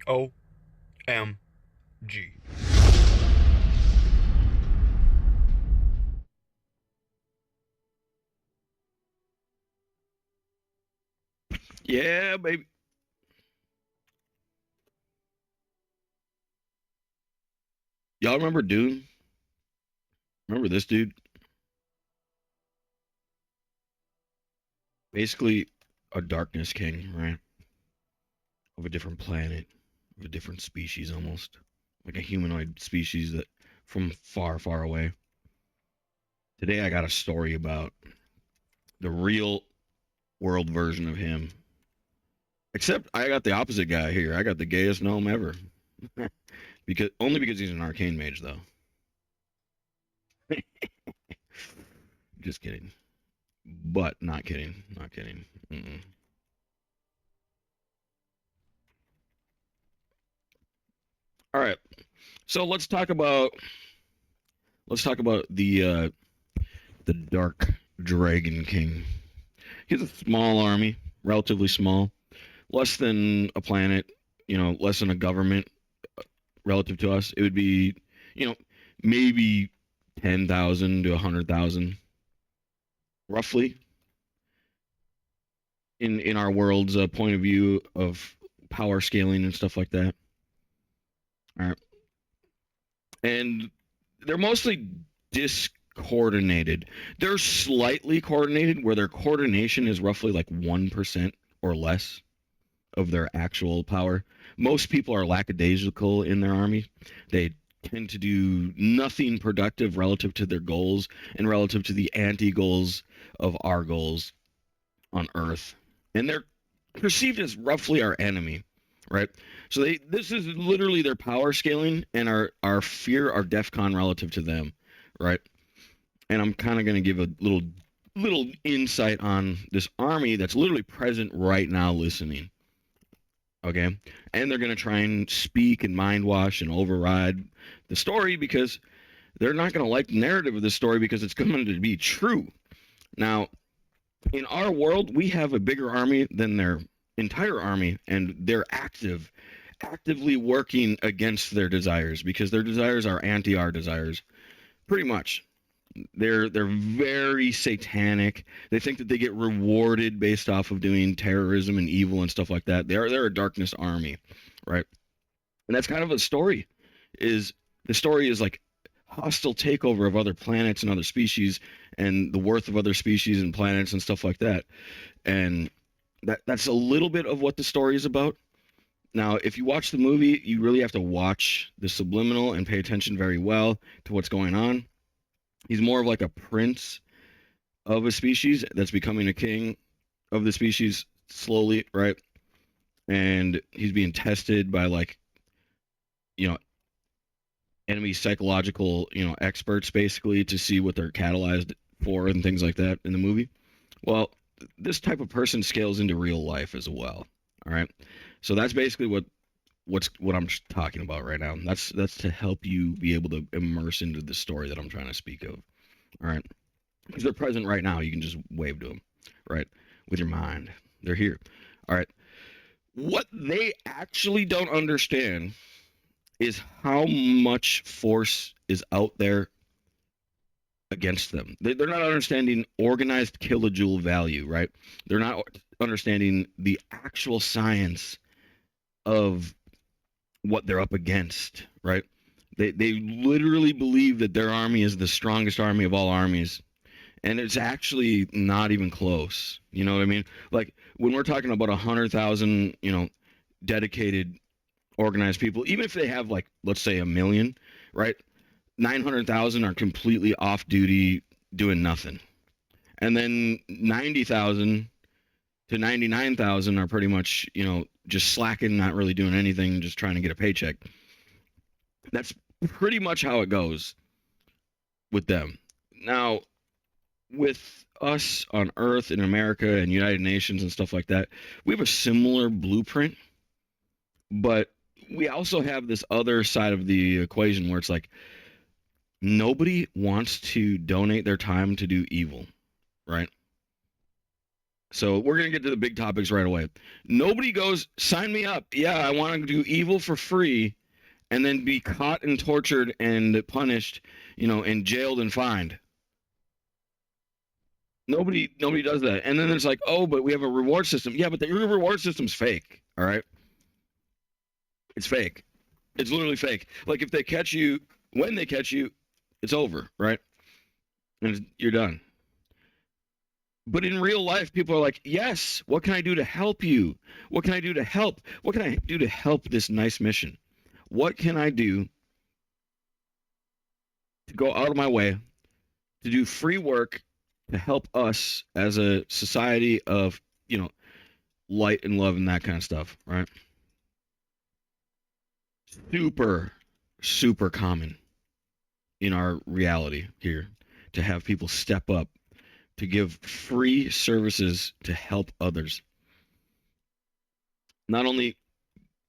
OMG. Yeah, baby. Y'all remember Dune? Remember this dude? Basically, a darkness king, right? Of a different planet, of a different species almost. Like a humanoid species that from far, far away. Today I got a story about the real world version of him. Except I got the opposite guy here. I got the gayest gnome ever. Because he's an arcane mage though. Just kidding. But not kidding. Not kidding. Mm-mm. All right. So let's talk about the Dark Dragon King. He's a small army, relatively small, less than a planet, less than a government relative to us. It would be, you know, maybe 10,000 to 100,000 roughly in our world's point of view of power scaling and stuff like that. All right. And they're mostly discoordinated. They're slightly coordinated where their coordination is roughly like 1% or less of their actual power. Most people are lackadaisical in their army. They tend to do nothing productive relative to their goals and relative to the anti goals of our goals on Earth. And they're perceived as roughly our enemy, right? So this is literally their power scaling and our fear, our DEFCON relative to them, right? And I'm kind of going to give a little insight on this army that's literally present right now listening. Okay. And they're going to try and speak and mind wash and override the story because they're not going to like the narrative of the story because it's going to be true. Now, in our world, we have a bigger army than their entire army, and they're actively working against their desires because their desires are anti our desires, pretty much. They're very satanic. They think that they get rewarded based off of doing terrorism and evil and stuff like that. They're a darkness army, right? And that's kind of a story. Is the story is like hostile takeover of other planets and other species and the worth of other species and planets and stuff like that. And that's a little bit of what the story is about. Now, if you watch the movie, you really have to watch the subliminal and pay attention very well to what's going on. He's more of like a prince of a species that's becoming a king of the species slowly, right? And he's being tested by like, you know, enemy psychological, experts basically to see what they're catalyzed for and things like that in the movie. Well, this type of person scales into real life as well. All right. So that's basically what I'm talking about right now. That's to help you be able to immerse into the story that I'm trying to speak of. All right. Because they're present right now. You can just wave to them, right? With your mind. They're here. All right. What they actually don't understand is how much force is out there against them. They're not understanding organized kilojoule value, right? They're not understanding the actual science of what they're up against, right? They literally believe that their army is the strongest army of all armies, and it's actually not even close. You know what I mean? Like when we're talking about 100,000, dedicated, organized people, even if they have like let's say a million, right? 900,000 are completely off duty doing nothing. And then 90,000 to 99,000 are pretty much, just slacking, not really doing anything, just trying to get a paycheck. That's pretty much how it goes with them. Now, with us on Earth in America and United Nations and stuff like that, we have a similar blueprint, but we also have this other side of the equation where it's like nobody wants to donate their time to do evil, right? So we're gonna get to the big topics right away. Nobody goes, sign me up. Yeah, I want to do evil for free, and then be caught and tortured and punished, and jailed and fined. Nobody does that. And then it's like, oh, but we have a reward system. Yeah, but the reward system's fake. All right, it's fake. It's literally fake. Like if they catch you, when they catch you, it's over, right? And you're done. But in real life, people are like, yes, what can I do to help you? What can I do to help? What can I do to help this nice mission? What can I do to go out of my way to do free work to help us as a society of, light and love and that kind of stuff, right? Super, super common in our reality here to have people step up to give free services to help others. Not only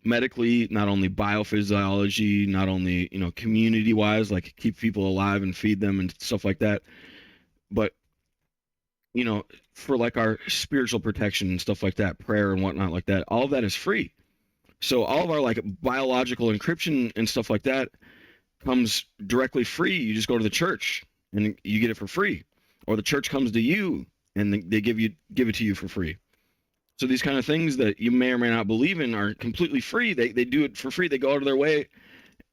medically, not only biophysiology, not only, community wise, like keep people alive and feed them and stuff like that, but, you know, for like our spiritual protection and stuff like that, prayer and whatnot like that, all of that is free. So all of our like biological encryption and stuff like that comes directly free. You just go to the church and you get it for free, or the church comes to you and they give it to you for free. So these kind of things that you may or may not believe in are completely free. They do it for free. They go out of their way,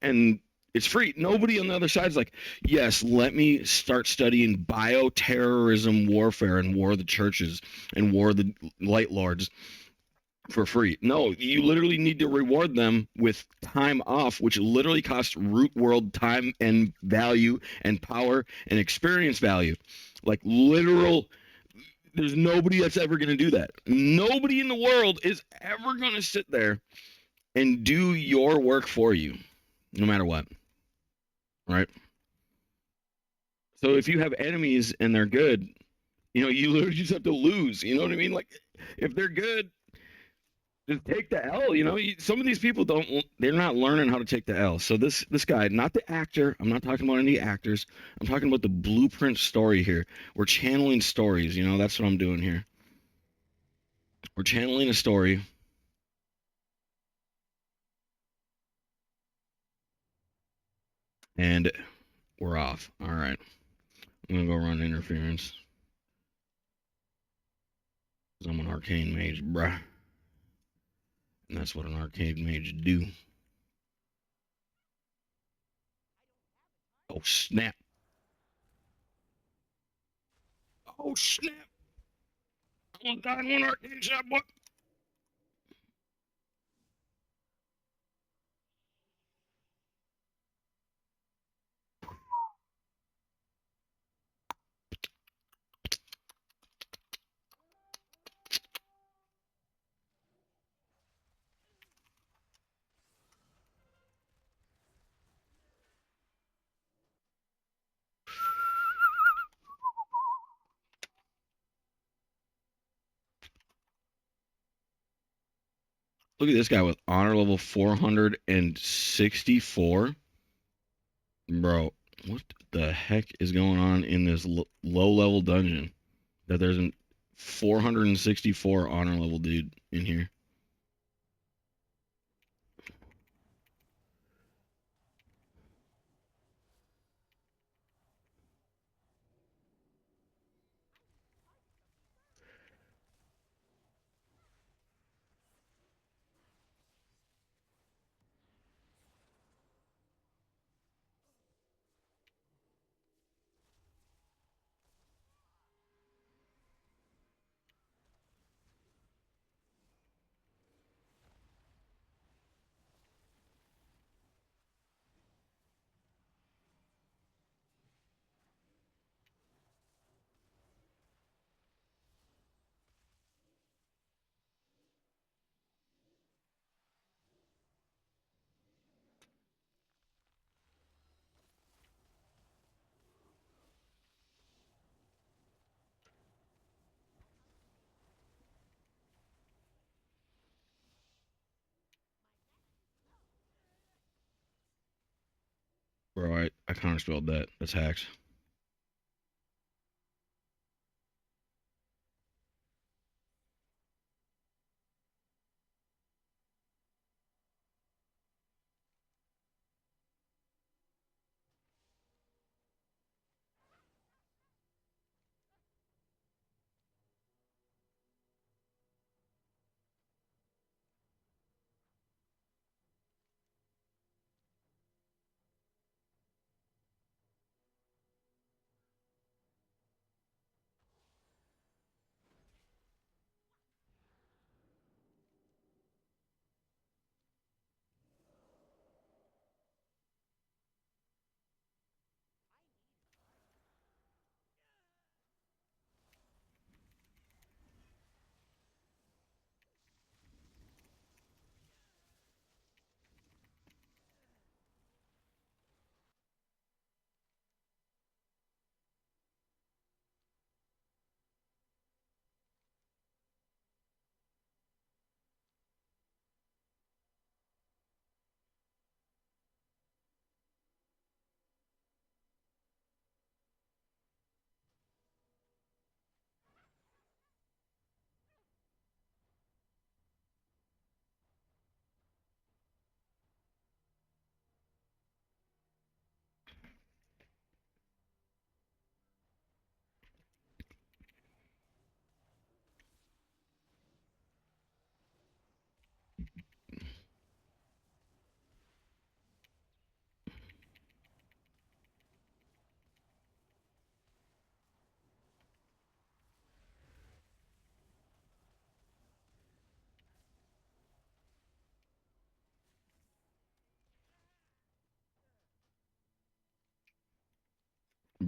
and it's free. Nobody on the other side is like, yes, let me start studying bioterrorism warfare and war of the churches and war of the light lords for free. No, you literally need to reward them with time off, which literally costs root world time and value and power and experience value. Like literal, there's nobody that's ever going to do that. Nobody in the world is ever going to sit there and do your work for you, no matter what. Right? So if you have enemies and they're good, you literally just have to lose. You know what I mean? Like if they're good, just take the L. Some of these people they're not learning how to take the L. So this guy, not the actor, I'm not talking about any actors. I'm talking about the blueprint story here. We're channeling stories. That's what I'm doing here. We're channeling a story. And we're off. All right. I'm going to go run interference. I'm an arcane mage, bruh. And that's what an arcane mage do. Oh, snap. Oh, snap. I'm going to die in one arcane shot, boy. Look at this guy with honor level 464. Bro, what the heck is going on in this low level dungeon that there's a 464 honor level dude in here? Bro, I counterspelled that. That's hacks.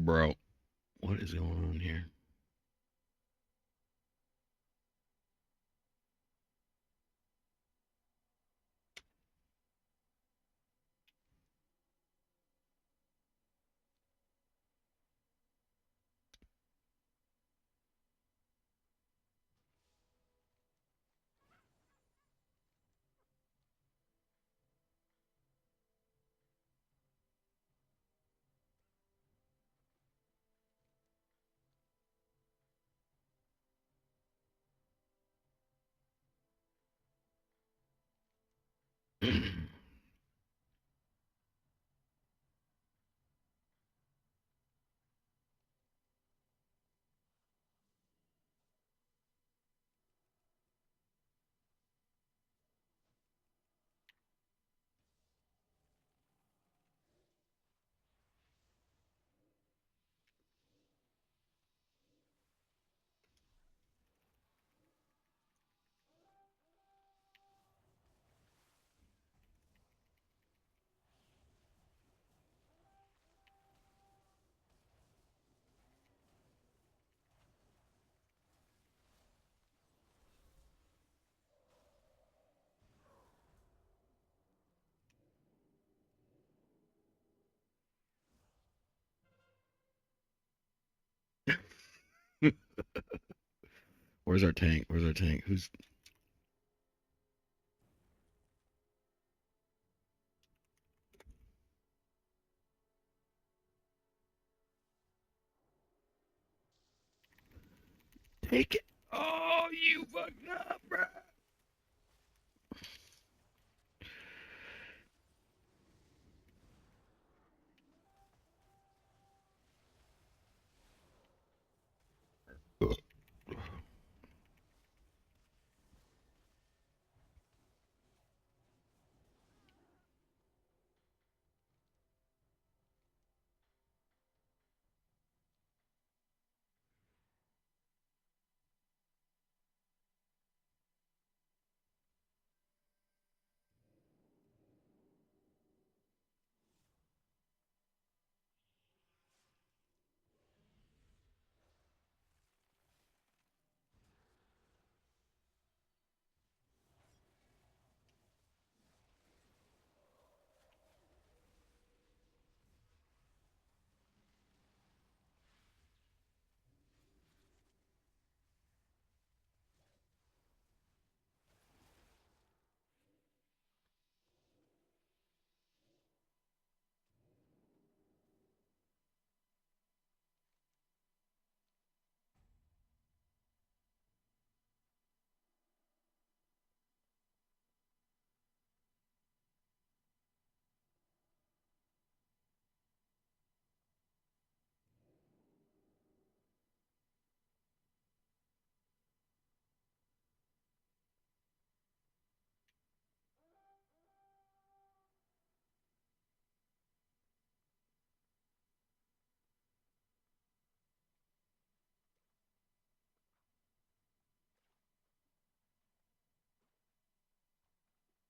Bro, what is going on here? Where's our tank? Where's our tank? Who's take it? Oh, you fucked up, bro.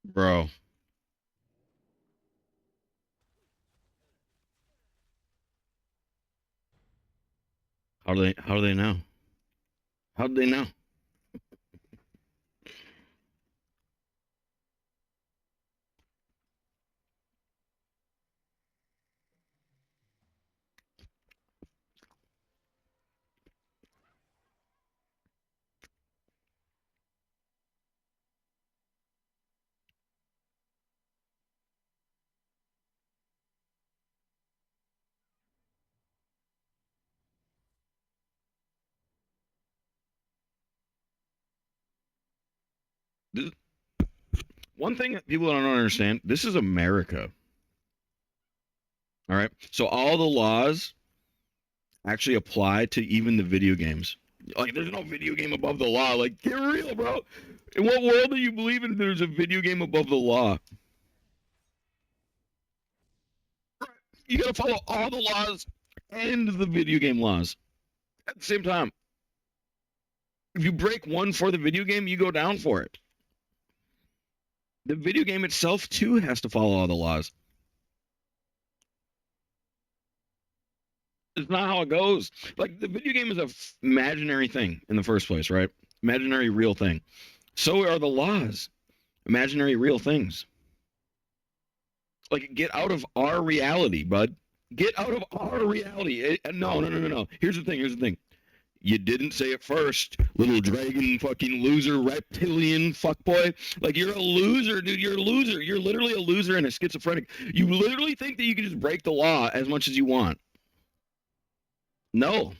Bro, how do they know? How do they know? This, one thing that people don't understand, this is America. All right. So all the laws actually apply to even the video games. Like, there's no video game above the law. Like, get real, bro. In what world do you believe in? There's a video game above the law. You gotta follow all the laws and the video game laws at the same time. If you break one for the video game, you go down for it. The video game itself too has to follow all the laws. It's not how it goes. Like the video game is a imaginary thing in the first place, right? Imaginary real thing. So are the laws. Imaginary real things. Like get out of our reality, bud. Get out of our reality. No, no, no, no, no. Here's the thing. Here's the thing. You didn't say it first, little dragon fucking loser reptilian fuckboy. Like you're a loser, dude. You're a loser. You're literally a loser and a schizophrenic. You literally think that you can just break the law as much as you want. No.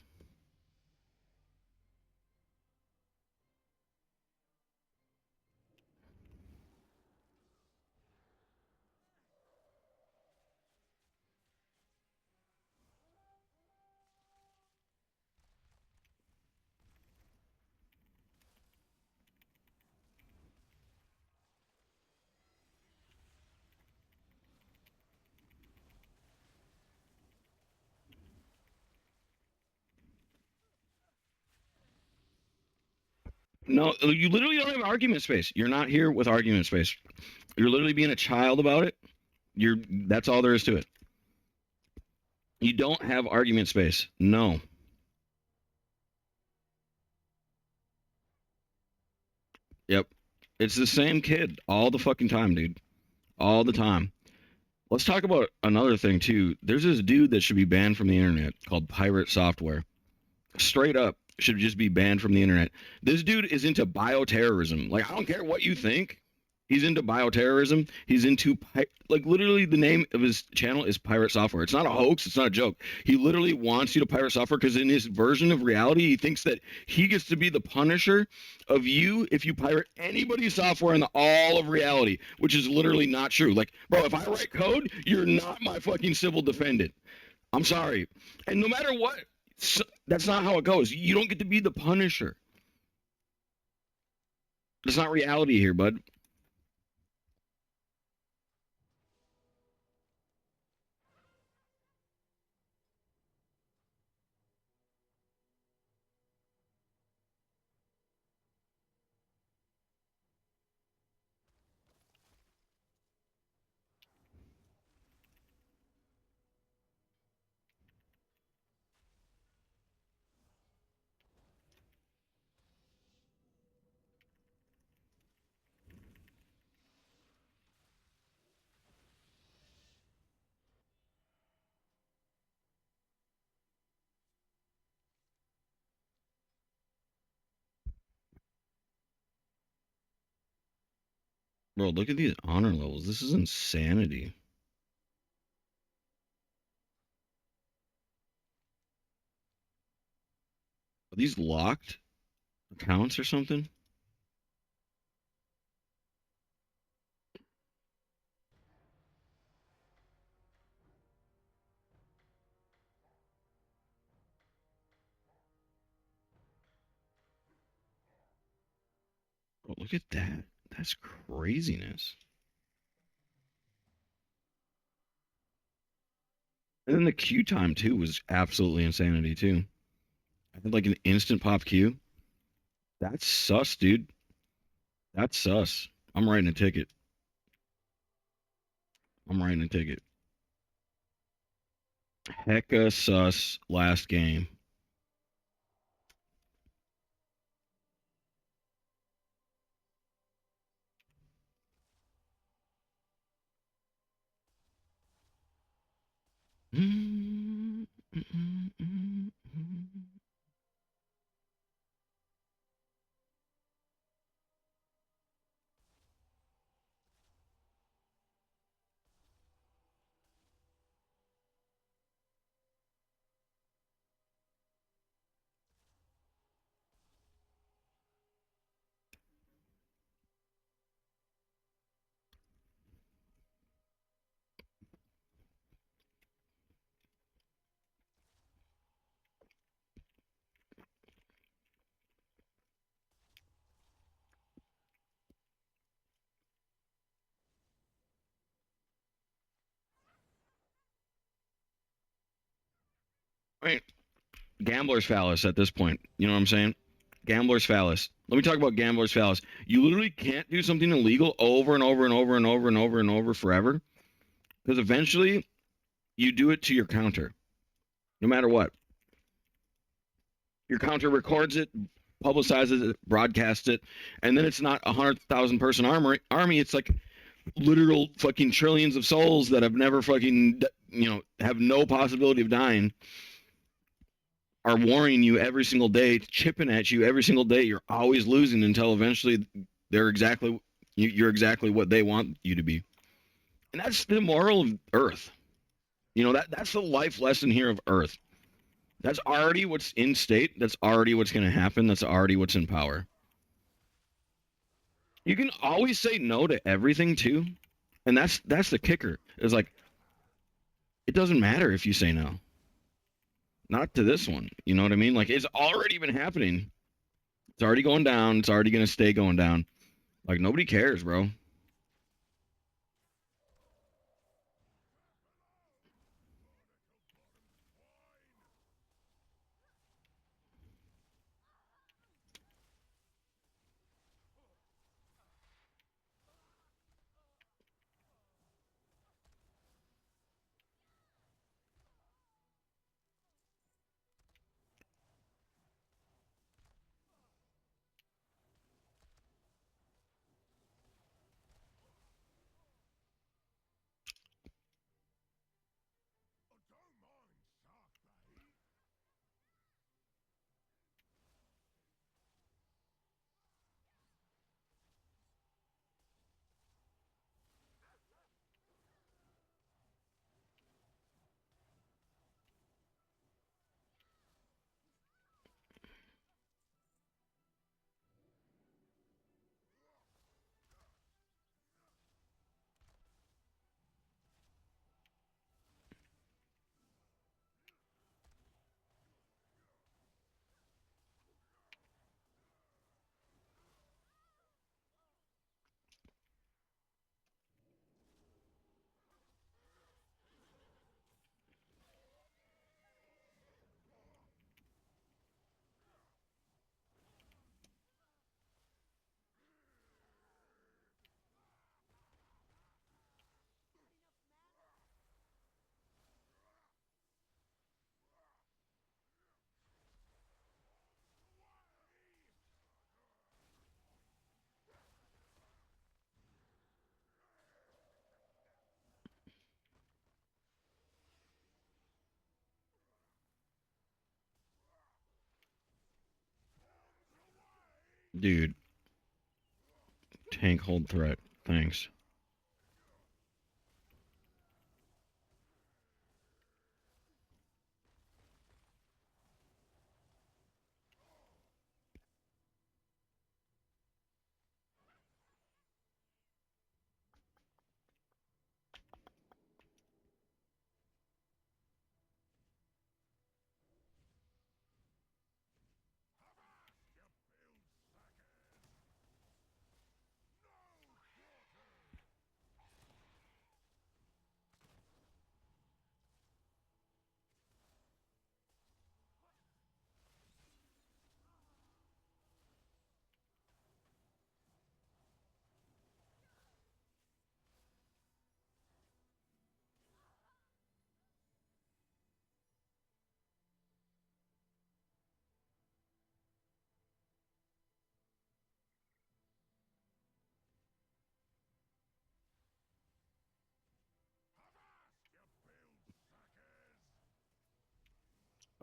No, you literally don't have argument space. You're not here with argument space. You're literally being a child about it. You're that's all there is to it. You don't have argument space. No. Yep. It's the same kid all the fucking time, dude. All the time. Let's talk about another thing too. There's this dude that should be banned from the internet called Pirate Software. Straight up should just be banned from the internet. This dude is into bioterrorism. Like I don't care what you think. He's into bioterrorism. He's into like literally the name of his channel is Pirate Software. It's not a hoax. It's not a joke. He literally wants you to pirate software because in his version of reality, he thinks that he gets to be the punisher of you if you pirate anybody's software in all of reality, which is literally not true. Like, bro, if I write code, you're not my fucking civil defendant. I'm sorry. And no matter what, that's not how it goes. You don't get to be the punisher. That's not reality here, bud. Bro, look at these honor levels. This is insanity. Are these locked accounts or something? Bro, look at that. That's craziness. And then the queue time too was absolutely insanity too. I had like an instant pop queue. That's sus, dude. That's sus. I'm writing a ticket. I'm writing a ticket. Hecka sus last game. Wait, gambler's phallus at this point. You know what I'm saying? Gambler's phallus. Let me talk about gambler's phallus. You literally can't do something illegal over and over and over and over and over and over forever because eventually you do it to your counter. no matter what. Your counter records it, publicizes it, broadcasts it, and then it's not 100,000 person army. It's like literal fucking trillions of souls that have never fucking, have no possibility of dying, are warring you every single day, chipping at you every single day. You're always losing until eventually you're exactly what they want you to be. And that's the moral of Earth. That's the life lesson here of Earth. That's already what's in state. That's already what's going to happen. That's already what's in power. You can always say no to everything too, and that's the kicker. It's like it doesn't matter if you say no. Not to this one. You know what I mean? Like it's already been happening. It's already going down. It's already going to stay going down. Like nobody cares, bro. Dude, tank hold threat. Thanks.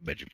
I bet you.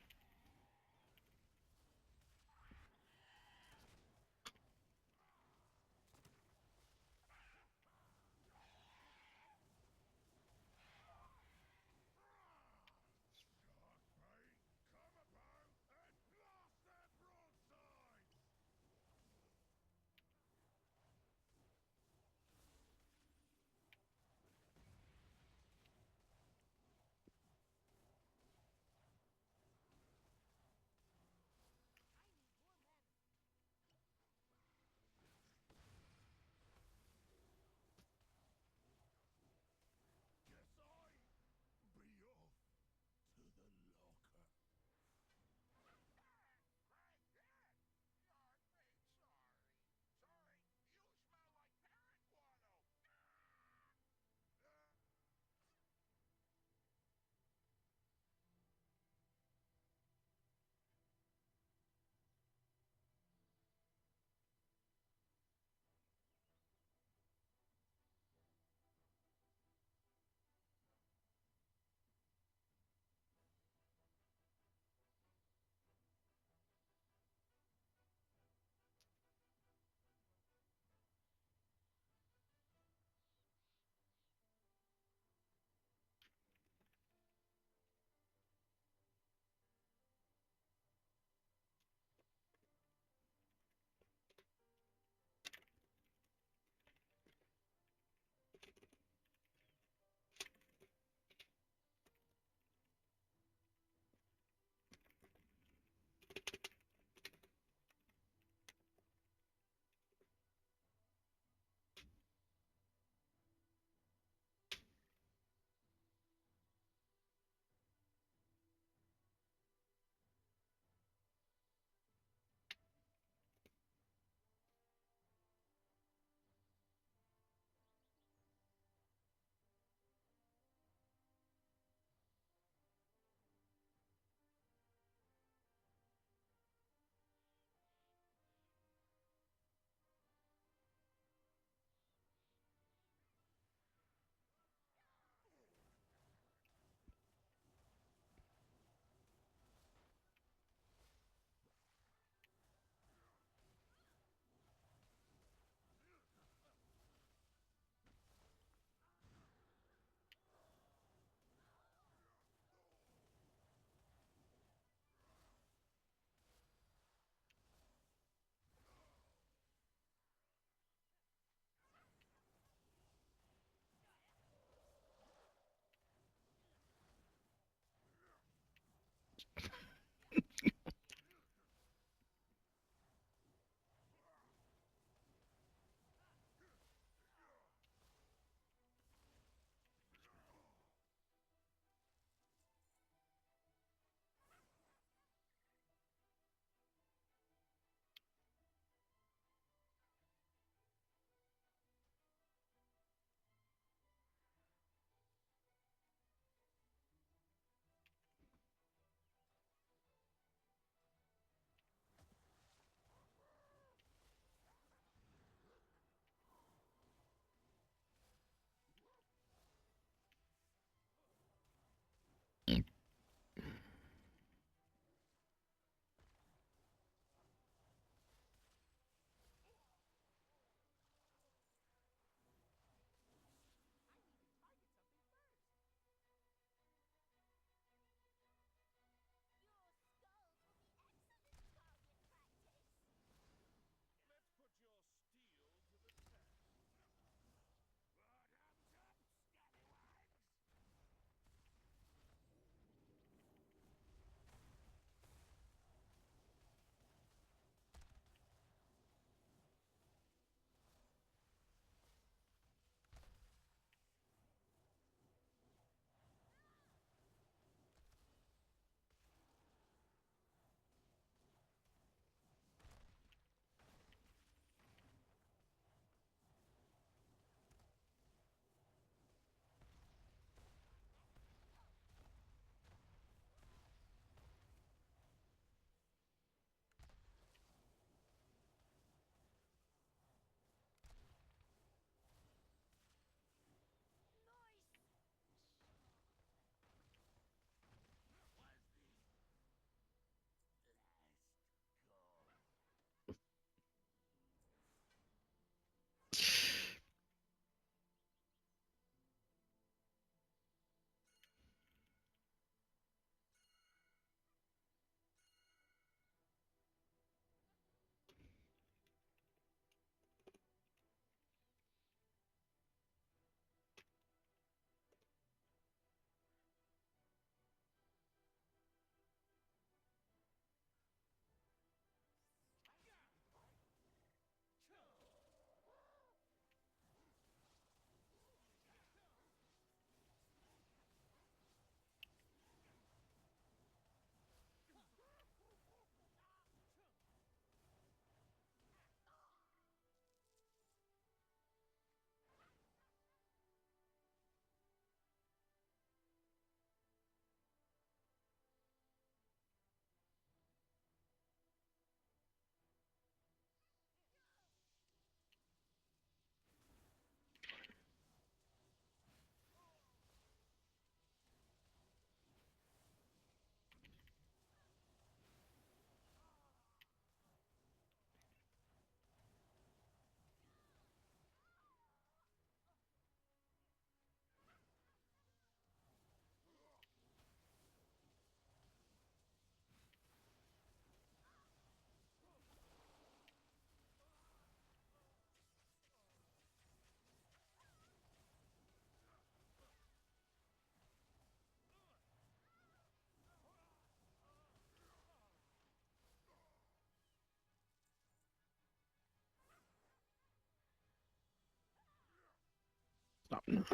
Stop. You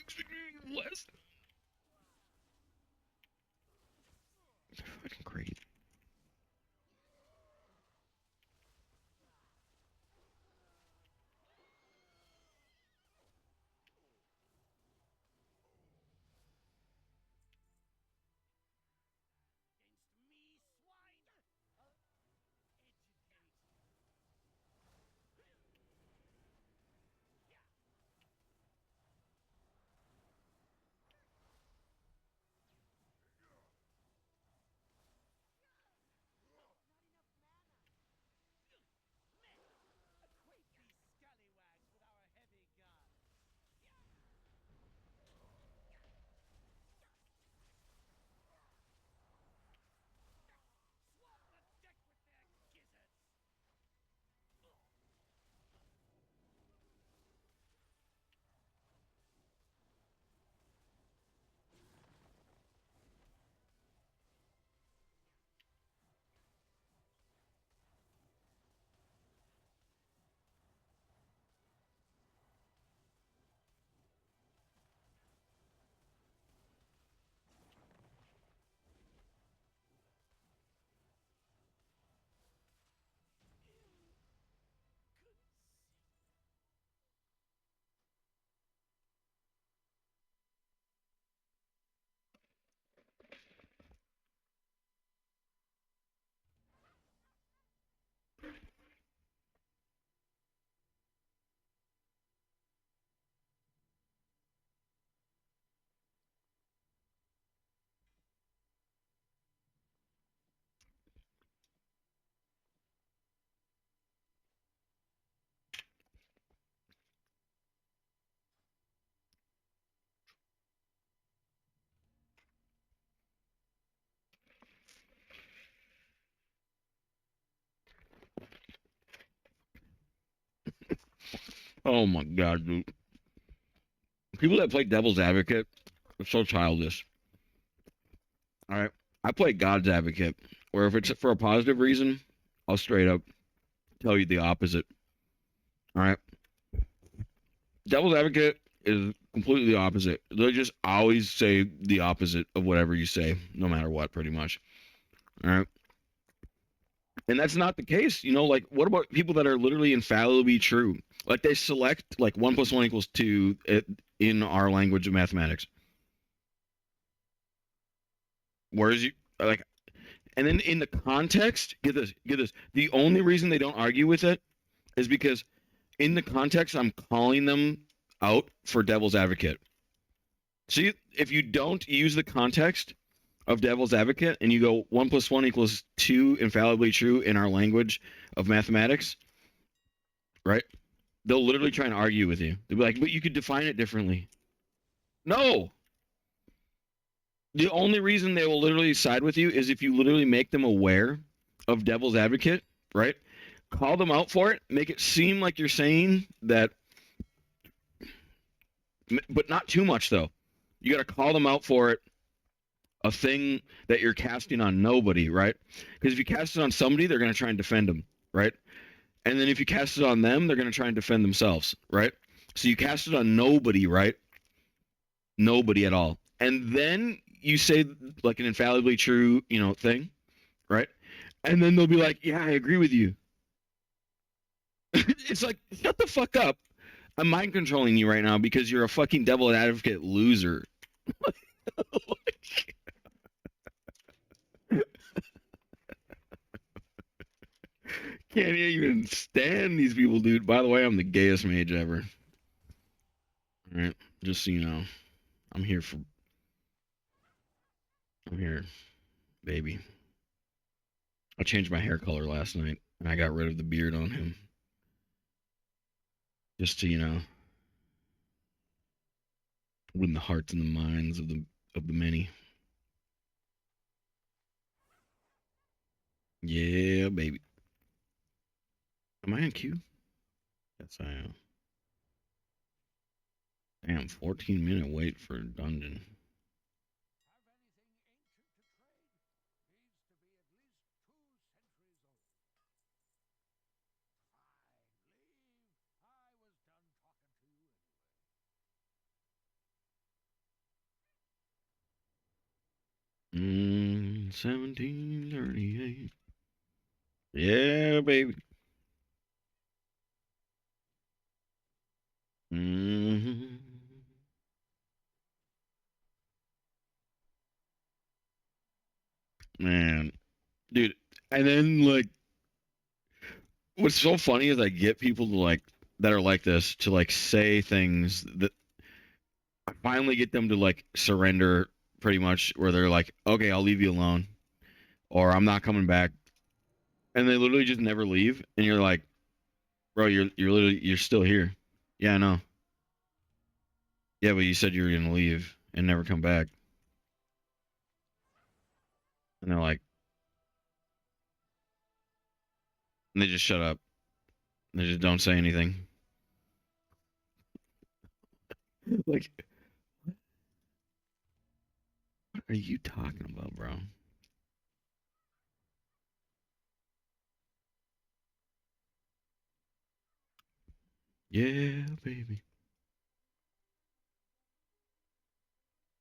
expect me less? Fucking great. Oh my god, dude. People that play devil's advocate are so childish. All right. I play God's advocate, where if it's for a positive reason, I'll straight up tell you the opposite. All right. Devil's advocate is completely the opposite. They just always say the opposite of whatever you say, no matter what, pretty much. All right. And that's not the case. You know, like, what about people that are literally infallibly true? Like, they select, like, 1 + 1 = 2 in our language of mathematics. Whereas you, like, and then in the context, get this. The only reason they don't argue with it is because in the context, I'm calling them out for devil's advocate. See, if you don't use the context of devil's advocate and you go 1 + 1 = 2, infallibly true in our language of mathematics, right? They'll literally try and argue with you. They'll be like, but you could define it differently. No. The only reason they will literally side with you is if you literally make them aware of devil's advocate, right? Call them out for it, make it seem like you're saying that, but not too much though. You got to call them out for it, a thing that you're casting on nobody, right? Because if you cast it on somebody, they're going to try and defend them, right? And then if you cast it on them, they're going to try and defend themselves, right? So you cast it on nobody, right? Nobody at all. And then you say like an infallibly true, thing, right? And then they'll be like, "Yeah, I agree with you." It's like, shut the fuck up. I'm mind controlling you right now because you're a fucking devil advocate loser. Can't even stand these people, dude. By the way, I'm the gayest mage ever. All right, just so you know, I'm here for. I'm here, baby. I changed my hair color last night, and I got rid of the beard on him, just to win the hearts and the minds of the many. Yeah, baby. Am I in queue? Yes, I am. Damn, 14-minute wait for a dungeon. Mm, 1738. Yeah, baby. Hmm. Man, dude. And then like, what's so funny is I get people to like that are like this to like say things that I finally get them to like surrender pretty much, where they're like, "Okay, I'll leave you alone," or "I'm not coming back," and they literally just never leave, and you're like, "Bro, you're still here." Yeah, I know. Yeah, but you said you were gonna leave and never come back, and they're like, and they just shut up. They just don't say anything. Like, what are you talking about, bro? Yeah, baby.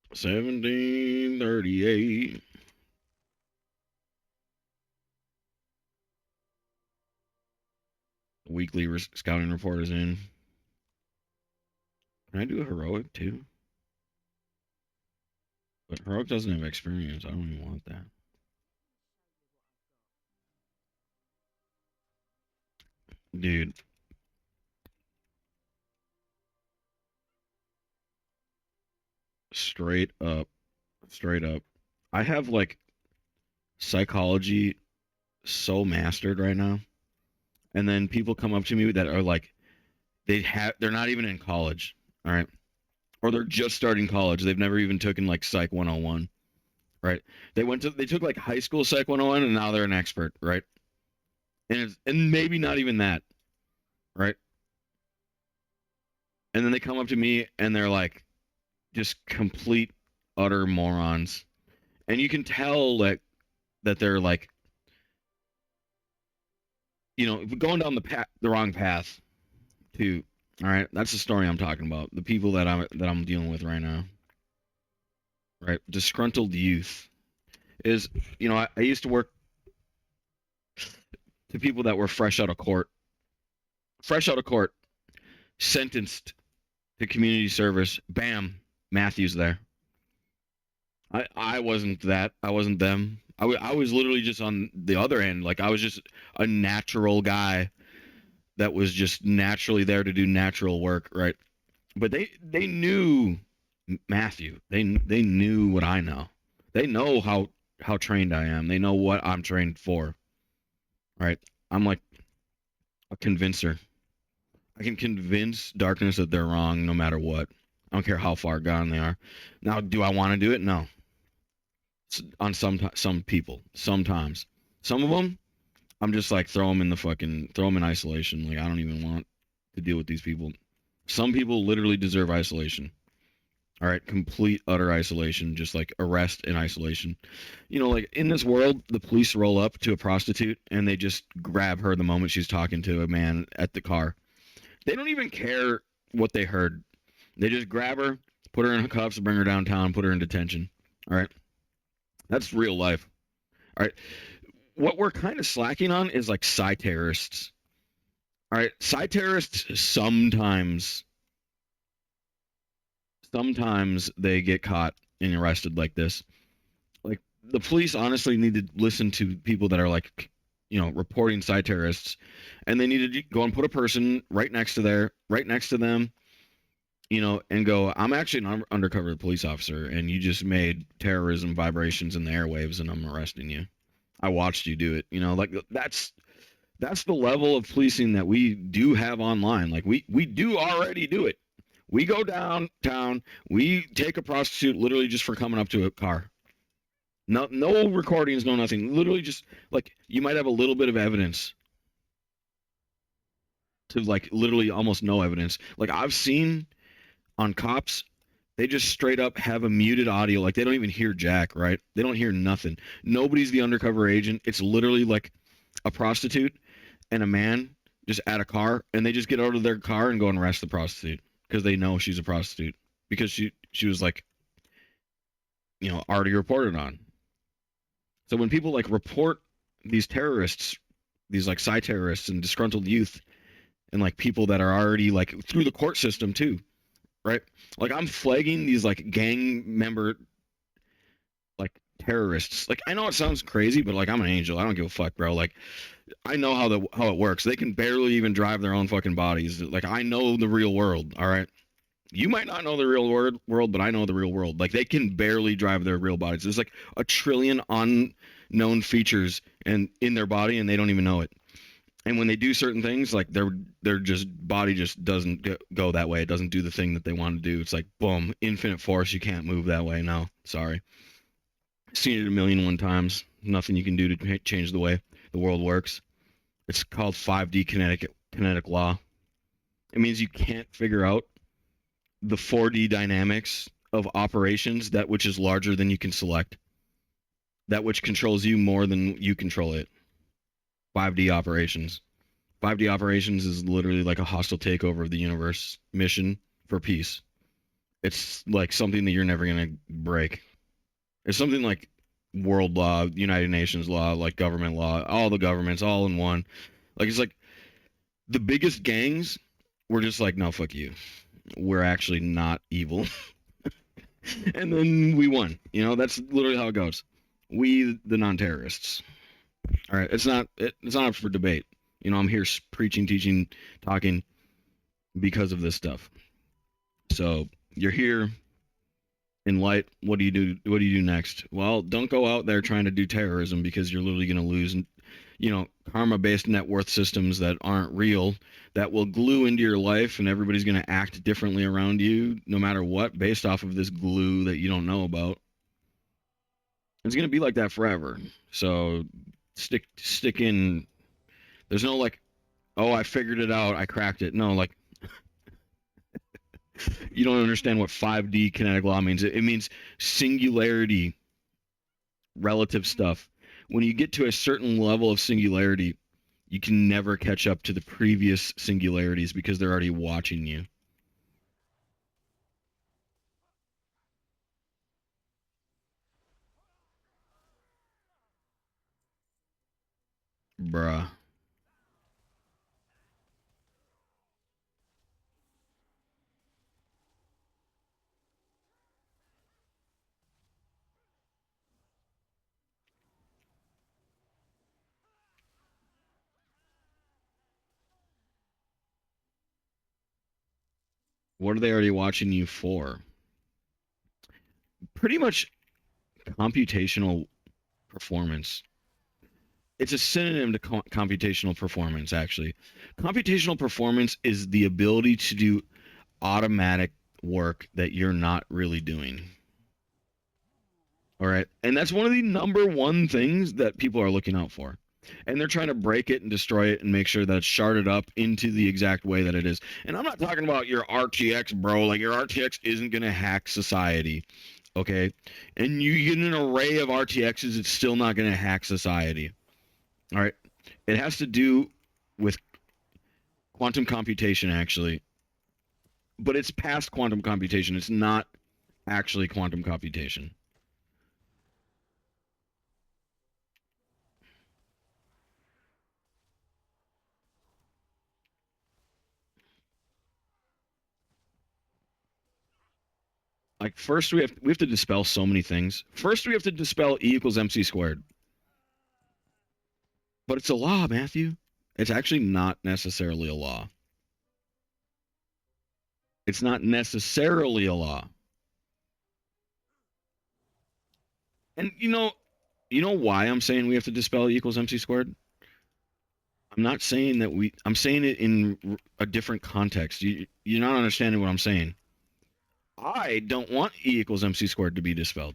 1738. Weekly scouting report is in. Can I do a heroic too? But heroic doesn't have experience. I don't even want that. Dude, straight up, straight up. I have like psychology so mastered right now. And then people come up to me that are like, they're not even in college. All right. Or they're just starting college. They've never even taken like Psych 101. Right. They took like high school Psych 101 and now they're an expert. Right. And maybe not even that. Right. And then they come up to me and they're like just complete utter morons. And you can tell that they're like, going down the wrong path too. All right, that's the story I'm talking about. The people that I'm dealing with right now. Right, disgruntled youth is, I used to work to people that were fresh out of court, sentenced to community service. Bam, Matthew's there. I wasn't that. I wasn't them. I was literally just on the other end. Like I was just a natural guy that was just naturally there to do natural work, right? But they knew Matthew. They knew what I know. They know how trained I am. They know what I'm trained for, right? I'm like a convincer. I can convince darkness that they're wrong no matter what. I don't care how far gone they are. Now, do I want to do it? No. On some people, sometimes, some of them, I'm just like throw them in isolation. Like I don't even want to deal with these people. Some people literally deserve isolation. All right, complete utter isolation, just like arrest and isolation. Like in this world, the police roll up to a prostitute and they just grab her the moment she's talking to a man at the car. They don't even care what they heard. They just grab her, put her in cuffs, bring her downtown, put her in detention. All right. That's real life. All right. What we're kind of slacking on is like psi terrorists. All right. Psi terrorists sometimes they get caught and arrested like this. Like the police honestly need to listen to people that are like, reporting psi terrorists, and they need to go and put a person right next to them, and go, I'm actually an undercover police officer, and you just made terrorism vibrations in the airwaves, and I'm arresting you. I watched you do it. Like that's the level of policing that we do have online. Like we do already do it. We go downtown, we take a prostitute literally just for coming up to a car. No recordings, no nothing. Literally just like you might have a little bit of evidence to like literally almost no evidence. Like I've seen on cops, they just straight up have a muted audio. Like they don't even hear jack, right? They don't hear nothing. Nobody's the undercover agent. It's literally like a prostitute and a man just at a car, and they just get out of their car and go and arrest the prostitute because they know she's a prostitute because she was like, already reported on. So when people like report these terrorists, these like psi terrorists and disgruntled youth, and like people that are already like through the court system too, right? Like I'm flagging these like gang member like terrorists. Like I know it sounds crazy, but like I'm an angel. I don't give a fuck, bro. Like I know how it works. They can barely even drive their own fucking bodies. Like I know the real world, all right? You might not know the real world, but I know the real world. Like they can barely drive their real bodies. There's like a trillion unknown features in their body, and they don't even know it. And when they do certain things, like their just body just doesn't go that way. It doesn't do the thing that they want to do. It's like boom, infinite force. You can't move that way. No, sorry. Seen it a million one times. Nothing you can do to change the way the world works. It's called 5D kinetic law. It means you can't figure out the 4D dynamics of operations, that which is larger than you can select, that which controls you more than you control it. 5D operations. 5D operations is literally like a hostile takeover of the universe mission for peace. It's like something that you're never going to break. It's something like world law, United Nations law, like government law, all the governments all in one. Like it's like the biggest gangs were just like, no, fuck you. We're actually not evil. And then we won. That's literally how it goes. We, the non-terrorists. All right, it's not up for debate. I'm here preaching, teaching, talking because of this stuff. So you're here in light. What do you do? What do you do next? Well, don't go out there trying to do terrorism because you're literally going to lose. Karma-based net worth systems that aren't real, that will glue into your life, and everybody's going to act differently around you no matter what, based off of this glue that you don't know about. It's going to be like that forever. So stick in. There's no like, oh, I figured it out, I cracked it. No, like You don't understand what 5D kinetic law means. It means singularity, relative stuff. When you get to a certain level of singularity, you can never catch up to the previous singularities because they're already watching you. Bruh. What are they already watching you for? Pretty much computational performance. It's a synonym to computational performance, actually. Computational performance is the ability to do automatic work that you're not really doing. All right. And that's one of the number one things that people are looking out for. And they're trying to break it and destroy it and make sure that it's sharded up into the exact way that it is. And I'm not talking about your RTX, bro. Like, your RTX isn't going to hack society. Okay. And you get an array of RTXs, it's still not going to hack society. All right. It has to do with quantum computation, actually. But it's past quantum computation. It's not actually quantum computation. Like, first we have to dispel so many things. First we have to dispel E equals MC squared. But it's a law, Matthew. It's actually not necessarily a law. It's not necessarily a law. And you know why I'm saying we have to dispel E equals MC squared? I'm not saying that I'm saying it in a different context. You're not understanding what I'm saying. I don't want E equals MC squared to be dispelled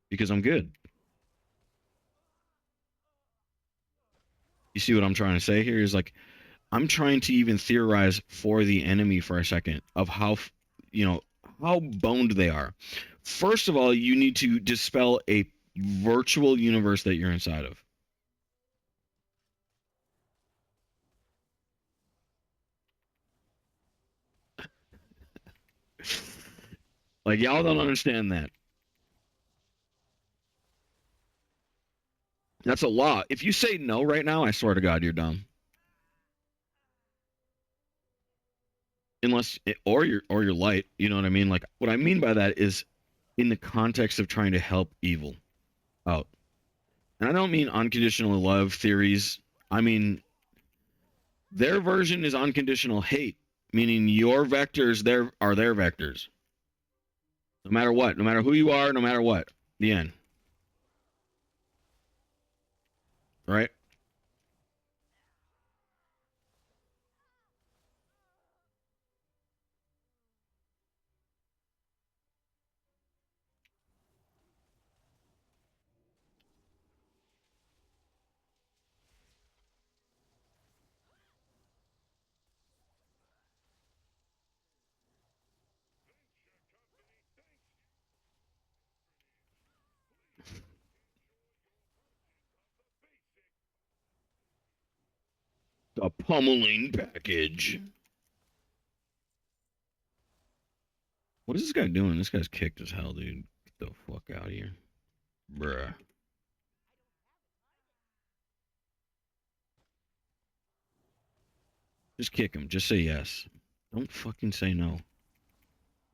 because I'm good. You see what I'm trying to say here is, like, I'm trying to even theorize for the enemy for a second of you know, how boned they are. First of all, you need to dispel a virtual universe that you're inside of. Like, y'all don't understand that. That's a law. If you say no right now, I swear to God, you're dumb. Unless, or you're light. You know what I mean? Like, what I mean by that is in the context of trying to help evil out. And I don't mean unconditional love theories. I mean, their version is unconditional hate, meaning your vectors there are their vectors. No matter what, no matter who you are, no matter what. The end. Right? The pummeling package. What is this guy doing? This guy's kicked as hell, dude. Get the fuck out of here. Bruh. Just kick him. Just say yes. Don't fucking say no.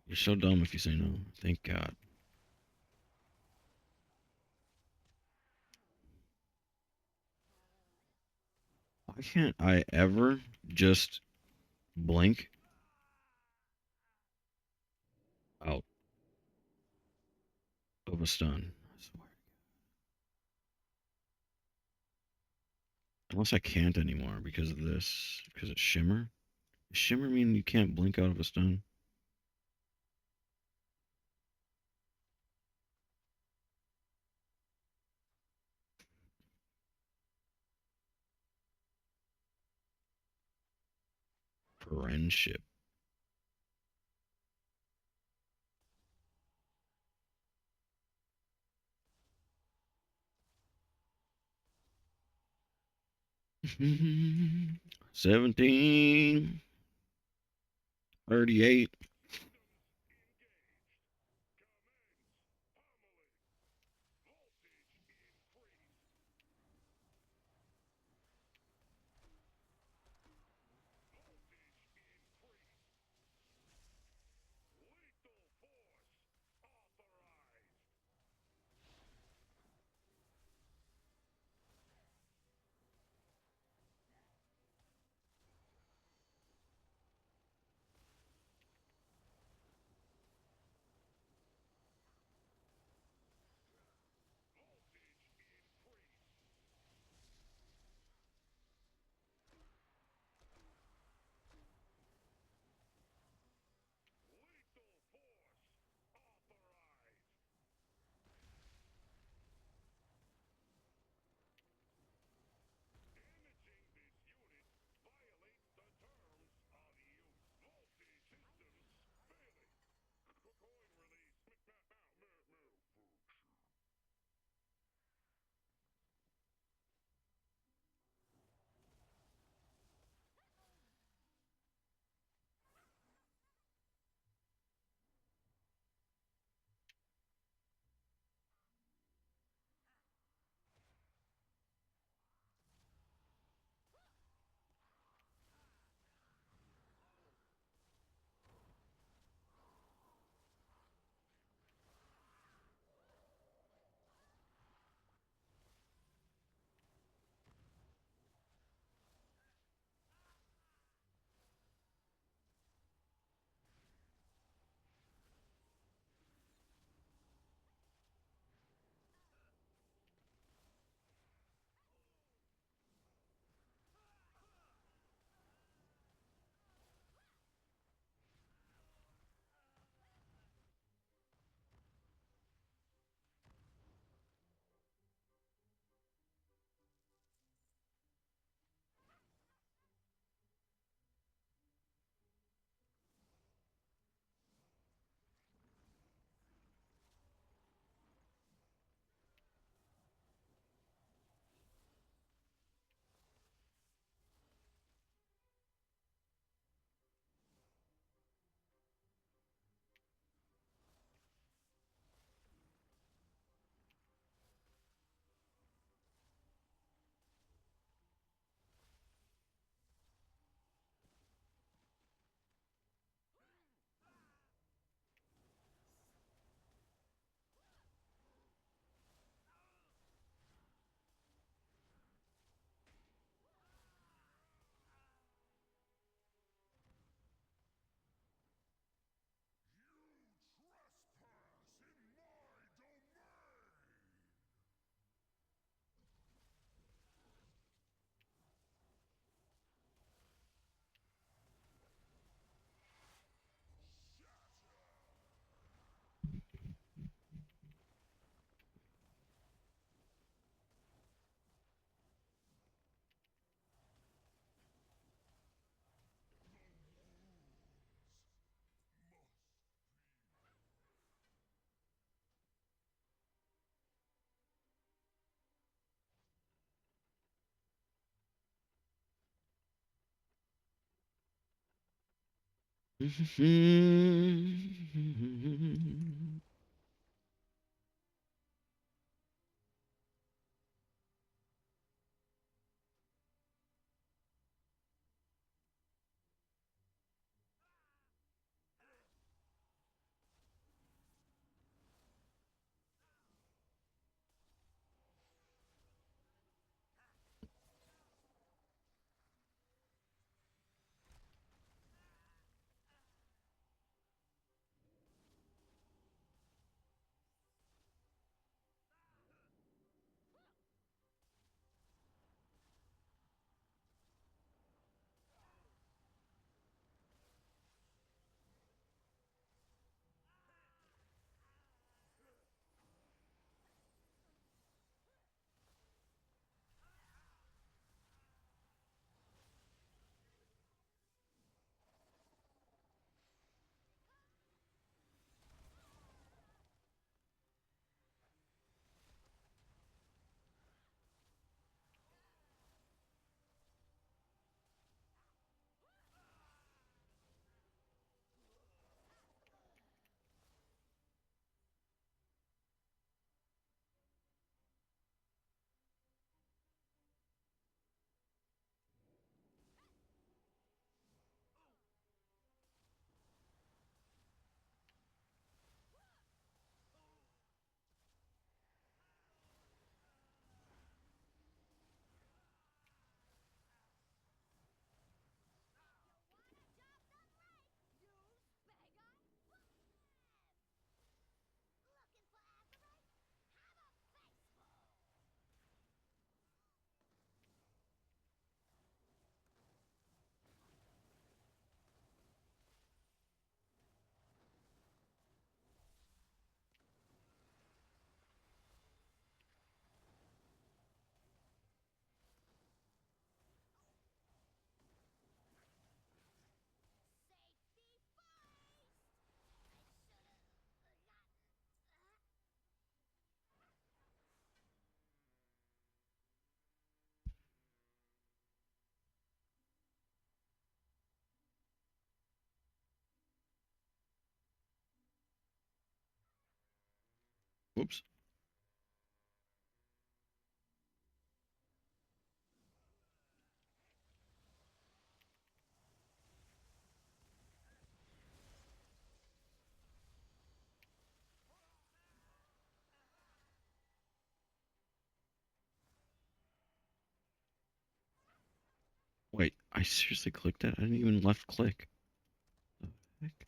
You're so dumb if you say no. Thank God. Why can't I ever just blink out of a stun? I swear. Unless I can't anymore because of this. Because it's shimmer. Does shimmer mean you can't blink out of a stun? Friendship. 17, 38. Whoops. Wait, I seriously clicked that? I didn't even left click. The heck?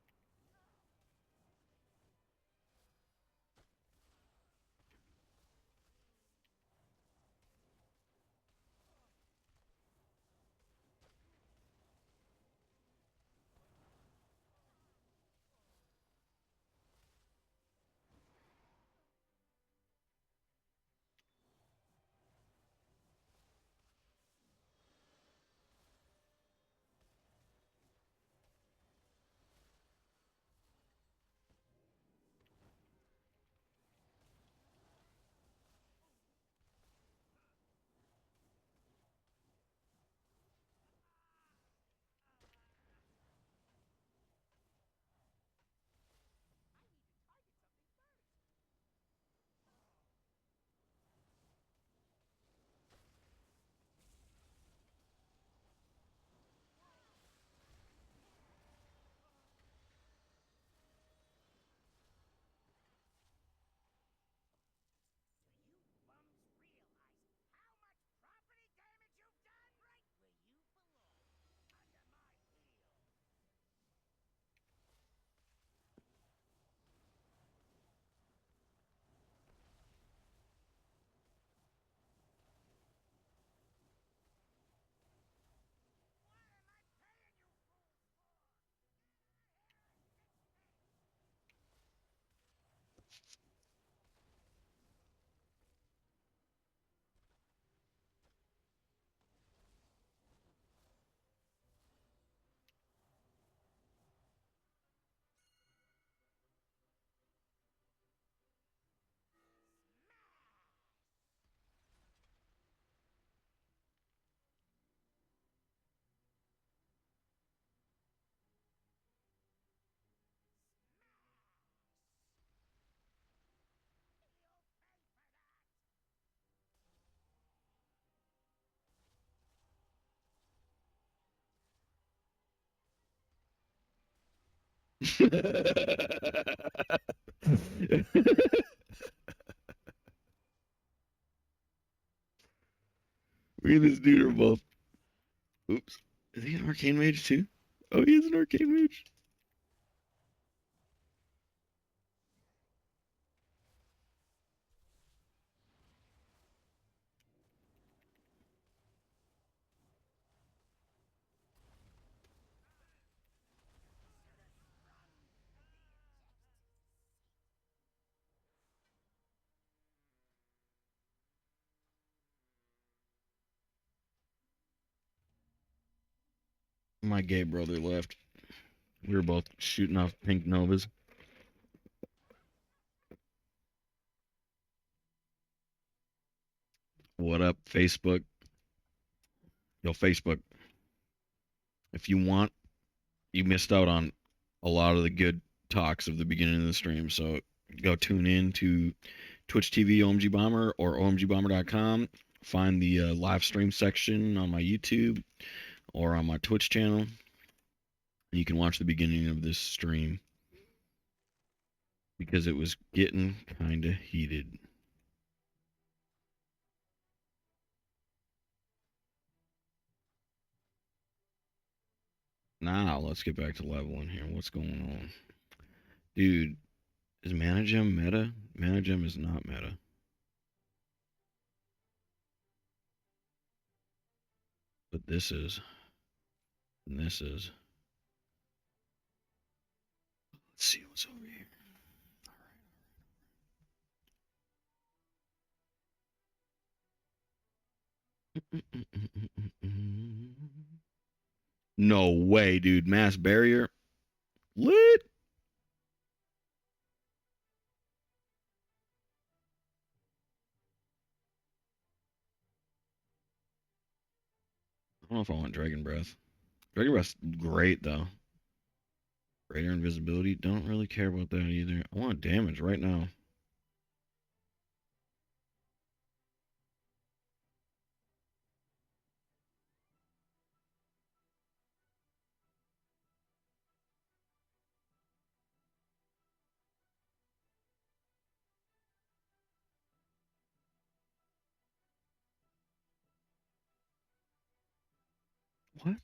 Me and this dude are both. Oops. Is he an arcane mage too? Oh, he is an arcane mage. My gay brother left. We were both shooting off pink novas. What up, Facebook? Yo, Facebook. If you want, you missed out on a lot of the good talks of the beginning of the stream. So go tune in to Twitch TV Omgbomber or omgbomber.com. Find the live stream section on my YouTube or on my Twitch channel. You can watch the beginning of this stream because it was getting kind of heated. Now, let's get back to leveling here. What's going on? Dude, is Mana Gem meta? Mana Gem is not meta. But this is. And this is. Let's see what's over here. No way, dude. Mass barrier. Lit. I don't know if I want Dragon Breath. Dragon Breath's great, though. Greater invisibility. Don't really care about that either. I want damage right now. What?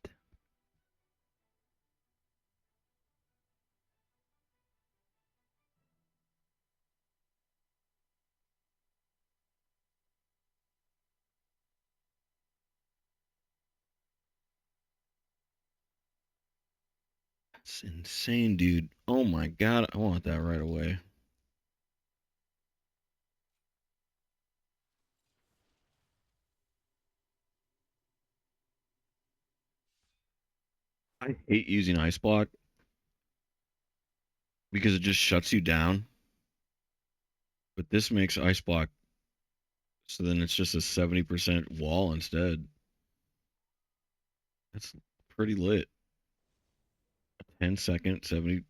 That's insane, dude. Oh my god, I want that right away. I hate using ice block because it just shuts you down. But this makes ice block so then it's just a 70% wall instead. That's pretty lit. 10-second, 70%.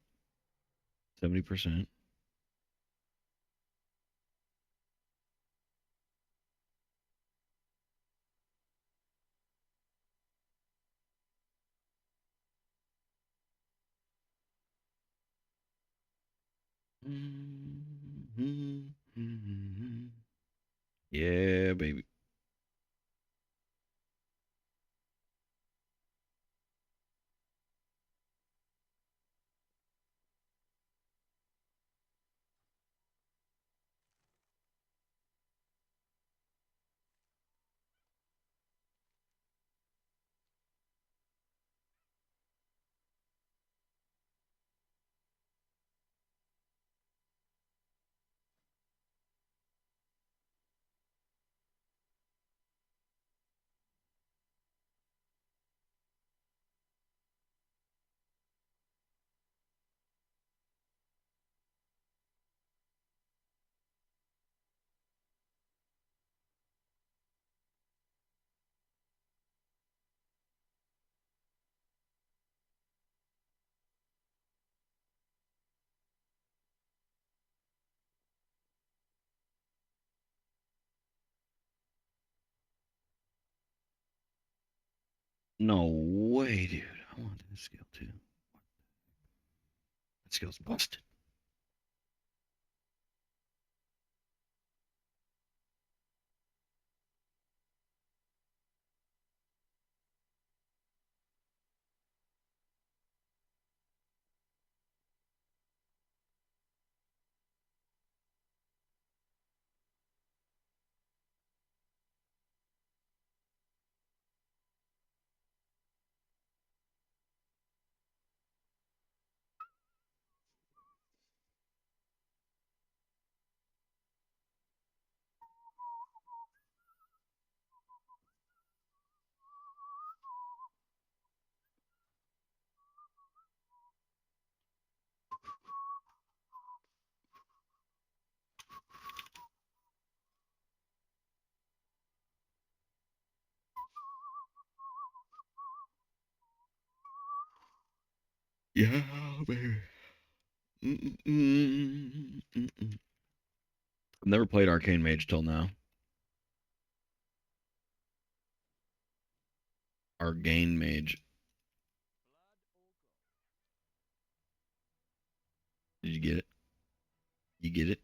Yeah, baby. No way, dude. I want this skill too. That skill's busted. Yeah, baby. Mm-mm. I've never played Arcane Mage till now. Arcane Mage. Did you get it? You get it?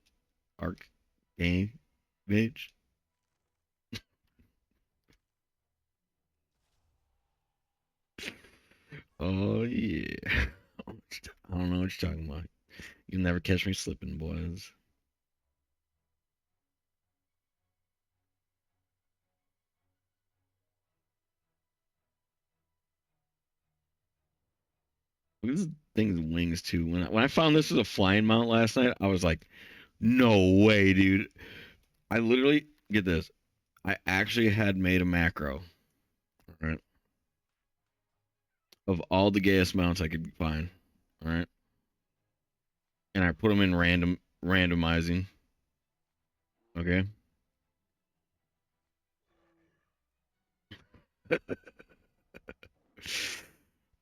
Arcane Mage? Oh, yeah. I don't know what you're talking about. You'll never catch me slipping, boys. This thing's wings, too. When I found this was a flying mount last night, I was like, no way, dude. I literally, get this. I actually had made a macro, right, of all the gayest mounts I could find, all right, and I put them in randomizing, okay,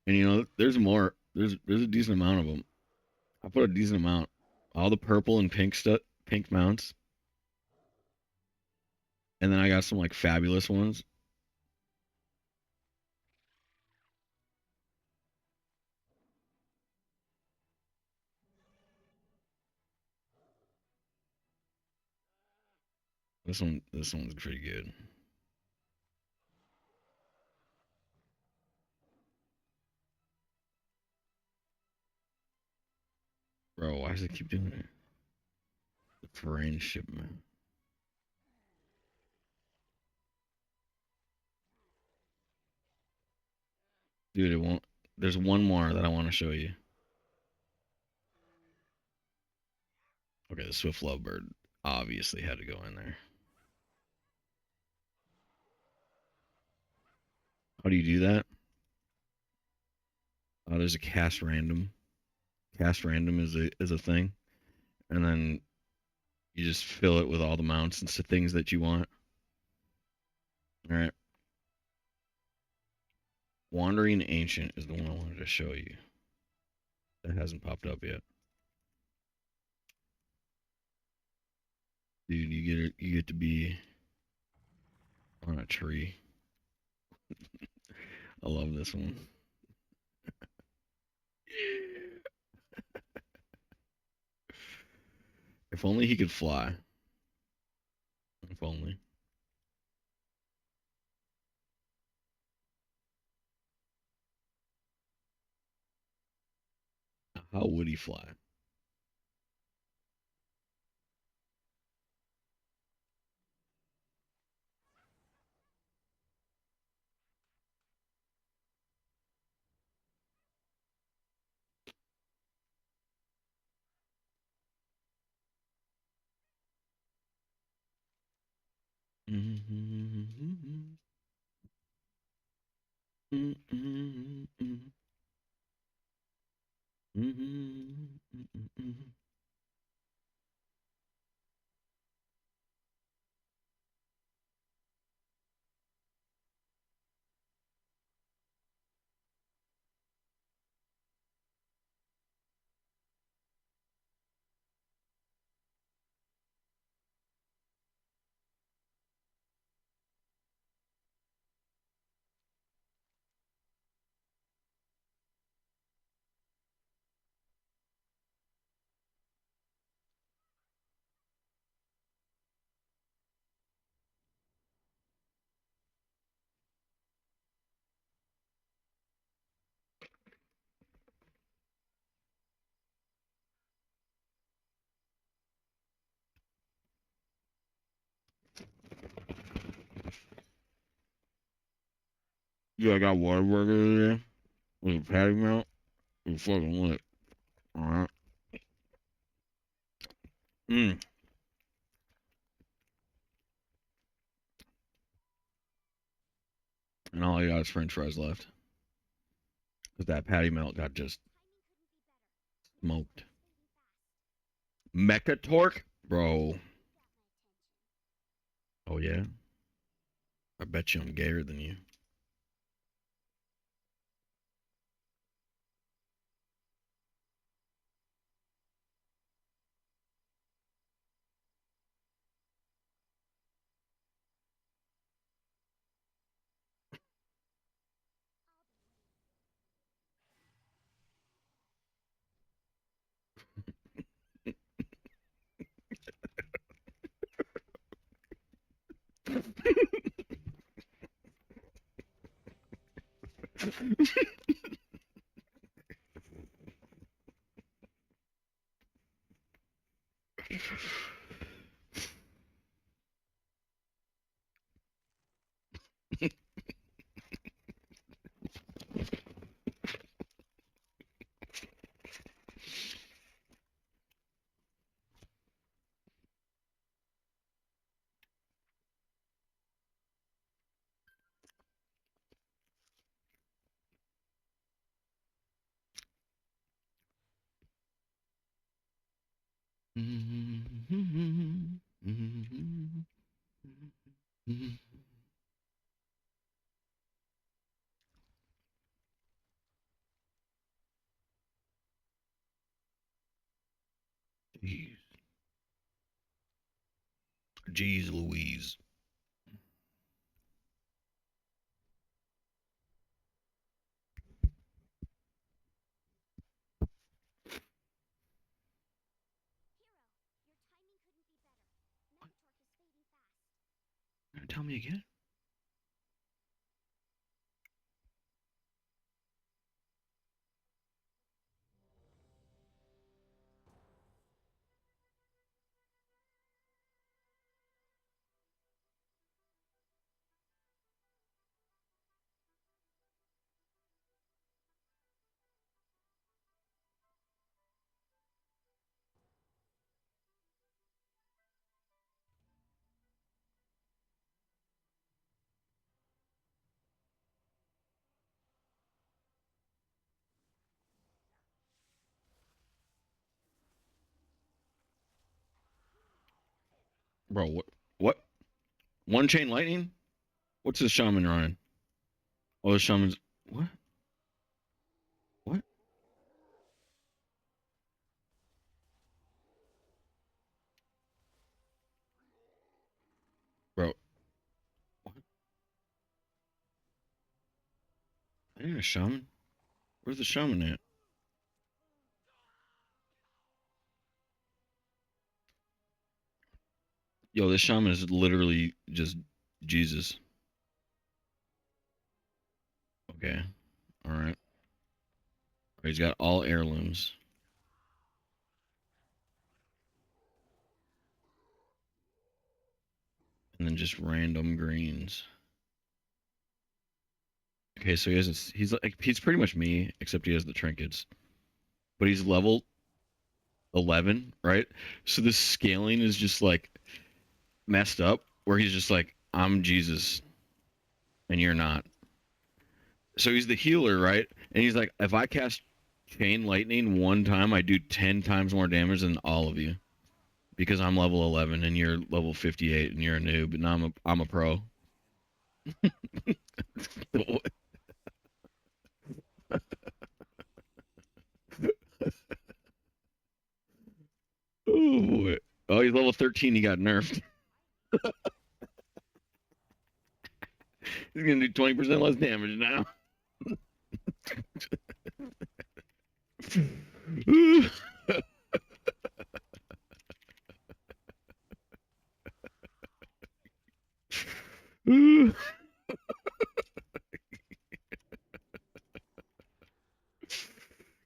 and there's more. There's a decent amount of them. I put a decent amount. All the purple and pink stuff, pink mounts, and then I got some like fabulous ones. This one's pretty good. Why does it keep doing it? The friendship, man. Dude, it won't. There's one more that I want to show you. Okay, the Swift Lovebird obviously had to go in there. How do you do that? Oh, there's a cast random. Cast random is a thing, and then you just fill it with all the mounts and things that you want. All right. Wandering Ancient is the one I wanted to show you. That hasn't popped up yet. Dude, you get to be on a tree. I love this one. If only he could fly. If only. How would he fly? Yeah, I got Whataburger today with a patty melt. It's fucking lit. Alright. Mm. And all I got is French fries left. Because that patty melt got just smoked. Mecha Torque? Bro. Oh, yeah? I bet you I'm gayer than you. Jeez. Jeez Louise. Tell me again? Bro, what? What? One chain lightning? What's the shaman running? Oh, the shaman's what? What? Bro, what? Ain't a shaman? Where's the shaman at? Yo, this shaman is literally just Jesus. Okay, all right. He's got all heirlooms and then just random greens. Okay, so he's pretty much me, except he has the trinkets. But he's level 11, right? So this scaling is just like messed up, where he's just like, I'm Jesus and you're not. So he's the healer, right? And he's like, if I cast chain lightning one time, I do 10 times more damage than all of you because I'm level 11 and you're level 58 and you're a noob, and I'm a pro. Oh boy. Oh, he's level 13. He got nerfed. He's gonna do 20% less damage now.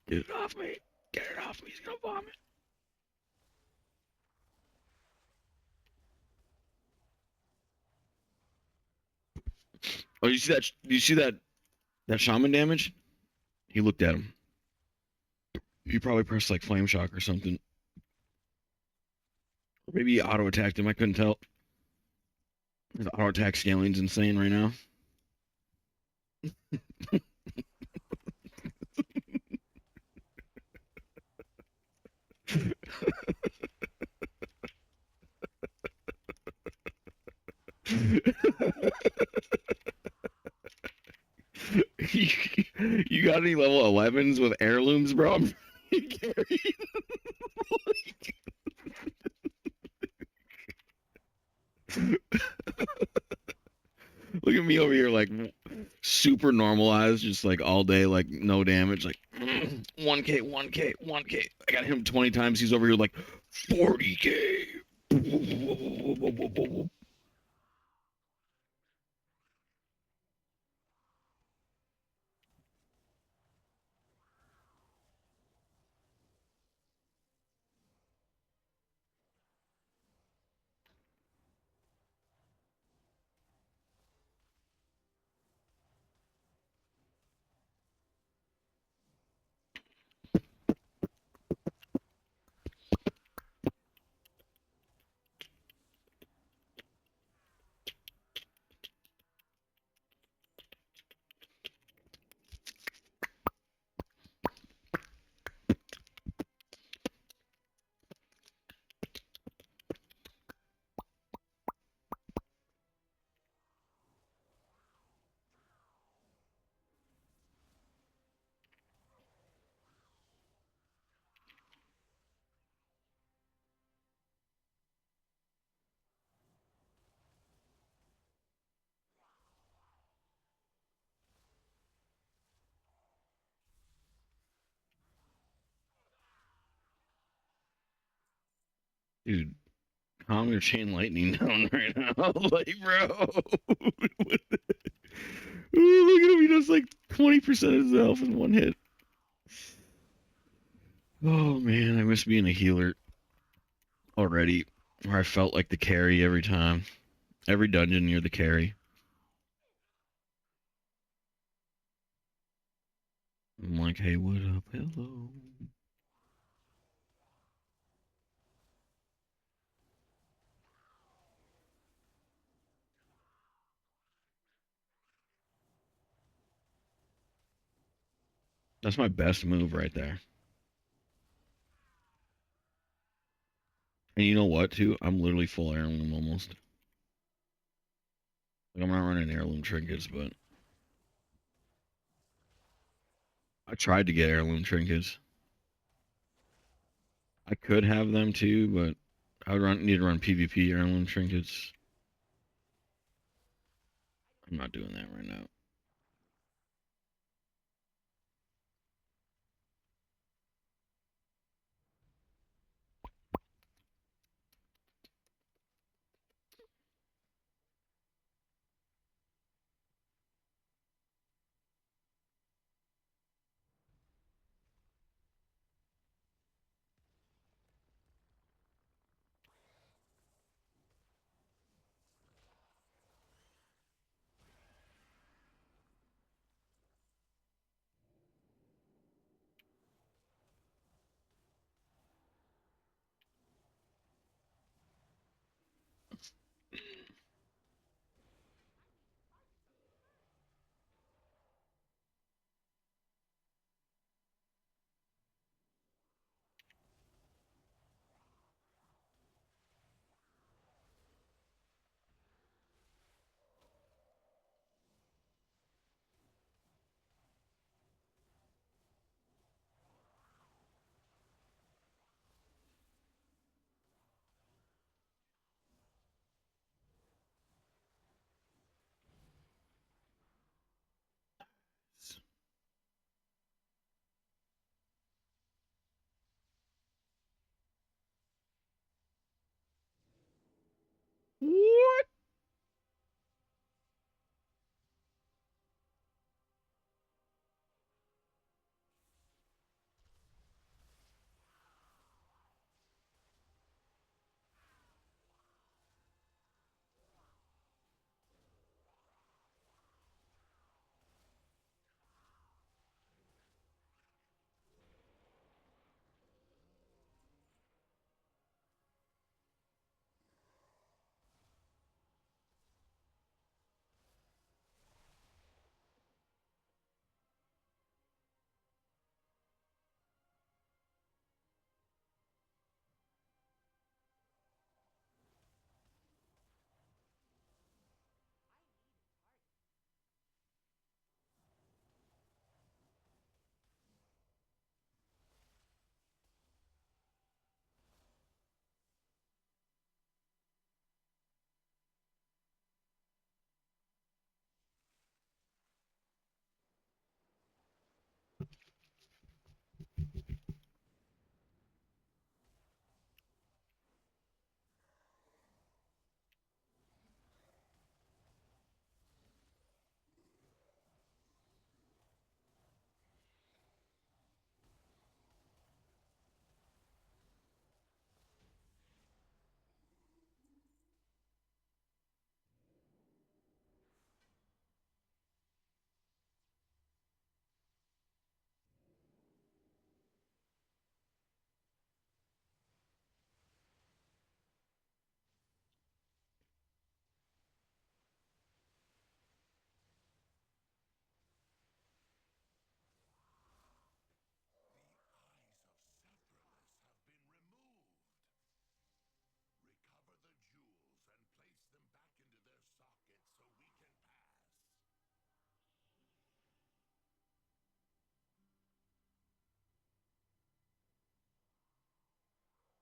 Get it off me. Get it off me. He's gonna vomit. Oh, you see that? You see that shaman damage? He looked at him. He probably pressed like flame shock or something. Maybe he auto attacked him. I couldn't tell. His auto attack scaling's insane right now. you, you got any level 11s with heirlooms, bro? I'm carrying. Look at me over here, like super normalized, just like all day, like no damage, like 1K, 1K, 1K. I got him 20 times. He's over here like 40K. Dude, calm your chain lightning down right now. Like, bro. Ooh, look at him. He does like 20% of his health in one hit. Oh, man. I miss being a healer already, where I felt like the carry every time. Every dungeon, you're the carry. I'm like, hey, what up? Hello. That's my best move right there. And you know what, too? I'm literally full heirloom almost. Like, I'm not running heirloom trinkets, but I tried to get heirloom trinkets. I could have them too, but I would need to run PvP heirloom trinkets. I'm not doing that right now. What?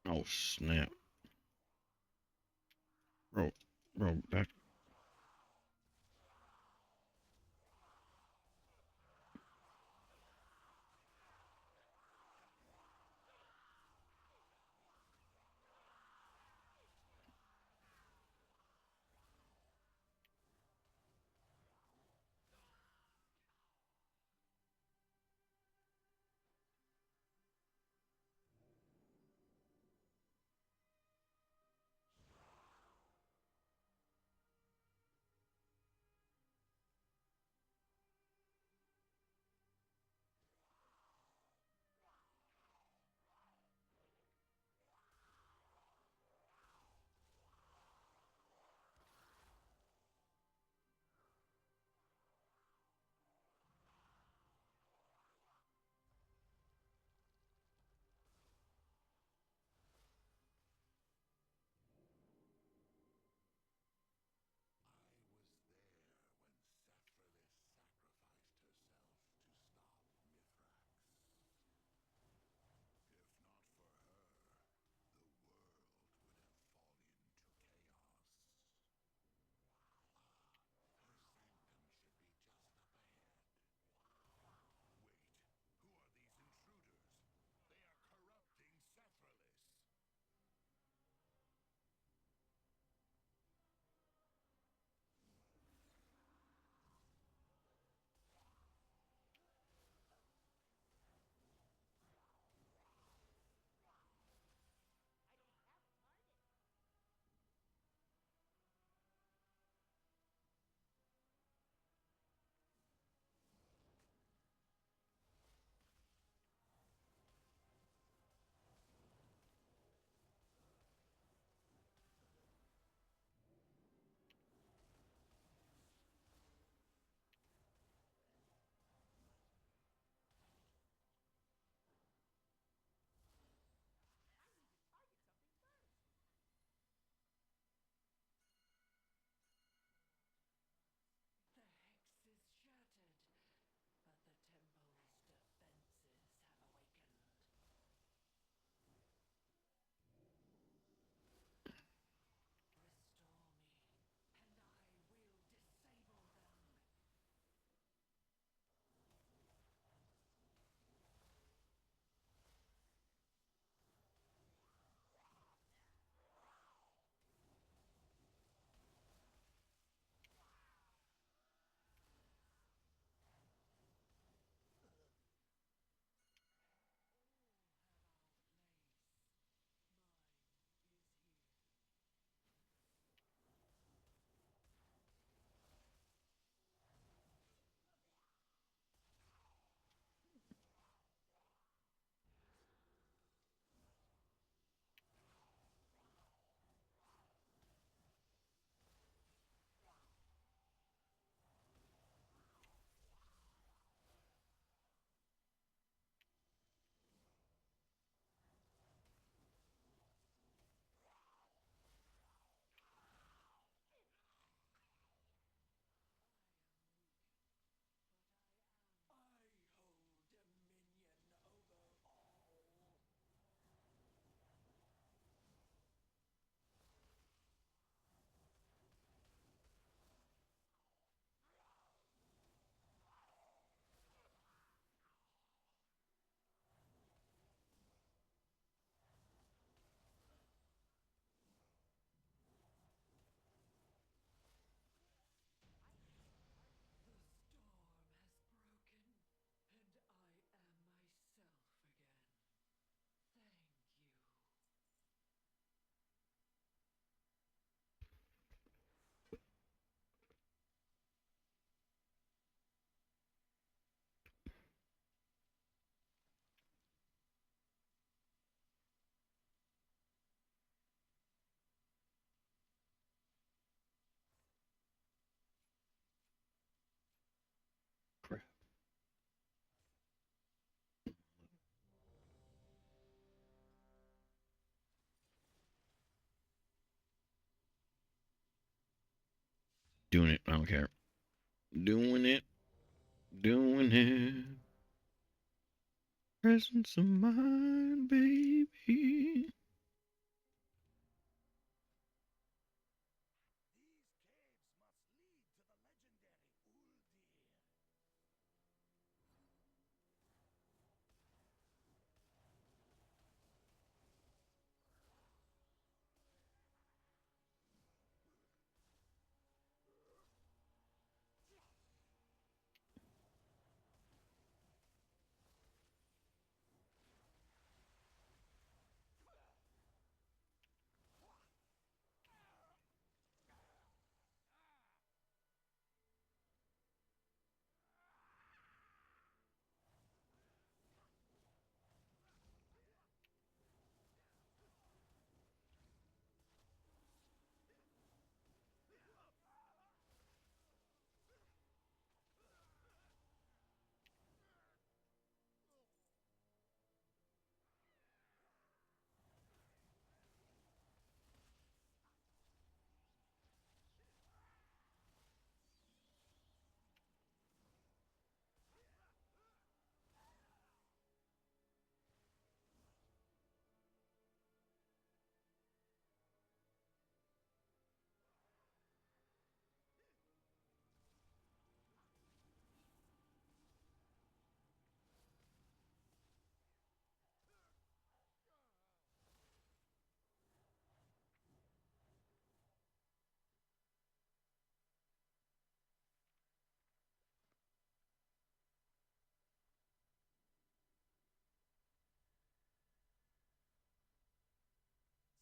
Oh snap, bro, back. Doing it. I don't care. Doing it. Doing it. Presence of mind, baby.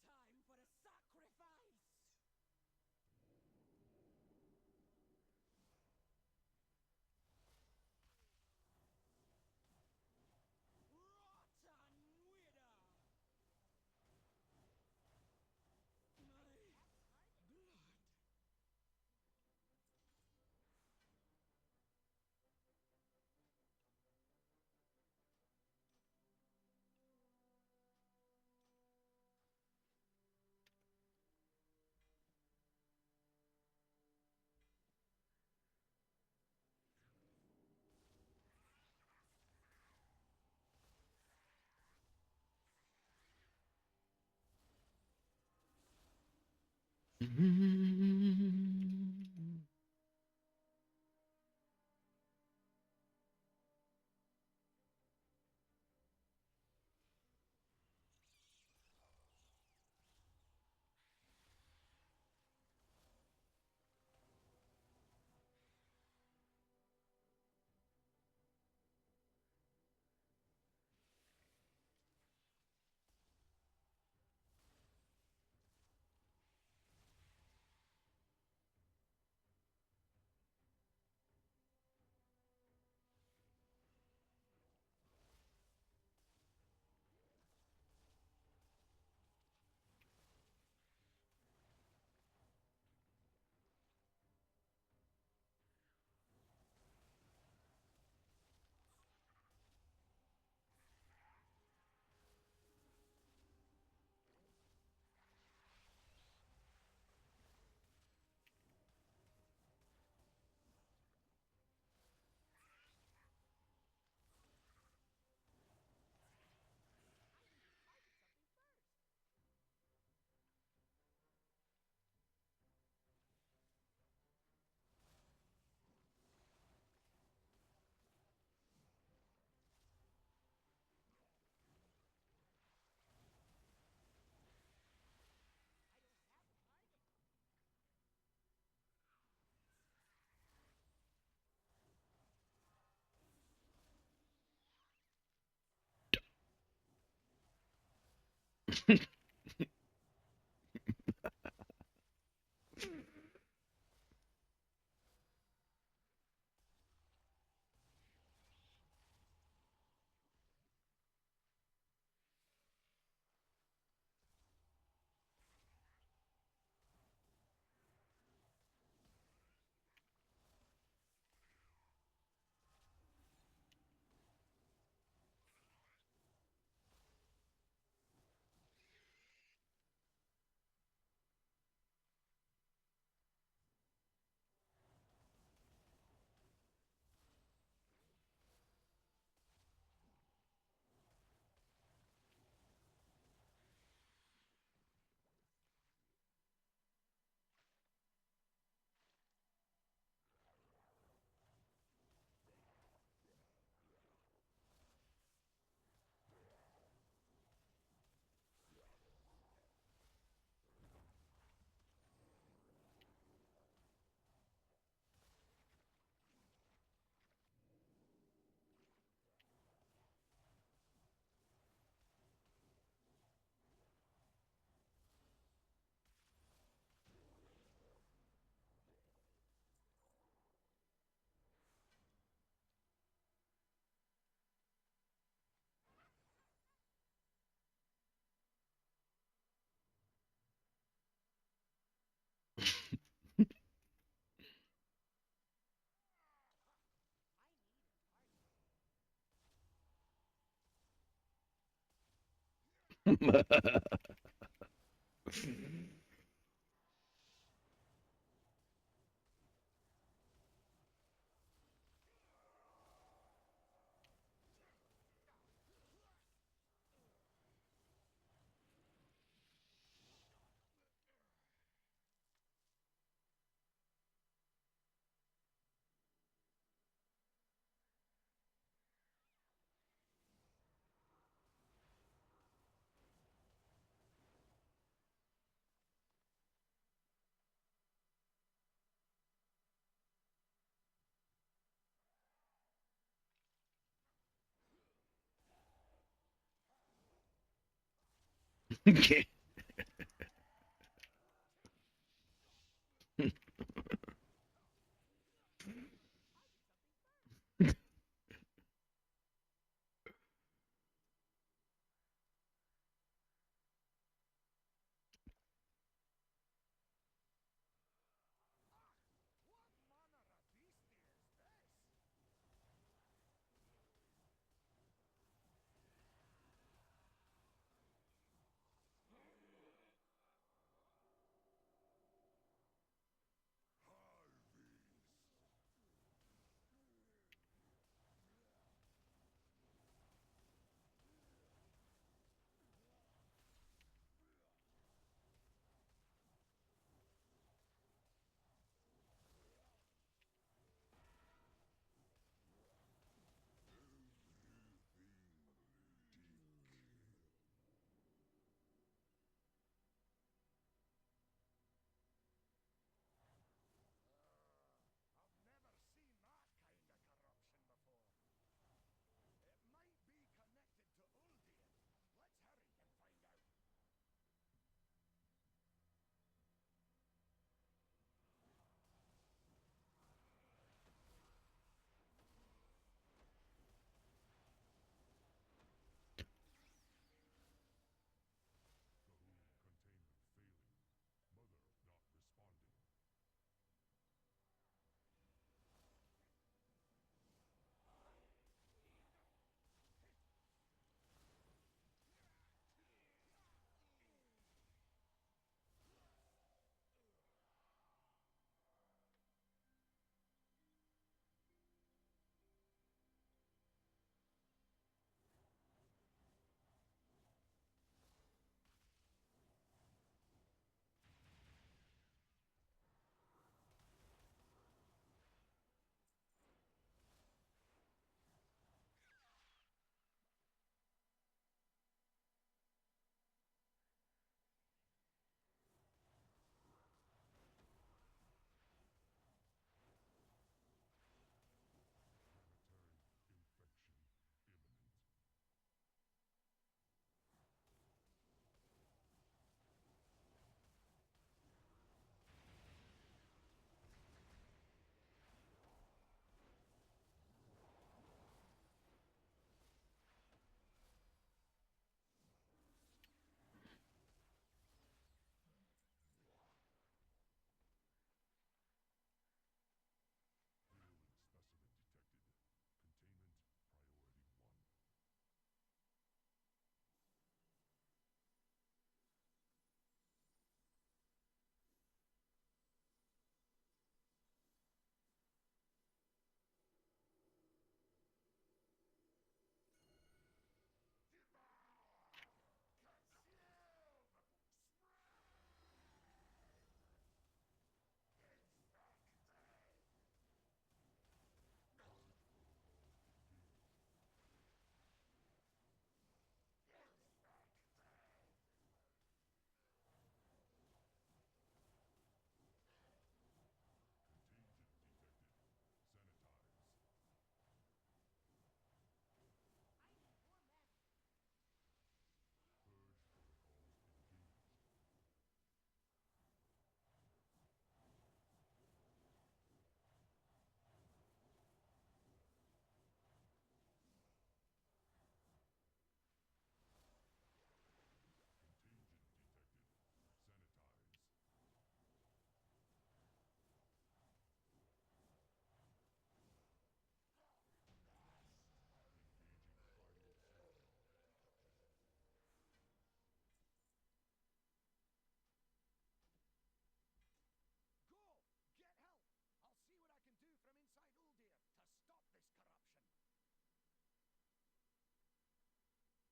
Time for a sacrifice! Rotten widow! My blood. Okay.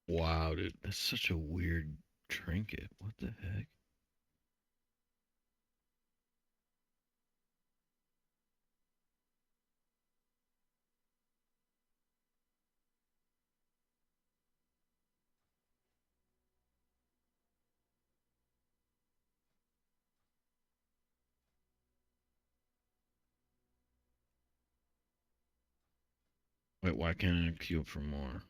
Wow, dude, that's such a weird trinket. What the heck? Wait, why can't I queue up for more?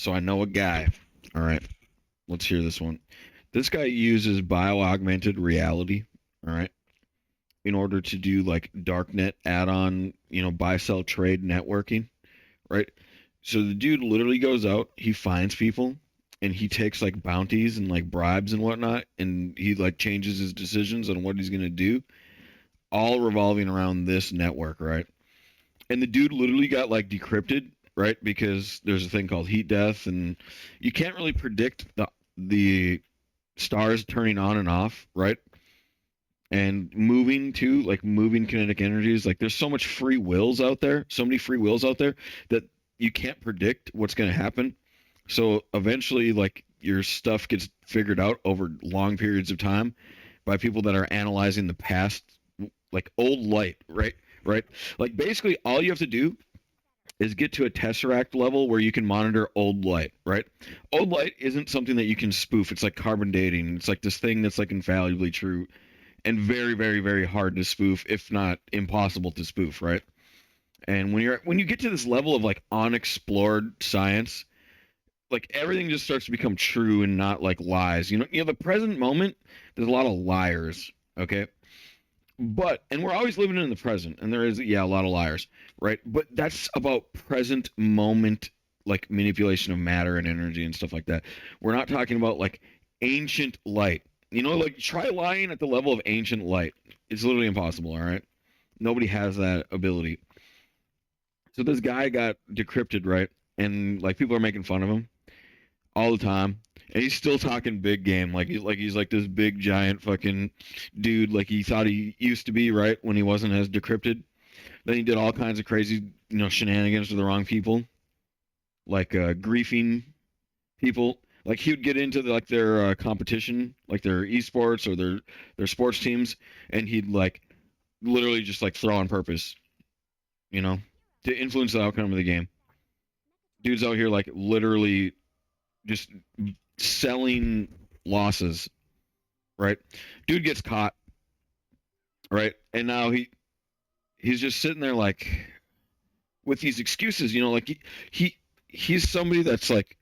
So I know a guy. All right, let's hear this one. This guy uses bio-augmented reality. All right, in order to do like darknet add-on, buy sell trade networking. Right. So the dude literally goes out, he finds people, and he takes like bounties and like bribes and whatnot, and he like changes his decisions on what he's gonna do, all revolving around this network, right? And the dude literally got like decrypted, right? Because there's a thing called heat death, and you can't really predict the stars turning on and off, right? And moving too, like moving kinetic energies. Like there's so much free wills out there, so many free wills out there that you can't predict what's going to happen. So eventually, like your stuff gets figured out over long periods of time by people that are analyzing the past, like old light, right? Right? Like basically, all you have to do is get to a tesseract level where you can monitor old light, right? Old light isn't something that you can spoof. It's like carbon dating. It's like this thing that's like infallibly true and very, very, very hard to spoof, if not impossible to spoof, right? And when you get to this level of like unexplored science, like everything just starts to become true and not like lies. The present moment, there's a lot of liars, okay? But and we're always living in the present, and there is a lot of liars, right? But that's about present moment like manipulation of matter and energy and stuff like that. We're not talking about like ancient light. Like try lying at the level of ancient light. It's literally impossible, all right? Nobody has that ability. So this guy got decrypted, right? And like people are making fun of him all the time. And he's still talking big game, he's like this big giant fucking dude, like he thought he used to be, right? When he wasn't as decrypted. Then he did all kinds of crazy, shenanigans to the wrong people, like griefing people. Like he would get into like their competition, like their esports or their sports teams, and he'd like literally just like throw on purpose, you know, to influence the outcome of the game. Dude's out here like literally just selling losses, right? Dude gets caught, right? And now he's just sitting there like with these excuses, like he's somebody that's like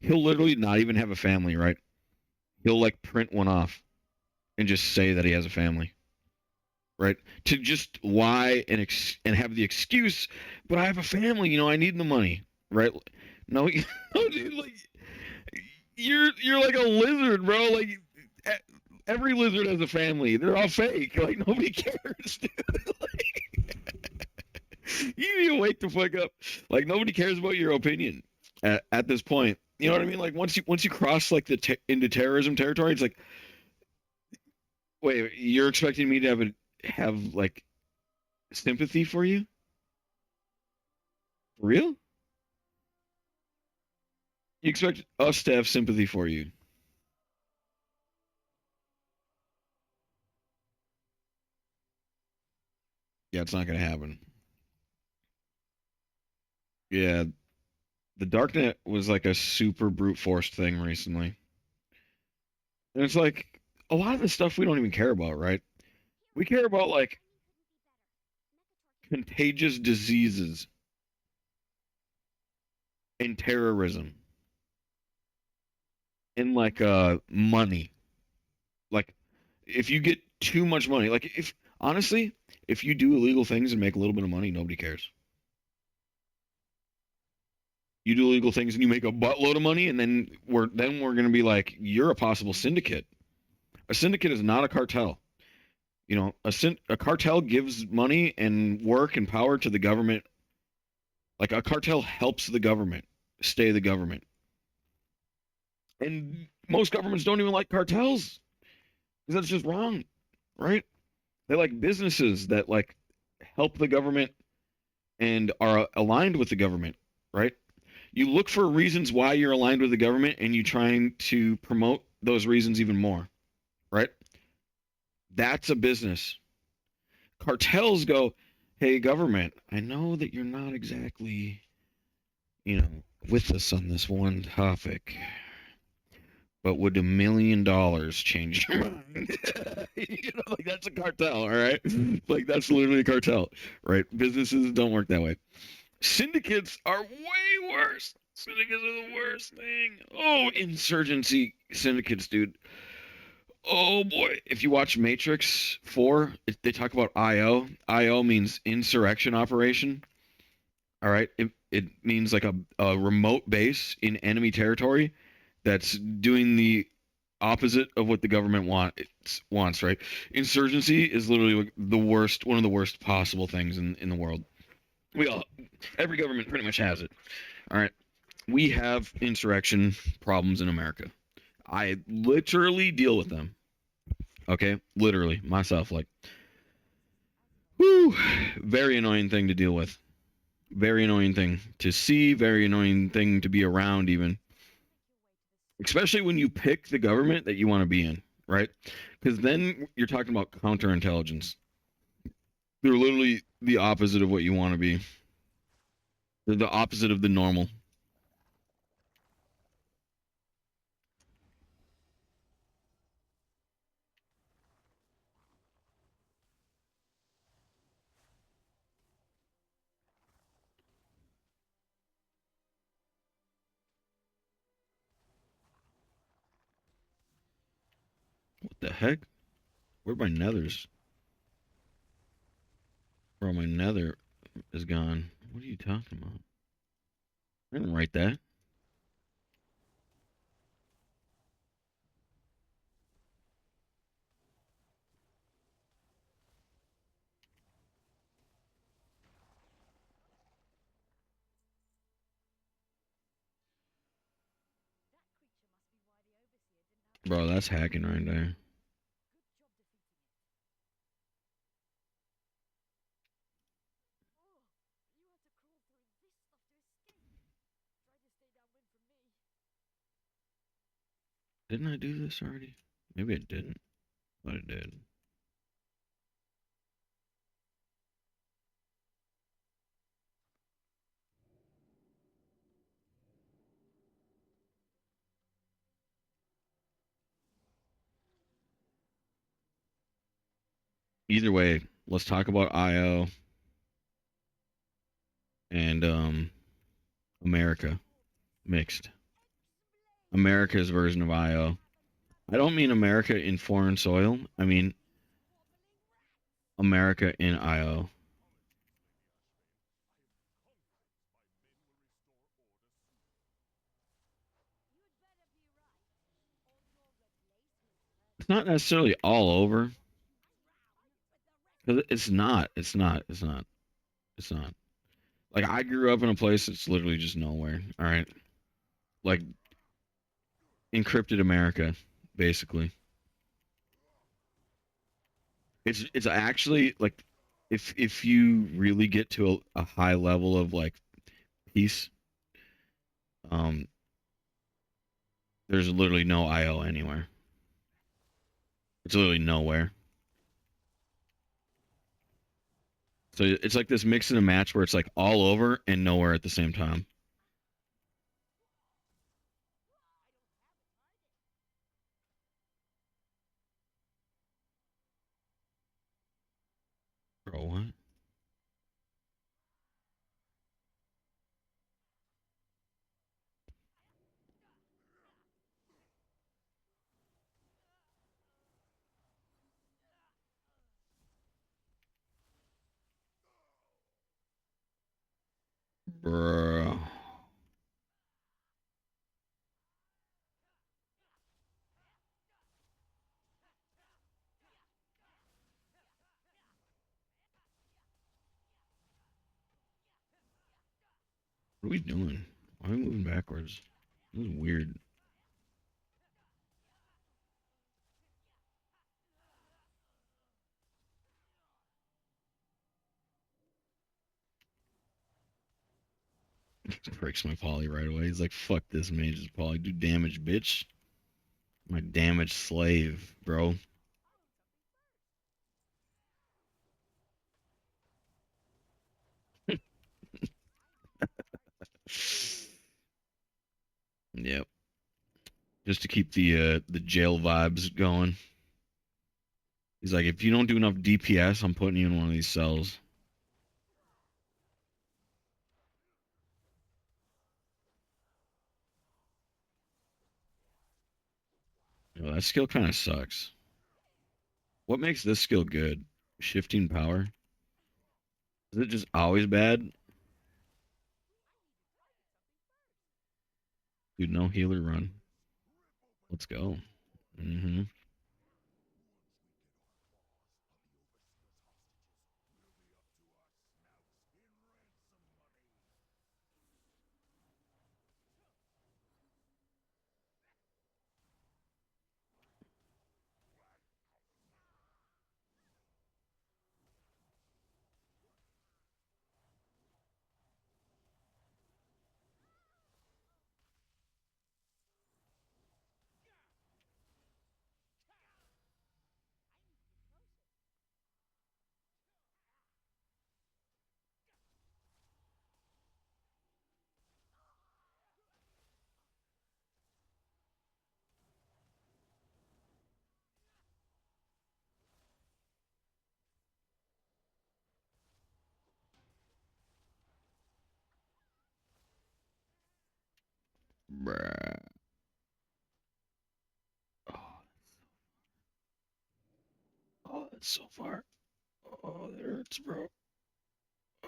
he'll literally not even have a family, right? He'll like print one off and just say that he has a family, right? To just lie and have the excuse, but I have a family, I need the money, right? No, no, dude, like you're like a lizard, bro. Like every lizard has a family. They're all fake. Like nobody cares, dude. You need to wake the fuck up. Like nobody cares about your opinion at this point. You know what I mean? Like once you cross like into terrorism territory, it's like, wait, you're expecting me to have like sympathy for you? For real? You expect us to have sympathy for you? Yeah, it's not gonna happen. Yeah, the darknet was like a super brute force thing recently. And it's like a lot of the stuff we don't even care about, right? We care about like contagious diseases and terrorism and like money. Like if you get too much money, like if honestly, if you do illegal things and make a little bit of money, nobody cares. You do illegal things and you make a buttload of money, and then we're gonna be like, you're a possible syndicate. A syndicate is not a cartel. A cartel gives money and work and power to the government. Like a cartel helps the government stay the government. And most governments don't even like cartels because that's just wrong, right? They like businesses that like help the government and are aligned with the government, right? You look for reasons why you're aligned with the government and you trying to promote those reasons even more, right? That's a business. Cartels go, hey, government, I know that you're not exactly, with us on this one topic, but would $1 million change your mind? Like that's a cartel, all right? Like that's literally a cartel, right? Businesses don't work that way. Syndicates are way worse. Syndicates are the worst thing. Oh, insurgency syndicates, dude. Oh boy, if you watch Matrix 4, they talk about IO. IO means insurrection operation. All right, it means like a remote base in enemy territory that's doing the opposite of what the government wants, right? Insurgency is literally like the worst, one of the worst possible things in the world. We all, every government pretty much has it. All right, we have insurrection problems in America. I literally deal with them. Okay, literally myself. Like, whoo, very annoying thing to deal with. Very annoying thing to see. Very annoying thing to be around, even. Especially when you pick the government that you want to be in, right? Because then you're talking about counterintelligence. They're literally the opposite of what you want to be. They're the opposite of the normal. What the heck? Where my nethers? Bro, my nether is gone. What are you talking about? I didn't write that. Bro, that's hacking right there. Didn't I do this already? Maybe I didn't. But I did. Either way, let's talk about IO and America mixed. America's version of IO. I don't mean America in foreign soil. I mean America in IO. It's not necessarily all over. 'Cause it's not. It's not. It's not. It's not. Like I grew up in a place that's literally just nowhere. All right. Like encrypted America, basically. It's actually like if you really get to a high level of like peace, um, there's literally no IO anywhere. It's literally nowhere. So it's like this mix and a match where it's like all over and nowhere at the same time. Bro, what? Bro. What are we doing? Why are we moving backwards? This is weird. Breaks my poly right away. He's like, fuck this mage's poly. Do damage, bitch. My damage slave, bro. Yep. Just to keep the jail vibes going. He's like, if you don't do enough DPS, I'm putting you in one of these cells. that skill kind of sucks. What makes this skill good? Shifting power? Is it just always bad? Dude, no healer run. Let's go. Mm-hmm. Bruh. Oh, oh, that's so far. Oh, that hurts, bro.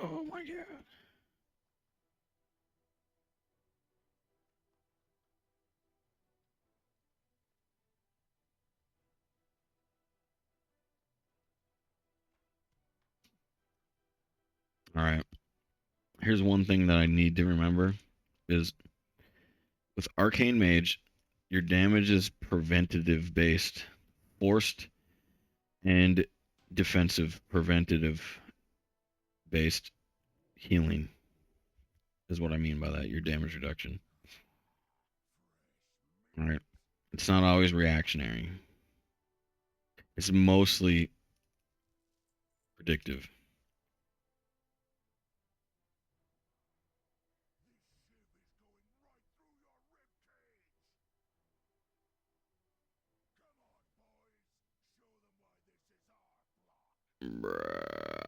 Oh my god. All right. Here's one thing that I need to remember is with Arcane Mage, your damage is preventative based. Forced and defensive preventative based healing is what I mean by that. Your damage reduction. All right. It's not always reactionary. It's mostly predictive. Bruh.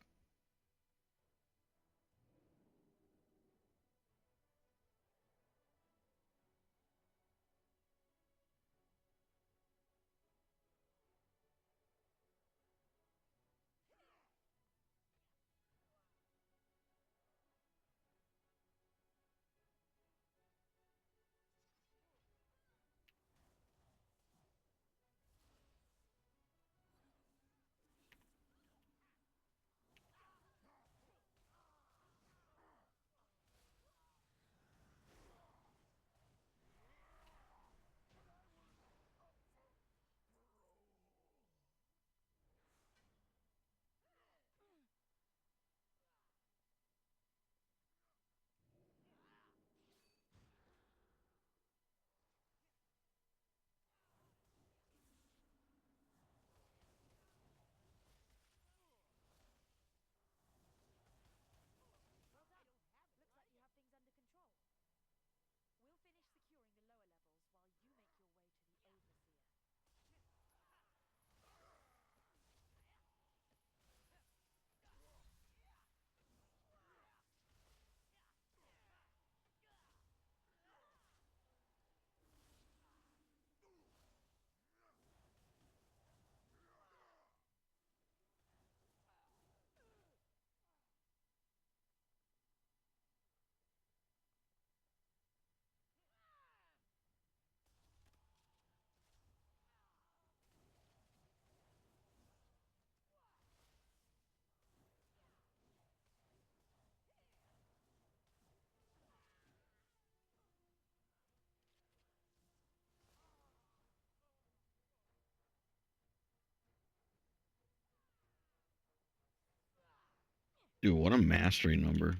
Dude, what a mastery number.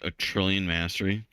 A trillion mastery.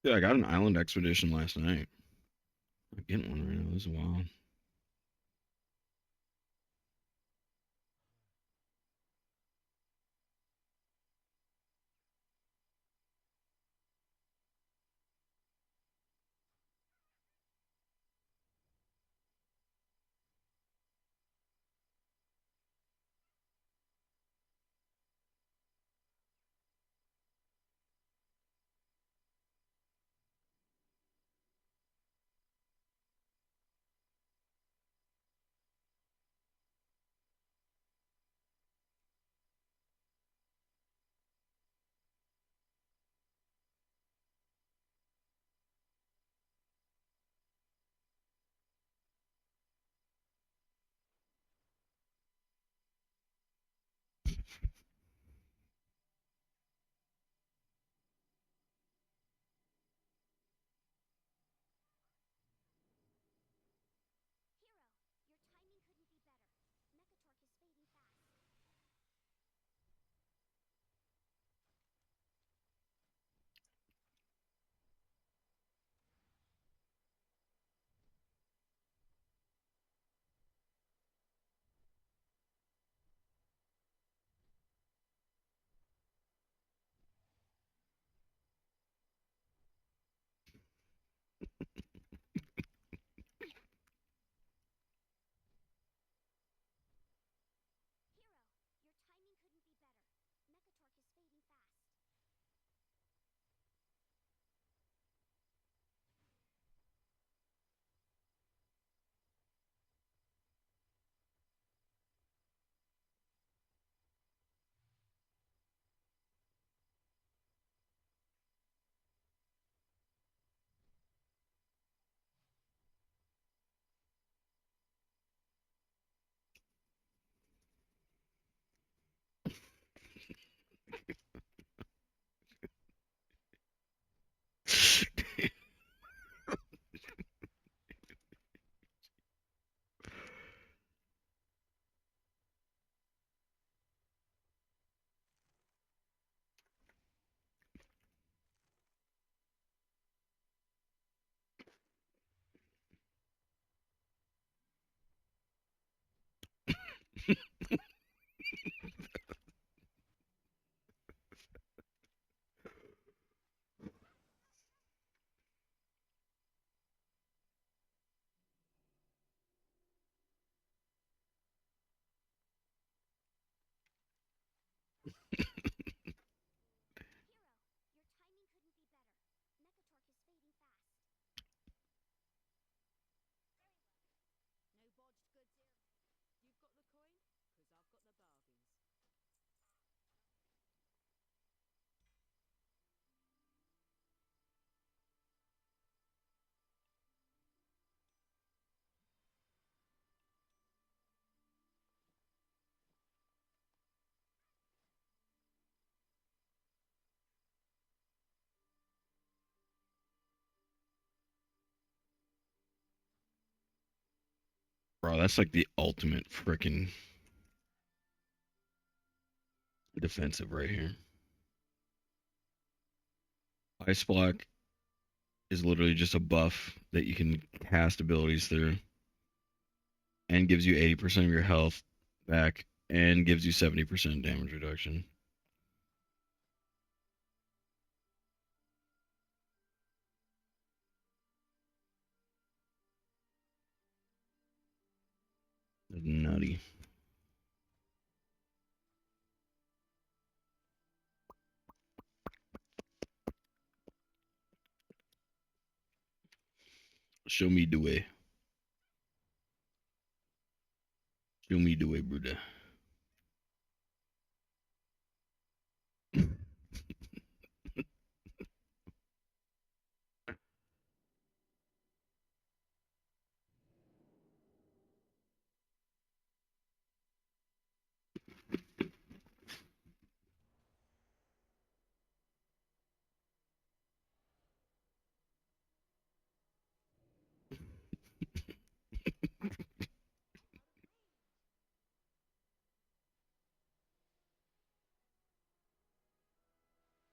Yeah, I got an island expedition last night. I'm getting one right now. This is wild. Bro, that's like the ultimate freaking defensive right here. Ice block is literally just a buff that you can cast abilities through and gives you 80% of your health back and gives you 70% damage reduction. That's nutty. Show me the way. Show me the way, brother.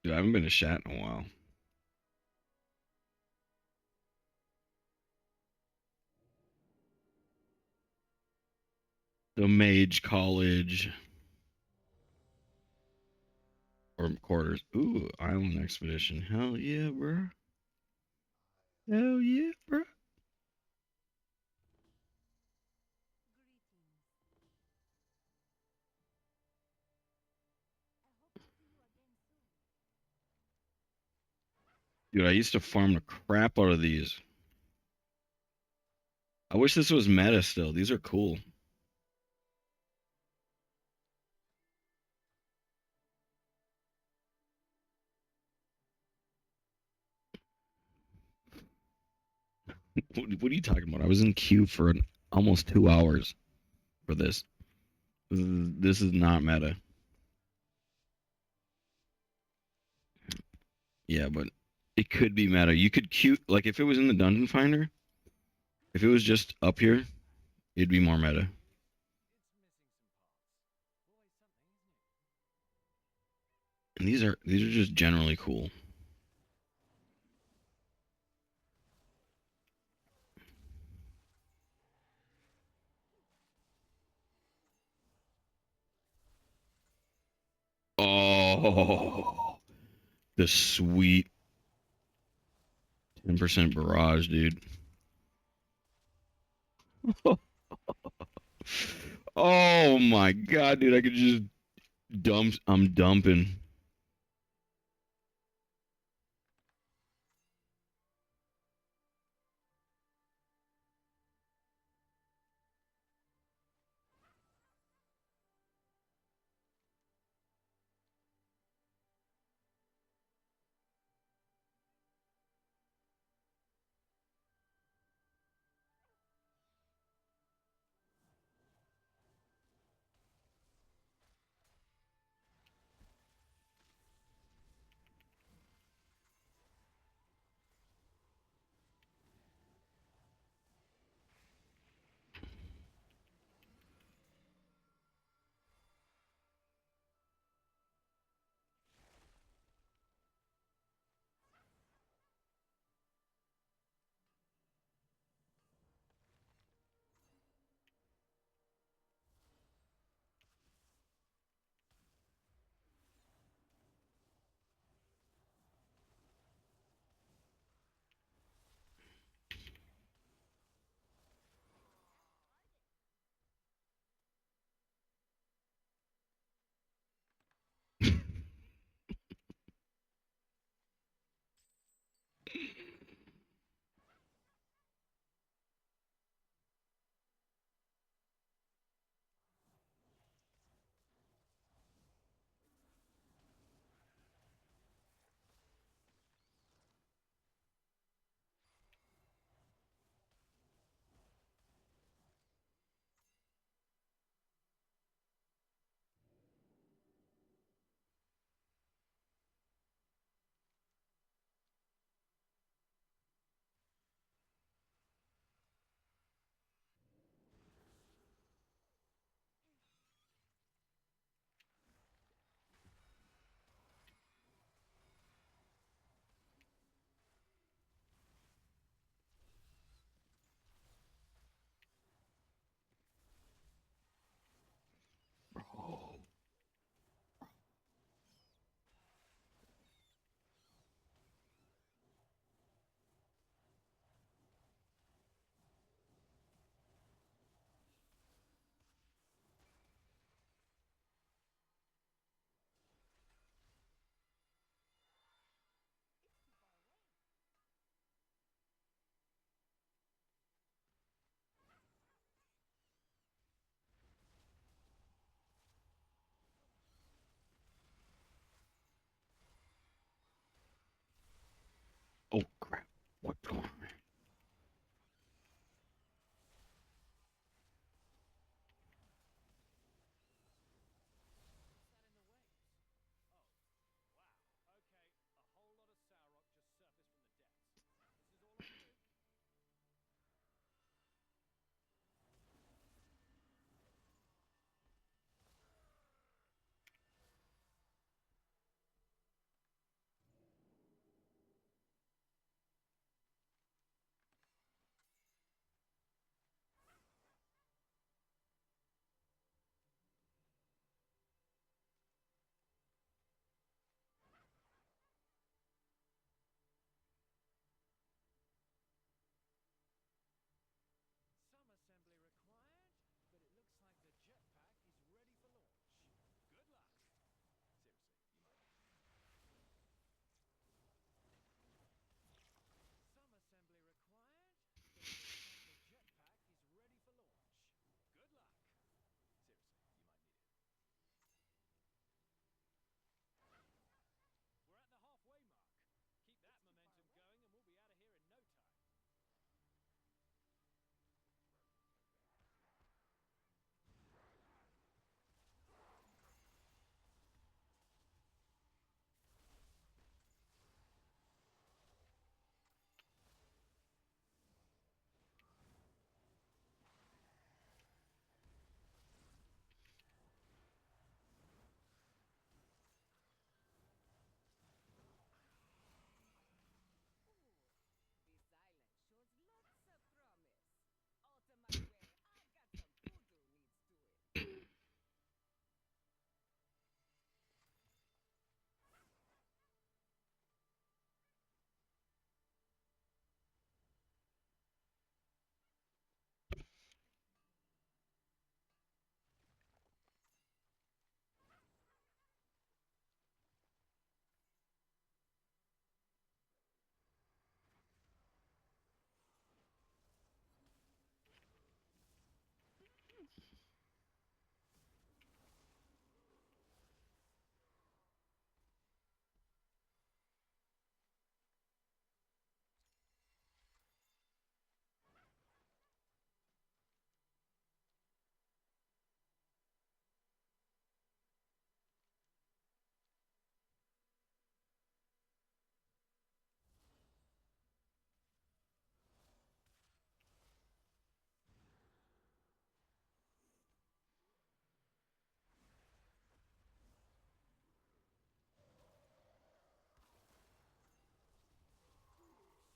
Dude, I haven't been to chat in a while. The Mage College or quarters. Ooh, Island Expedition. Hell yeah, bro. Hell yeah, bro. Dude, I used to farm the crap out of these. I wish this was meta still. These are cool. What are you talking about? I was in queue for almost 2 hours for this. This is not meta. Yeah, but it could be meta. You could queue like if it was in the dungeon finder. If it was just up here, it'd be more meta. And these are just generally cool. Oh, the sweet 10% barrage, dude. Oh my god, dude! I could just dump. I'm dumping. Oh crap! What's going on? What's that in the waves? Oh, wow. Okay, a whole lot of sour rock just surfaced from the depths. This is all I can do. Some assembly required, but it looks like the jetpack is ready for launch. Good luck. Seriously, you might. Some assembly required, but it looks like the jetpack is ready for launch. Good luck. Seriously, you might need it. We're at the halfway mark. Keep that momentum going and we'll be out of here in no time. This island shows lots of promise. Out of my way, I got some voodoo needs to it. Just about done here. Eyes sharp, ears open. You've got this.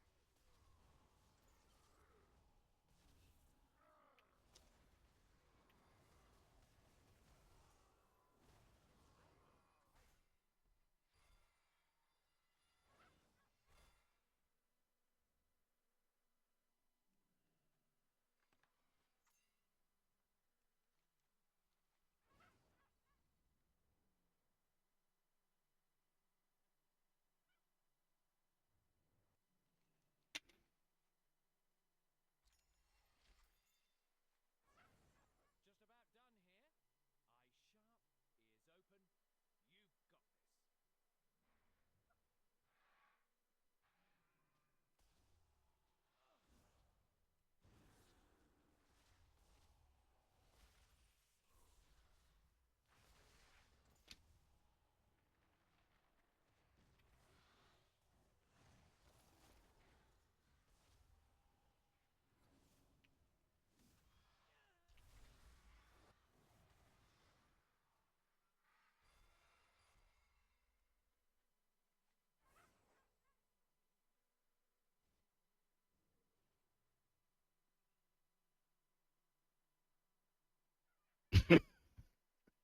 Azurite stores are full. Now let's get out of here before they notice we're here.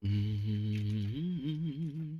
Mm-hmm.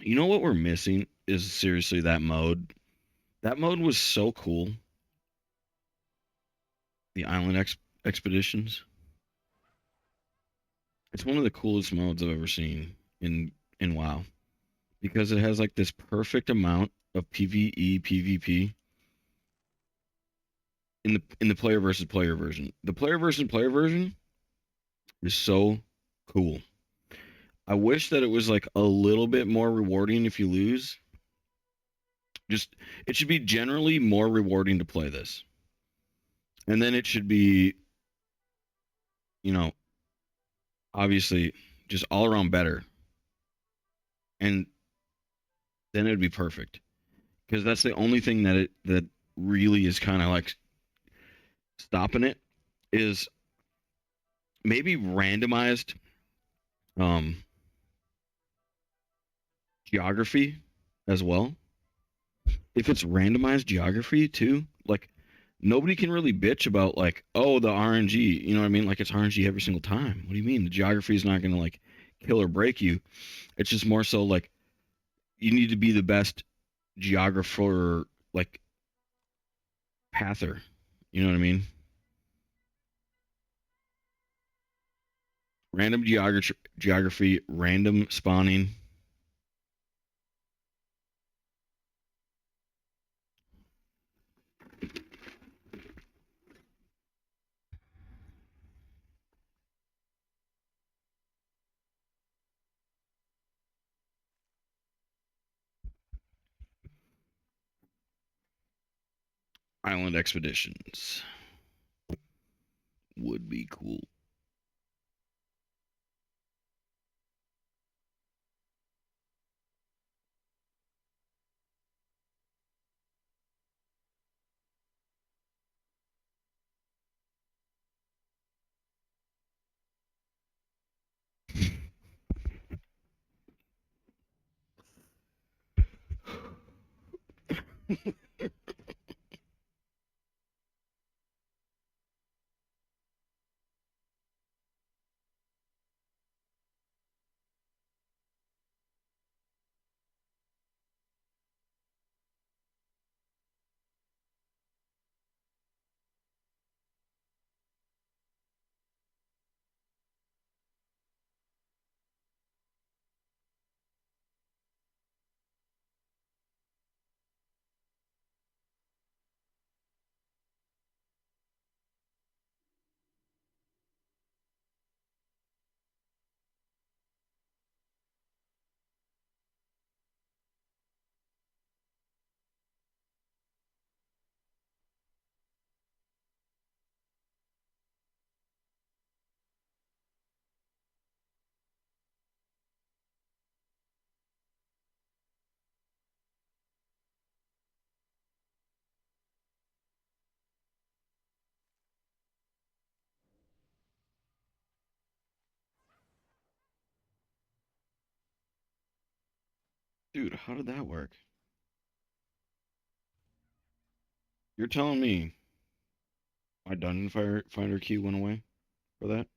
You know what we're missing is seriously that mode. That mode was so cool. The expeditions. It's one of the coolest modes I've ever seen in WoW because it has like this perfect amount of PvE PvP in the player versus player version. The player versus player version is so cool. I wish that it was like a little bit more rewarding if you lose. Just it should be generally more rewarding to play this. And then it should be, you know, obviously just all around better. And then it'd be perfect. Because that's the only thing that really is kind of like stopping it is maybe randomized um geography as well. If it's randomized geography too, like nobody can really bitch about like, oh, the RNG, you know what I mean? Like it's RNG every single time. What do you mean? The geography is not going to like kill or break you. It's just more so like you need to be the best geographer, like pather. You know what I mean? Random geography, random spawning. Island expeditions would be cool. Dude, how did that work? You're telling me my dungeon finder key went away for that?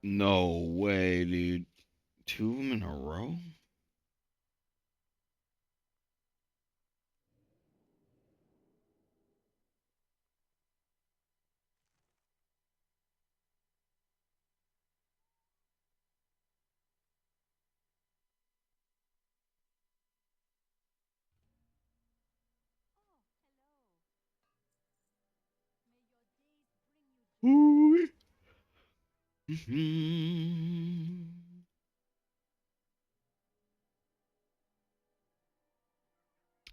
No way, dude. 2 of them in a row? Oh, hello. May your days bring you joy. Ooh.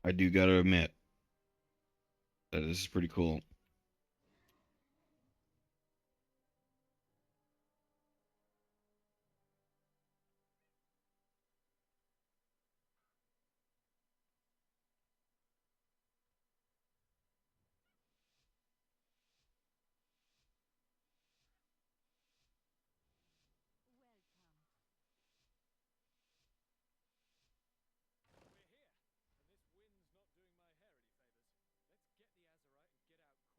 I do gotta admit that this is pretty cool. Welcome. We're here, and this wind's not doing my hair any favors. Let's get the Azerite and get out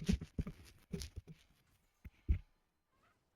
Just about done here. Eyes sharp, ears open. You've got this. This won't settle. You ain't seen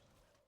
the last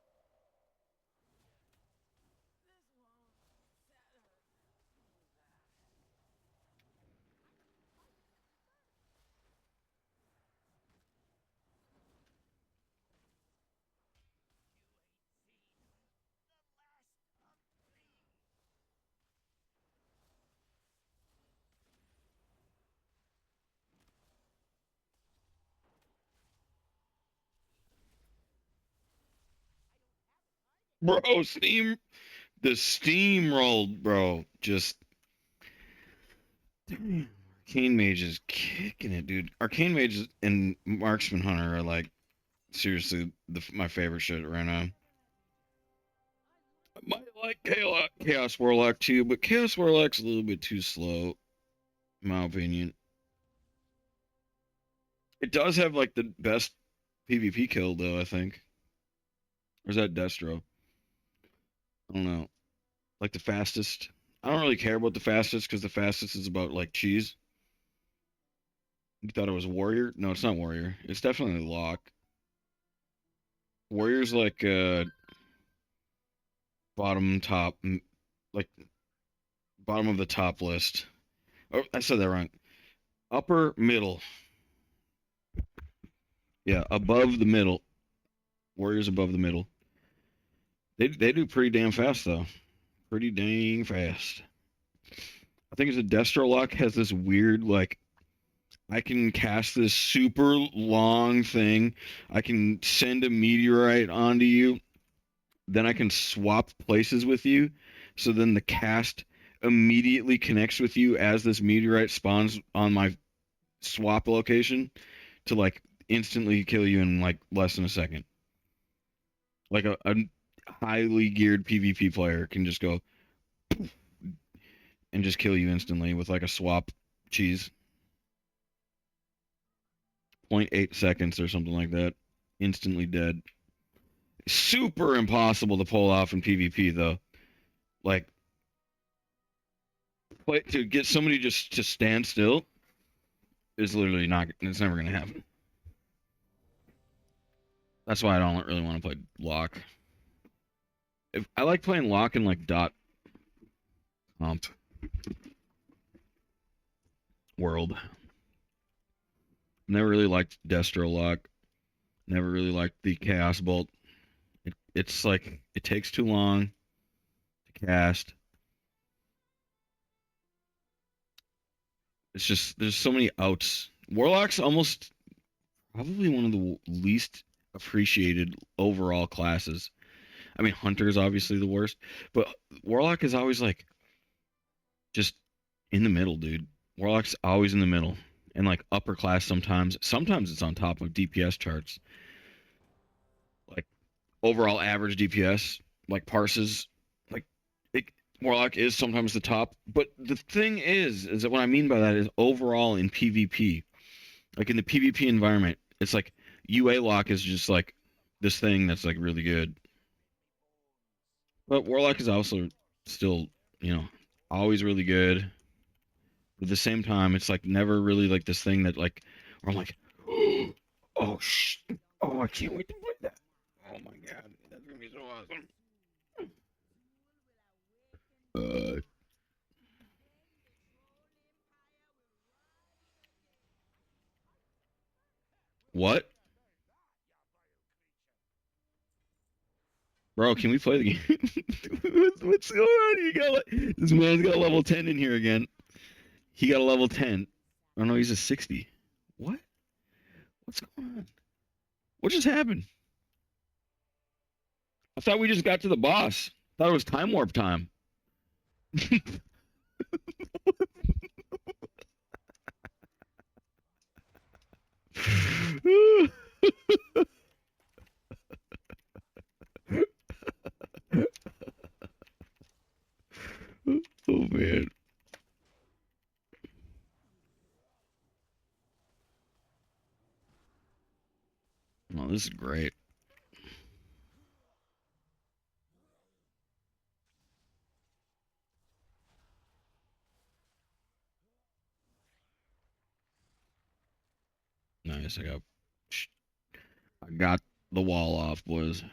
of me. Bro, the steamrolled, bro. Just damn. Arcane Mage is kicking it, dude. Arcane Mage and Marksman Hunter are like seriously my favorite shit right now. I might like Chaos Warlock too, but Chaos Warlock's a little bit too slow, in my opinion. It does have like the best PvP kill though, I think. Or is that Destro? I don't know. Like the fastest. I don't really care about the fastest because the fastest is about like cheese. You thought it was Warrior? No, it's not Warrior. It's definitely Lock. Warrior's like bottom top, like bottom of the top list. Oh, I said that wrong. Upper middle. Yeah, above the middle. Warriors above the middle. They do pretty damn fast though. Pretty dang fast. I think it's a Destro Lock has this weird like I can cast this super long thing. I can send a meteorite onto you. Then I can swap places with you. So then the cast immediately connects with you as this meteorite spawns on my swap location to like instantly kill you in like less than a second. Like a highly geared PvP player can just go and just kill you instantly with like a swap cheese. 0.8 seconds or something like that. Instantly dead. Super impossible to pull off in PvP though. Like to get somebody just to stand still is literally not. It's never gonna happen. That's why I don't really want to play Lock. I like playing Lock in like dot comp world. Never really liked Destro Lock. Never really liked the Chaos Bolt. It's like it takes too long to cast. It's just there's so many outs. Warlock's almost probably one of the least appreciated overall classes. I mean, Hunter is obviously the worst, but Warlock is always like just in the middle, dude. Warlock's always in the middle and like upper class sometimes. Sometimes it's on top of DPS charts, like overall average DPS, like parses. Like it, Warlock is sometimes the top, but the thing is that what I mean by that is overall in PvP, like in the PvP environment, it's like UA lock is just like this thing that's like really good. But Warlock is also still, always really good. But at the same time, it's like never really like this thing that like, where I'm like, oh oh, I can't wait to play that. Oh my god, that's gonna be so awesome. Uh, what? Bro, can we play the game? What's going on? This man's got a level 10 in here again. He got a level 10. Oh no, he's a 60. What? What's going on? What just happened? I thought we just got to the boss. I thought it was time warp time. Oh man. Oh, this is great. Nice. I got the wall off, boys.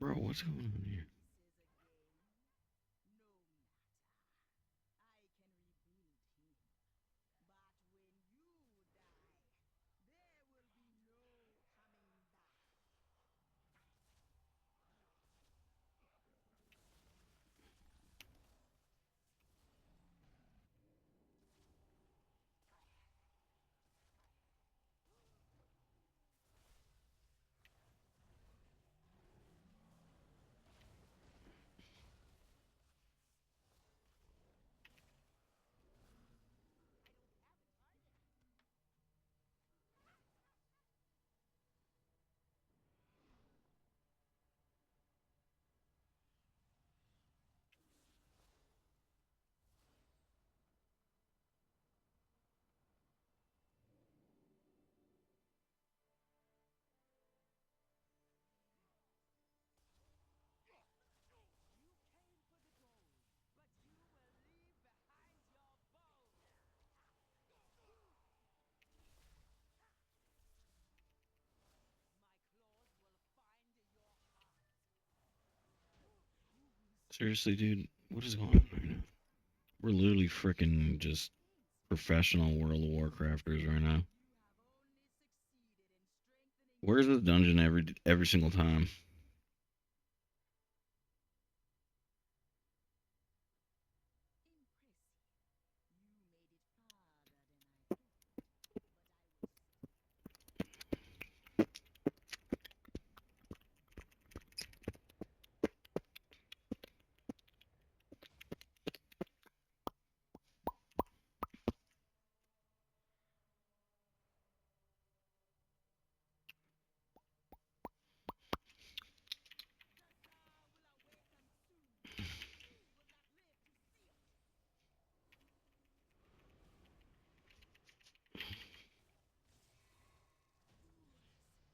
Bro, what's going on here? Seriously, dude, what is going on right now? We're literally freaking just professional World of Warcrafters right now. Where's the dungeon every single time?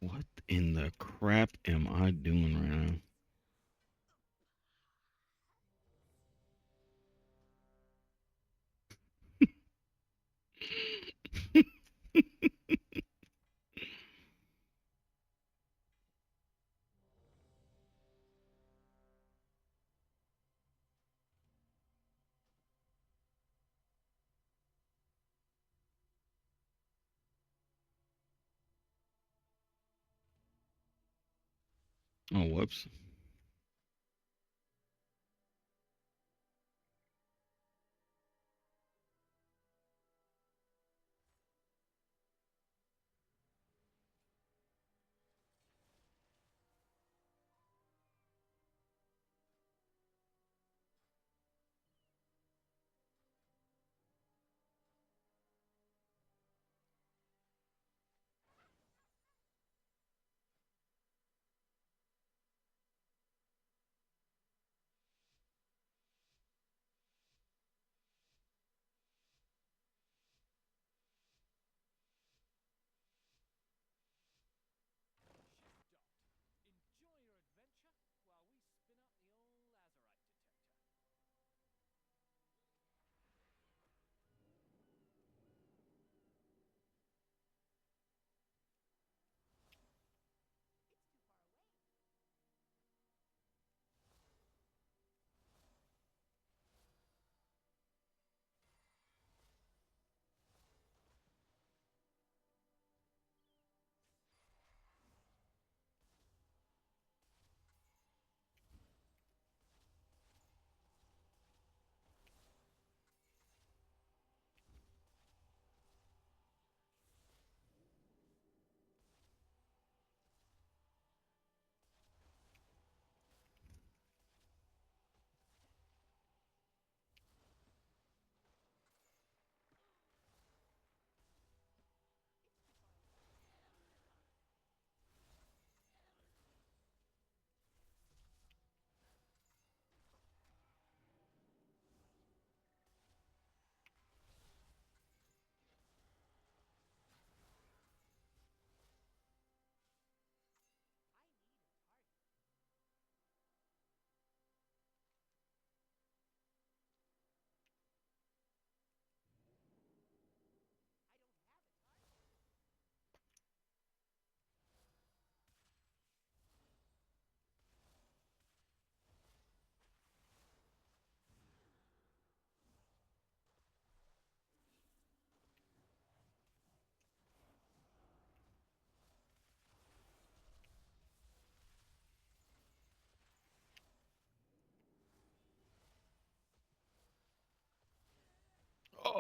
What in the crap am I doing right now? Oh, whoops.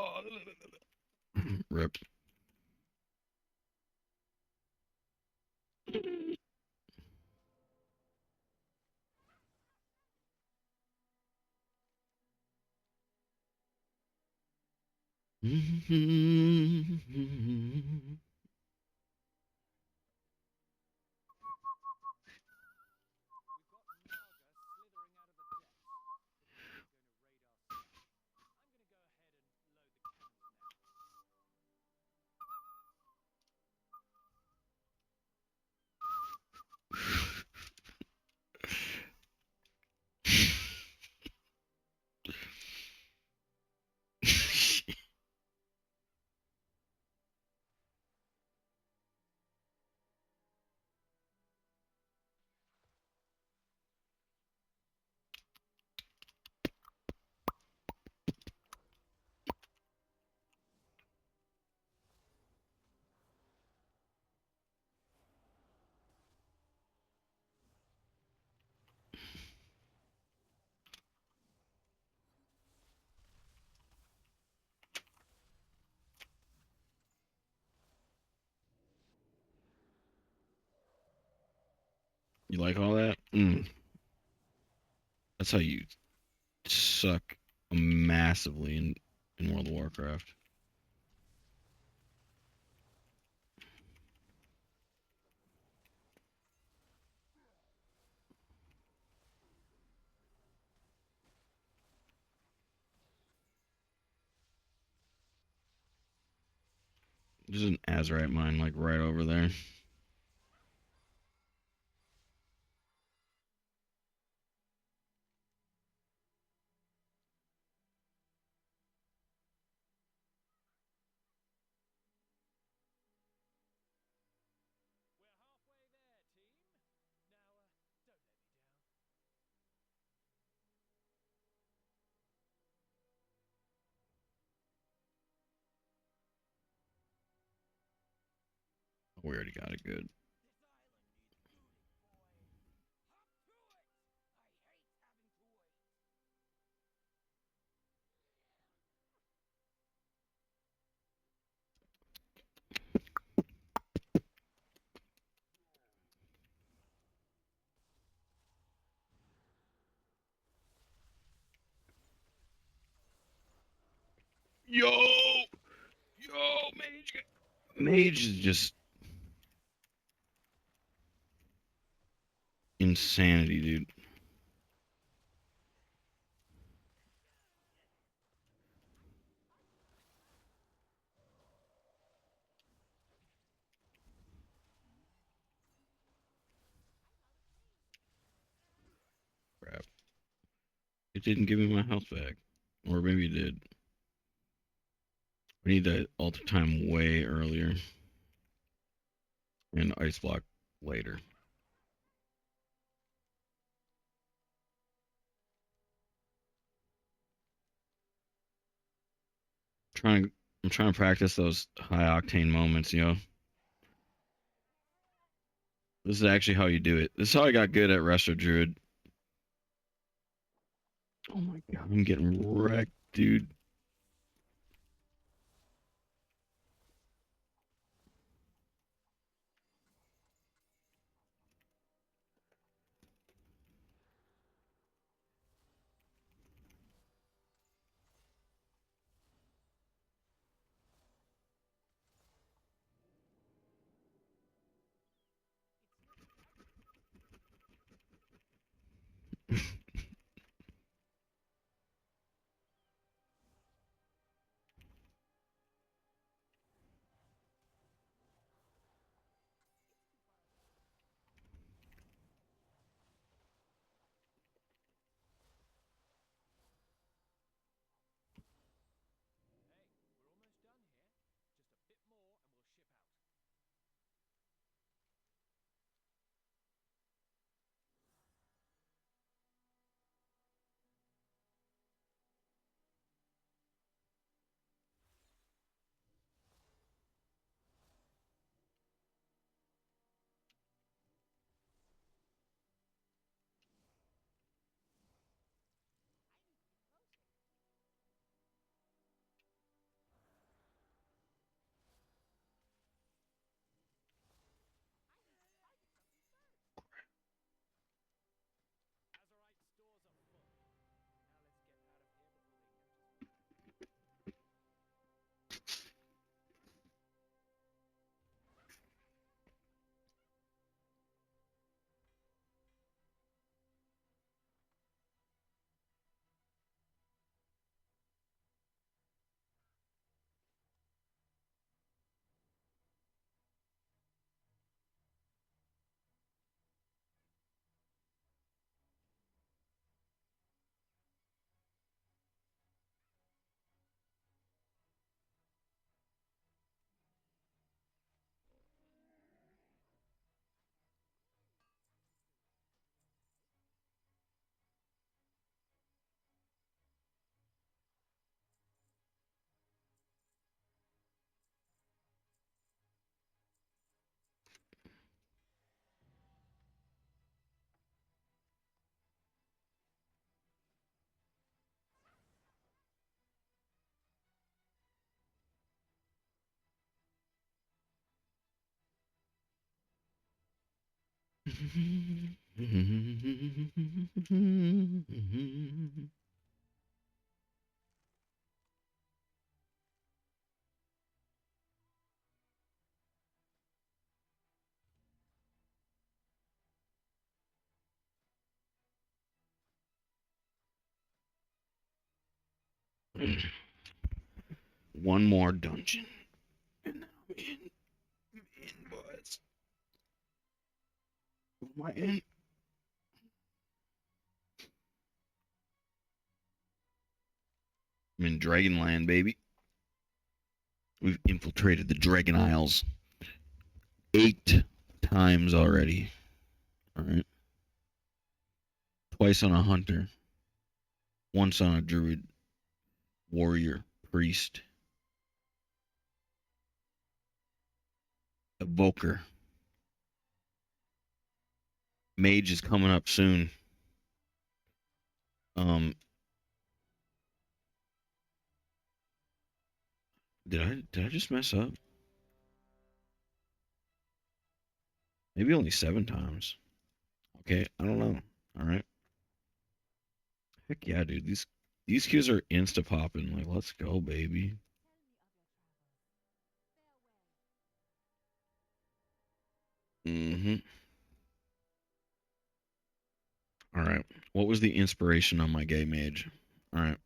Oh, rip. We've got Naga slithering out of the depths. He's going to raid our city. I'm going to go ahead and load the cannons now. You like all that? That's how you suck massively in World of Warcraft. There's an Azerite mine like right over there. We're halfway there, team. Now, don't let me down. We already got it good. This island needs looting, boys. Hop to it! I hate having to wait. Yo, Mage. Mage is just insanity, dude. Crap. It didn't give me my health back. Or maybe it did. I need that alter time way earlier. And ice block later. I'm trying to practice those high octane moments, you know. This is actually how you do it. This is how I got good at Resto Druid. Oh my god, I'm getting wrecked, dude. One more dungeon. And then I'm in, boys. Am I in? I'm in Dragonland, baby. We've infiltrated the Dragon Isles 8 times already. All right. Twice on a hunter. Once on a druid, warrior, priest, evoker. Mage is coming up soon. Um, did I just mess up? Maybe only 7 times. Okay, I don't know. All right. Heck yeah, dude. These queues are insta popping. Like, let's go, baby. Mm-hmm. All right. What was the inspiration on my gay mage? All right.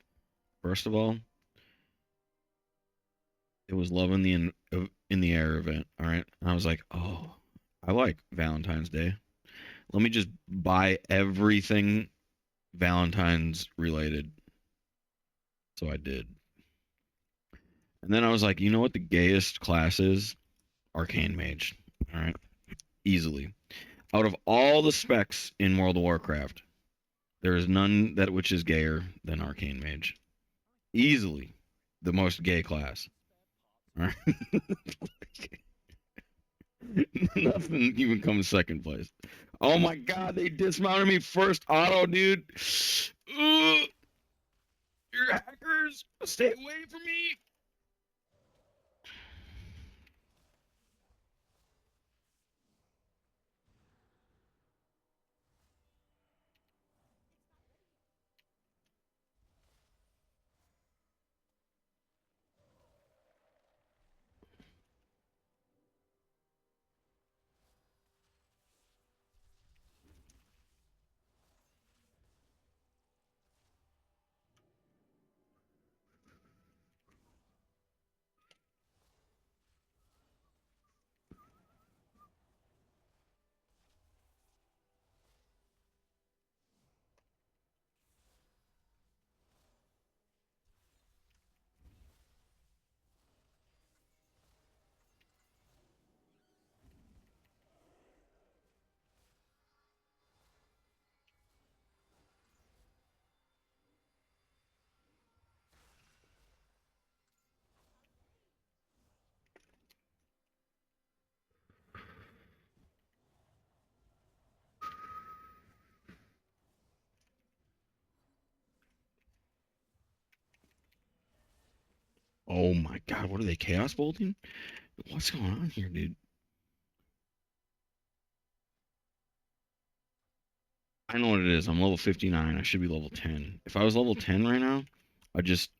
First of all, it was Love in the Air event. All right. And I was like, oh, I like Valentine's Day. Let me just buy everything Valentine's related. So I did. And then I was like, you know what the gayest class is? Arcane Mage. All right. Easily. Out of all the specs in World of Warcraft, there is none that which is gayer than Arcane Mage. Easily the most gay class. All right. Nothing even comes second place. Oh my god, they dismounted me first auto, dude. Ugh, you're hackers. Stay away from me. Oh my god, what are they chaos bolting? What's going on here, dude? I know what it is. I'm level 59. I should be level 10. If I was level 10 right now, I'd just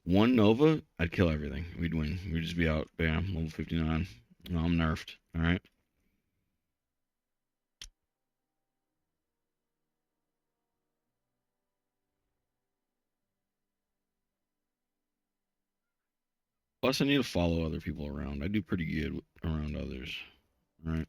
one Nova, I'd kill everything. We'd win. We'd just be out. Bam, level 59. No, I'm nerfed. All right. Plus, I need to follow other people around. I do pretty good around others. All right.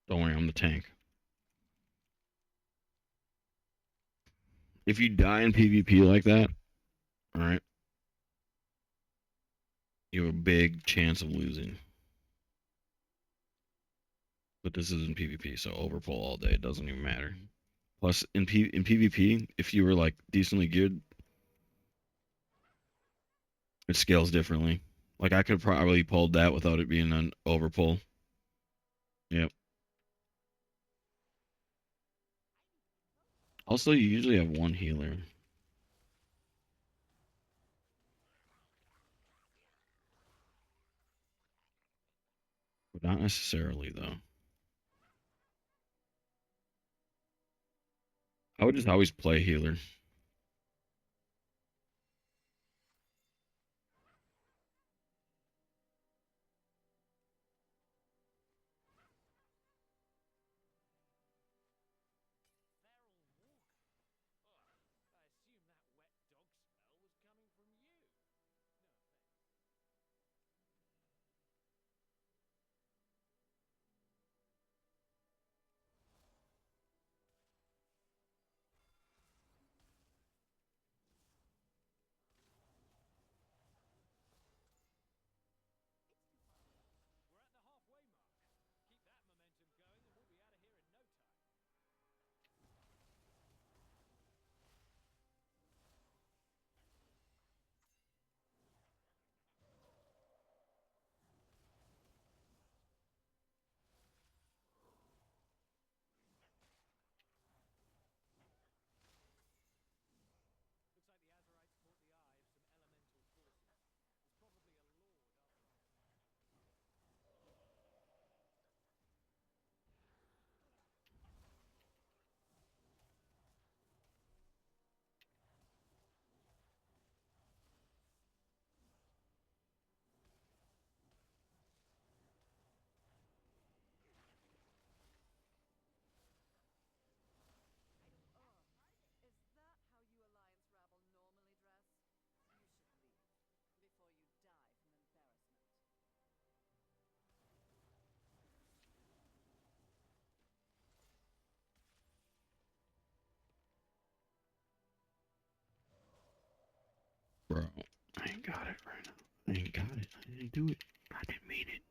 Don't worry, I'm the tank. If you die in PvP like that, all right, you have a big chance of losing. But this isn't PvP, so overpull all day. It doesn't even matter. Plus, in PvP, if you were like decently good, it scales differently. Like I could probably pulled that without it being an overpull. Yep. Also, you usually have one healer. But not necessarily, though. I would just always play healer. Is that how you Alliance rabble normally dress? You should leave before you die from embarrassment. Bro, I ain't got it right now. I ain't got it. I didn't do it. I didn't mean it.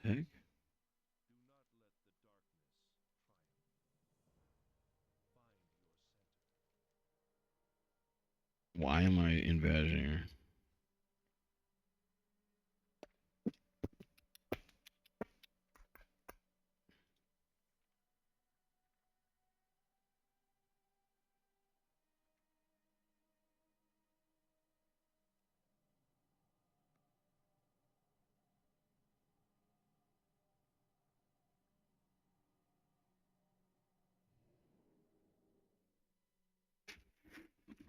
heck? Do not let the darkness triumph. Find your center. Why am I invasion here? Can't wait to see what you discover. See you at the next adventure. Something to report? Anchors away. Cogs and sprockets. I have miscalculated. Don't panic. We've prepared for this. Expedition to the Dragon Isles.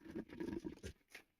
Sounds fun. Bet they've got plenty of soaring peaks to climb. Wrap it up, trainees. We're moving out. Sorcery! We're under attack!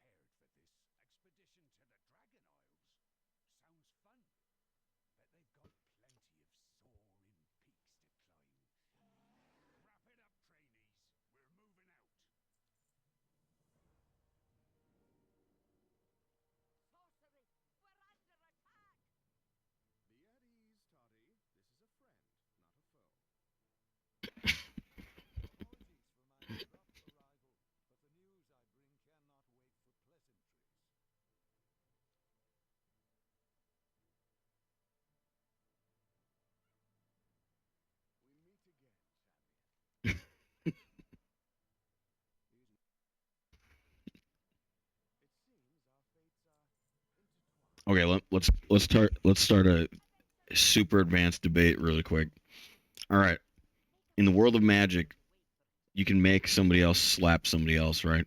Be at ease, Toddy. This is a friend, not a foe. Apologies for my abrupt arrival, but the news I bring cannot wait for pleasantries. We meet again, champion. It seems our fates are intertwined. Okay, let's start a super advanced debate really quick. All right. In the world of magic, you can make somebody else slap somebody else, right?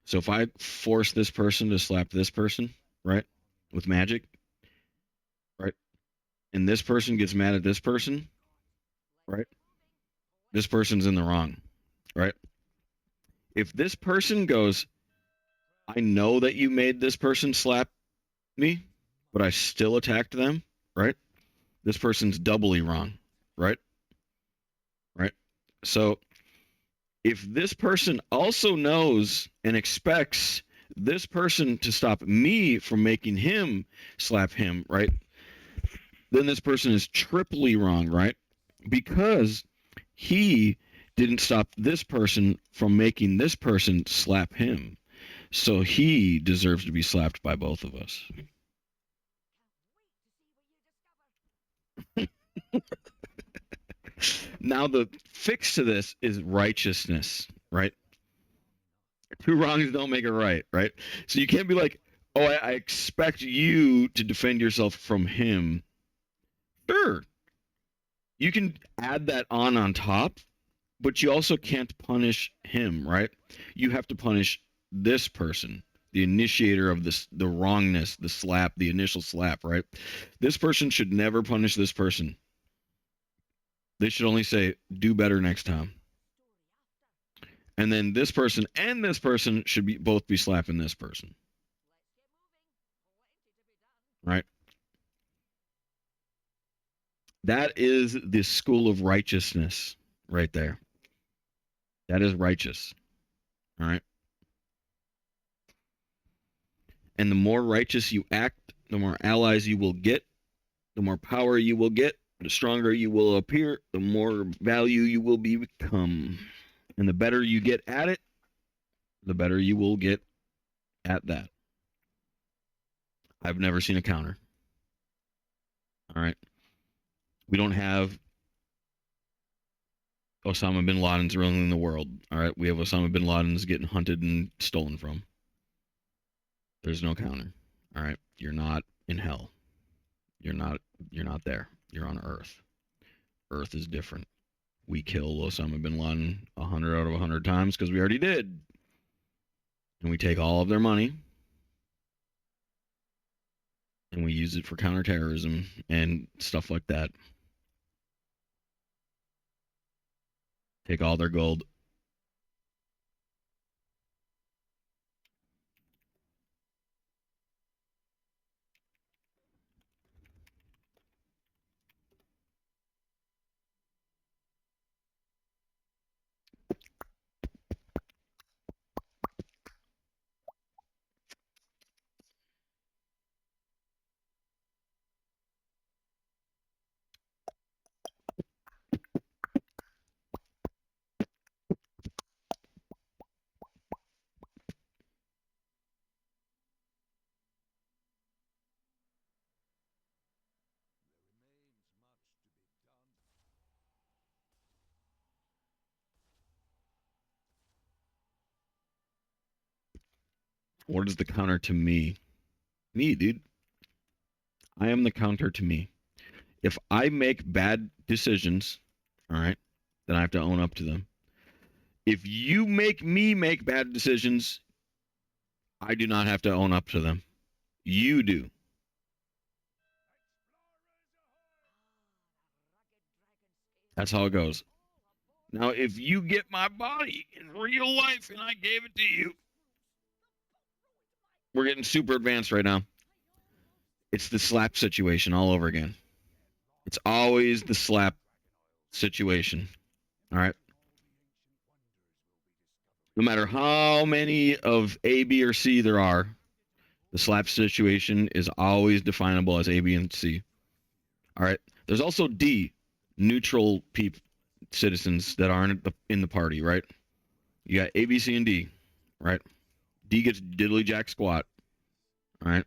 So if I force this person to slap this person, right, with magic, right, and this person gets mad at this person, right, this person's in the wrong, right? If this person goes, I know that you made this person slap me, but I still attacked them, right? This person's doubly wrong, right? Right? So if this person also knows and expects this person to stop me from making him slap him, right? Then this person is triply wrong, right? Because he didn't stop this person from making this person slap him. So he deserves to be slapped by both of us. Can't wait to see what you discover. Now the fix to this is righteousness, right? Two wrongs don't make it right, right? So you can't be like, oh, I expect you to defend yourself from him. Sure, you can add that on top, but you also can't punish him, right? You have to punish this person, the initiator of this, the wrongness, the slap, the initial slap, right? This person should never punish this person. They should only say, do better next time. And then this person and this person should be both be slapping this person. Let's get moving. Plenty to be done. Right? That is the school of righteousness right there. That is righteous. All right? And the more righteous you act, the more allies you will get, the more power you will get, the stronger you will appear, the more value you will become. And the better you get at it, the better you will get at that. I've never seen a counter. All right. We don't have Osama bin Laden's ruling the world. All right. We have Osama bin Laden's getting hunted and stolen from. There's no counter. All right. You're not in hell. You're not there. You're on Earth. Earth is different. We kill Osama bin Laden 100 out of 100 times because we already did. And we take all of their money and we use it for counterterrorism and stuff like that. Take all their gold. What is the counter to me? Me, dude. I am the counter to me. If I make bad decisions, all right, then I have to own up to them. If you make me make bad decisions, I do not have to own up to them. You do. That's how it goes. Now, if you get my body in real life and I gave it to you, we're getting super advanced right now. It's the slap situation all over again. It's always the slap situation. All right. No matter how many of A, B, or C there are, the slap situation is always definable as A, B, and C. All right. There's also D, neutral citizens that aren't in the party, right? You got A, B, C, and D, right? D gets diddly jack squat, all right?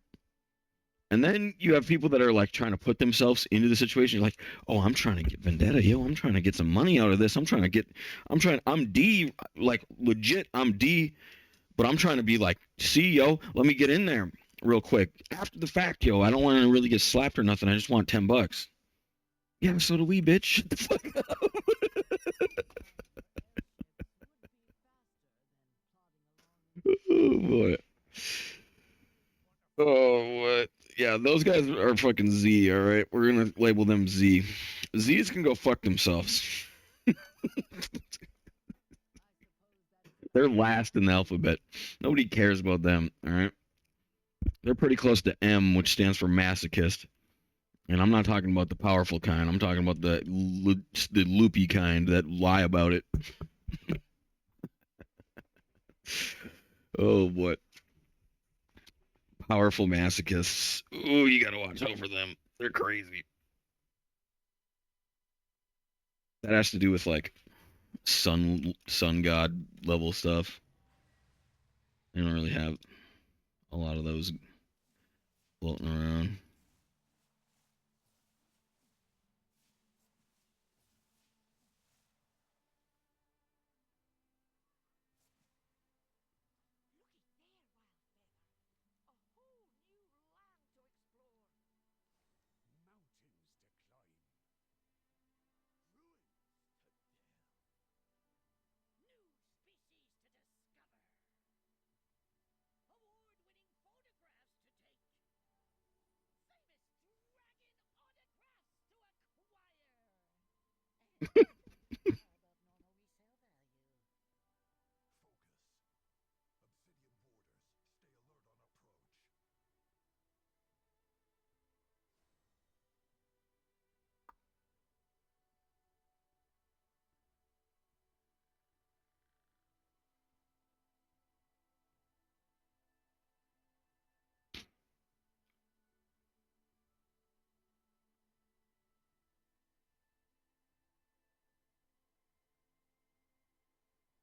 And then you have people that are like trying to put themselves into the situation. You're like, oh, I'm trying to get vendetta, yo. I'm trying to get some money out of this. I'm D, like legit, I'm D, but I'm trying to be like, see, yo, let me get in there real quick. After the fact, yo, I don't want to really get slapped or nothing. I just want $10. Yeah, so do we, bitch. Shut the fuck up. Oh boy. Oh what? Yeah, those guys are fucking Z. All right, we're gonna label them Z. Z's can go fuck themselves. They're last in the alphabet. Nobody cares about them. All right, they're pretty close to M, which stands for masochist. And I'm not talking about the powerful kind. I'm talking about the loopy kind that lie about it. Oh boy. Powerful masochists. Ooh, you gotta watch out for them. They're crazy. That has to do with like sun god level stuff. They don't really have a lot of those floating around.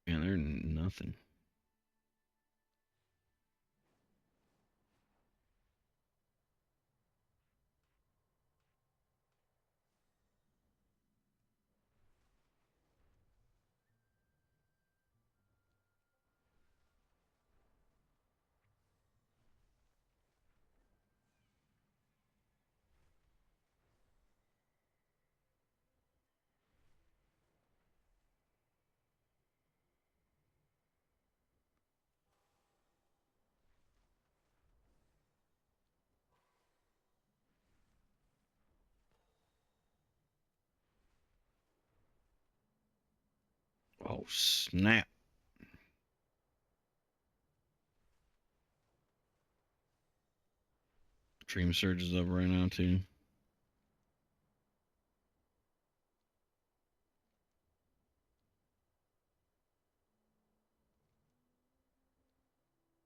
Yeah, they're nothing. Oh, snap. Dream Surge is up right now, too. The rebels have raided a caravan of medical supplies and taken them back to this encampment.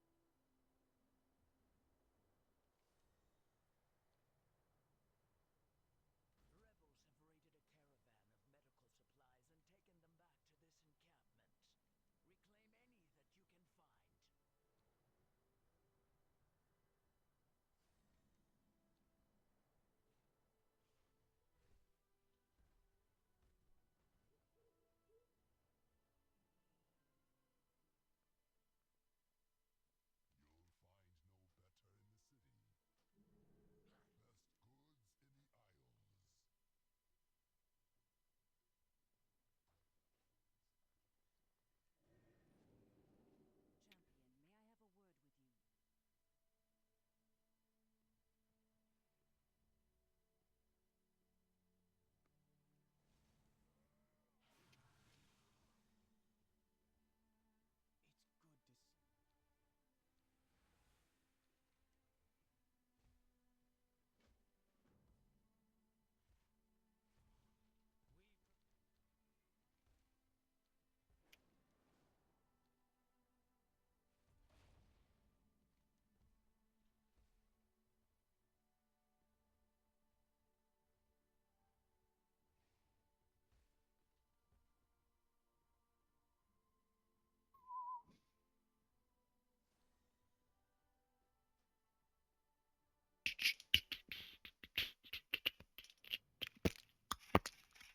Reclaim any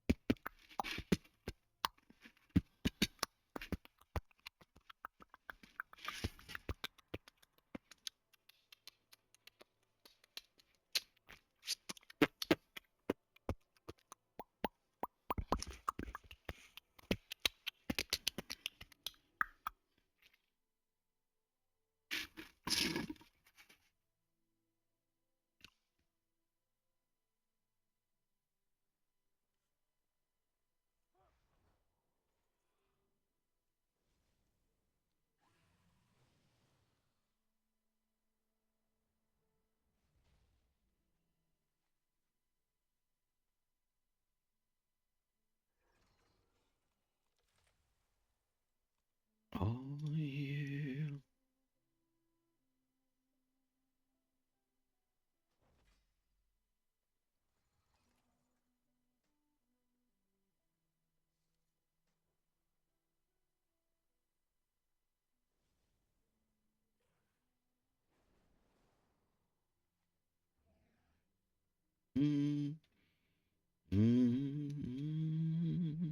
that you can find. You'll find no better in the city. Best goods in the Isles. Champion, may I have a word with you? It's good to see. Oh, yeah. Mm, mm.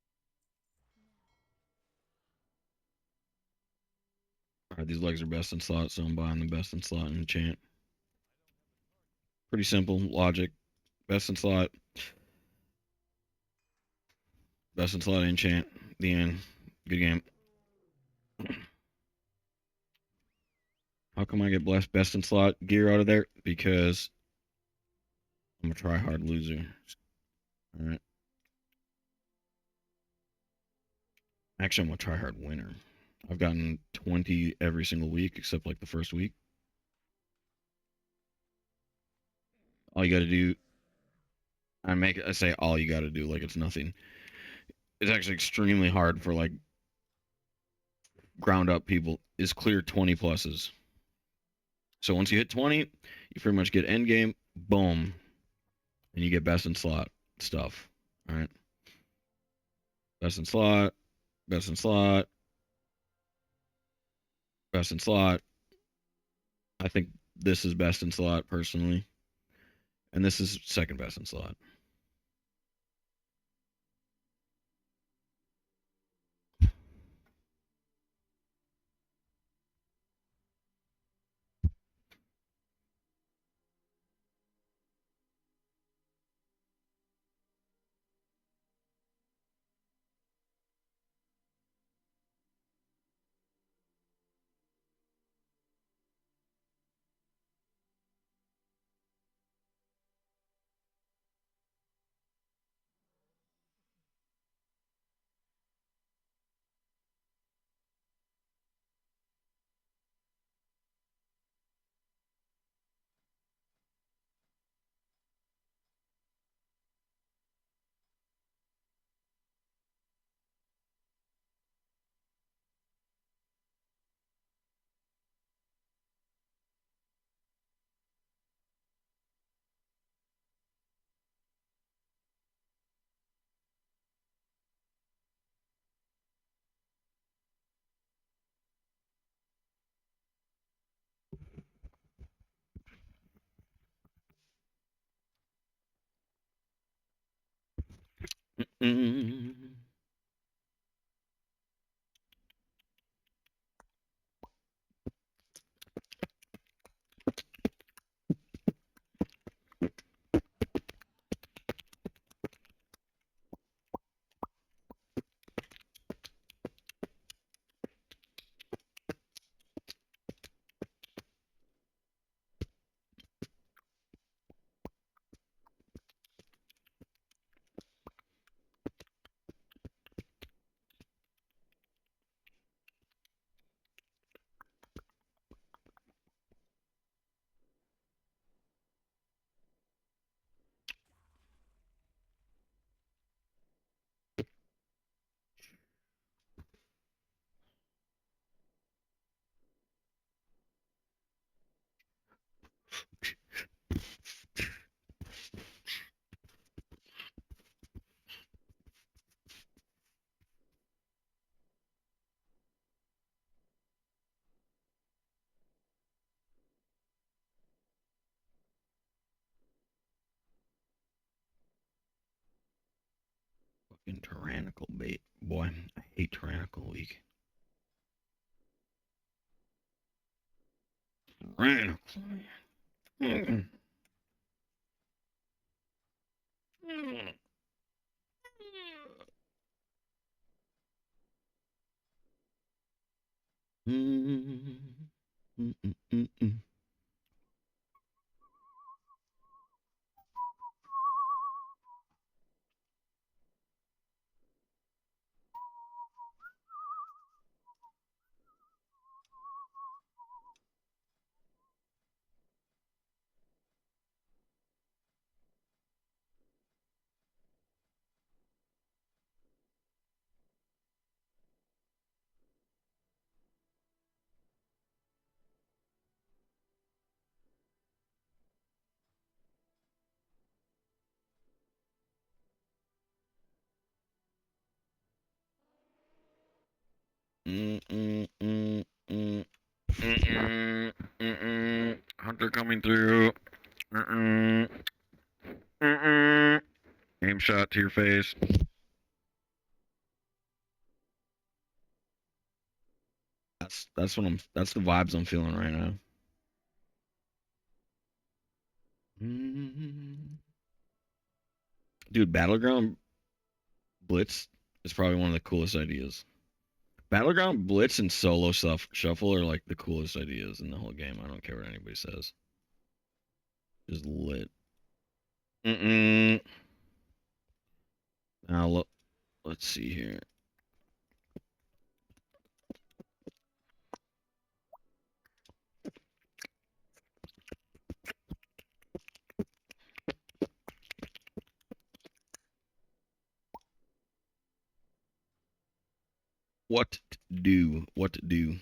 Well then, let us proceed. All right, these legs are best in slot, so I'm buying the best in slot and enchant. Pretty simple logic. Best in slot. Best in slot enchant. The end. Good game. How come I get blessed best in slot gear out of there? Because I'm a try hard loser. All right. Actually, I'm a try hard winner. I've gotten 20 every single week except like the first week. All you got to do, I say all you got to do like it's nothing. It's actually extremely hard for like ground up people is clear 20 pluses. So once you hit 20, you pretty much get end game, boom, and you get best in slot stuff. All right. Best in slot, Best in slot. Best in slot. I think this is best in slot personally, and this is second best in slot. Mm. Fucking tyrannical bait, boy. I hate tyrannical week. Tyrannical. Mm. Mm. Mm, mm, mm, mm. Mm, mm, mm, mm. Mm-mm, mm-mm. Hunter coming through. Mm-mm, mm-mm. Aim shot to your face. That's the vibes I'm feeling right now. Mm. Dude, Battleground Blitz is probably one of the coolest ideas. Battleground Blitz and solo stuff shuffle are like the coolest ideas in the whole game. I don't care what anybody says. Just lit. Mm-mm. Now look, let's see here. What to do? What to do?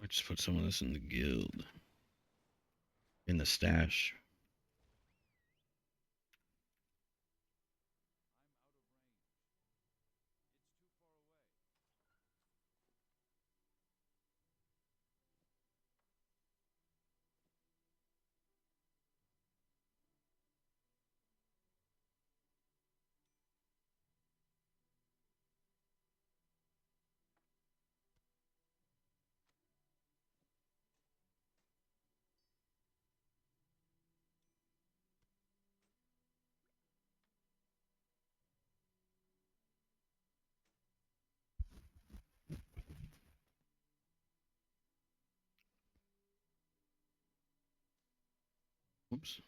I just put some of this in the guild. In the stash. Oops.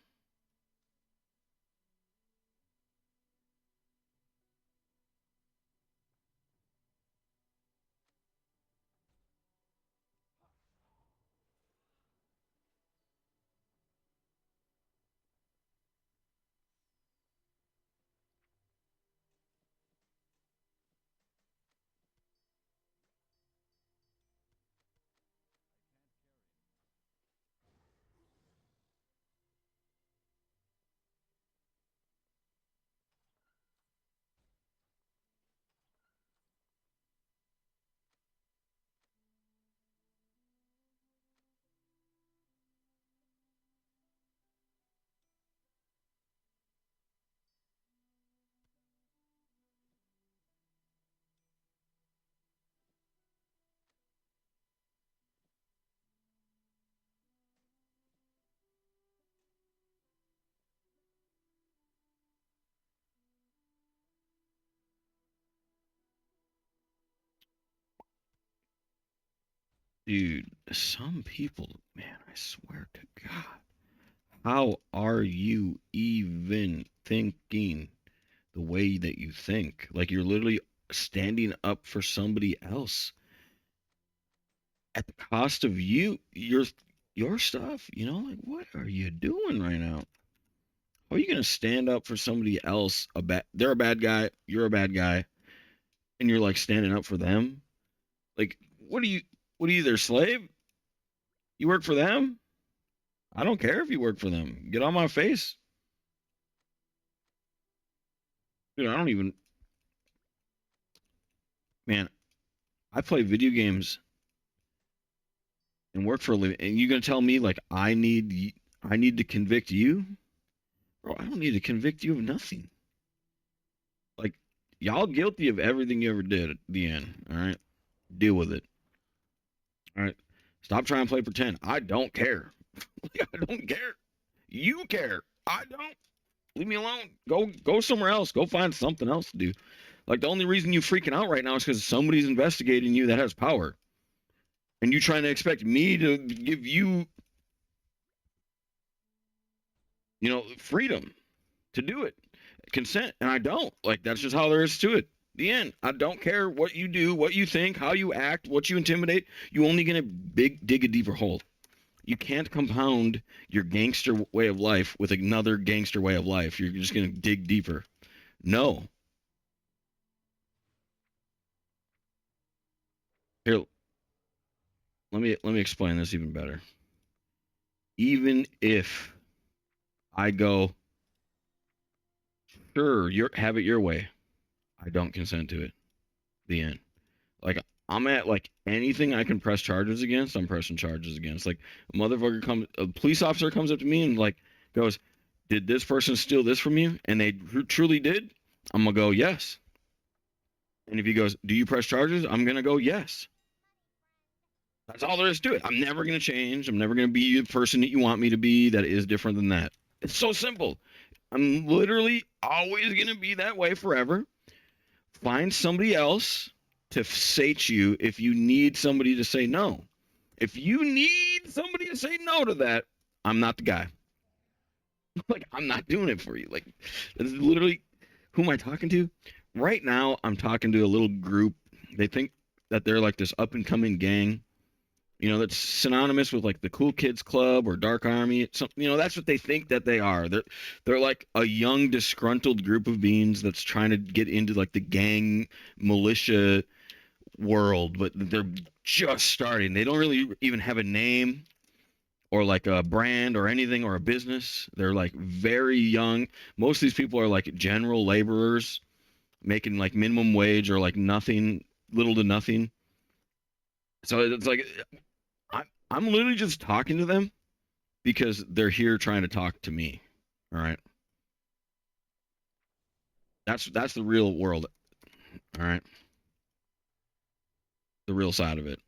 Dude, some people, man, I swear to God. How are you even thinking the way that you think? Like you're literally standing up for somebody else at the cost of your stuff, you know? Like what are you doing right now? How are you gonna stand up for somebody else? They're a bad guy, you're a bad guy, and you're like standing up for them? Like, what are you, their slave? You work for them? I don't care if you work for them. Get on my face. Dude, I don't even, man, I play video games and work for a living, and you gonna tell me like I need to convict you? Bro, I don't need to convict you of nothing. Like y'all guilty of everything you ever did at the end. All right, deal with it. All right, stop trying to play pretend. I don't care. I don't care. You care. I don't. Leave me alone. Go somewhere else. Go find something else to do. Like the only reason you freaking out right now is because somebody's investigating you that has power, and you trying to expect me to give you, freedom to do it, consent, and I don't. Like that's just how there is to it. The end. I don't care what you do, what you think, how you act, what you intimidate. You only gonna dig a deeper hole. You can't compound your gangster way of life with another gangster way of life. You're just gonna dig deeper. No. Here, let me explain this even better. Even if I go, sure, have it your way, I don't consent to it. The end. Like I'm at like anything I can press charges against, I'm pressing charges against. Like a police officer comes up to me and like goes, "Did this person steal this from you?" And they truly did. I'm gonna go yes. And if he goes, "Do you press charges?" I'm gonna go yes. That's all there is to it. I'm never gonna change. I'm never gonna be the person that you want me to be. That is different than that. It's so simple. I'm literally always gonna be that way forever. Find somebody else to sate you if you need somebody to say no. If you need somebody to say no to that, I'm not the guy. Like, I'm not doing it for you. Like, this is literally who am I talking to? Right now, I'm talking to a little group. They think that they're like this up and coming gang. That's synonymous with like the Cool Kids Club or Dark Army. That's what they think that they are. They're like a young disgruntled group of beings that's trying to get into like the gang militia world, but they're just starting. They don't really even have a name or like a brand or anything or a business. They're like very young. Most of these people are like general laborers making like minimum wage or like nothing, little to nothing. So it's like I'm literally just talking to them because they're here trying to talk to me. All right. That's the real world. All right. The real side of it.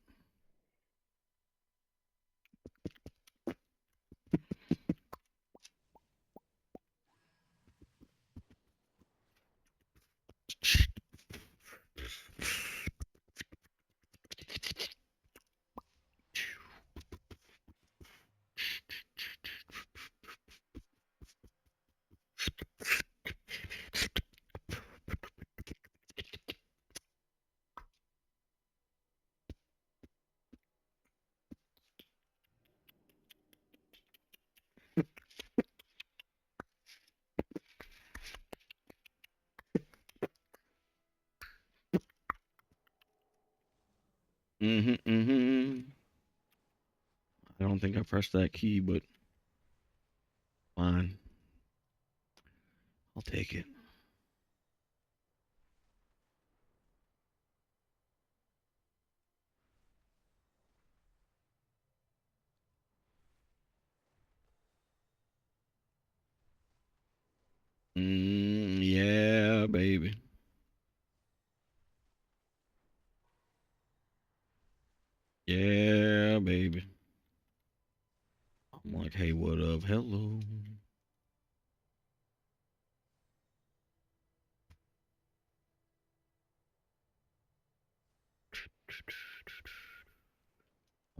Mm-hmm. I don't think I pressed that key, but fine. I'll take it. Yeah, baby. Yeah, baby. I'm like, hey, what up? Hello.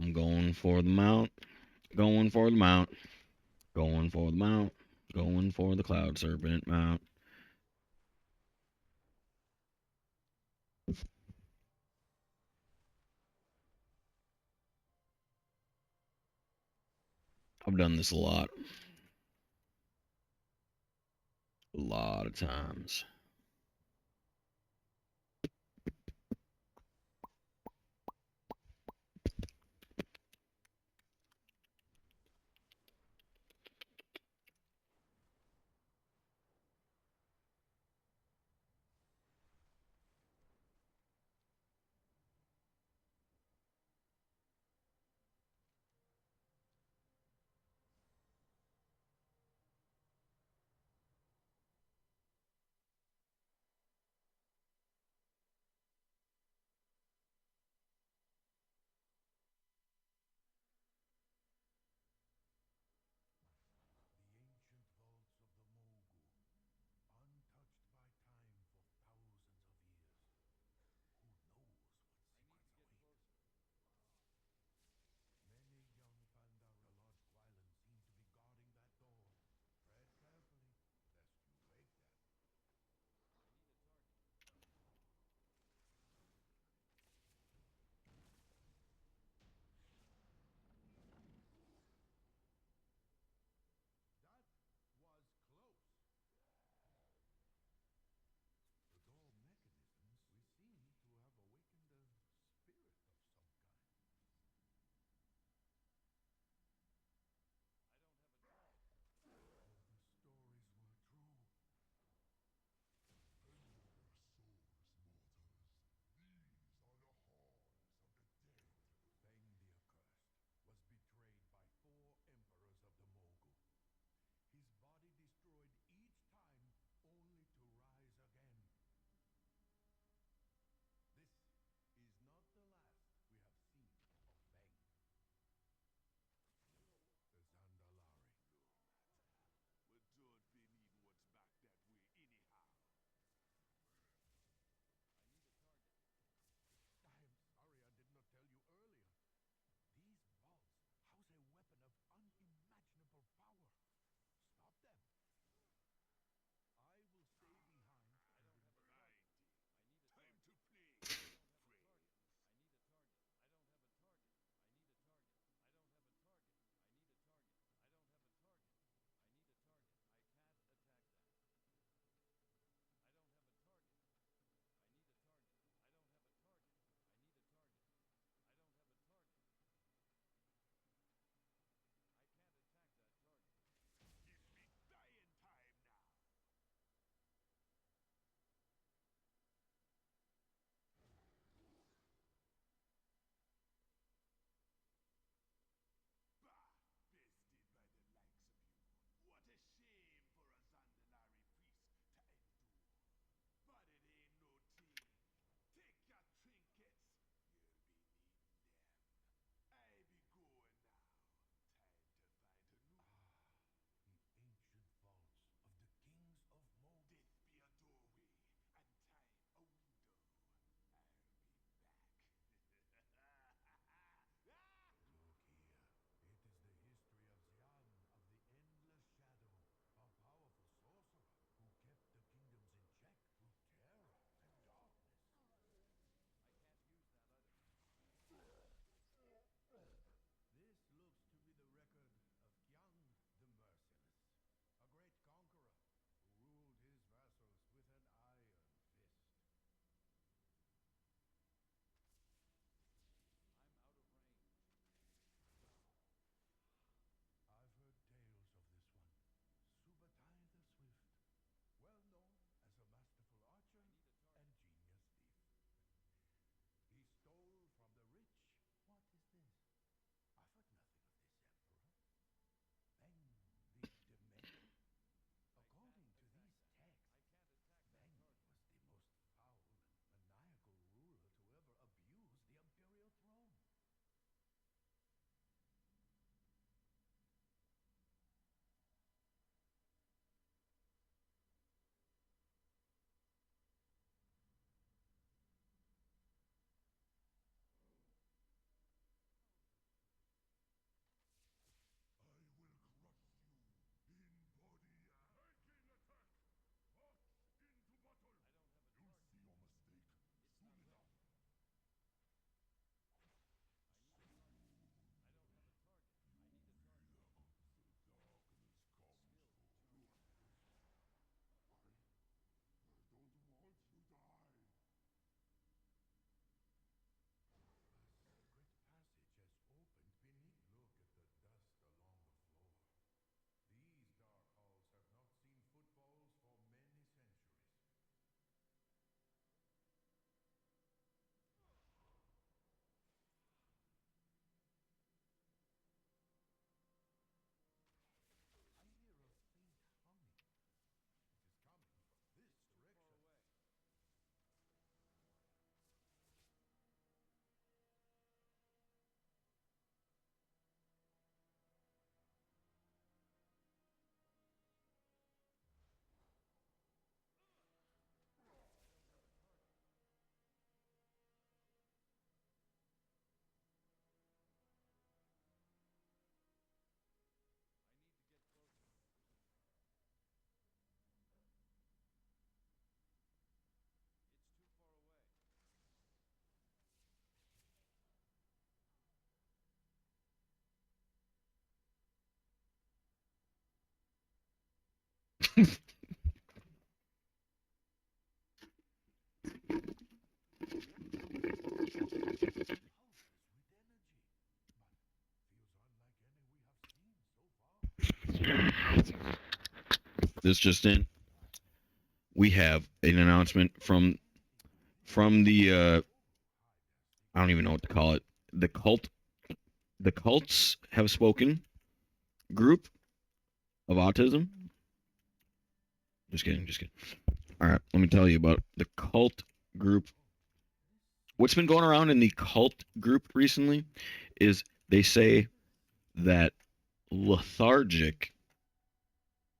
I'm going for the mount. Going for the mount. Going for the mount. Going for the cloud serpent mount. I've done this a lot. A lot of times. This just in. We have an announcement from the I don't even know what to call it. The cults have spoken group of autism. Just kidding. All right, let me tell you about the cult group. What's been going around in the cult group recently is they say that lethargic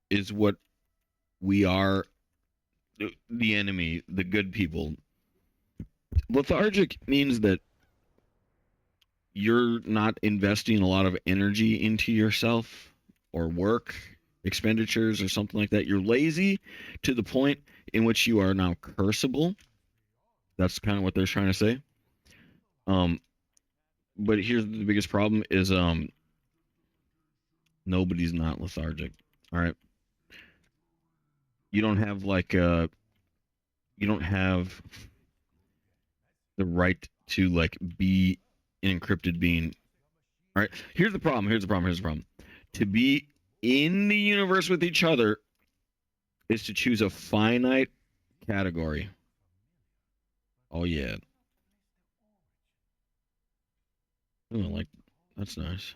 is what we are, the enemy, the good people. Lethargic means that you're not investing a lot of energy into yourself or work expenditures or something like that. You're lazy to the point in which you are now cursable. That's kind of what they're trying to say. But here's the biggest problem is nobody's not lethargic. All right. You don't have you don't have the right to like be an encrypted being. All right. Here's the problem. To be in the universe with each other is to choose a finite category. Oh yeah. Oh, like that's nice.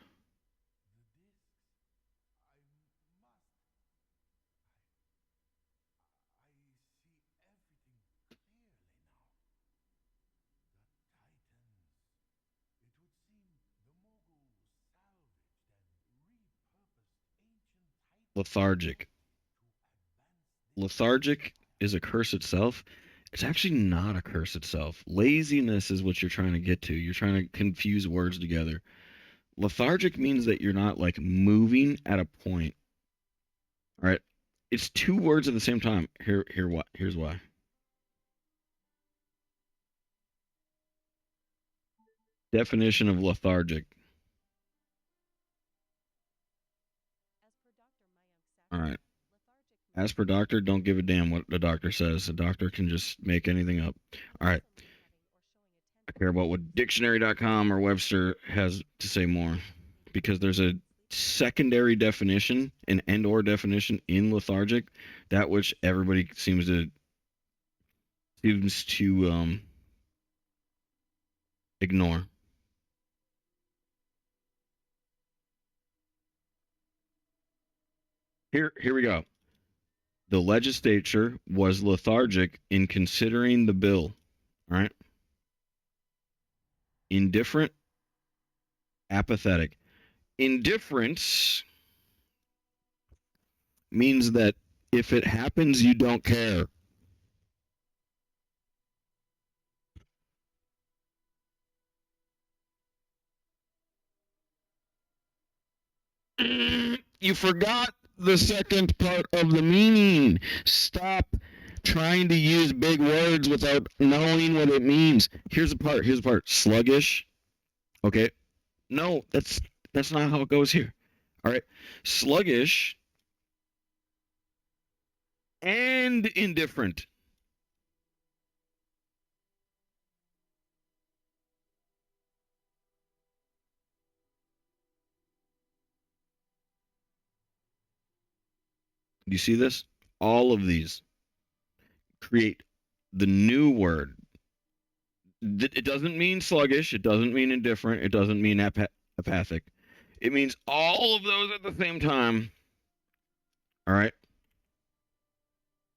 Lethargic. Lethargic is a curse itself. It's actually not a curse itself. Laziness is what you're trying to get to. You're trying to confuse words together. Lethargic means that you're not like moving at a point. All right. It's two words at the same time. Here's why. Definition of lethargic. All right. As per doctor, don't give a damn what the doctor says. The doctor can just make anything up. All right. I care about what dictionary.com or Webster has to say more because there's a secondary definition, an and/or definition in lethargic, that which everybody seems to ignore. Here we go. The legislature was lethargic in considering the bill. All right. Indifferent, apathetic. Indifference means that if it happens, you don't care. You forgot the second part of the meaning. Stop trying to use big words without knowing what it means. Here's the part. Sluggish. Okay. No, that's not how it goes here. All right. Sluggish and indifferent. You see this? All of these create the new word. It doesn't mean sluggish. It doesn't mean indifferent. It doesn't mean apathic. It means all of those at the same time. All right.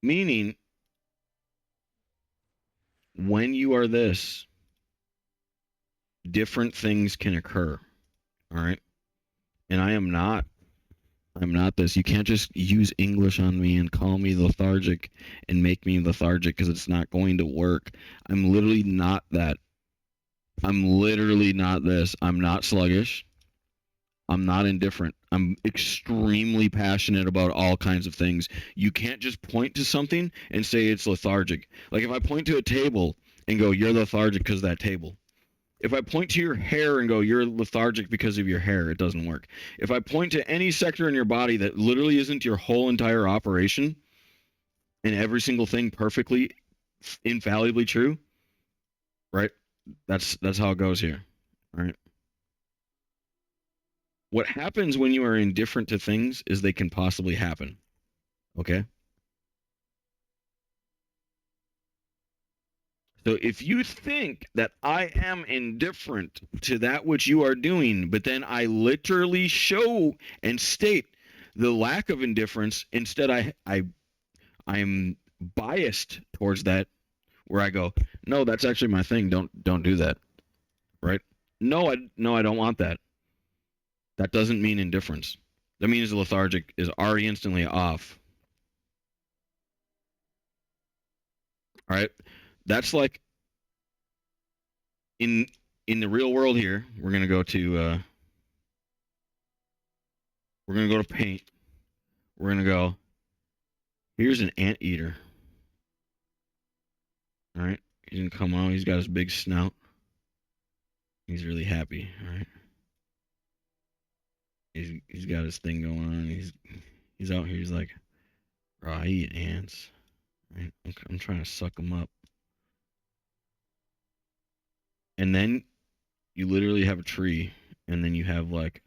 Meaning, when you are this, different things can occur. All right. And I'm not this. You can't just use English on me and call me lethargic and make me lethargic because it's not going to work. I'm literally not that. I'm literally not this. I'm not sluggish. I'm not indifferent. I'm extremely passionate about all kinds of things. You can't just point to something and say it's lethargic. Like if I point to a table and go, "You're lethargic because of that table." If I point to your hair and go, you're lethargic because of your hair, it doesn't work. If I point to any sector in your body that literally isn't your whole entire operation and every single thing perfectly, infallibly true, right? That's how it goes here, right? What happens when you are indifferent to things is they can possibly happen, okay? So if you think that I am indifferent to that which you are doing, but then I literally show and state the lack of indifference, instead I'm biased towards that, where I go, no, that's actually my thing. Don't do that, right? No, I don't want that. That doesn't mean indifference. That means lethargic is already instantly off. All right, that's like in the real world here. We're gonna go to paint. We're gonna go. Here's an anteater. All right, he's gonna come out. He's got his big snout. He's really happy. All right. He's got his thing going on. He's out here. He's like, bro, I eat ants. Right? I'm trying to suck them up. And then you literally have a tree, and then you have like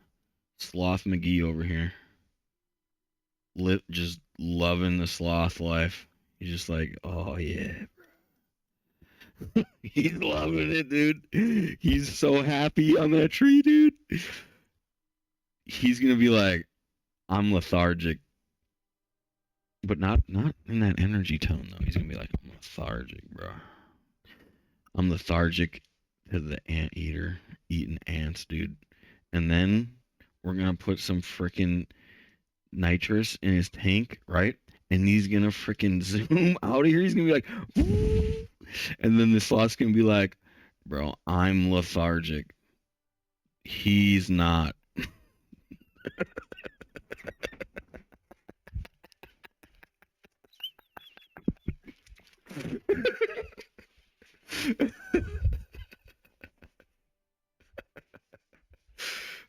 Sloth McGee over here, just loving the sloth life. He's just like, oh yeah, he's loving it, dude. He's so happy on that tree, dude. He's gonna be like, I'm lethargic, but not in that energy tone though. He's gonna be like, I'm lethargic, bro. I'm lethargic to the anteater eating ants, dude. And then we're gonna put some freaking nitrous in his tank, right? And he's gonna freaking zoom out of here. He's gonna be like, "Woo!" And then the sloth's gonna be like, bro, I'm lethargic. He's not.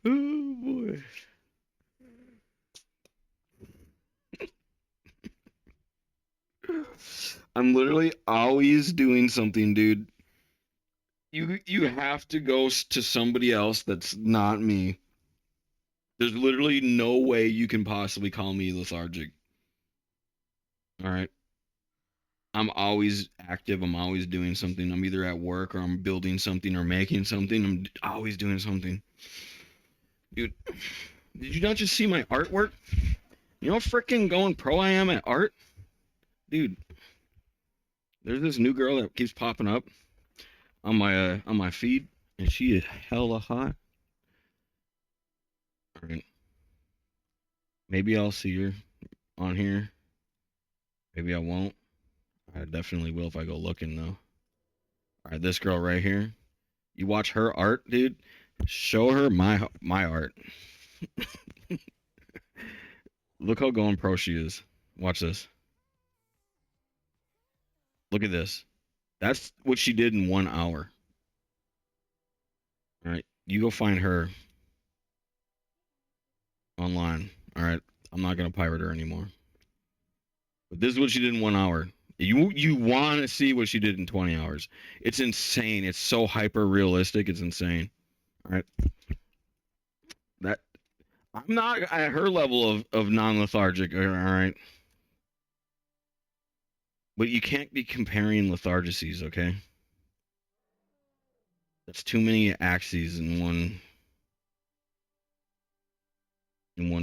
Oh boy. I'm literally always doing something, dude. You have to go to somebody else that's not me. There's literally no way you can possibly call me lethargic. All right. I'm always active. I'm always doing something. I'm either at work or I'm building something or making something. I'm always doing something. Dude, did you not just see my artwork? You know how freaking going pro I am at art? Dude, there's this new girl that keeps popping up on my feed, and she is hella hot. All right. Maybe I'll see her on here. Maybe I won't. I definitely will if I go looking though. All right, this girl right here. You watch her art, dude. Show her my art. Look how going pro she is. Watch this. Look at this. That's what she did in 1 hour. All right, you go find her online. All right, I'm not gonna pirate her anymore. But this is what she did in 1 hour. You want to see what she did in 20 hours? It's insane. It's so hyper realistic. It's insane. All right, that I'm not at her level of non lethargic. All right, but you can't be comparing lethargices. Okay, that's too many axes in one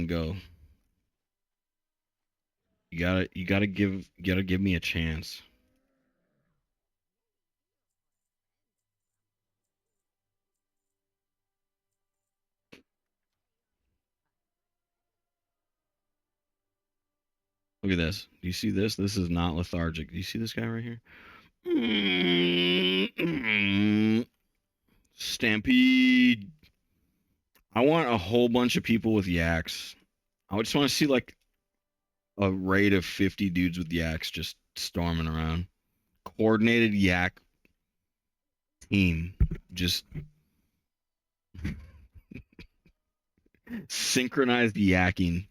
go. You gotta give me a chance. Look at this. Do you see this? This is not lethargic. Do you see this guy right here? Stampede. I want a whole bunch of people with yaks. I just want to see like a raid of 50 dudes with yaks just storming around. Coordinated yak team. Just synchronized yakking.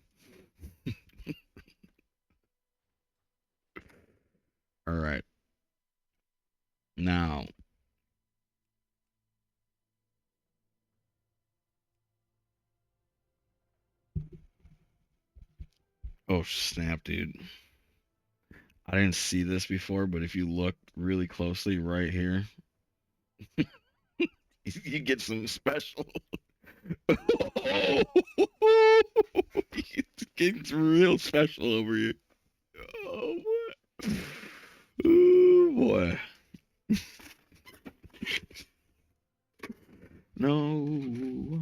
All right. Now, oh snap, dude. I didn't see this before, but if you look really closely right here, you get some special. It's getting real special over here. Oh boy. Oh boy. No.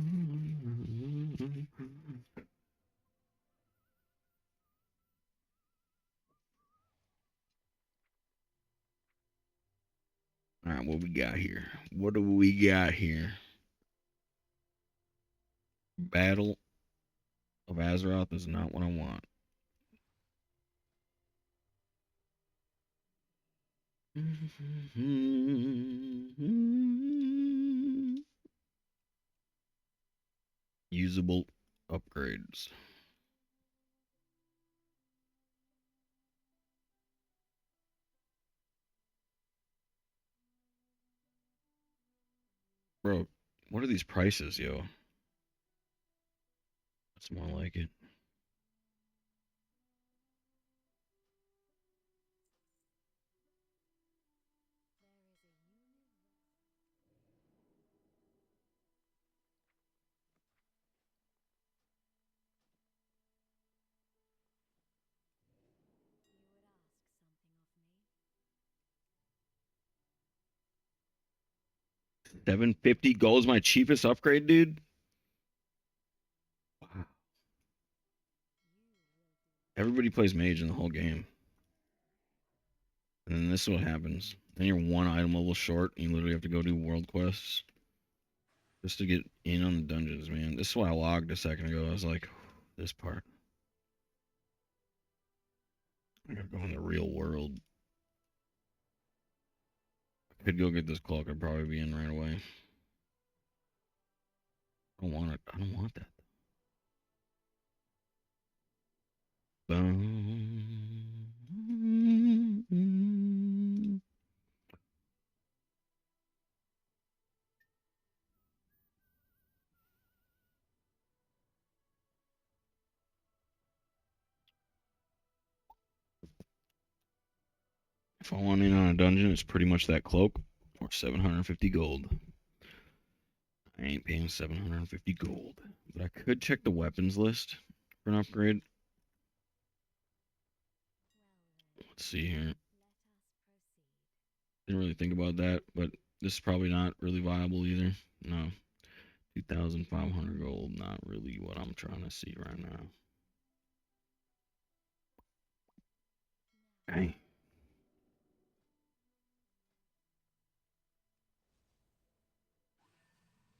All right, what we got here? What do we got here? Battle of Azeroth is not what I want. Usable upgrades. Bro, what are these prices, yo? That's more like it. $750 gold is my cheapest upgrade, dude. Wow. Everybody plays mage in the whole game. And then this is what happens. Then you're one item level short, and you literally have to go do world quests just to get in on the dungeons, man. This is why I logged a second ago. I was like, this part. I gotta go in the real world. I could go get this cloak. I'd probably be in right away. I don't want it. I don't want that. If I want in on a dungeon, it's pretty much that cloak or 750 gold. I ain't paying 750 gold. But I could check the weapons list for an upgrade. Let's see here. Didn't really think about that, but this is probably not really viable either. No. 2,500 gold, not really what I'm trying to see right now. Hey.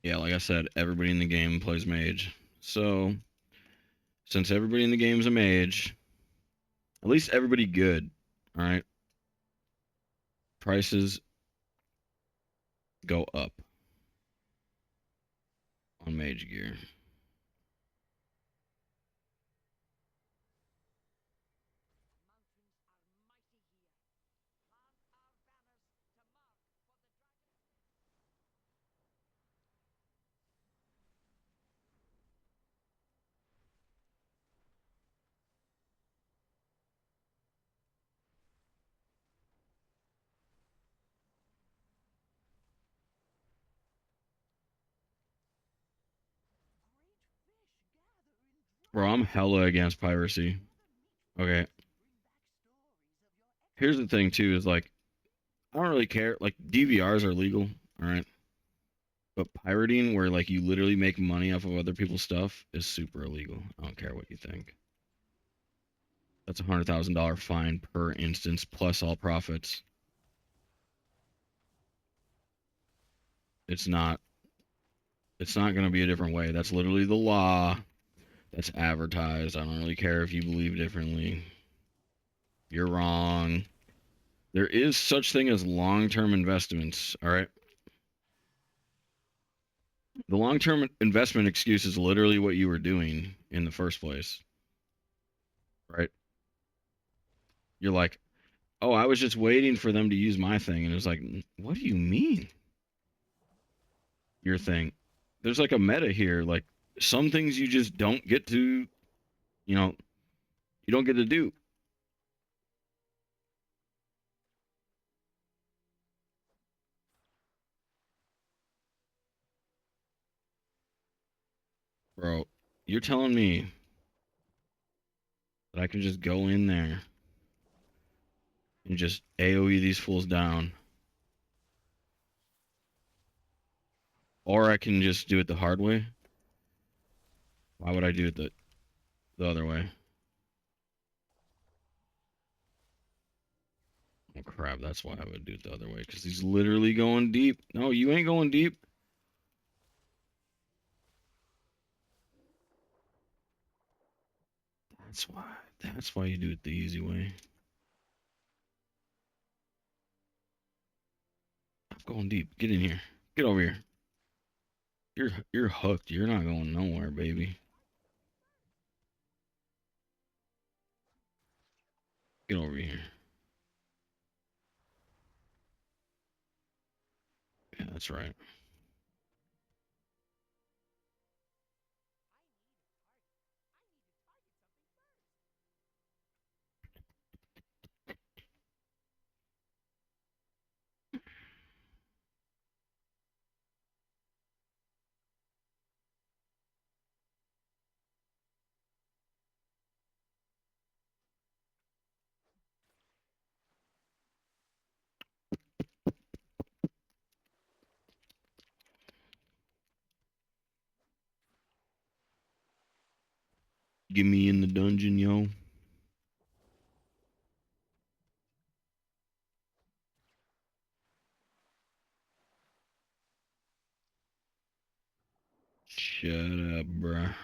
Yeah, like I said, everybody in the game plays mage. So, since everybody in the game is a mage, at least everybody good, all right? Prices go up on mage gear. Bro, I'm hella against piracy. Okay. Here's the thing too, is like I don't really care. Like DVRs are legal, all right? But pirating where like you literally make money off of other people's stuff is super illegal. I don't care what you think. That's $100,000 fine per instance plus all profits. It's not going to be a different way. That's literally the law. That's advertised. I don't really care if you believe differently. You're wrong. There is such thing as long-term investments, all right? The long-term investment excuse is literally what you were doing in the first place, right? You're like, oh, I was just waiting for them to use my thing. And it was like, what do you mean? Your thing. There's like a meta here. Like some things you just don't get to, you know, you don't get to do. Bro, you're telling me that I can just go in there and just AoE these fools down. Or I can just do it the hard way. Why would I do it the other way? Oh crap, that's why I would do it the other way. Because he's literally going deep. No, you ain't going deep. That's why. That's why you do it the easy way. I'm going deep. Get in here. Get over here. You're hooked. You're not going nowhere, baby. Get over here. Yeah, that's right. Get me in the dungeon, yo. Shut up, bruh.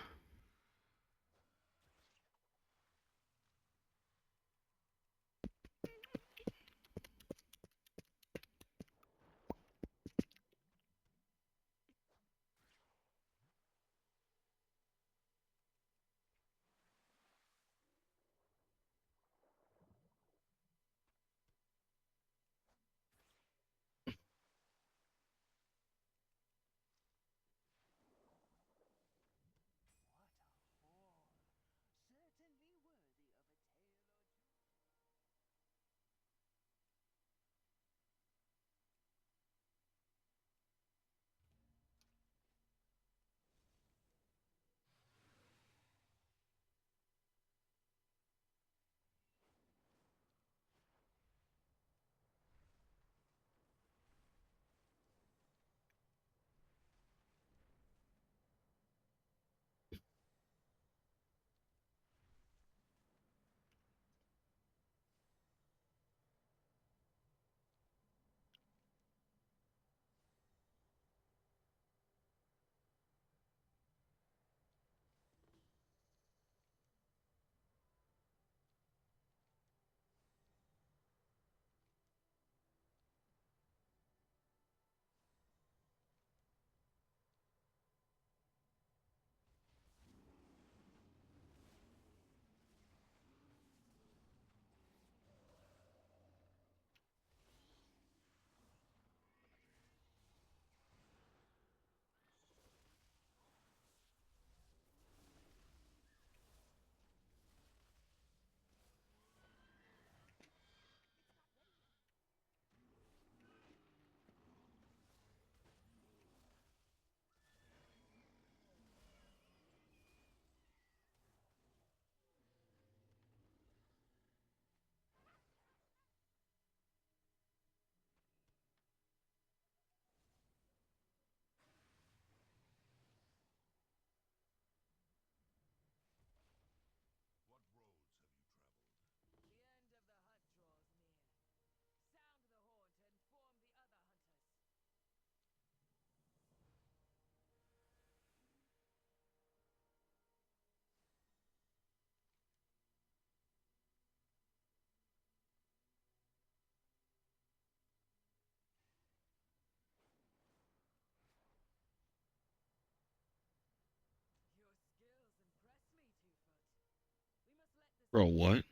Bro, what?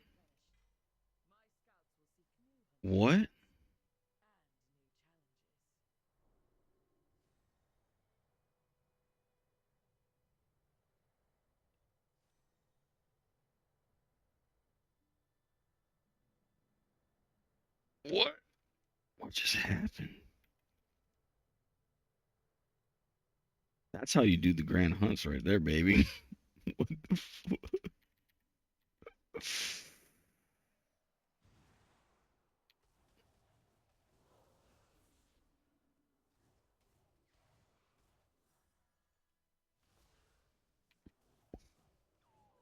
My scouts will seek new What? and new challenges. What? What just happened? That's how you do the grand hunts right there, baby. What the fuck?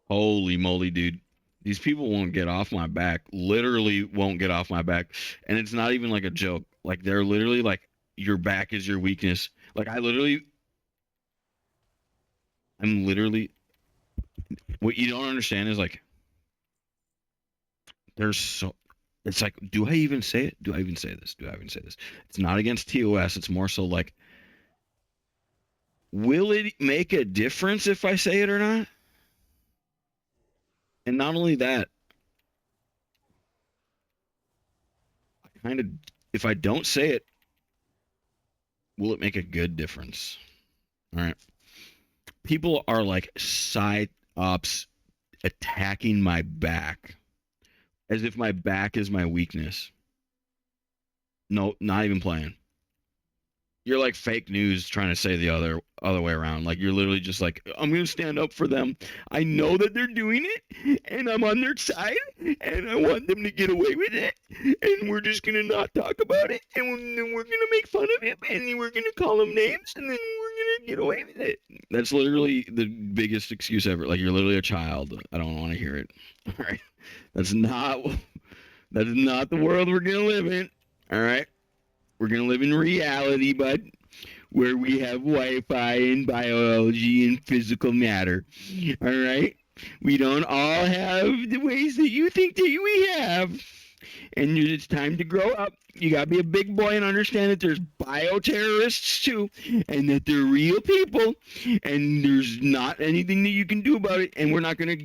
Holy moly, dude. These people won't get off my back. Literally won't get off my back. And it's not even like a joke. Like they're literally like your back is your weakness. Like I'm literally what you don't understand is like there's so it's like do I even say it? Do I even say this? Do I even say this? It's not against TOS. It's more so like will it make a difference if I say it or not? And not only that, kind of if I don't say it, will it make a good difference? All right. People are like side ops attacking my back as if my back is my weakness. No, not even playing. You're like fake news trying to say the other way around. Like you're literally just like, I'm gonna stand up for them. I know that they're doing it, and I'm on their side, and I want them to get away with it. And we're just gonna not talk about it, and then we're gonna make fun of it, and then we're gonna call them names, and then we're gonna get away with it. That's literally the biggest excuse ever. Like you're literally a child. I don't want to hear it. All right, that's not the world we're gonna live in. All right. We're going to live in reality, bud, where we have Wi-Fi and biology and physical matter. All right? We don't all have the ways that you think that we have. And it's time to grow up. You got to be a big boy and understand that there's bioterrorists too, and that they're real people, and there's not anything that you can do about it, and we're not going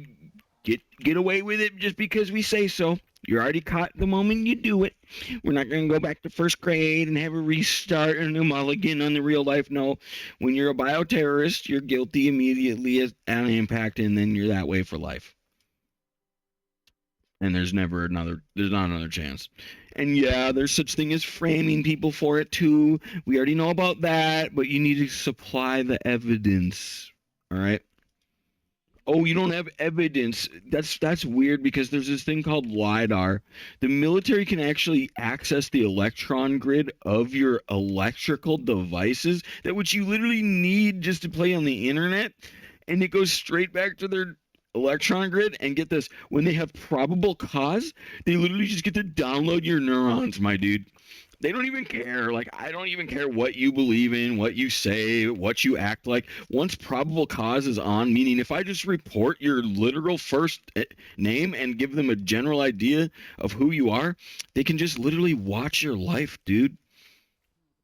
to get away with it just because we say so. You're already caught the moment you do it. We're not going to go back to first grade and have a restart and a mulligan on the real life. No, when you're a bioterrorist, you're guilty immediately on impact, and then you're that way for life. And there's not another chance. And yeah, there's such thing as framing people for it too. We already know about that, but you need to supply the evidence. All right. Oh, you don't have evidence. That's weird because there's this thing called LiDAR. The military can actually access the electron grid of your electrical devices, that which you literally need just to play on the internet, and it goes straight back to their electron grid. And get this, when they have probable cause, they literally just get to download your neurons, my dude. They don't even care. Like, I don't even care what you believe in, what you say, what you act like. Once probable cause is on, meaning if I just report your literal first name and give them a general idea of who you are, they can just literally watch your life, dude.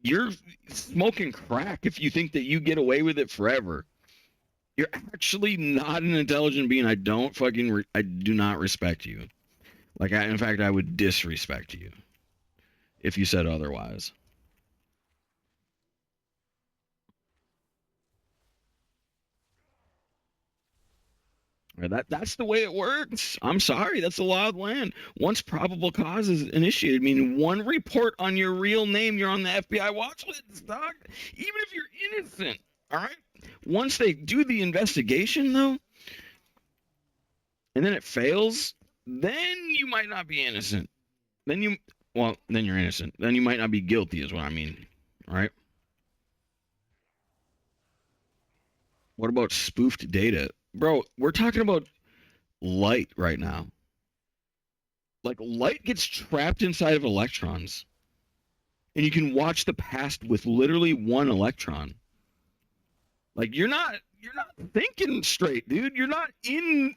You're smoking crack if you think that you get away with it forever. You're actually not an intelligent being. I do not respect you. Like, in fact, I would disrespect you if you said otherwise. That's the way it works. I'm sorry, that's the law of the land. Once probable cause is initiated, meaning one report on your real name, you're on the FBI watch list, dog. Even if you're innocent, all right. Once they do the investigation, though, and then it fails, then you might not be innocent. Then you're innocent. Then you might not be guilty, is what I mean, all right? What about spoofed data, bro? We're talking about light right now. Like light gets trapped inside of electrons, and you can watch the past with literally one electron. Like you're not thinking straight, dude. You're not in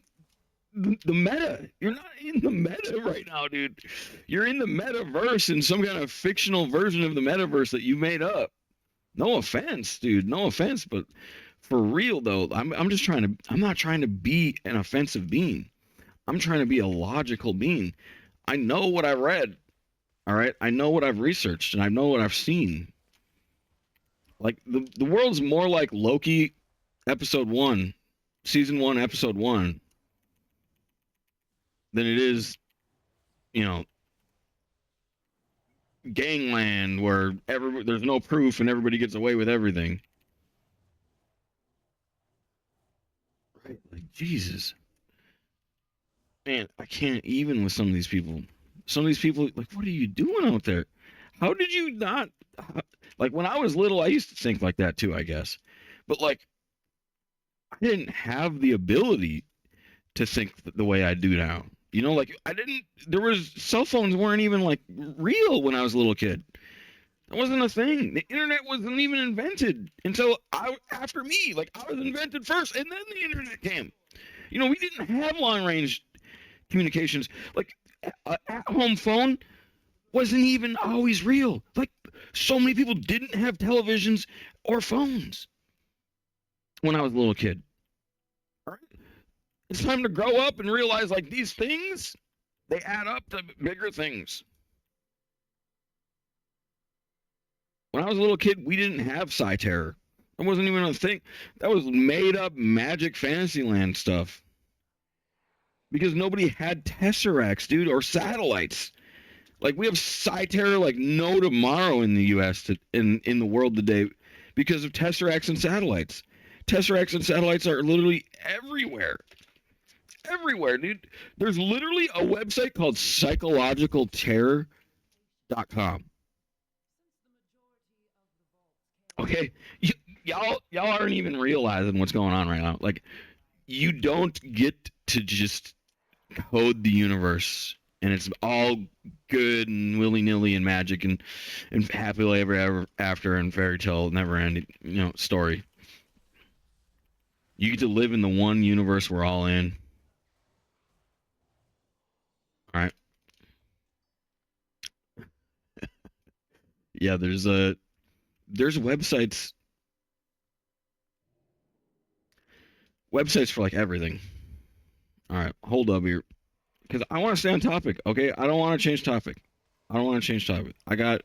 the meta. You're not in the meta right now, dude. You're in the metaverse, in some kind of fictional version of the metaverse that you made up. No offense, dude. No offense, but for real though, I'm not trying to be an offensive being. I'm trying to be a logical being. I know what I read. All right. I know what I've researched and I know what I've seen. Like the world's more like Loki episode 1, season 1, episode 1 than it is, you know, gangland where there's no proof and everybody gets away with everything. Right? Like Jesus. Man, I can't even with some of these people. Some of these people, like, what are you doing out there? How did you not? Like, when I was little, I used to think like that too, I guess. But, like, I didn't have the ability to think the way I do now. You know, like, cell phones weren't even, like, real when I was a little kid. That wasn't a thing. The internet wasn't even invented until after me. Like, I was invented first, and then the internet came. You know, we didn't have long range communications. Like, at-home phone wasn't even always real. Like, so many people didn't have televisions or phones when I was a little kid. All right? It's time to grow up and realize, like, these things, they add up to bigger things. When I was a little kid, we didn't have Sci-Terror. That wasn't even a thing. That was made up magic Fantasyland stuff. Because nobody had tesseracts, dude, or satellites. Like, we have Sci-Terror like no tomorrow in the U.S. in the world today because of tesseracts and satellites. Tesseracts and satellites are literally everywhere. Everywhere, dude. There's literally a website called psychologicalterror.com. Okay, y'all aren't even realizing what's going on right now. Like, you don't get to just code the universe and it's all good and willy-nilly and magic and happily ever after and fairy tale never ending, story. You get to live in the one universe we're all in. All right. Yeah, there's websites for like everything. All right, hold up here, because I want to stay on topic. Okay, I don't want to change topic. I got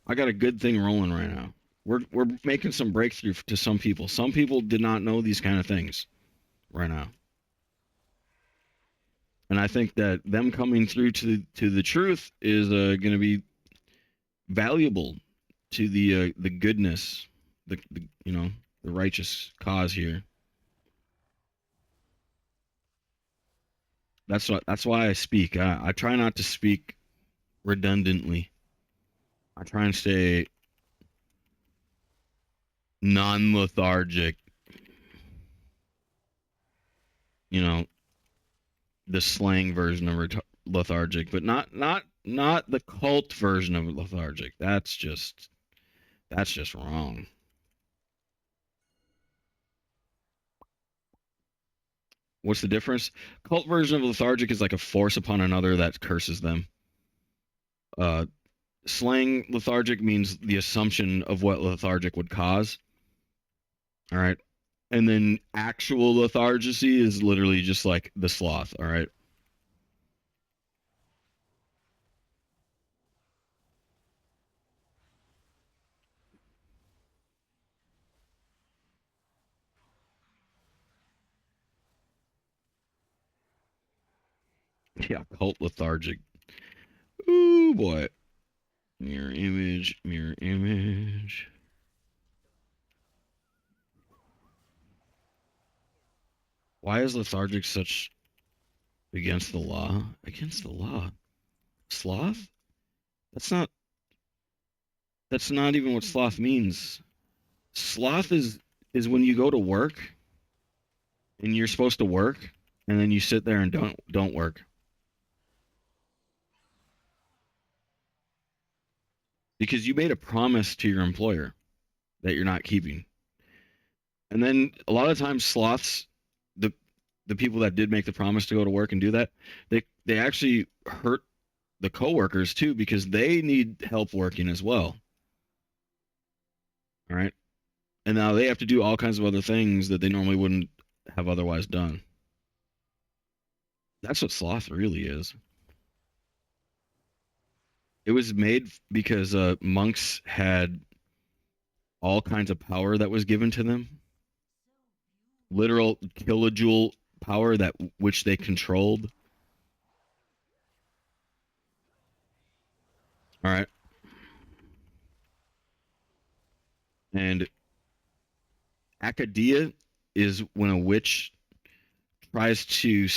a good thing rolling right now. We're making some breakthrough to some people. Some people did not know these kind of things right now, and I think that them coming through to the truth is going to be valuable to the goodness, the righteous cause here. That's why I speak. I try not to speak redundantly. I try and stay non-lethargic. The slang version of lethargic, but not the cult version of lethargic. That's just wrong. What's the difference? Cult version of lethargic is like a force upon another that curses them. Slang lethargic means the assumption of what lethargic would cause. All right. And then actual lethargy is literally just like the sloth. All right. Yeah, cult lethargic. Ooh, boy. Mirror image, mirror image. Why is lethargic such against the law? Against the law? Sloth? That's not even what sloth means. Sloth is when you go to work and you're supposed to work and then you sit there and don't work. Because you made a promise to your employer that you're not keeping. And then a lot of times sloths, the people that did make the promise to go to work and do that, they actually hurt the coworkers too because they need help working as well. All right. And now they have to do all kinds of other things that they normally wouldn't have otherwise done. That's what sloth really is. It was made because monks had all kinds of power that was given to them. Literal kilojoule power that which they controlled. All right. And Acadea is when a witch tries to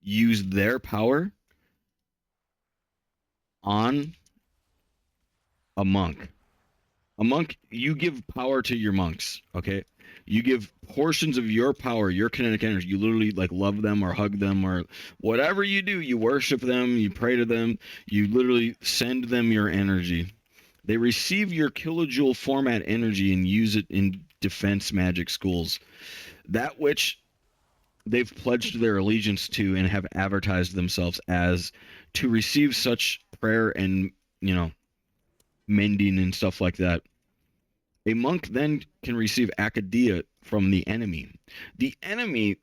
use their power on a monk. A monk, you give power to your monks, okay? You give portions of your power, your kinetic energy. You literally like love them or hug them or whatever you do. You worship them, you pray to them, you literally send them your energy. They receive your kilojoule format energy and use it in defense magic schools. That which they've pledged their allegiance to and have advertised themselves as to receive such prayer and, mending and stuff like that. A monk then can receive Acadea from the enemy. The enemy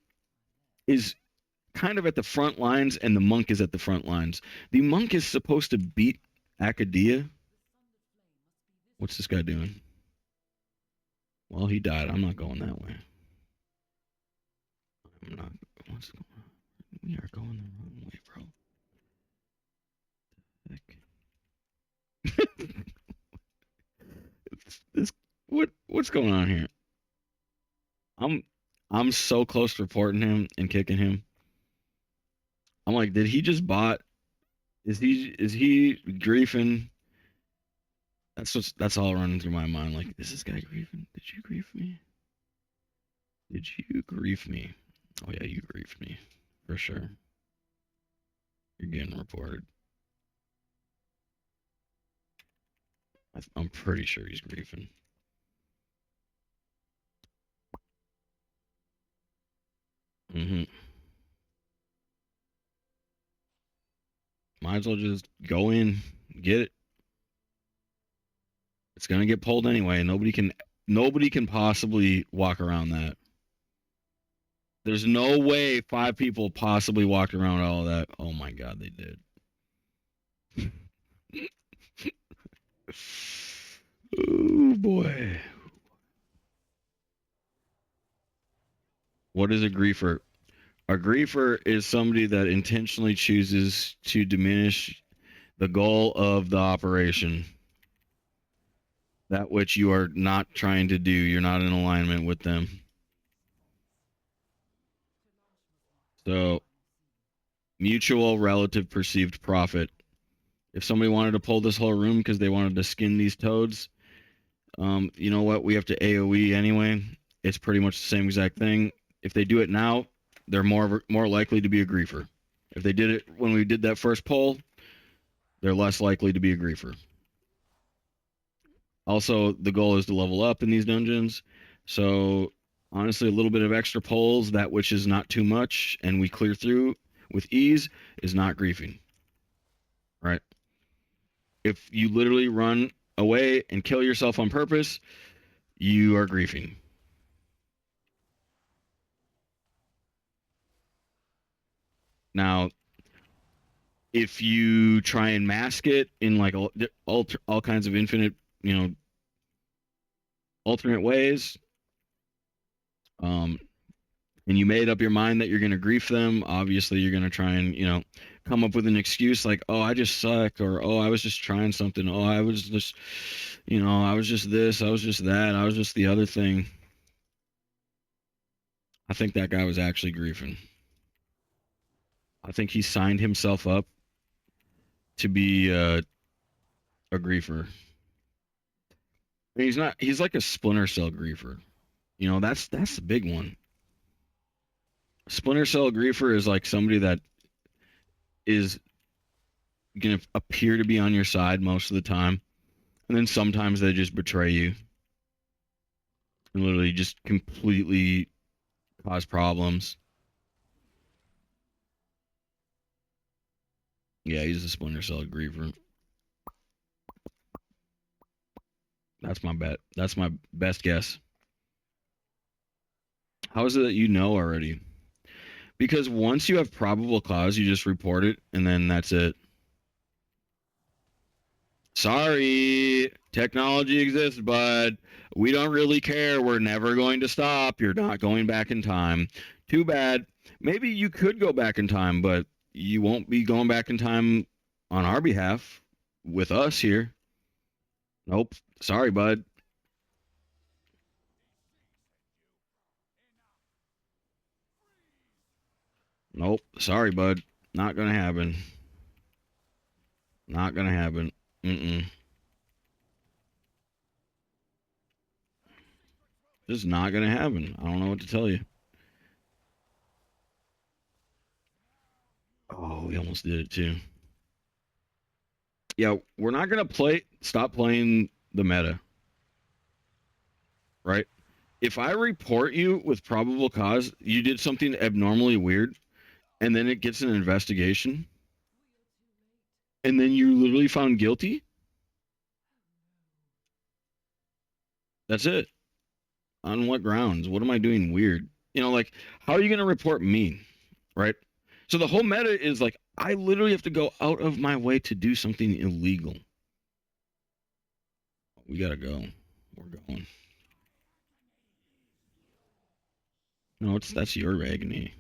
is kind of at the front lines, and the monk is at the front lines. The monk is supposed to beat Acadea. What's this guy doing? Well, he died. I'm not going that way. I'm not. What's going on? We are going the wrong way, bro. This what's going on here? I'm so close to reporting him and kicking him. I'm like, did he just bot? Is he griefing? That's all running through my mind. Like, is this guy griefing? Did you grief me? Did you grief me? Oh yeah, you griefed me for sure. You're getting reported. I'm pretty sure he's griefing. Might as well just go in, get it. It's gonna get pulled anyway. Nobody can possibly walk around that. There's no way 5 people possibly walked around all of that. Oh my god, they did. Oh boy. What is a griefer? A griefer is somebody that intentionally chooses to diminish the goal of the operation. That which you are not trying to do. You're not in alignment with them. So, mutual relative perceived profit. If somebody wanted to pull this whole room because they wanted to skin these toads, you know what? We have to AoE anyway. It's pretty much the same exact thing. If they do it now, they're more likely to be a griefer. If they did it when we did that first poll, they're less likely to be a griefer. Also, the goal is to level up in these dungeons. So, honestly, a little bit of extra polls, that which is not too much, and we clear through with ease, is not griefing. Right? If you literally run away and kill yourself on purpose, you are griefing. Now, if you try and mask it in like all kinds of infinite, alternate ways, and you made up your mind that you're going to grief them, obviously you're going to try and, come up with an excuse like, oh, I just suck, or, oh, I was just trying something. Oh, I was just, I was just this, I was just that, I was just the other thing. I think that guy was actually griefing. I think he signed himself up to be a griefer. He's not. He's like a splinter cell griefer. That's the big one. Splinter cell griefer is like somebody that is gonna appear to be on your side most of the time, and then sometimes they just betray you and literally just completely cause problems. Yeah, he's a splinter cell griefer. That's my bet. That's my best guess. How is it that you know already? Because once you have probable cause, you just report it, and then that's it. Sorry, technology exists, but we don't really care. We're never going to stop. You're not going back in time. Too bad. Maybe you could go back in time, but you won't be going back in time on our behalf with us here. Nope. Sorry, bud. Nope. Sorry, bud. Not gonna happen. Not gonna happen. Mm-mm. Just not gonna happen. I don't know what to tell you. Oh, we almost did it too. Yeah, we're not gonna stop playing the meta. Right? If I report you with probable cause, you did something abnormally weird, and then it gets an investigation, and then you're literally found guilty, that's it. On what grounds? What am I doing weird? Like, how are you going to report me? Right? So the whole meta is like, I literally have to go out of my way to do something illegal. We got to go. We're going. No, that's your agony.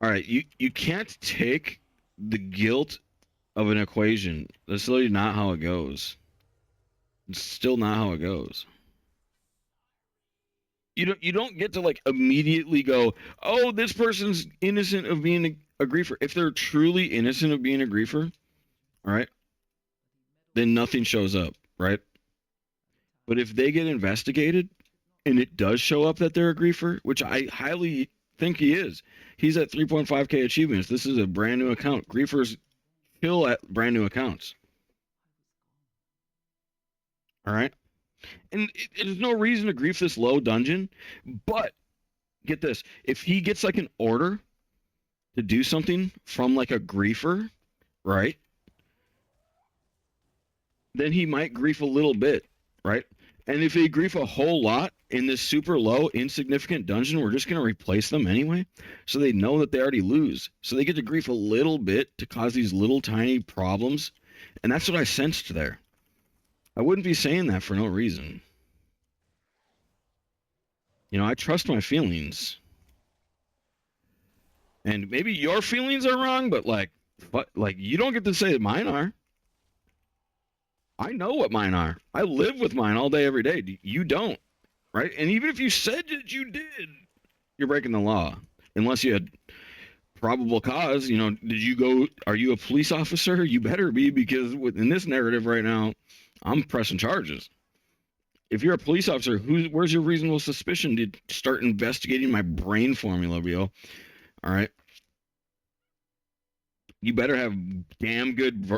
All right, you can't take the guilt of an equation. That's literally not how it goes. It's still not how it goes. You don't get to like immediately go, oh, this person's innocent of being a griefer. If they're truly innocent of being a griefer, all right, then nothing shows up, right? But if they get investigated and it does show up that they're a griefer, which I highly think he is, he's at 3.5k achievements. This is a brand new account. Griefers kill at brand new accounts. All right. And there's no reason to grief this low dungeon, but get this: if he gets like an order to do something from like a griefer, right? Then he might grief a little bit, right? And if they grief a whole lot in this super low, insignificant dungeon, we're just going to replace them anyway. So they know that they already lose. So they get to grief a little bit to cause these little tiny problems. And that's what I sensed there. I wouldn't be saying that for no reason. I trust my feelings. And maybe your feelings are wrong, but like you don't get to say that mine are. I know what mine are. I live with mine all day, every day. You don't, right? And even if you said that you did, you're breaking the law. Unless you had probable cause. Did you go? Are you a police officer? You better be, because in this narrative right now, I'm pressing charges. If you're a police officer, where's your reasonable suspicion to start investigating my brain formula, Bill? All right. You better have damn good,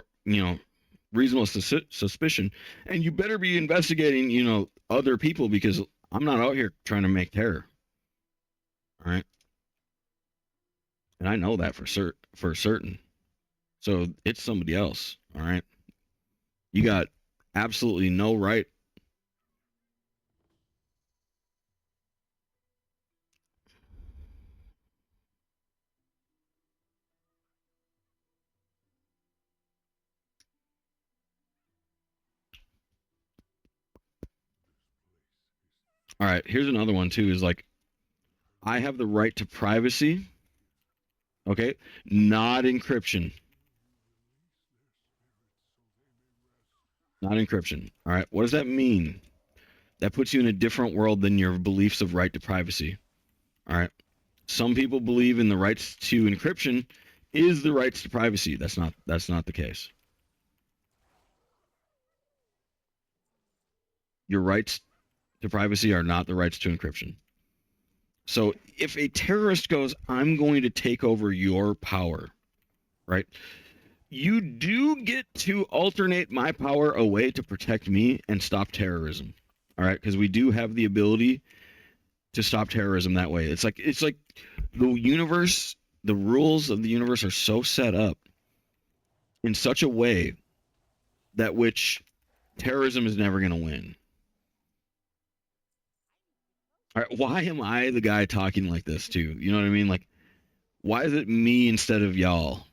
reasonable suspicion, and you better be investigating, other people, because I'm not out here trying to make terror. All right. And I know that for certain. So it's somebody else. All right. You got absolutely no right. All right, here's another one too, is like, I have the right to privacy. Okay? Not encryption. Not encryption. All right. What does that mean? That puts you in a different world than your beliefs of right to privacy. All right. Some people believe in the rights to encryption is the rights to privacy. That's not the case. Your rights to privacy are not the rights to encryption. So if a terrorist goes, I'm going to take over your power, right? You do get to alternate my power away to protect me and stop terrorism. All right, because we do have the ability to stop terrorism that way. It's like the universe, the rules of the universe are so set up in such a way that which terrorism is never going to win. All right, why am I the guy talking like this too? You know what I mean? Like, why is it me instead of y'all?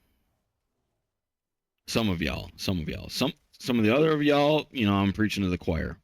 Some of y'all. Some of the other of y'all, you know, I'm preaching to the choir.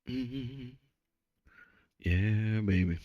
Mm-hmm. Yeah, baby.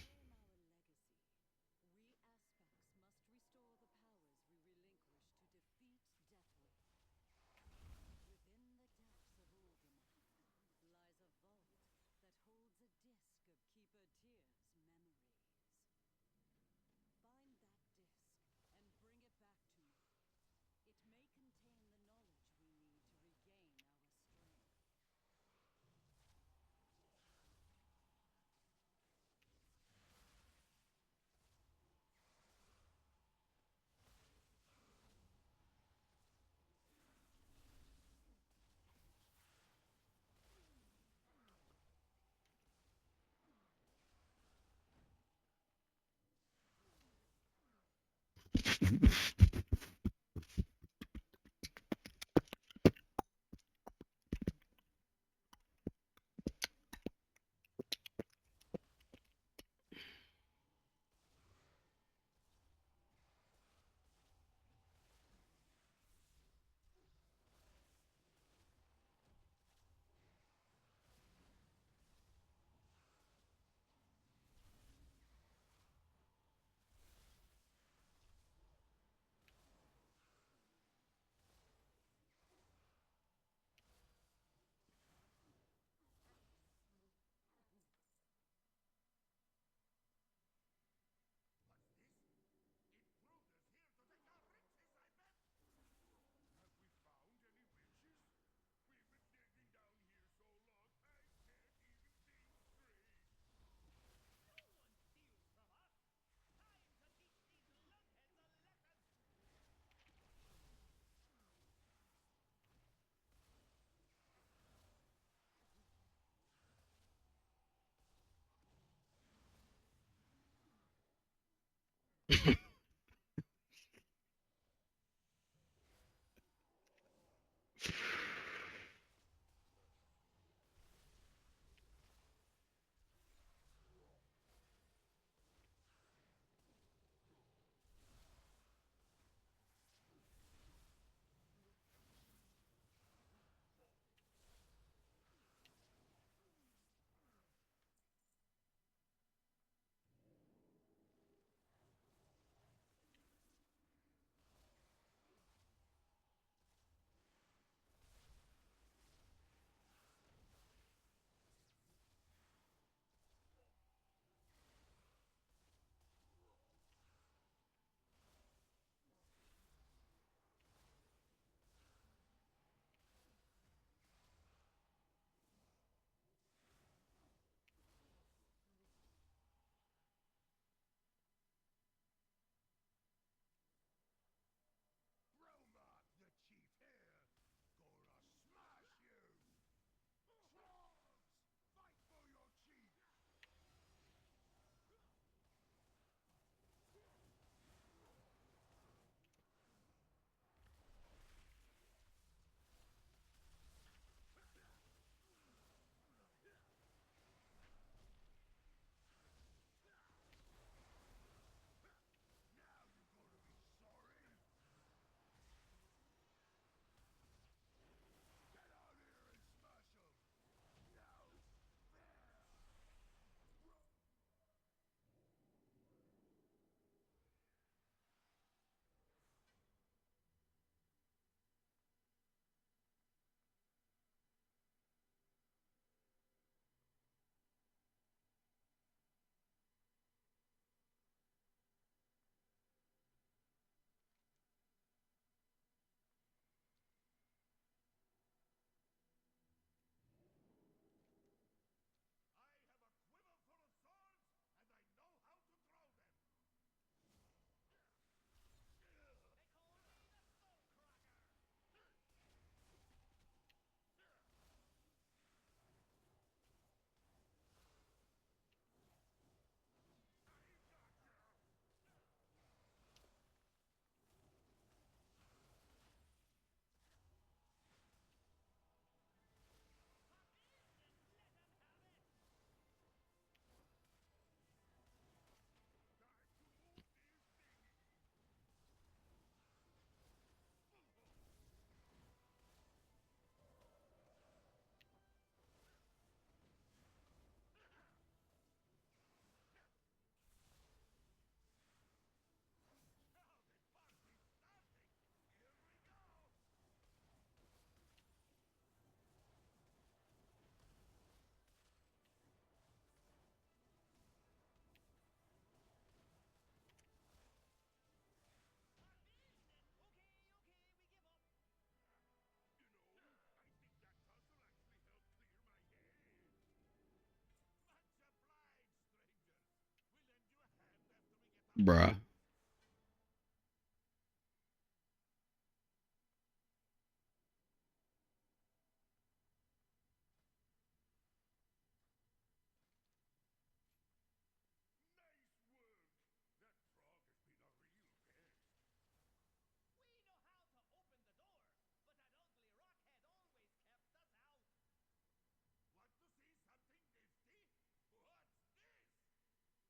Bruh.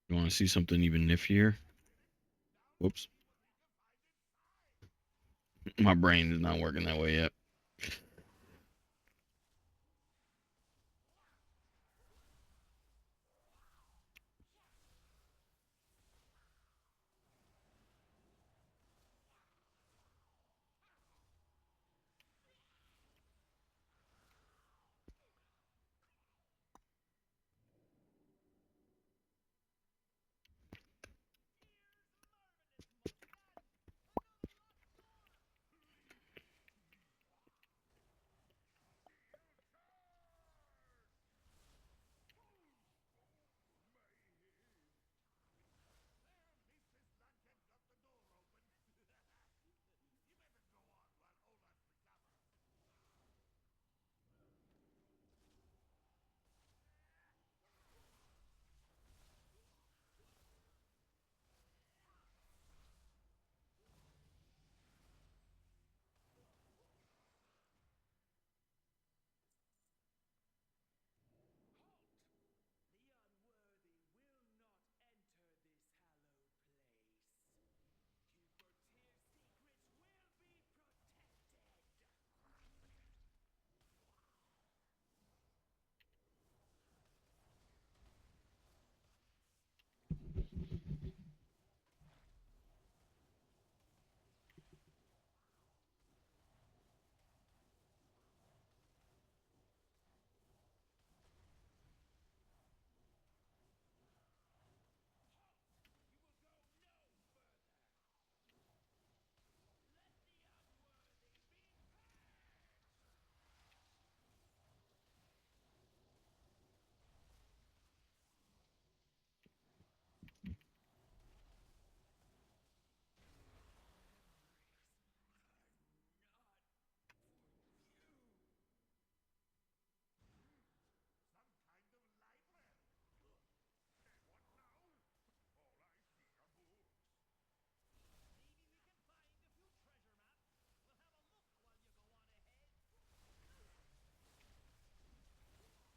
You want to see something even niftier? Whoops. My brain is not working that way yet.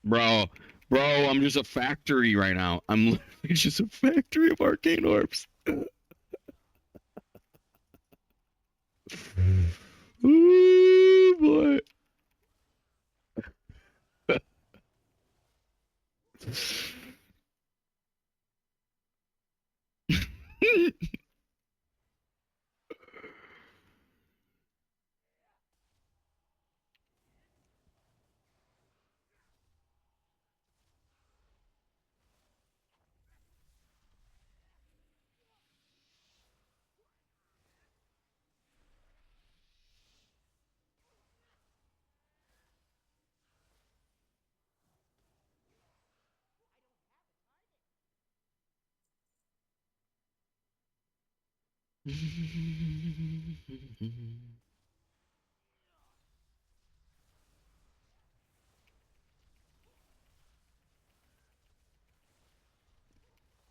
Bro, I'm just a factory right now. I'm literally just a factory of arcane orbs. Ooh, boy.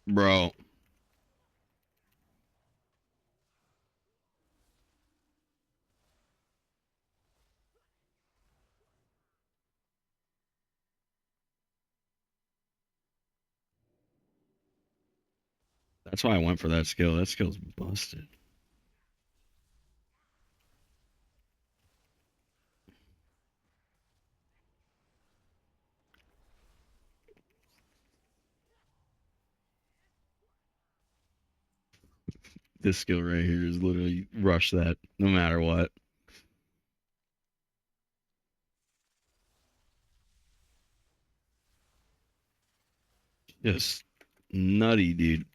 Bro, that's why I went for that skill. That skill's busted. This skill right here is literally rush that no matter what. Just nutty, dude.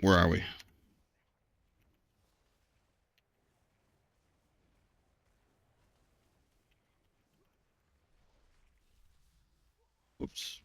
Where are we? Oops.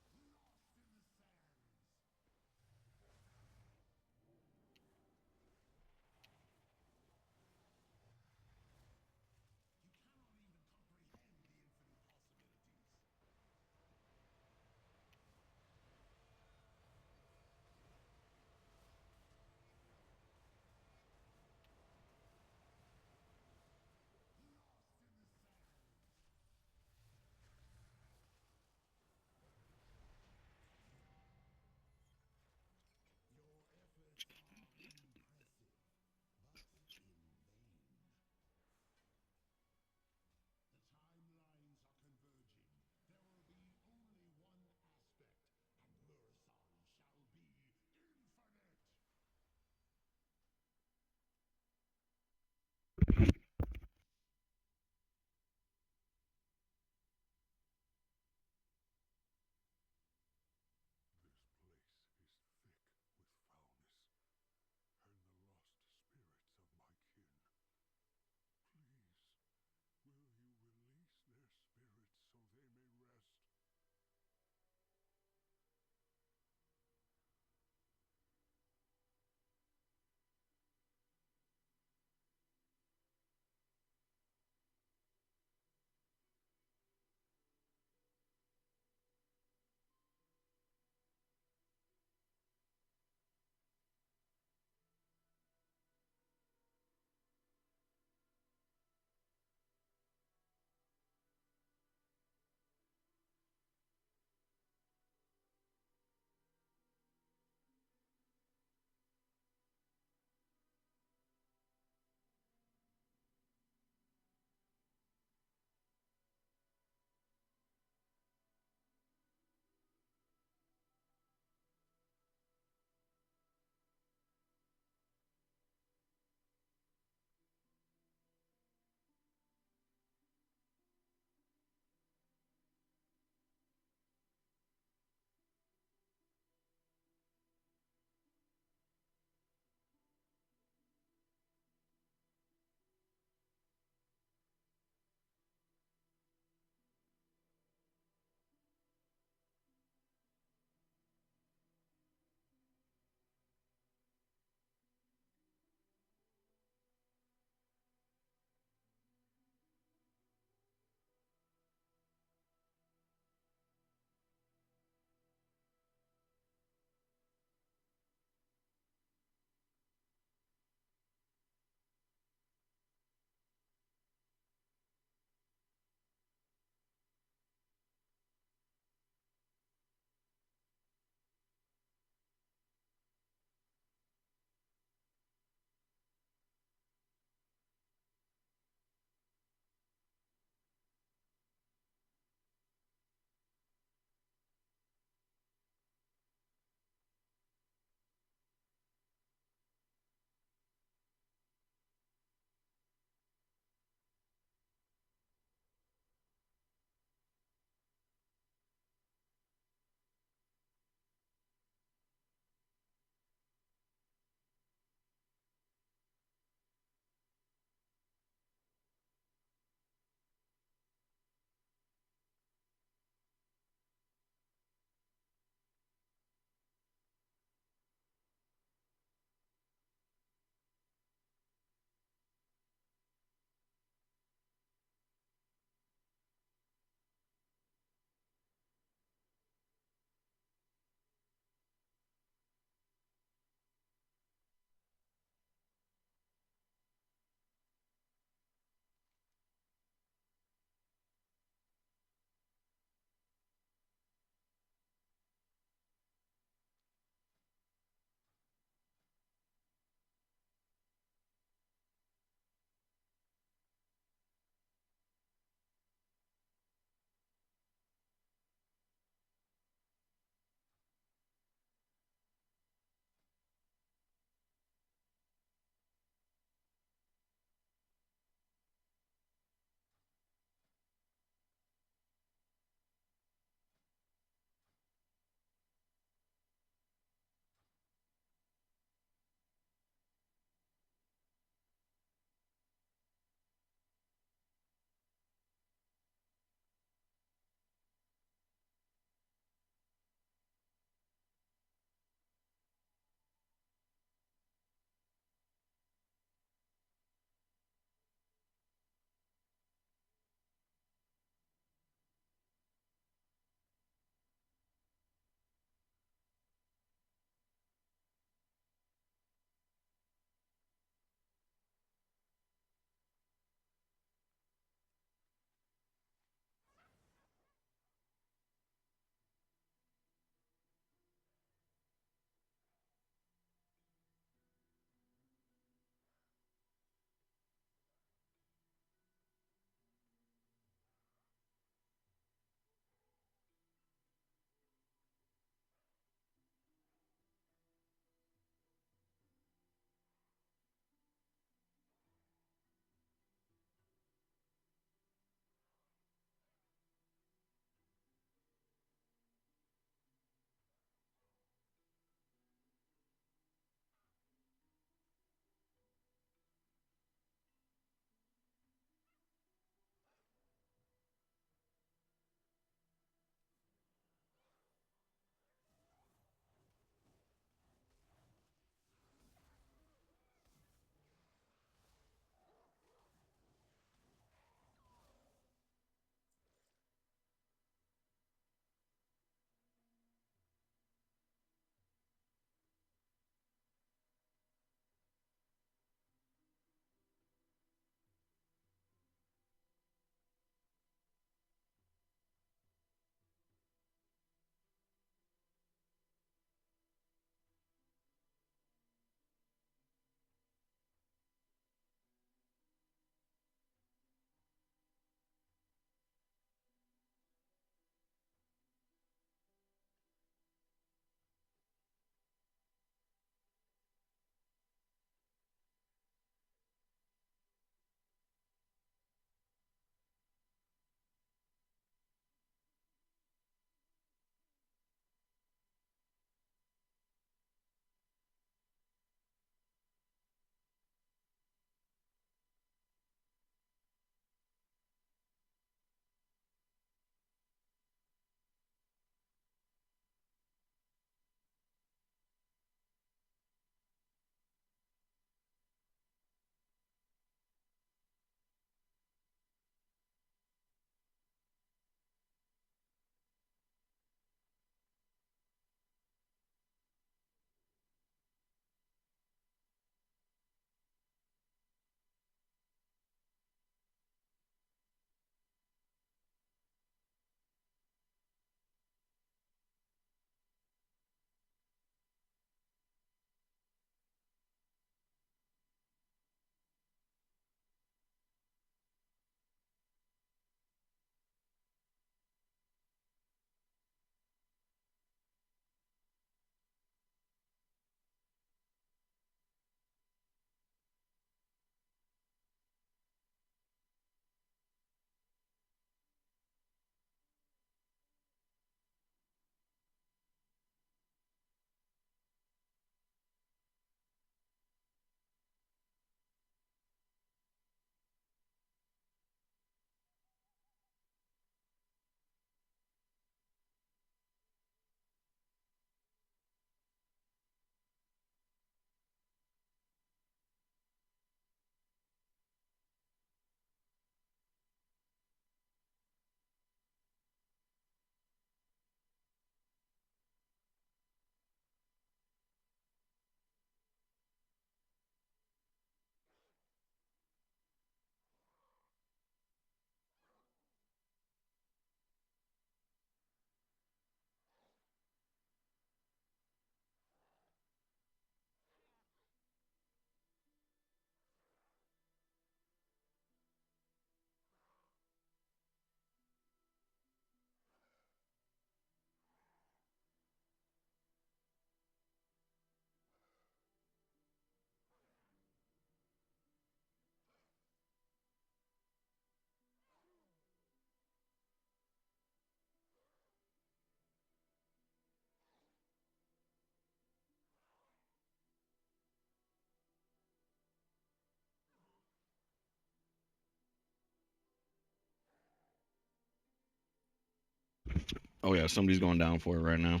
Oh yeah, somebody's going down for it right now.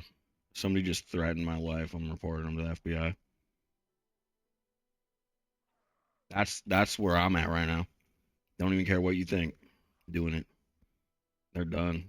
Somebody just threatened my life. I'm reporting them to the FBI. That's where I'm at right now. Don't even care what you think. Doing it. They're done.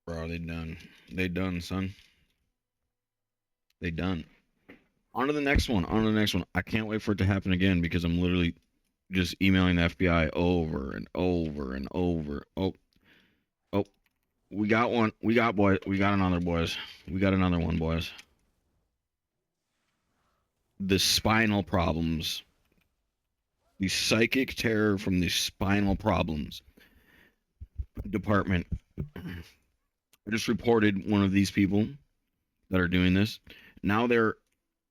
Bro, they done. They done, son. They done. On to the next one. On to the next one. I can't wait for it to happen again because I'm literally just emailing the FBI over and over and over. Oh, oh, we got one. We got boy. We got another boys. We got another one, boys. the spinal problems, the psychic terror from the spinal problems department. I just reported one of these people that are doing this. Now they're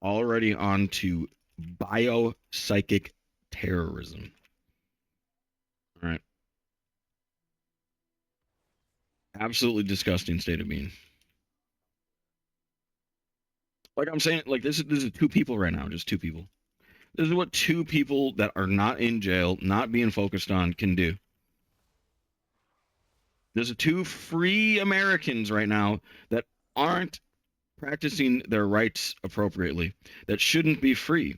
already on to biopsychic terrorism. All right. Absolutely disgusting state of being. Like I'm saying, like this is two people right now, just two people. This is what two people that are not in jail, not being focused on, can do. There's two free Americans right now that aren't practicing their rights appropriately, that shouldn't be free.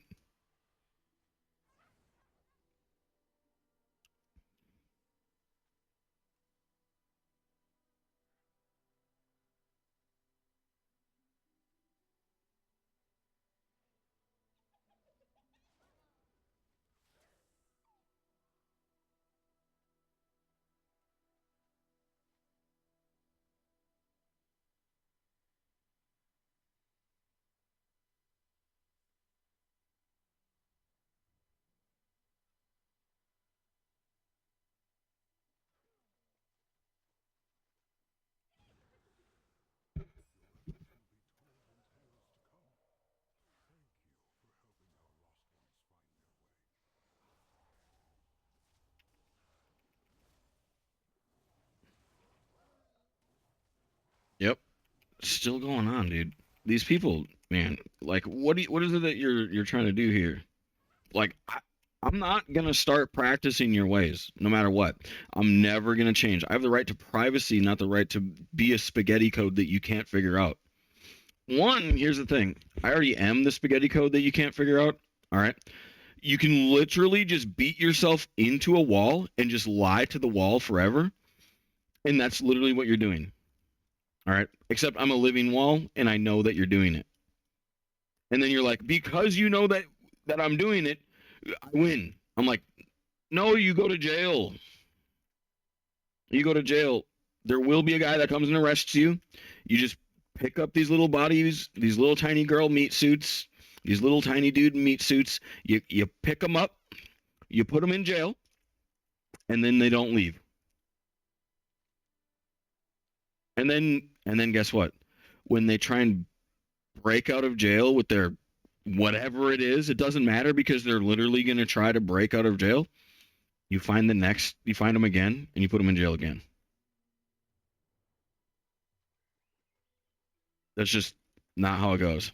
Yep. Still going on, dude. These people, man, like what is it that you're trying to do here? Like I'm not gonna start practicing your ways, no matter what. I'm never gonna change. I have the right to privacy, not the right to be a spaghetti code that you can't figure out. One, here's the thing. I already am the spaghetti code that you can't figure out. All right. You can literally just beat yourself into a wall and just lie to the wall forever. And that's literally what you're doing. All right. Except I'm a living wall and I know that you're doing it. And then you're like, because you know that I'm doing it, I win. I'm like, no, you go to jail. You go to jail. There will be a guy that comes and arrests you. You just pick up these little bodies, these little tiny girl meat suits, these little tiny dude meat suits. You pick them up, you put them in jail, and then they don't leave. And then guess what? When they try and break out of jail with their whatever it is, it doesn't matter because they're literally going to try to break out of jail. You find them again, and you put them in jail again. That's just not how it goes.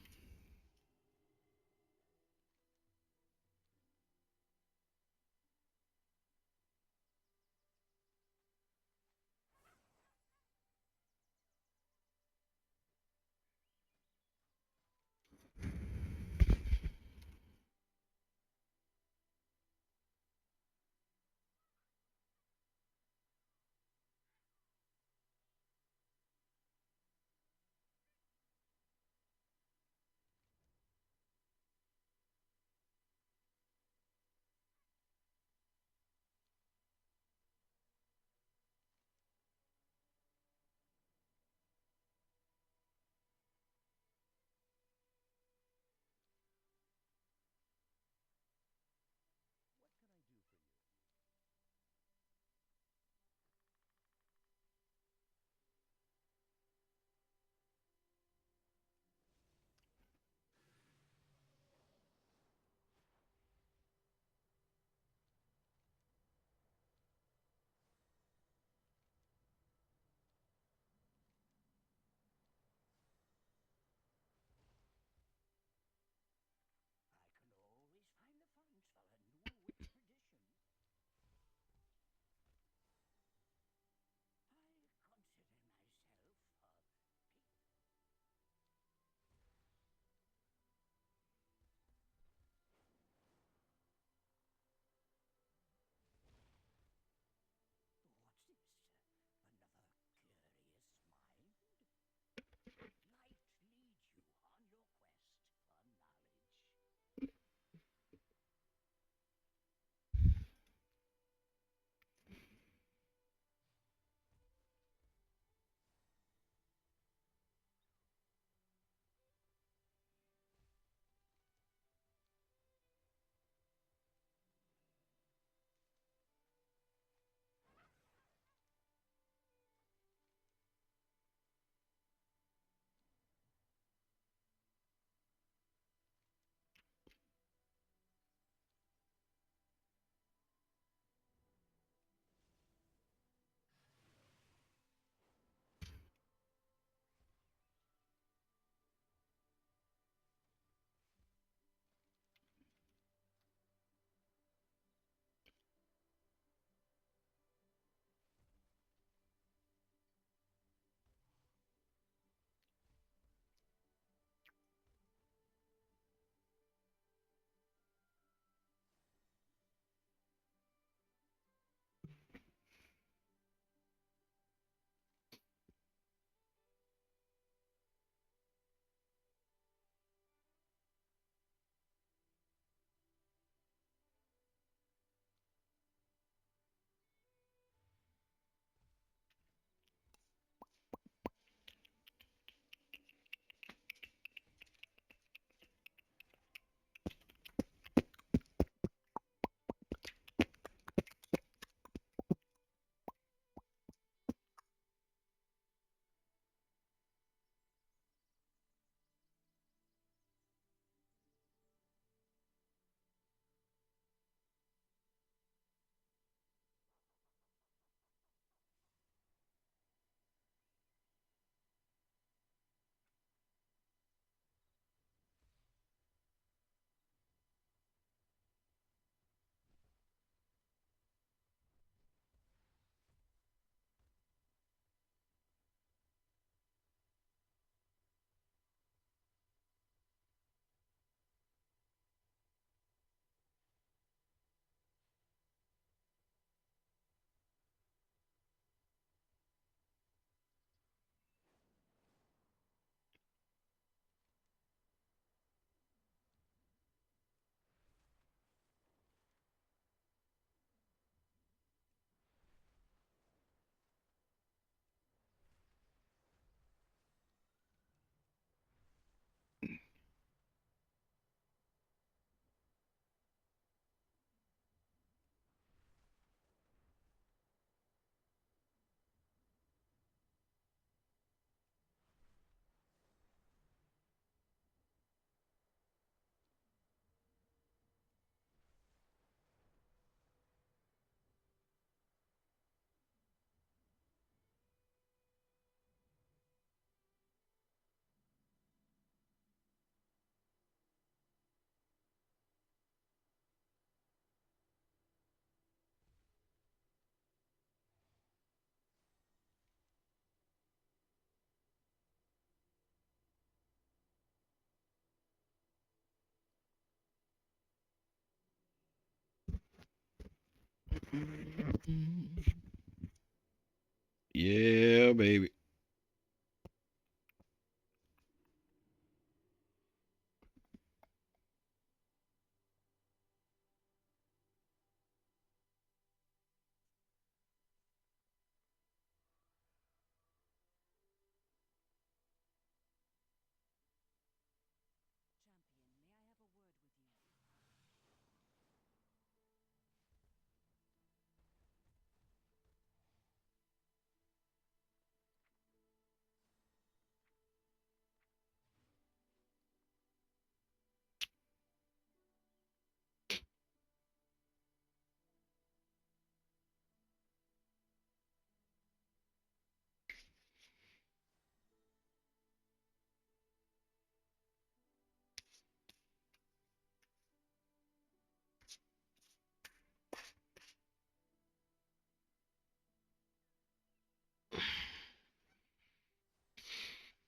Yeah, baby.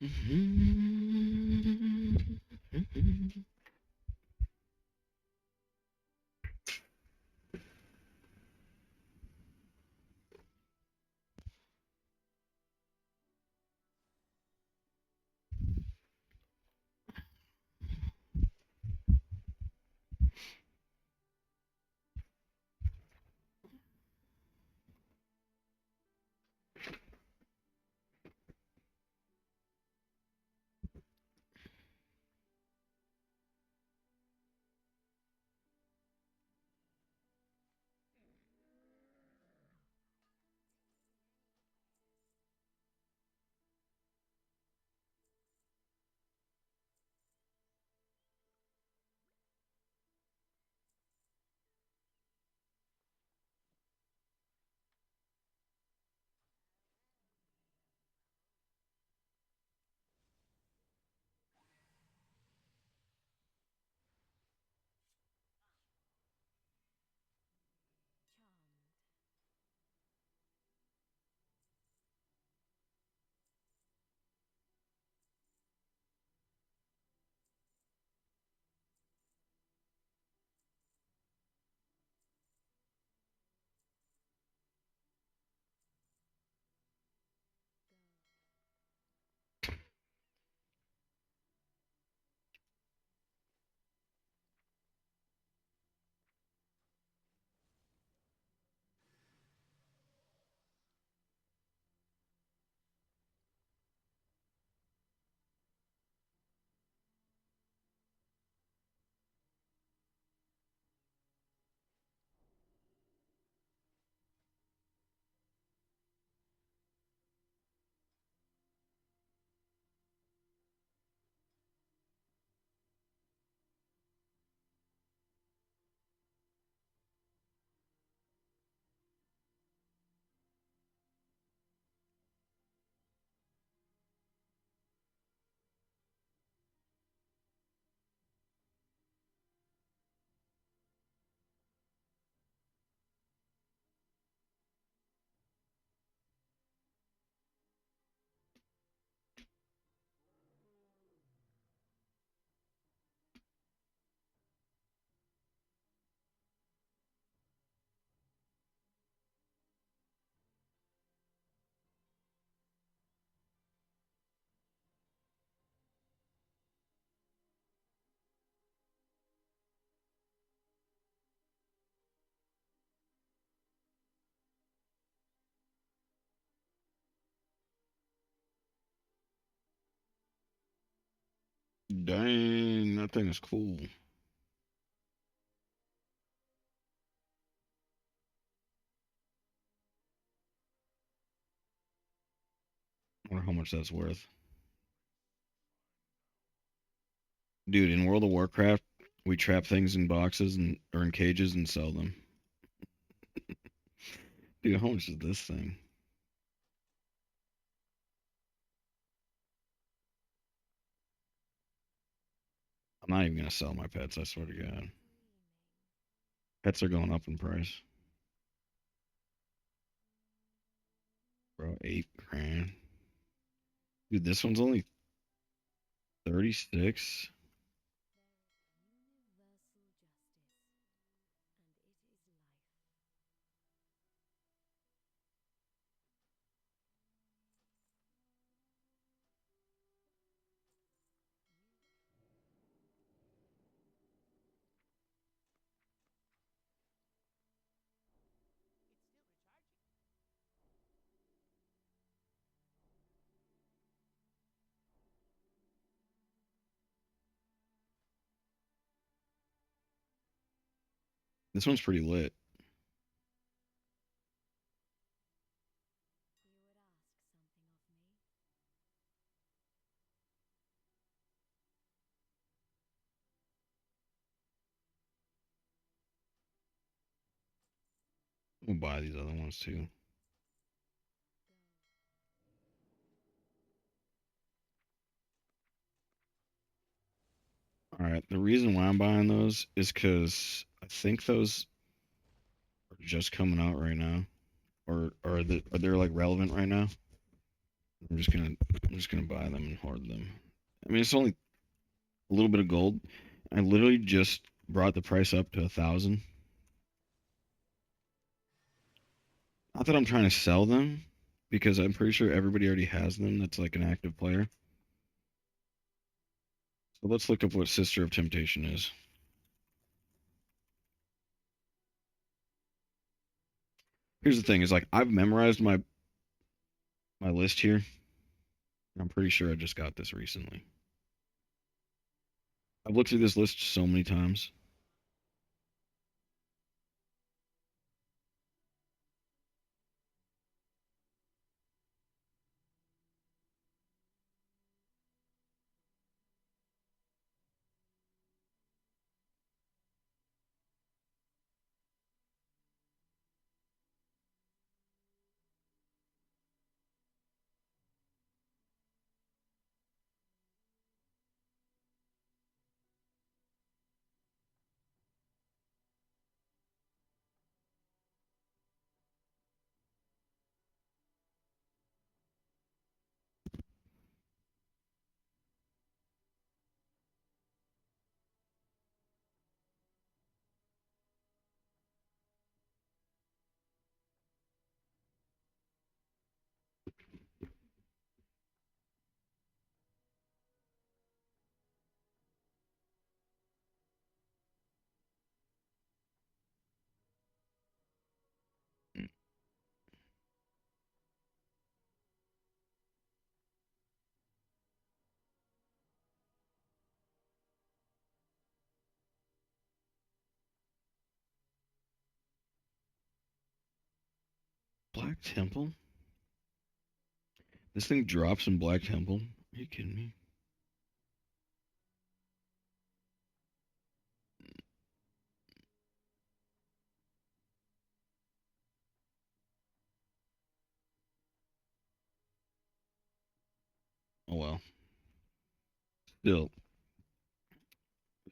Champion, may I have a word with you? Charmed. Dang, that thing is cool. I wonder how much that's worth. Dude, in World of Warcraft, we trap things in boxes and or in cages and sell them. Dude, how much is this thing? I'm not even gonna sell my pets, I swear to God. Pets are going up in price. Bro, 8 grand. Dude, this one's only 36. Universal justice, and it is life. This one's pretty lit. You would ask something of me? We'll buy these other ones too. All right. The reason why I'm buying those is because I think those are just coming out right now, or are they like relevant right now? I'm just gonna buy them and hoard them. I mean, it's only a little bit of gold. I literally just brought the price up to 1,000. Not that I'm trying to sell them, because I'm pretty sure everybody already has them. That's like an active player. So let's look up what Sister of Temptation is. Here's the thing: is like I've memorized my list here. I'm pretty sure I just got this recently. I've looked through this list so many times. Black Temple? This thing drops in Black Temple? Are you kidding me? Oh well. Still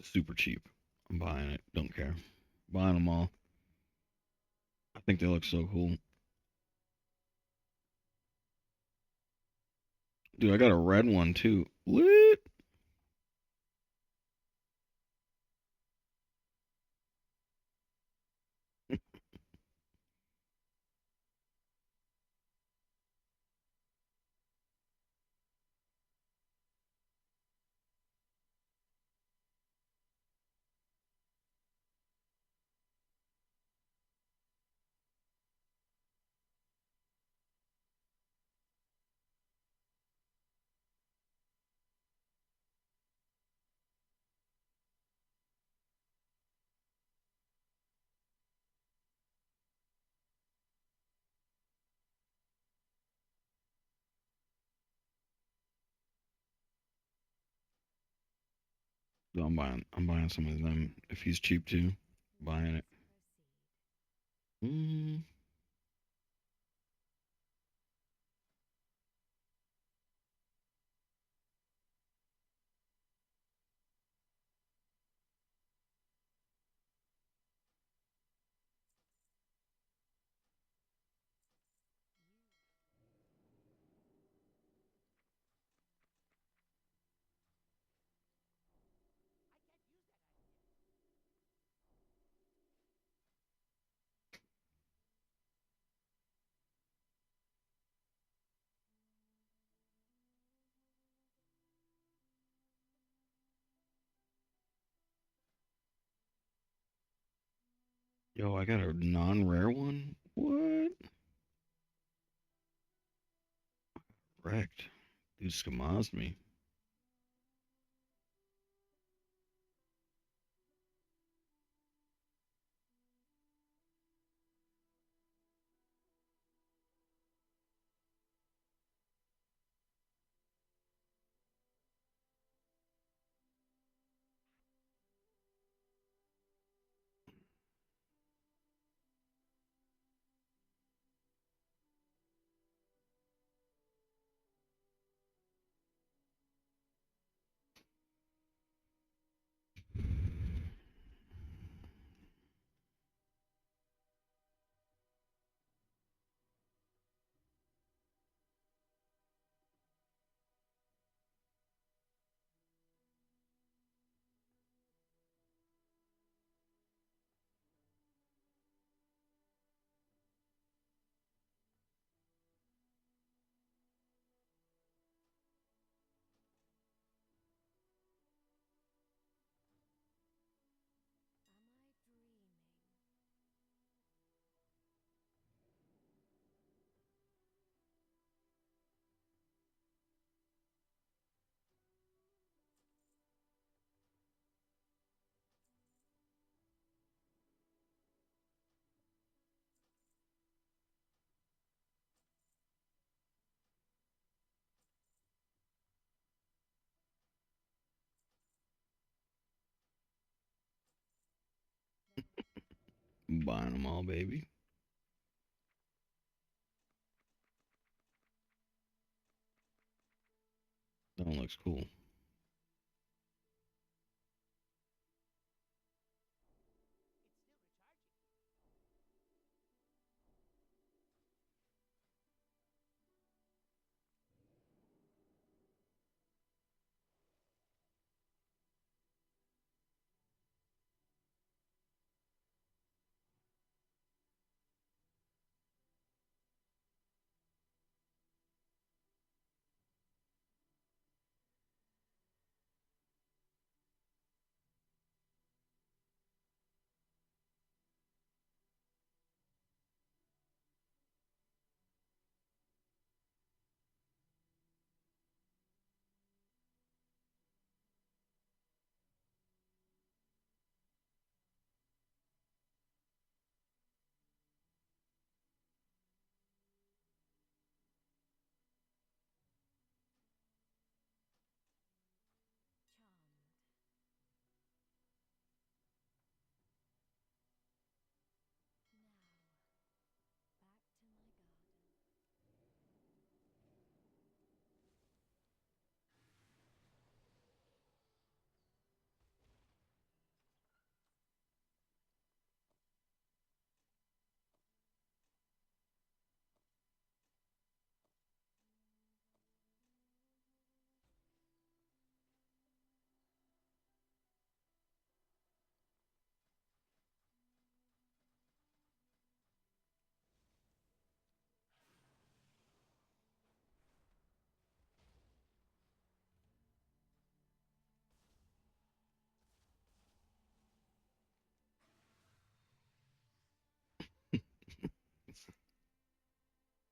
super cheap. I'm buying it. Don't care. Buying them all. I think they look so cool. Dude, I got a red one too. Lit. So I'm buying some of them. If he's cheap too, buying it. Mm. Yo, I got a non-rare one. What? Wrecked. Dude skamazed me. Buying them all, baby. That one looks cool. It's still recharging. Charmed.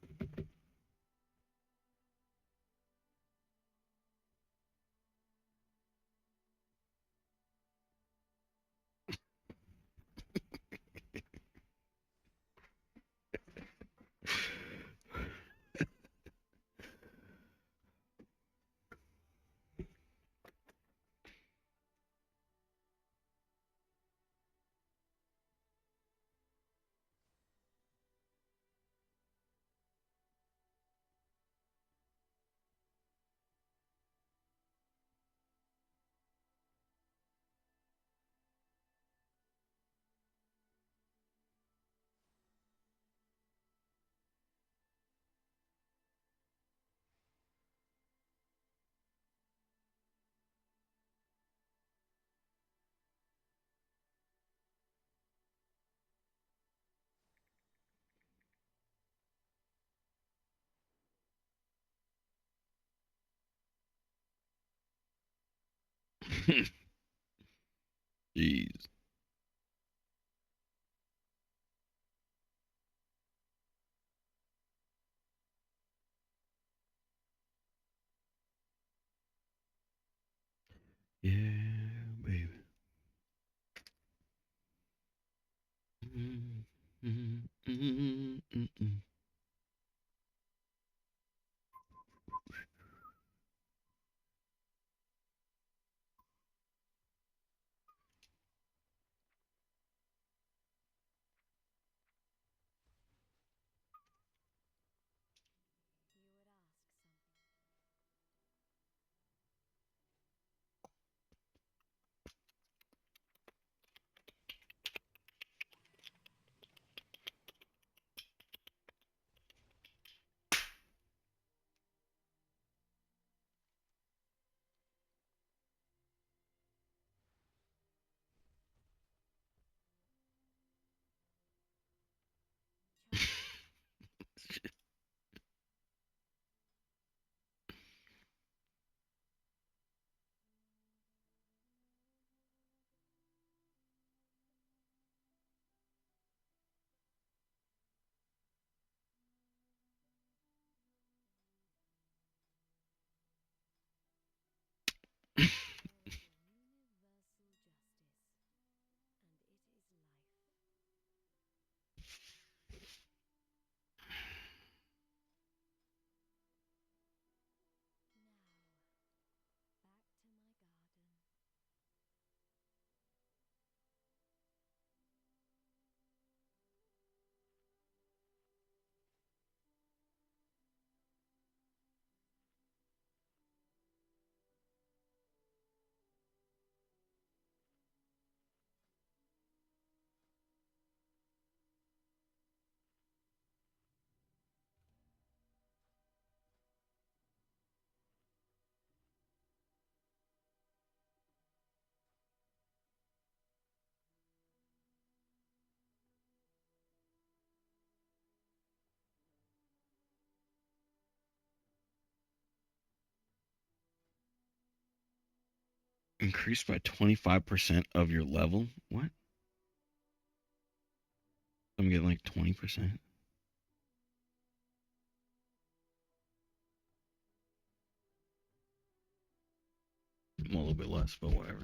Now, back to my garden. Jeez. Yeah, baby. Mm, mm, mm, mm, mm. You would ask something. Increased by 25% of your level? What? I'm getting like 20%. I'm a little bit less, but whatever.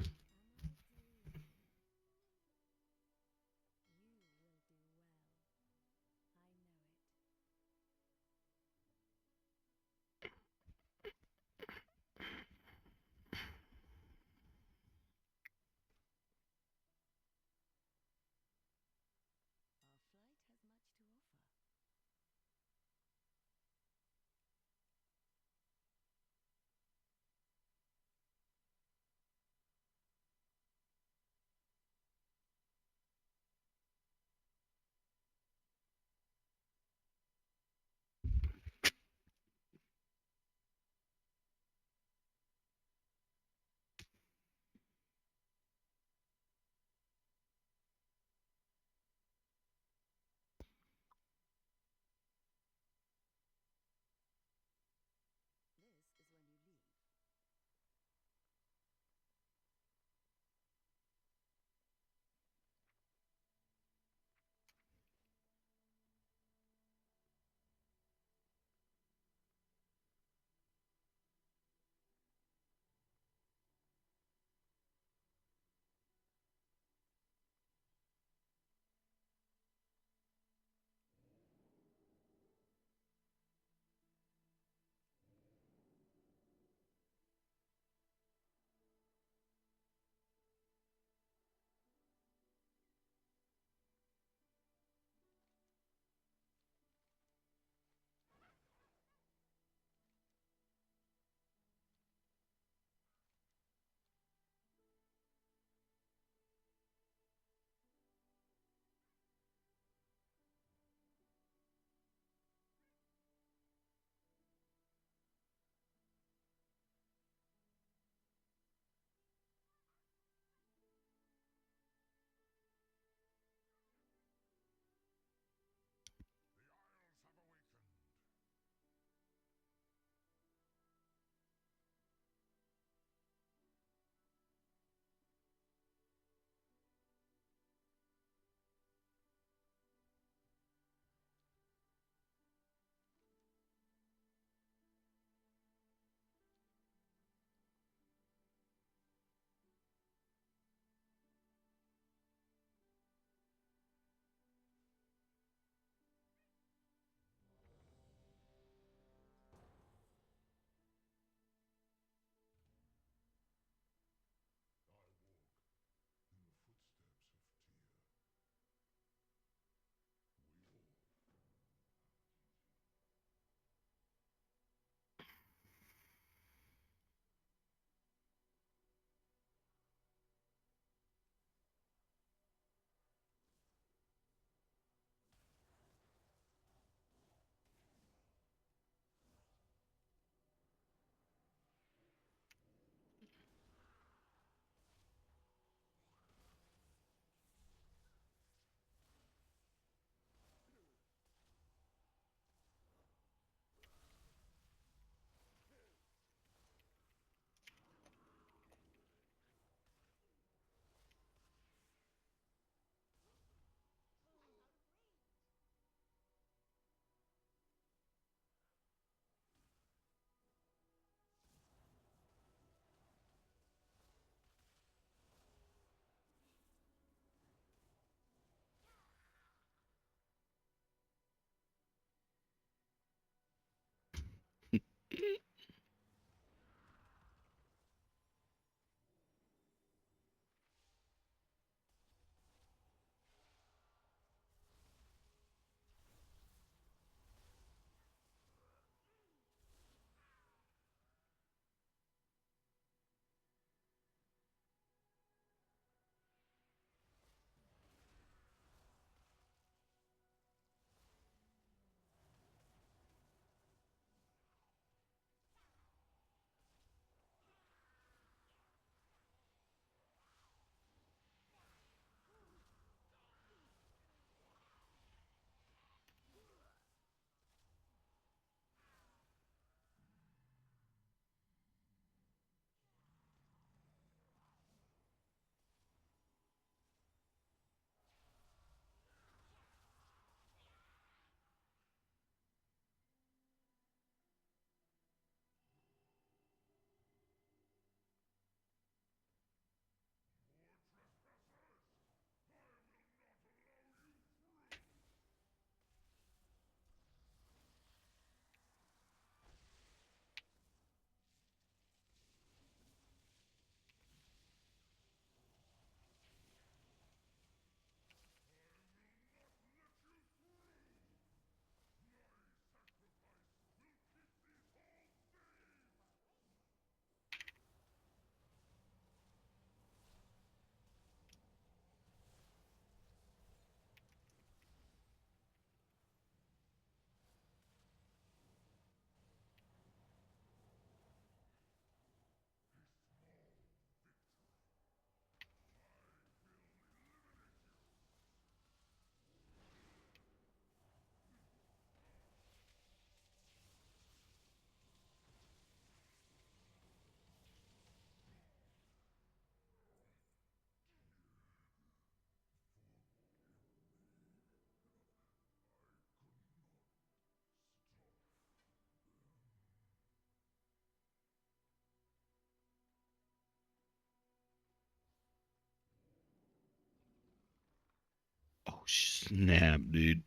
snap, dude.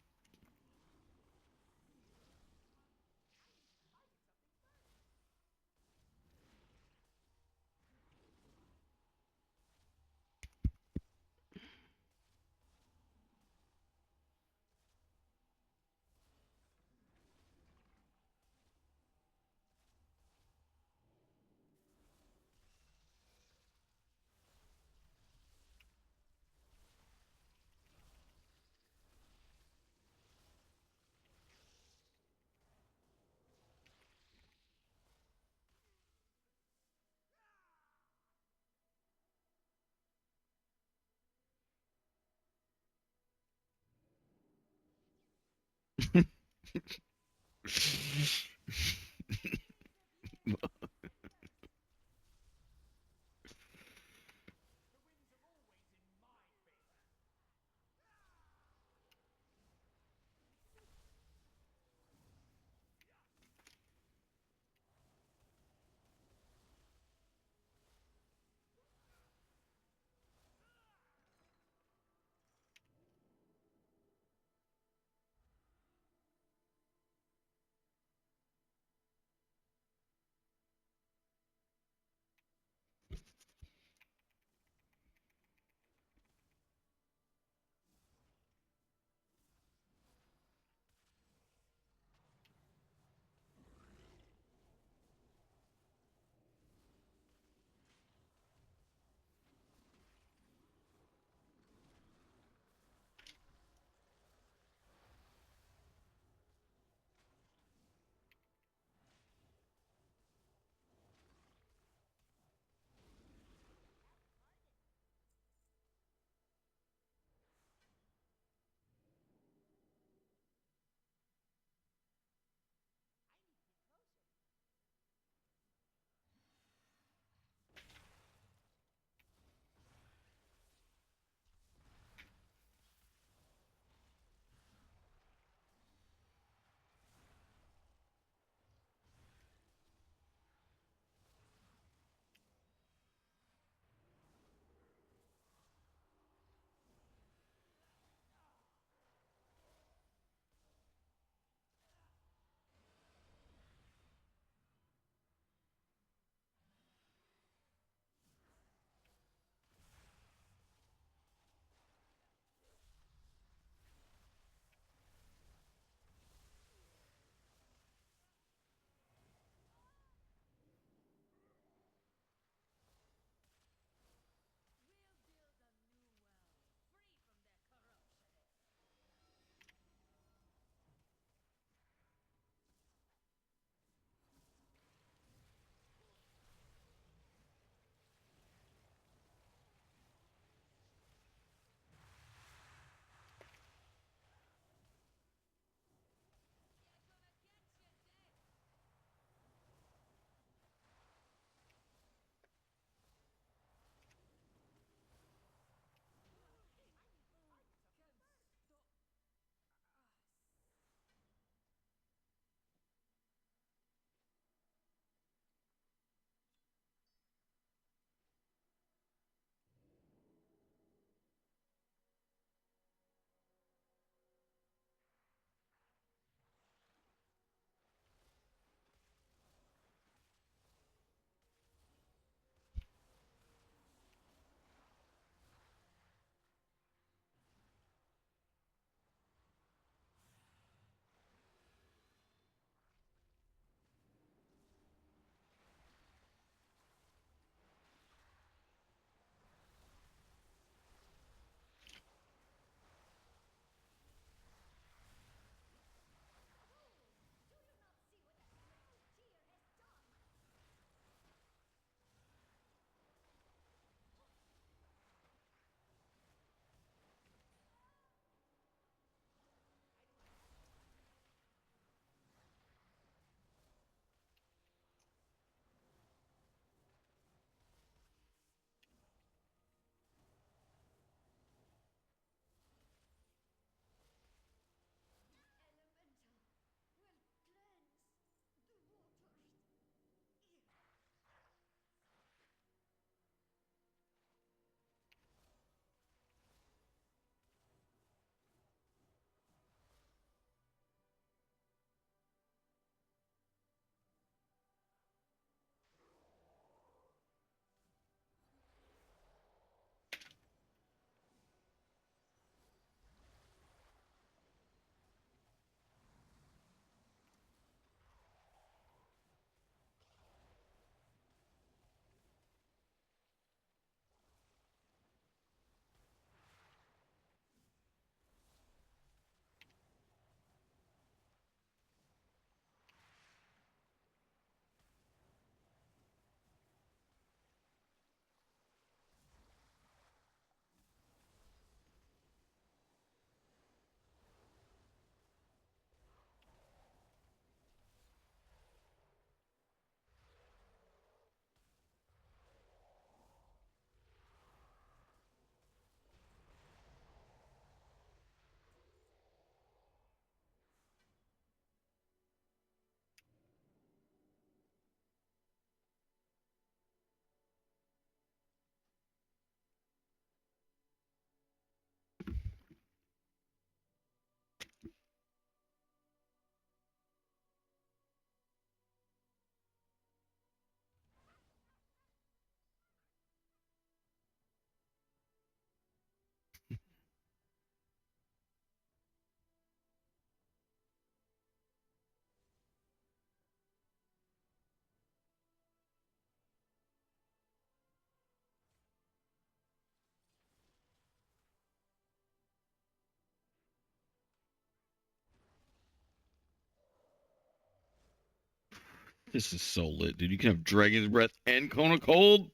This is so lit, dude. You can have Dragon's Breath and Cone of Cold.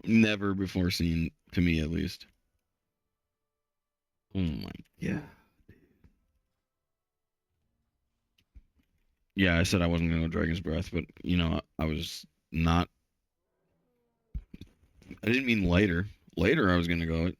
Never before seen, to me at least. Oh my god. Yeah, I said I wasn't gonna go Dragon's Breath, but you know, I was not. I didn't mean later. Later, I was gonna go it.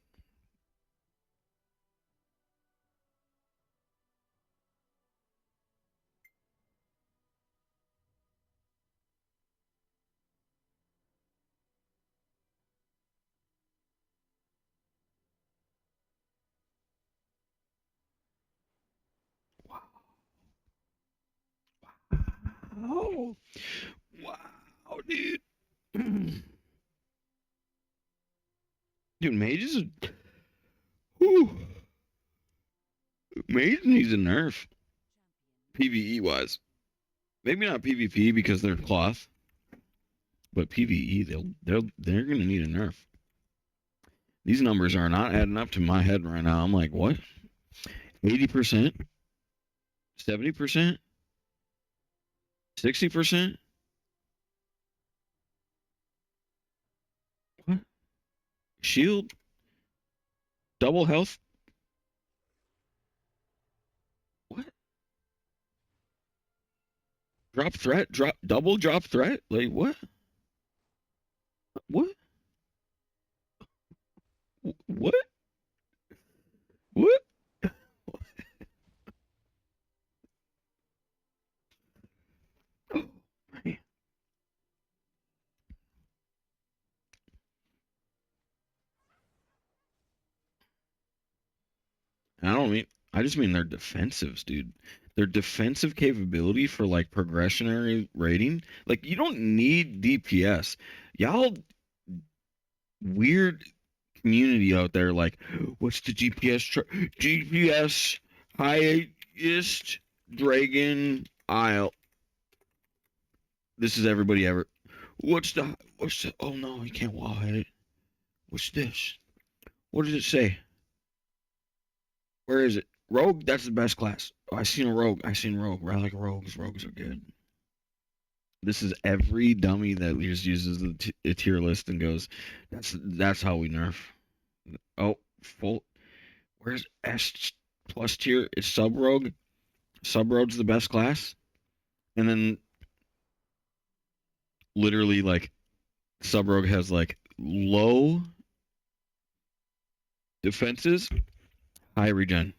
Oh, wow, dude. Dude, Mage is a. Whew. Mage needs a nerf. PVE wise. Maybe not PvP because they're cloth, but PVE they're gonna need a nerf. These numbers are not adding up to my head right now. I'm like, what? 80%? 70%? 60%? What? Shield? Double health? What? Drop threat? Drop threat? Like what? What? What? What? Oh, man. I don't mean I just mean their defensives, dude. Their defensive capability for like progressionary rating. Like you don't need DPS. Y'all weird community out there like what's the GPS highest dragon isle. This is everybody ever. What's the oh no, you can't wall hit it. What's this? What does it say? Where is it? Rogue? That's the best class. Oh, I seen a rogue. I seen rogue. I like rogues. Rogues are good. This is every dummy that just uses a tier list and goes, that's how we nerf. Oh, full. Where's S plus tier? It's sub rogue. Sub rogue's the best class, and then literally like sub rogue has like low defenses, high regen.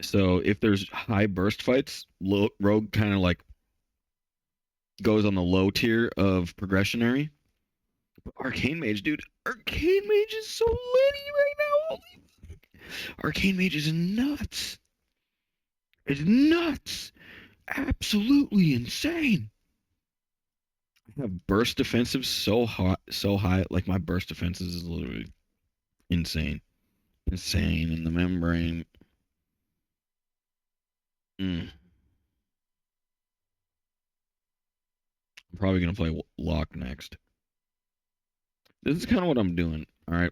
So if there's high burst fights, rogue kind of like goes on the low tier of progressionary. But Arcane Mage, dude, Arcane Mage is so litty right now. Holy Arcane Mage is nuts. It's nuts. Absolutely insane. I have burst defensive so hot, so high. Like my burst defenses is literally insane. Insane in the membrane. I'm probably gonna play Lock next. This is kind of what I'm doing. All right,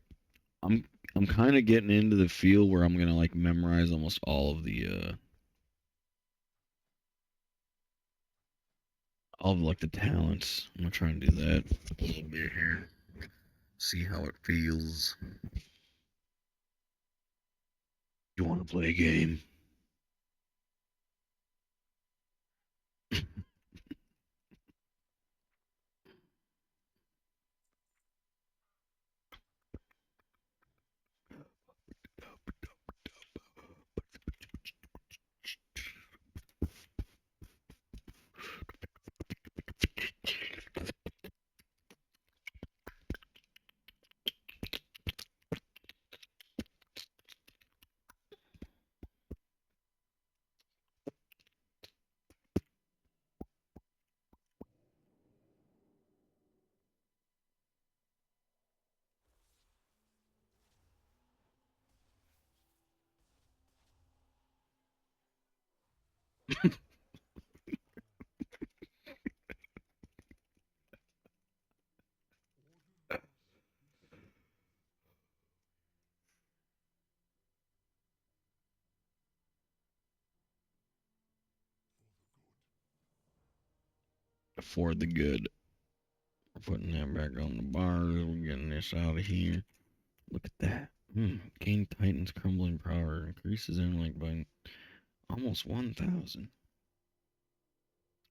I'm I'm kind of getting into the feel where I'm gonna like memorize almost all of like the talents. I'm gonna try and do that a little bit here. See how it feels. You want to play a game? for the good. We're putting that back on the bars. We're getting this out of here. Look at that. Gain Titan's crumbling power. Increases in like by almost 1,000.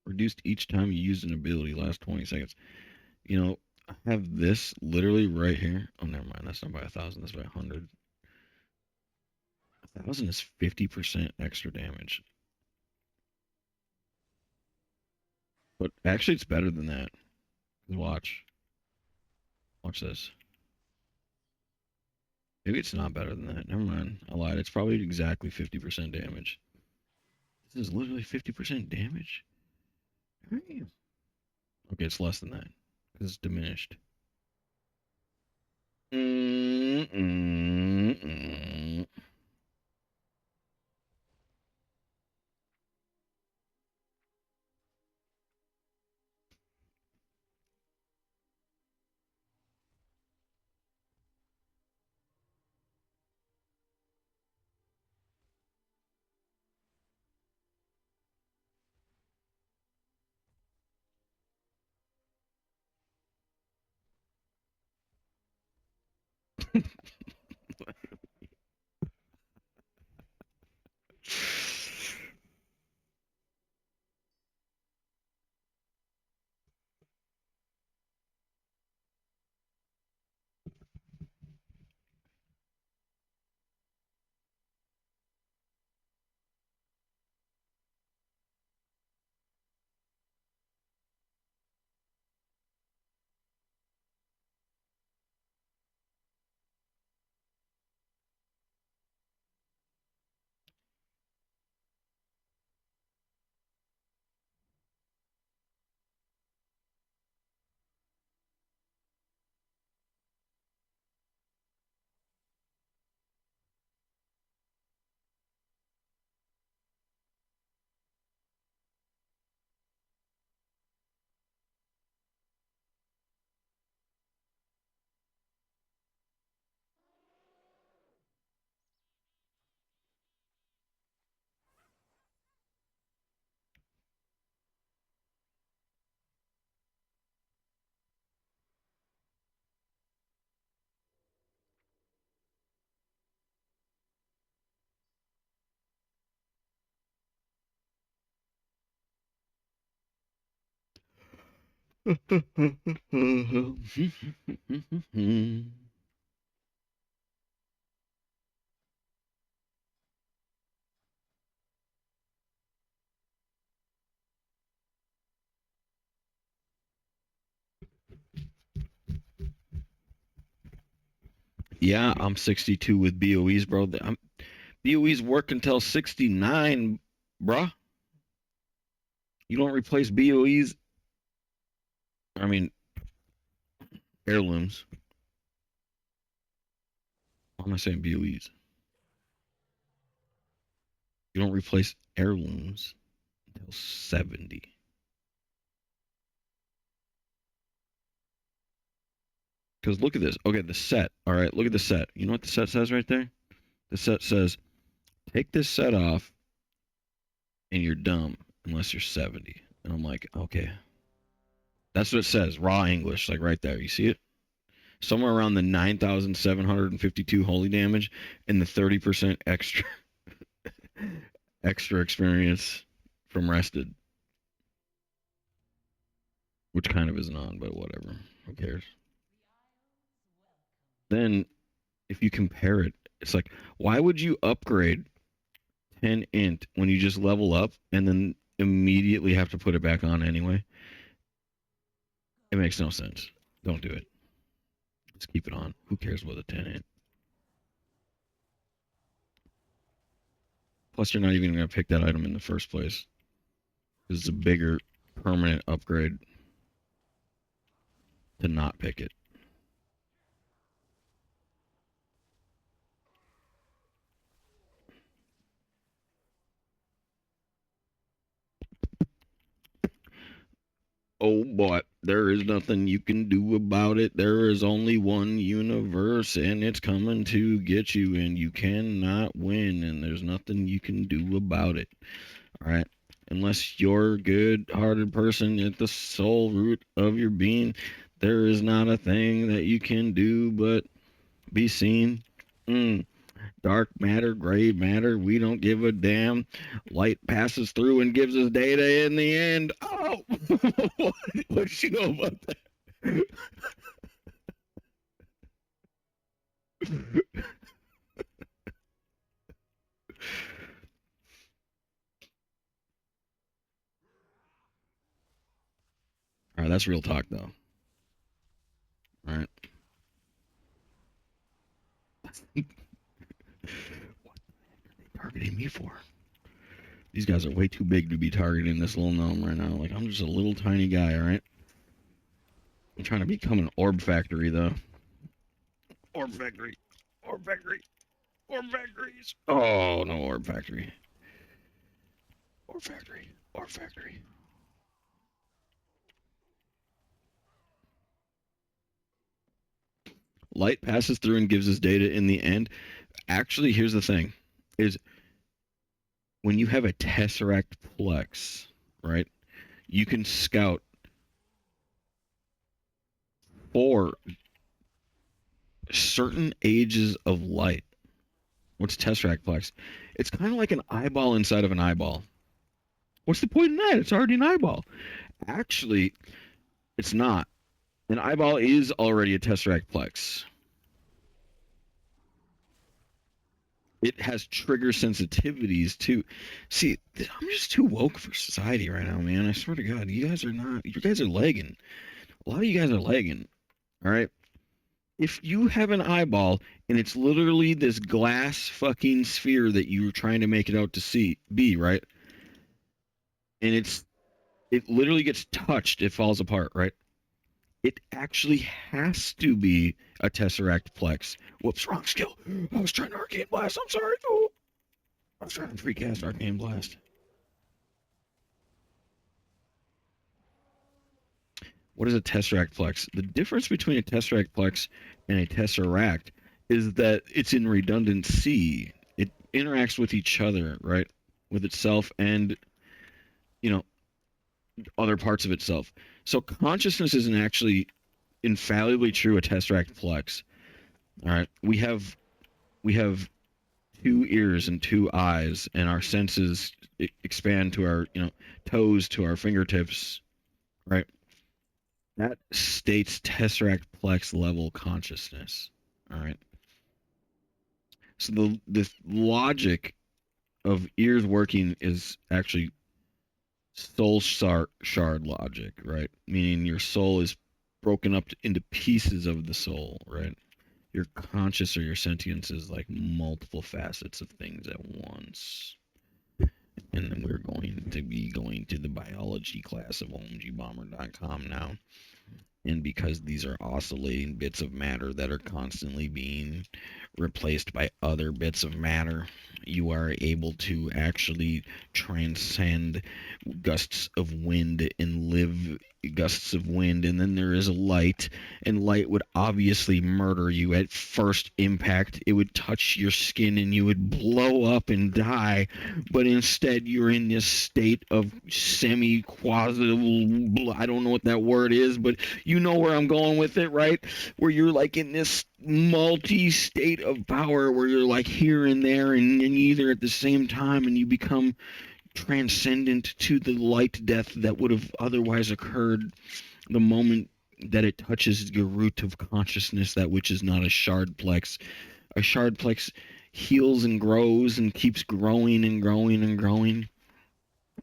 Reduced each time you use an ability. Last 20 seconds. You know, I have this literally right here. Oh, never mind. That's not by 1,000. That's by 100. 1,000 is 50% extra damage. But actually, it's better than that. Watch. Watch this. Maybe it's not better than that. Never mind. I lied. It's probably exactly 50% damage. This is literally 50% damage? Damn. Okay, it's less than that. Because it's diminished. Yeah, I'm 62 with BOEs, bro. BOEs work until 69, bruh. You don't replace BOEs. I mean, heirlooms. Why am I saying BOEs? You don't replace heirlooms until 70. Because look at this. Okay, the set. All right, look at the set. You know what the set says right there? The set says, take this set off and you're dumb unless you're 70. And I'm like, okay. That's what it says, raw English, like right there. You see it? Somewhere around the 9,752 holy damage and the 30% extra experience from rested. Which kind of isn't on, but whatever. Who cares? Then if you compare it, it's like, why would you upgrade 10 int when you just level up and then immediately have to put it back on anyway? It makes no sense. Don't do it. Just keep it on. Who cares what a 10 int? Plus, you're not even going to pick that item in the first place. This is a bigger permanent upgrade to not pick it. Oh boy, there is nothing you can do about it. There is only one universe and it's coming to get you and you cannot win and there's nothing you can do about it. All right. Unless you're a good-hearted person at the soul root of your being, there is not a thing that you can do but be seen. Dark matter, gray matter, we don't give a damn. Light passes through and gives us data in the end. Oh, what you know about that? All right, that's real talk, though. All right. What the heck are they targeting me for? These guys are way too big to be targeting this little gnome right now. Like, I'm just a little tiny guy, all right? I'm trying to become an orb factory, though. Orb factory. Orb factory. Orb factories. Oh, no orb factory. Orb factory. Orb factory. Light passes through and gives us data in the end. Actually, here's the thing. Is when you have a Tesseract Plex, right? You can scout 4 certain ages of light. What's Tesseract Plex? It's kind of like an eyeball inside of an eyeball. What's the point in that? It's already an eyeball. Actually, it's not. An eyeball is already a Tesseract Plex. It has trigger sensitivities too. See, I'm just too woke for society right now, man. I swear to God, you guys are not. You guys are lagging. A lot of you guys are lagging. All right. If you have an eyeball and it's literally this glass fucking sphere that you're trying to make it out to be, right? And it literally gets touched, it falls apart, right? It actually has to be a Tesseract Plex. Whoops, wrong skill. I was trying to Arcane Blast. I'm sorry. Oh, I was trying to free cast Arcane Blast. What is a Tesseract Plex? The difference between a Tesseract Plex and a Tesseract is that it's in redundancy. It interacts with each other, right? With itself and, you know, other parts of itself. So consciousness isn't actually infallibly true a Tesseract Plex. All right. We have 2 ears and 2 eyes, and our senses expand to our, toes to our fingertips, right? That states Tesseract Plex level consciousness. All right. So the logic of ears working is actually soul shard logic, right? Meaning your soul is broken up into pieces of the soul, right? Your conscious or your sentience is like multiple facets of things at once. And then we're going to be going to the biology class of omgbomber.com now. And because these are oscillating bits of matter that are constantly being replaced by other bits of matter, you are able to actually transcend gusts of wind and live gusts of wind. And then there is light, and light would obviously murder you at first impact. It would touch your skin and you would blow up and die, but instead you're in this state of semi-quasi, I don't know what that word is, but you know where I'm going with it, right? Where you're like in this multi-state of power where you're like here and there and either at the same time, and you become transcendent to the light death that would have otherwise occurred the moment that it touches your root of consciousness, that which is not a shard plex. A shard plex heals and grows and keeps growing and growing and growing.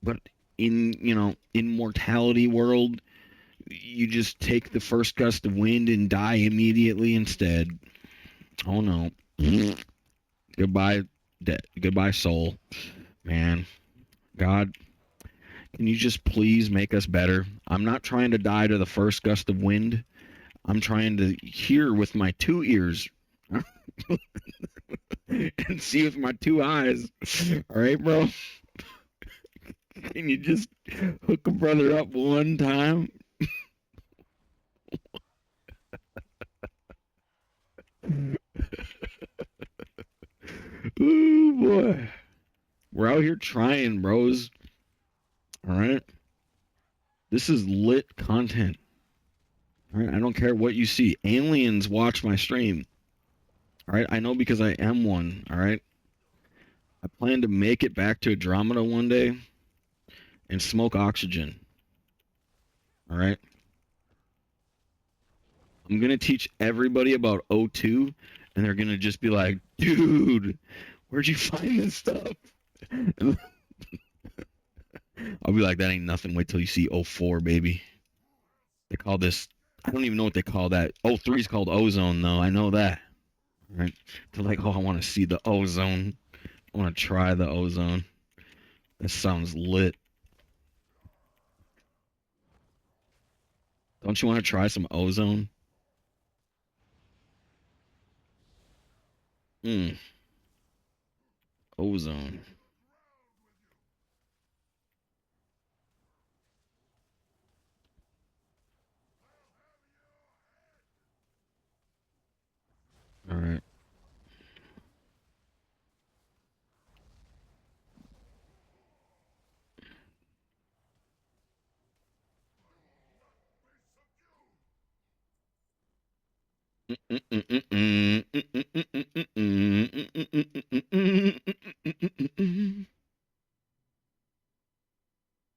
But in mortality world, you just take the first gust of wind and die immediately instead. Oh no. Goodbye, goodbye, soul. Man, God, can you just please make us better? I'm not trying to die to the first gust of wind. I'm trying to hear with my 2 ears and see with my 2 eyes. All right, bro? Can you just hook a brother up one time? Ooh, boy. We're out here trying, bros. All right. This is lit content. All right. I don't care what you see. Aliens watch my stream. All right. I know because I am one. All right. I plan to make it back to Andromeda one day and smoke oxygen. All right. I'm going to teach everybody about O2, and they're going to just be like, dude, where'd you find this stuff? I'll be like, that ain't nothing. Wait till you see O4, baby. They call this, I don't even know what they call that. O3 is called ozone, though. I know that. Right? They're like, oh, I want to see the ozone. I want to try the ozone. That sounds lit. Don't you want to try some ozone? Ozone. All right.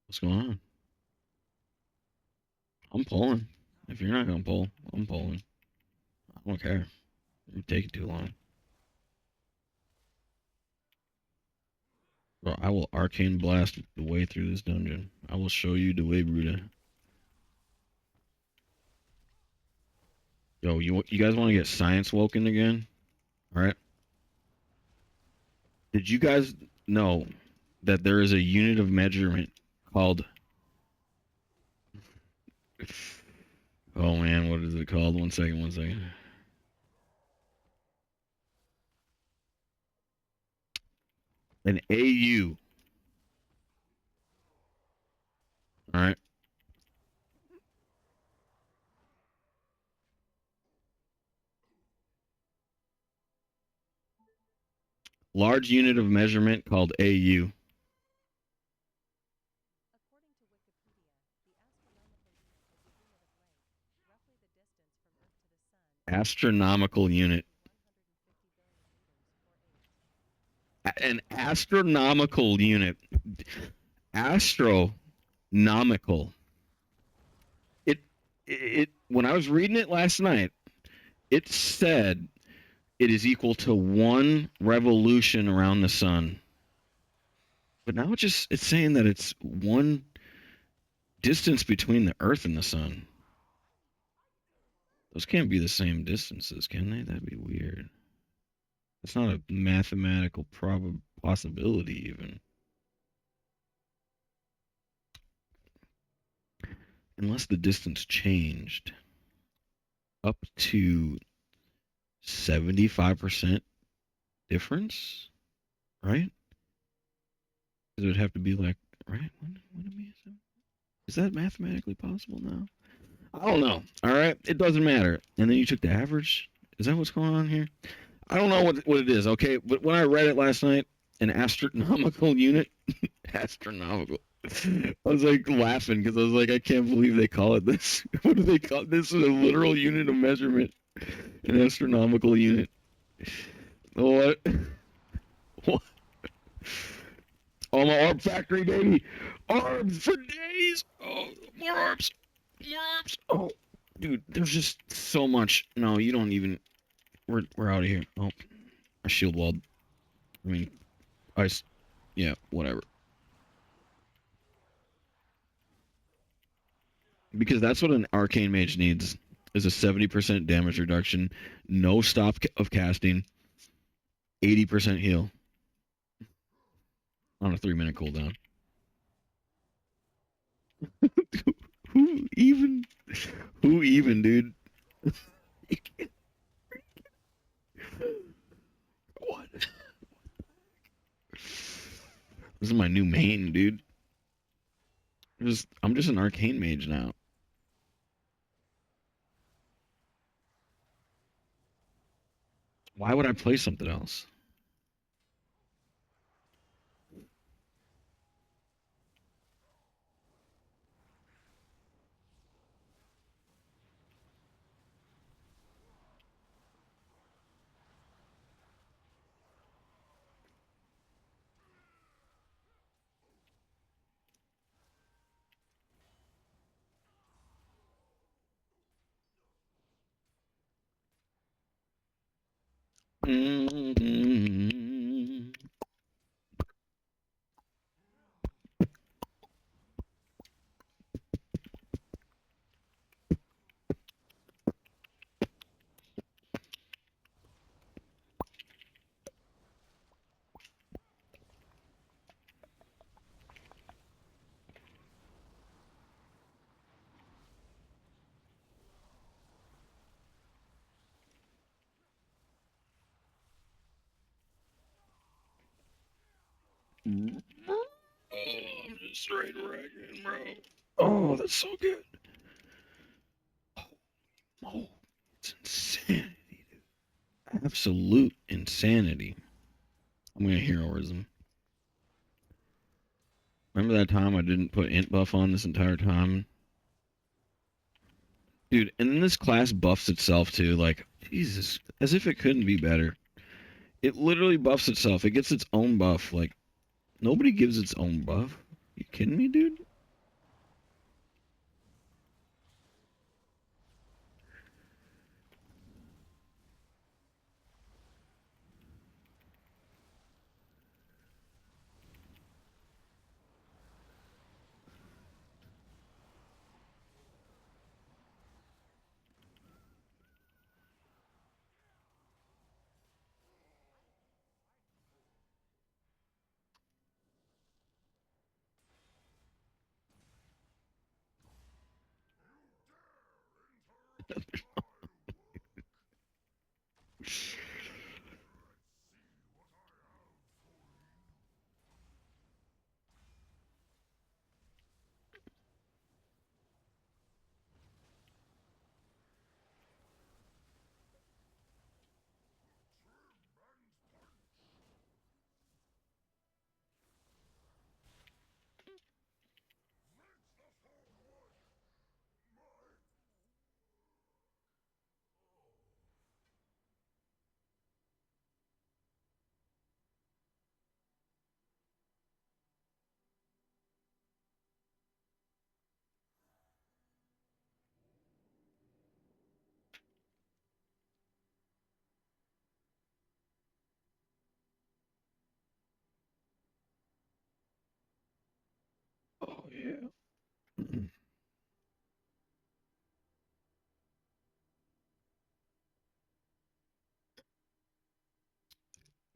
What's going on? I'm pulling. If you're not gonna pull, I'm pulling. I don't care. You're taking too long. Bro, I will arcane blast the way through this dungeon. I will show you the way, Bruta. Yo, you guys want to get science woken again? All right. Did you guys know that there is a unit of measurement called? Oh man, what is it called? One second, one second. An AU. All right. Large unit of measurement called AU. According to Wikipedia, the astronomical unit is a unit of length roughly the distance from Earth to the Sun. Astronomical unit. An astronomical unit. Astronomical. It when I was reading it last night, it said it is equal to 1 revolution around the sun. But now it's saying that it's 1 distance between the Earth and the sun. Those can't be the same distances, can they? That'd be weird. That's not a mathematical possibility even. Unless the distance changed up to 75% difference, right? Because it would have to be like, right? Is that mathematically possible now? I don't know. All right, it doesn't matter. And then you took the average. Is that what's going on here? I don't know what it is. Okay, but when I read it last night, an astronomical unit, astronomical. I was like laughing because I was like, I can't believe they call it this. What do they call this? Is a literal unit of measurement, an astronomical unit. What? What? Oh, my arm factory, baby. Arms for days. Oh, more arms. More arms. Oh, dude, there's just so much. No, you don't even. We're out of here. Oh, I shield walled. I mean, ice. Yeah, whatever. Because that's what an arcane mage needs is a 70% damage reduction, no stop of casting, 80% heal on a 3-minute cooldown. Who even? Who even, dude? What? This is my new main, dude. I'm just an arcane mage now. Why would I play something else? Mm-hmm. Oh, I'm just straight wrecking, bro. Oh, that's so good. Oh, it's insanity, dude. Absolute insanity. I'm gonna heroism. Remember that time I didn't put int buff on this entire time? Dude, and then this class buffs itself too, like, Jesus, as if it couldn't be better. It literally buffs itself. It gets its own buff. Like, nobody gives its own buff. You kidding me, dude? Oh, yeah.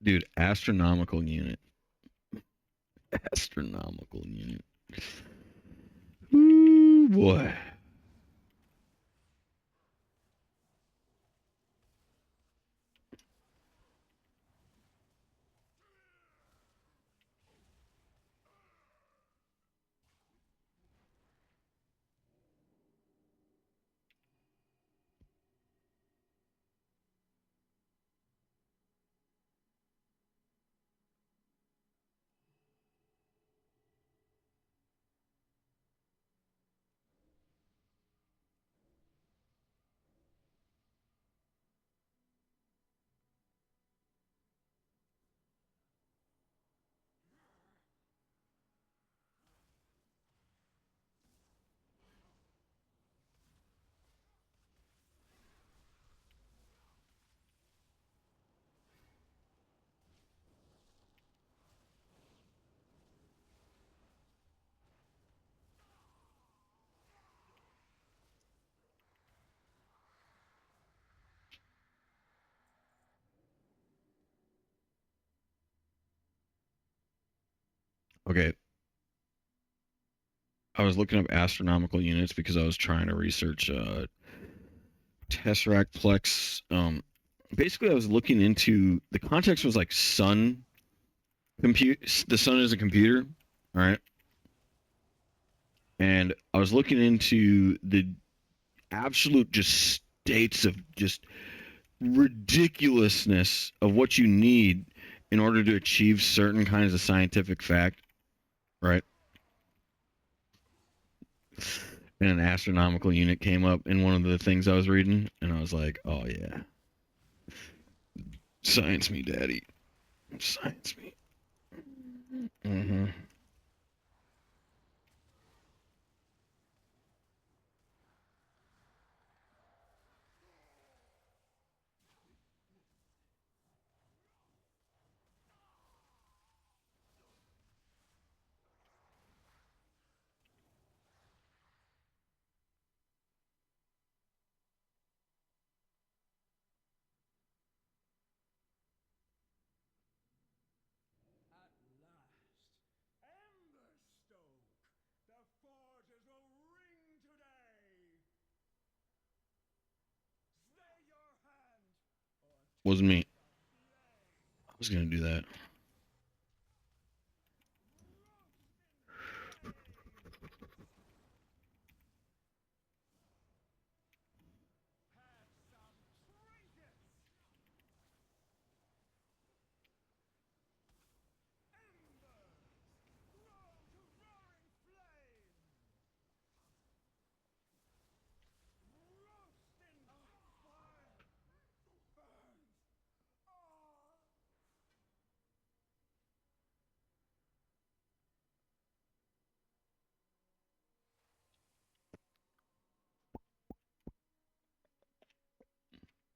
Dude, astronomical unit. Astronomical unit. Ooh, boy. Okay. I was looking up astronomical units because I was trying to research Tesseract Plex. Basically, I was looking into the context was like sun compute. The sun is a computer, all right. And I was looking into the absolute just states of just ridiculousness of what you need in order to achieve certain kinds of scientific fact, right? And an astronomical unit came up in one of the things I was reading, and I was like, oh yeah, science me, daddy, science me. Mm-hmm. Wasn't me. I was gonna do that.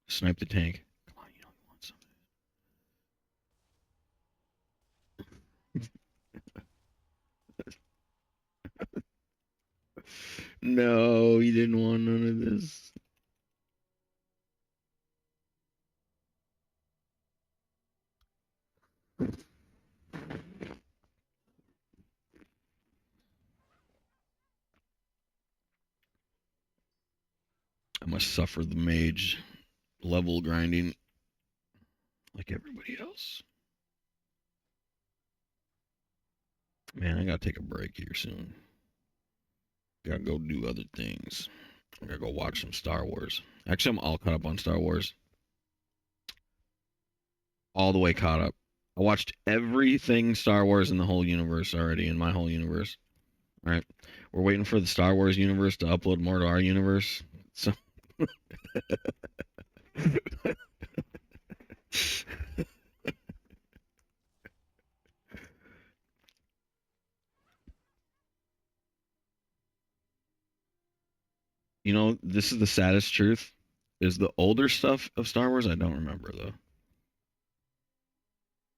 Snipe the tank. Come on, you know you want some. No, he didn't want none of this. I must suffer the mage level grinding like everybody else. Man, I gotta take a break here soon. Gotta go do other things. I gotta go watch some Star Wars. Actually, I'm all caught up on Star Wars. All the way caught up. I watched everything Star Wars in the whole universe already, in my whole universe. All right. We're waiting for the Star Wars universe to upload more to our universe. So you know, this is the saddest truth. Is the older stuff of Star Wars I don't remember though.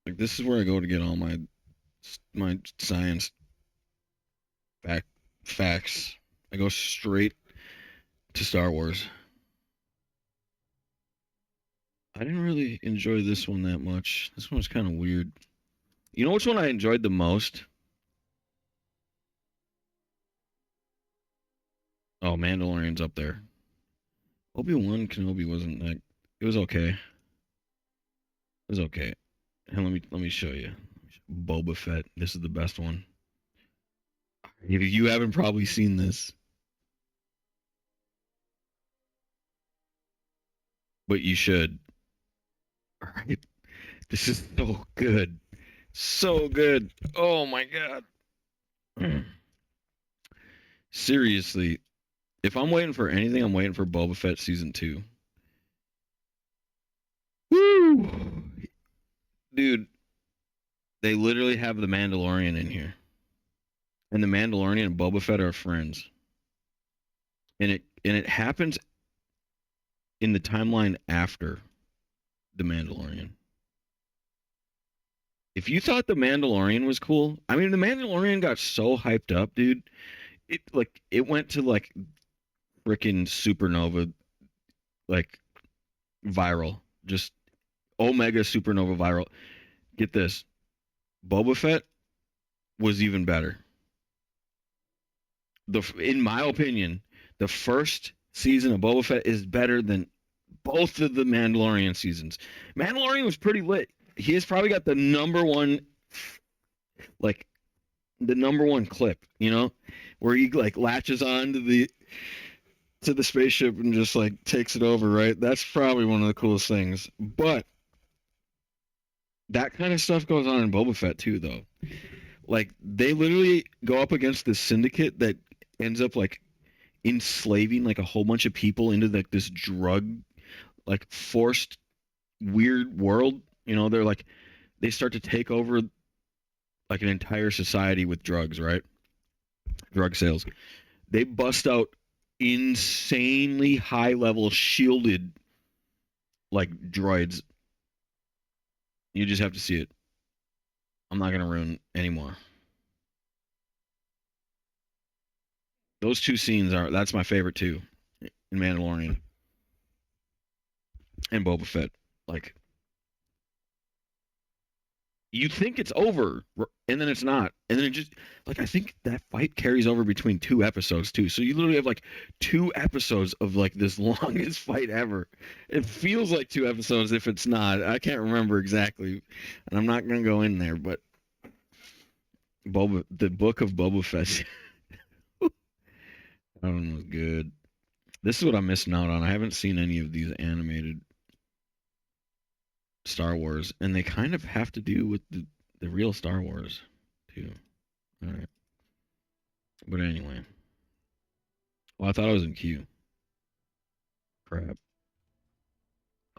Like this is where I go to get all my science facts. I go straight to Star Wars. I didn't really enjoy this one that much. This one was kind of weird. You know which one I enjoyed the most? Oh, Mandalorian's up there. Obi-Wan Kenobi wasn't that. It was okay. It was okay. And let me show you. Boba Fett. This is the best one. If you haven't probably seen this, but you should. All right. This is so good. So good. Oh my god. Seriously, if I'm waiting for anything, I'm waiting for Boba Fett season 2. Woo! Dude, they literally have the Mandalorian in here. And the Mandalorian and Boba Fett are friends. And it happens in the timeline after the Mandalorian. If you thought the Mandalorian was cool, I mean the Mandalorian got so hyped up, dude. It went to like freaking supernova like viral. Just Omega supernova viral. Get this. Boba Fett was even better. In my opinion, the first season of Boba Fett is better than both of the Mandalorian seasons. Mandalorian was pretty lit. He has probably got the number one, like the number one clip, you know, where he like latches on to the spaceship and just like takes it over, right? That's probably one of the coolest things. But that kind of stuff goes on in Boba Fett too, though. Like they literally go up against this syndicate that ends up like enslaving like a whole bunch of people into like this drug like forced weird world. You know, they start to take over like an entire society with drugs, right? Drug sales. They bust out insanely high level shielded like droids. You just have to see it. I'm not gonna ruin anymore. Those two scenes that's my favorite too in Mandalorian and Boba Fett. Like you think it's over, and then it's not, and then it just like I think that fight carries over between 2 episodes too. So you literally have like 2 episodes of like this longest fight ever. It feels like 2 episodes if it's not. I can't remember exactly, and I'm not gonna go in there, but the book of Boba Fett, that one was good. This is what I'm missing out on. I haven't seen any of these animated Star Wars, and they kind of have to do with the real Star Wars too. All right, but anyway, well, I thought I was in queue. Crap,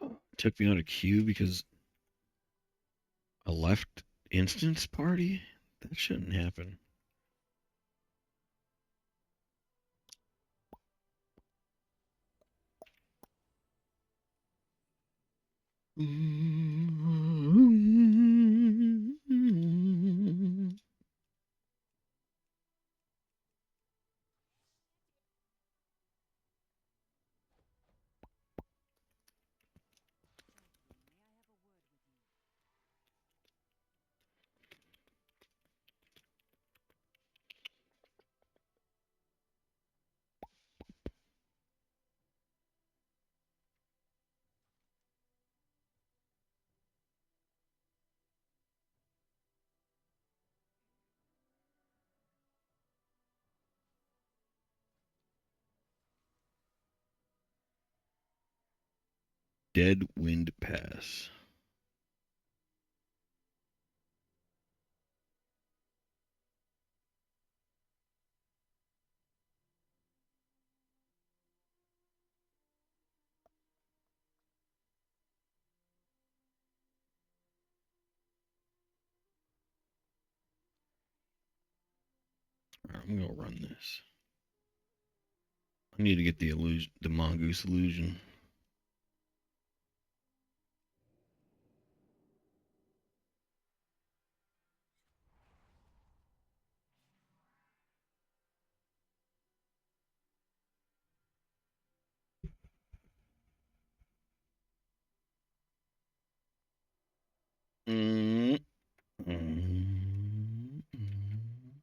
it took me out of queue because I left instance party. That shouldn't happen. Dead Wind Pass. All right, I'm gonna run this. I need to get the illusion, the mongoose illusion. Mm, mm, mm.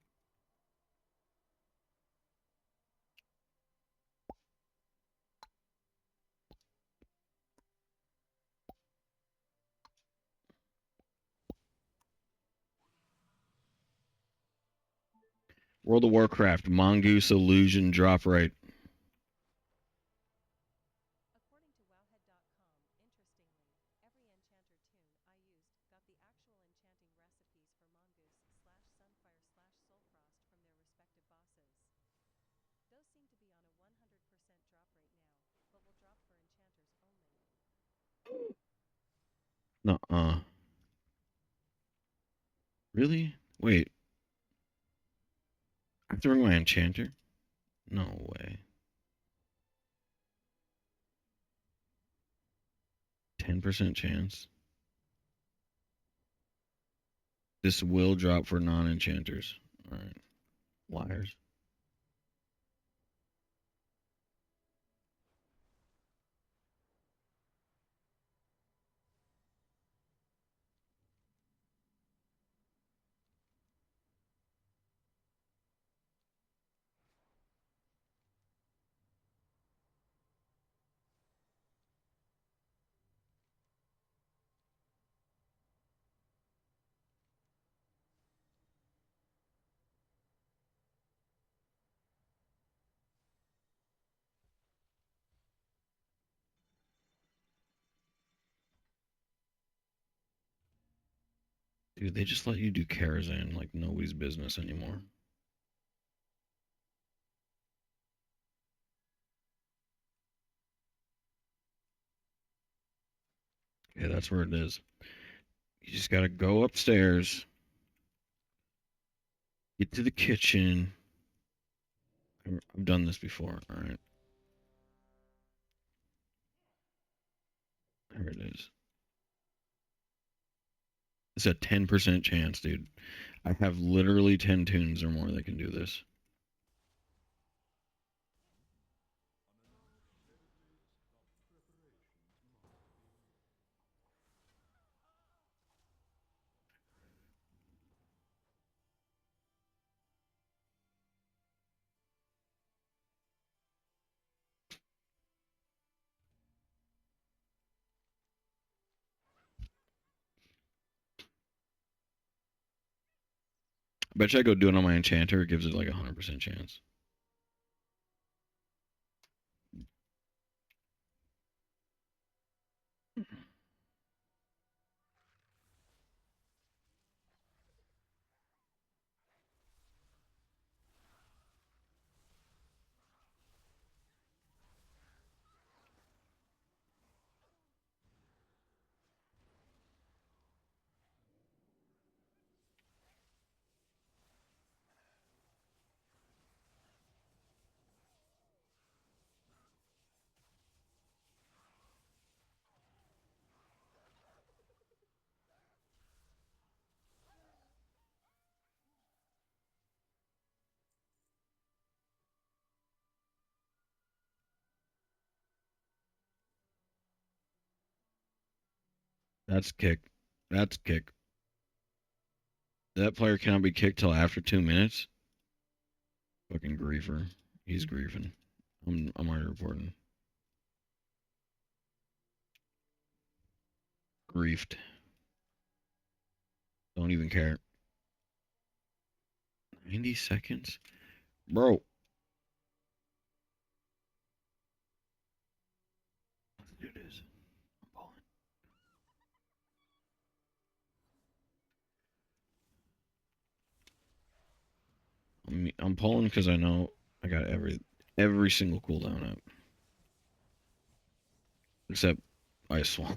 World of Warcraft mongoose illusion drop right. According to Wowhead.com, interestingly, every enchanter tune I used got the actual enchanting recipes for Mongoose slash Sunfire slash Soulfrost from their respective bosses. Those seem to be on a 100% drop rate now, but will drop for enchanters only. Nuh-uh. Really? Wait. I have to bring my enchanter? No way. 10% chance. This will drop for non-enchanters. All right. Liars. Dude, they just let you do Karazhan like nobody's business anymore. Yeah, that's where it is. You just gotta go upstairs, get to the kitchen. I've done this before. All right. There it is. It's a 10% chance, dude. I have literally 10 tunes or more that can do this. Bet you I go do it on my enchanter. It gives it like 100% chance. That's kick. That's kick. That player cannot be kicked till after 2 minutes. Fucking griefer. He's griefing. I'm already reporting. Griefed. Don't even care. 90 seconds? Bro. Let's do this. I'm pulling because I know I got every single cooldown up. Except Ice Swamp.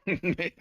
Did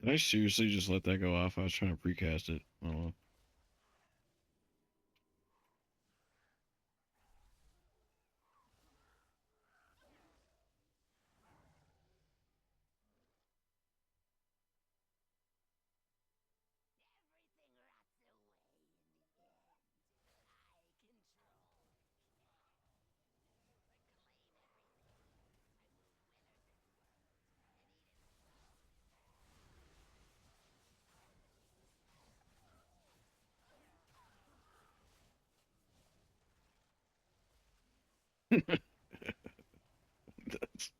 I seriously just let that go off? I was trying to precast it. I don't know. That's-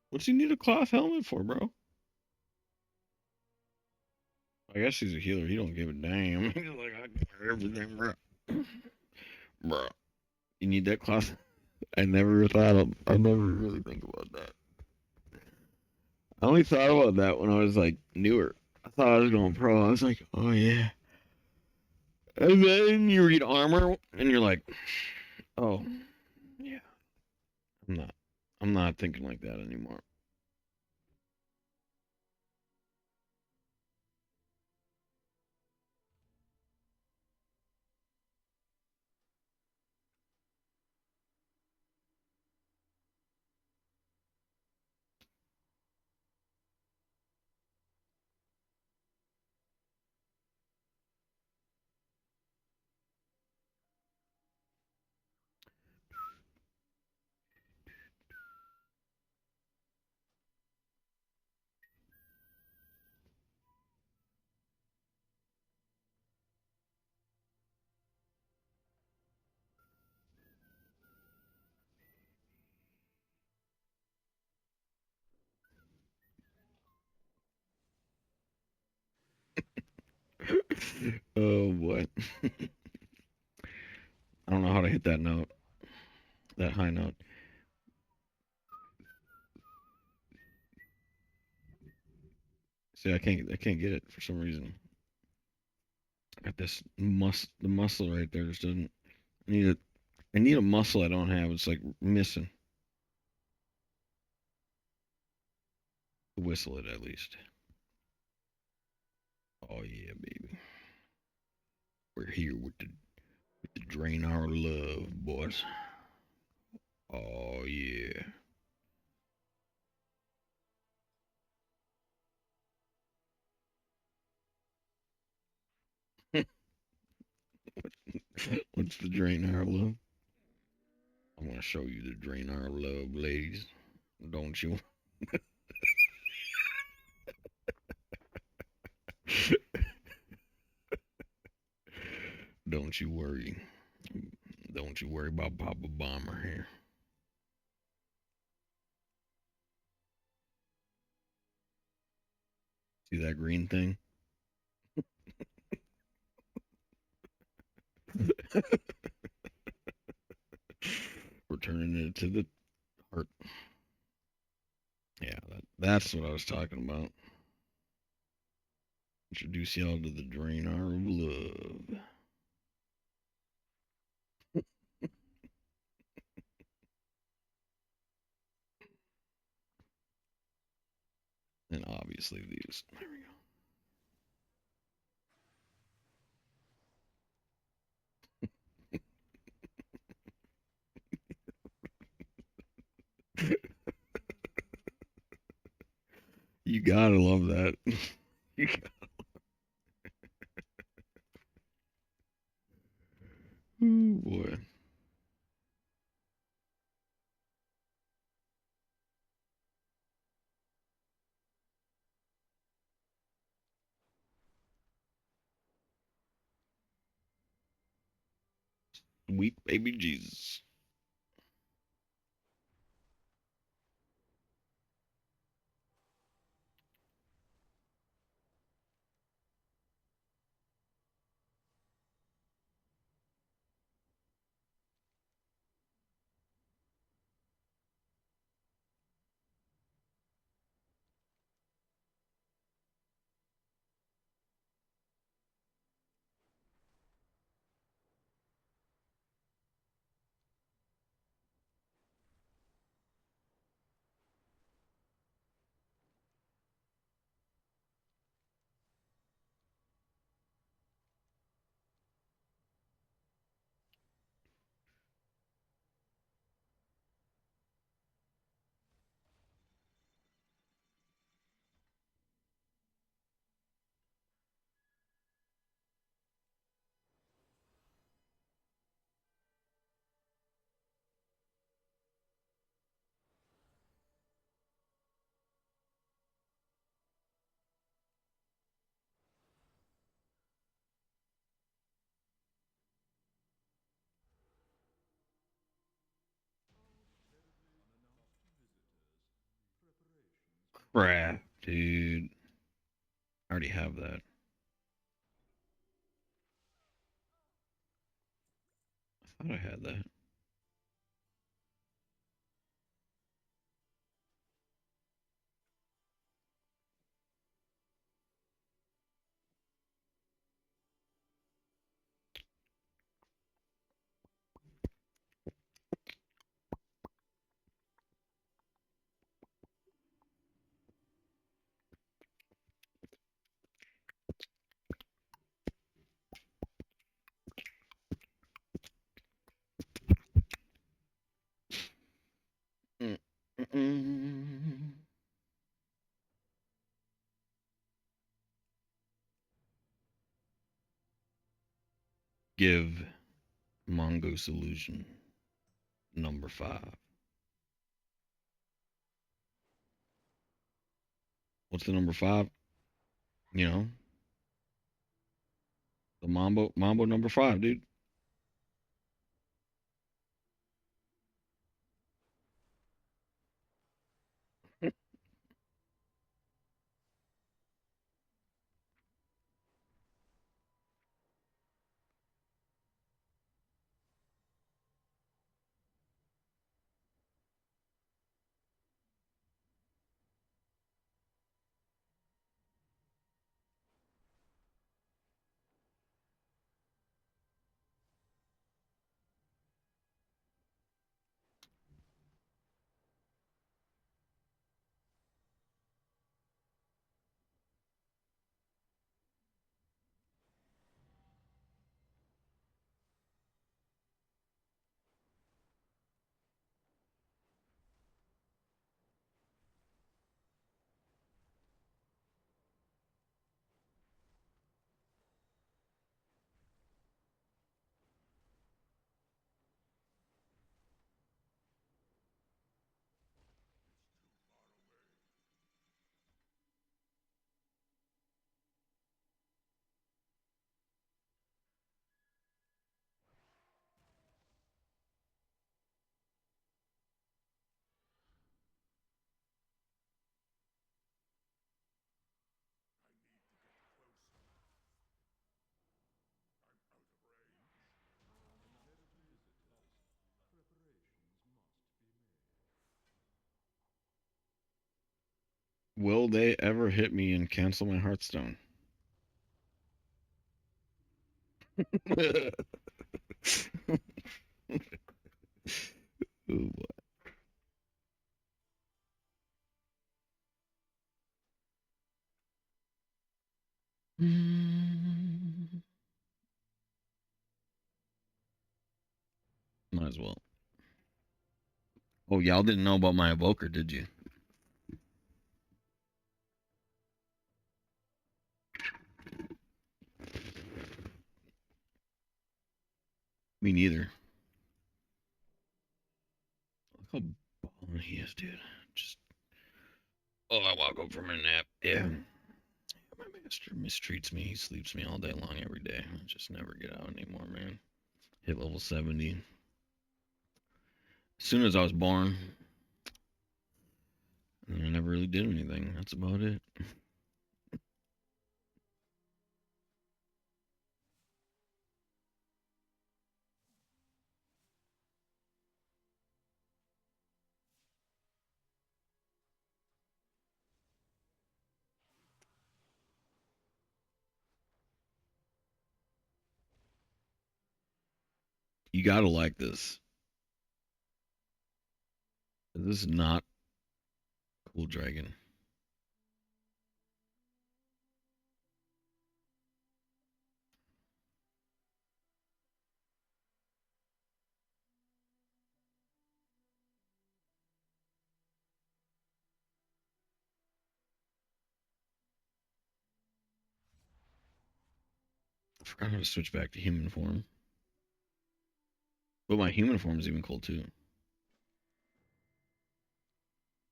What's he need a cloth helmet for, bro? I guess he's a healer. He don't give a damn. He's like, I got everything, bro. Bro, you need that cloth? I never thought of. I never really think about that. I only thought about that when I was like newer. I thought I was going pro. I was like, oh yeah. And then you read armor, and you're like, oh yeah. I'm not. I'm not thinking like that anymore. Oh boy. I don't know how to hit that note, that high note. See, I can't get it for some reason. Got this the muscle right there just doesn't. I need a, I need a muscle I don't have. It's like missing. Whistle it at least. Oh yeah, baby. We're here with the drain our love, boys. Oh yeah. What's the drain our love? I want to show you the drain our love, ladies. Don't you? Don't you worry. Don't you worry about Papa Bomber here. See that green thing? We're turning it to the That's what I was talking about. Introduce y'all to the Draenor of Love. And obviously these. There we go. You gotta love that. You gotta... Oh boy. Sweet baby Jesus. Crap, dude. I already have that. I thought I had that. Mm-mm. Give Mongoose Illusion number 5. What's the number 5? You know, the Mambo number 5, dude. Will they ever hit me and cancel my Hearthstone? Ooh, boy. Might as well. Oh, y'all didn't know about my evoker, did you? Me neither. Look how ballin' he is, dude. Just I woke up from a nap. Yeah. My master mistreats me. He sleeps me all day long every day. I just never get out anymore, man. Hit level 70. As soon as I was born. And I never really did anything. That's about it. You gotta like this. This is not cool dragon. I forgot how to switch back to human form. But my human form is even cool too.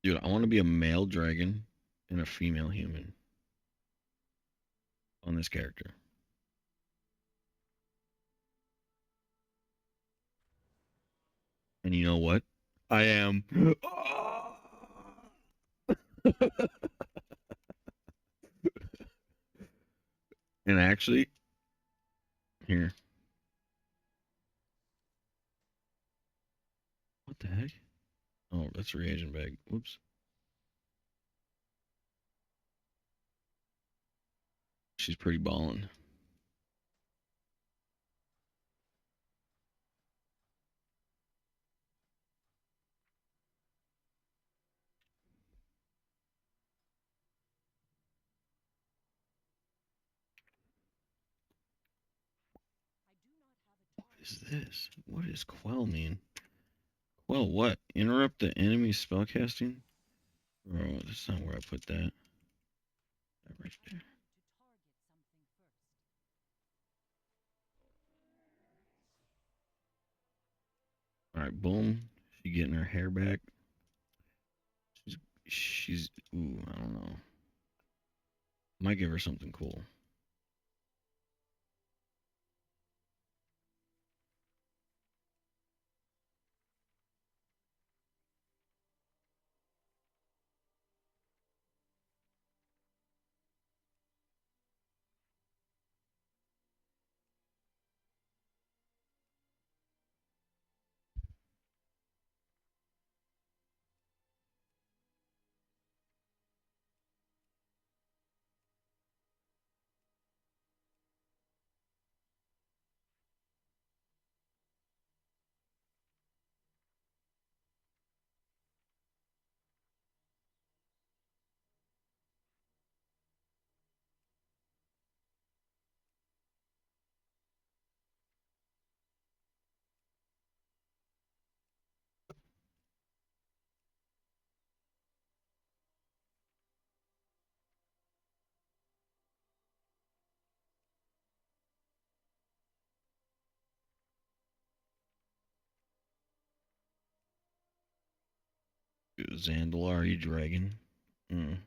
Dude, I want to be a male dragon and a female human on this character. And you know what? I am. And actually, here. What the heck? Oh, that's a reagent bag. Whoops. She's pretty ballin'. What is this? What does quell mean? Quell what? Interrupt the enemy's spellcasting? Oh, that's not where I put that. That right there. All right, boom. She getting her hair back. She's ooh, I don't know. Might give her something cool. Zandalari dragon. Mm.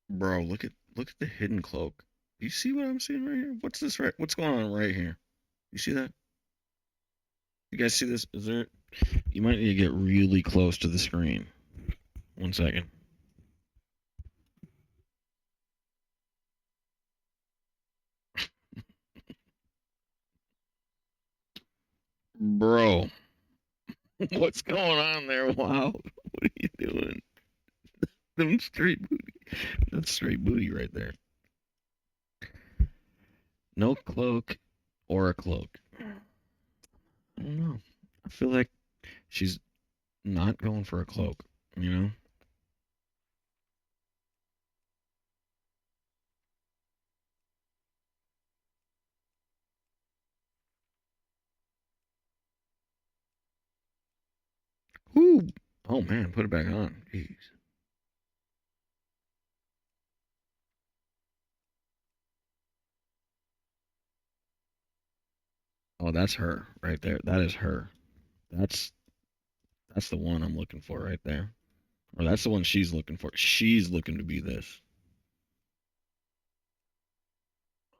Bro, look at the hidden cloak. Do you see what I'm seeing right here? What's this right? What's going on right here? You see that? You guys see this? Is there? You might need to get really close to the screen. 1 second. Bro, what's going on there? Wow. What are you doing? Them straight booty. That's straight booty right there. No cloak or a cloak. I don't know. I feel like she's not going for a cloak, you know? Ooh. Oh man, put it back on. Jeez. Oh, that's her right there. That is her. That's that's the one I'm looking for right there. Or that's the one she's looking for. She's looking to be this.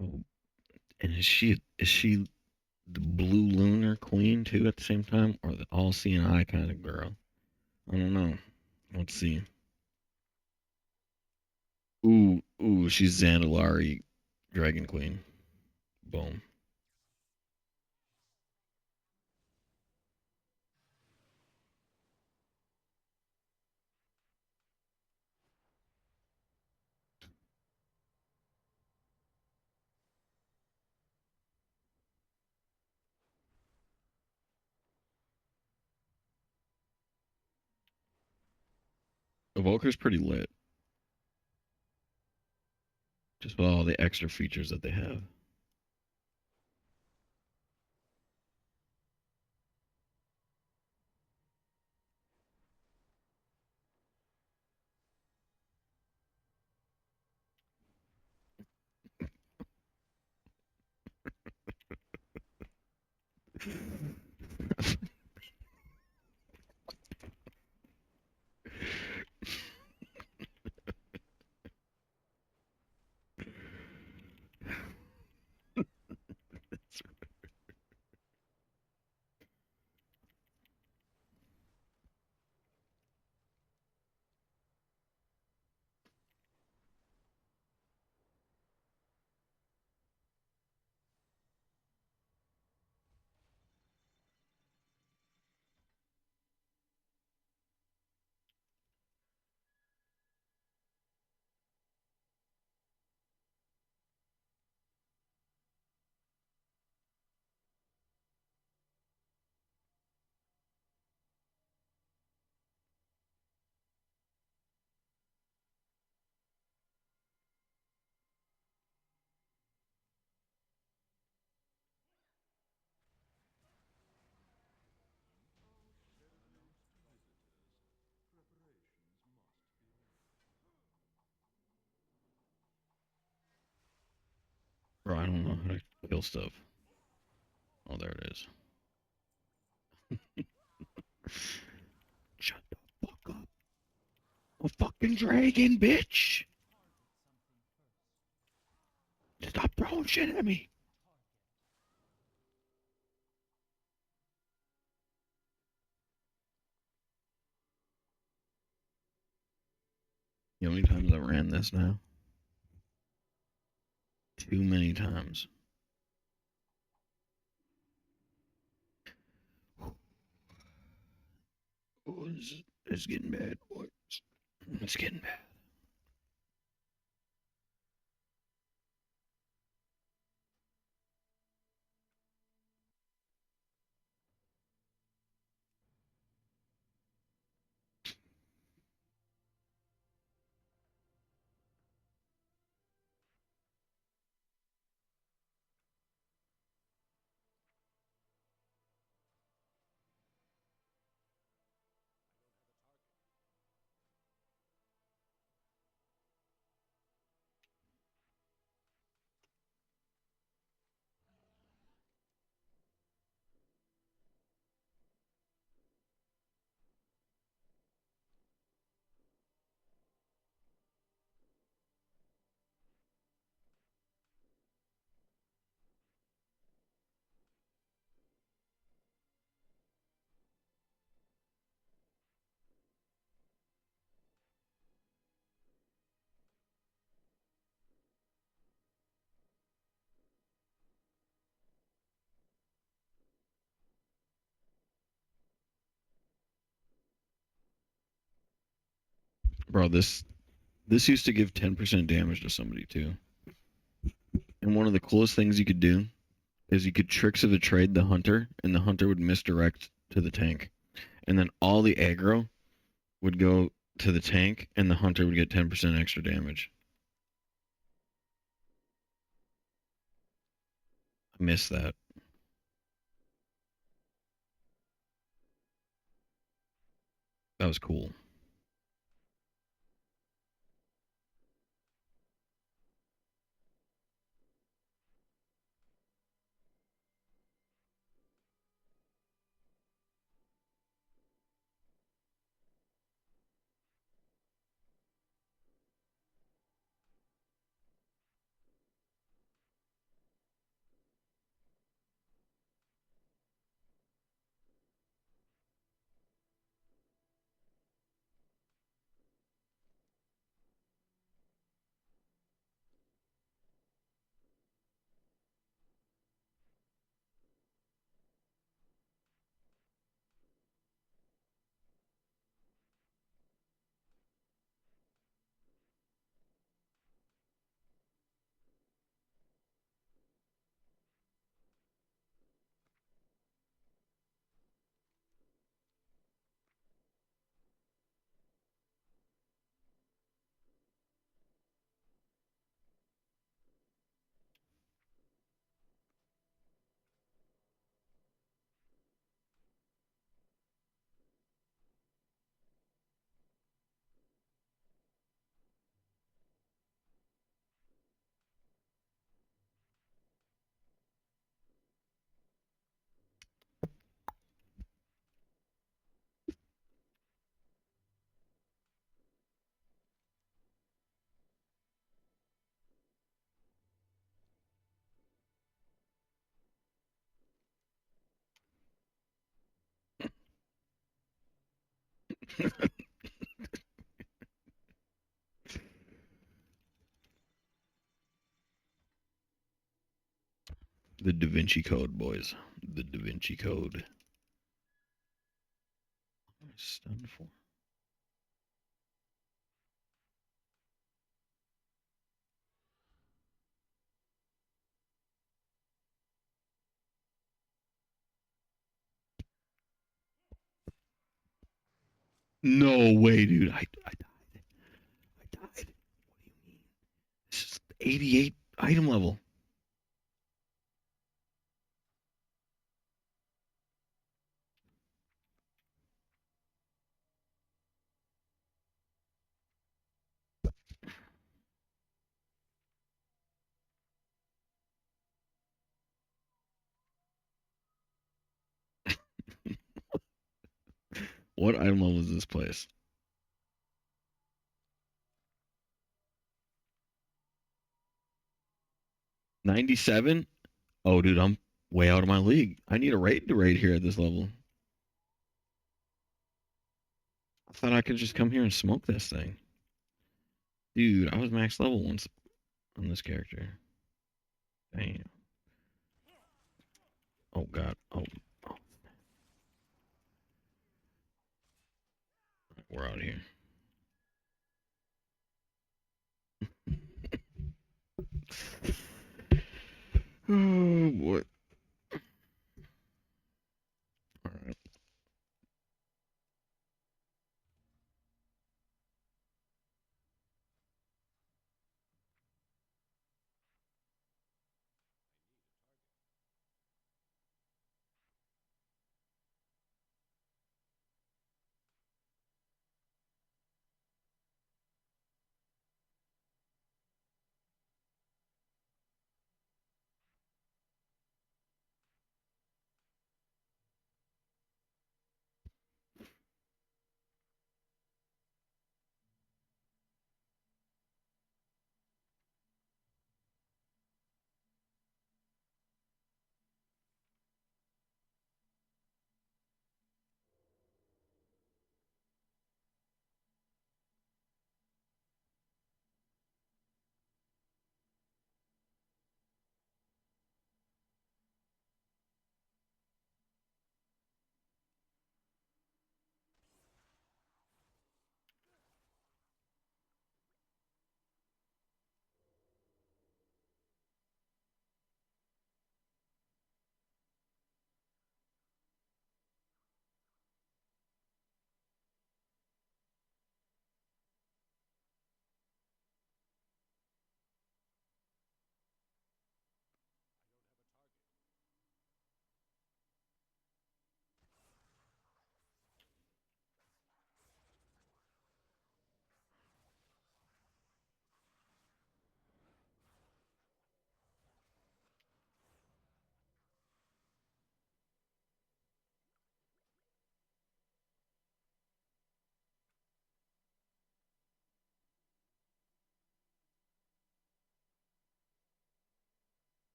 Oh, and is she the blue lunar queen too at the same time, or the all seeing eye kind of girl? I don't know. Let's see. Ooh, she's Zandalari Dragon Queen. Boom. Evoker's pretty lit. Just with all the extra features that they have. Bro, I don't know how to kill stuff. Oh, there it is. Shut the fuck up. A fucking dragon, bitch. Stop throwing shit at me. You know how many times I ran this now? Too many times. Oh, it's getting bad, boys. It's getting bad. Bro, this used to give 10% damage to somebody too. And one of the coolest things you could do is you could tricks of the trade the hunter, and the hunter would misdirect to the tank. And then all the aggro would go to the tank, and the hunter would get 10% extra damage. I miss that. That was cool. The Da Vinci Code, boys. The Da Vinci Code. What am I stunned for? No way, dude. I died. I died. What do you mean? This is 88 item level. What item level is this place? 97? Oh, dude, I'm way out of my league. I need a raid to raid here at this level. I thought I could just come here and smoke this thing. Dude, I was max level once on this character. Damn. Oh, God. Oh. We're out of here. Oh, boy. All right.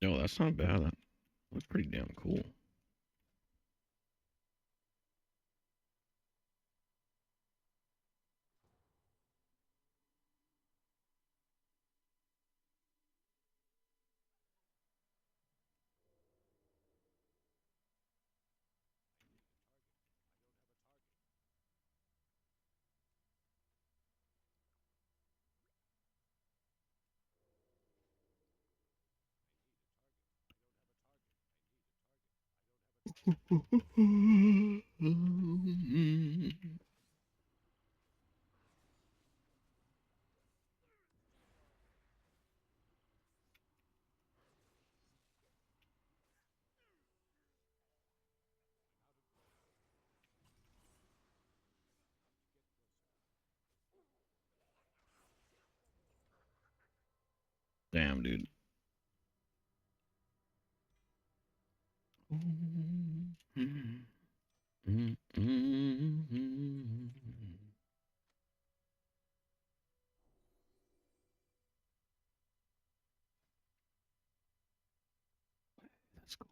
No, that's not bad. That looks pretty damn cool. Damn, dude. That's cool.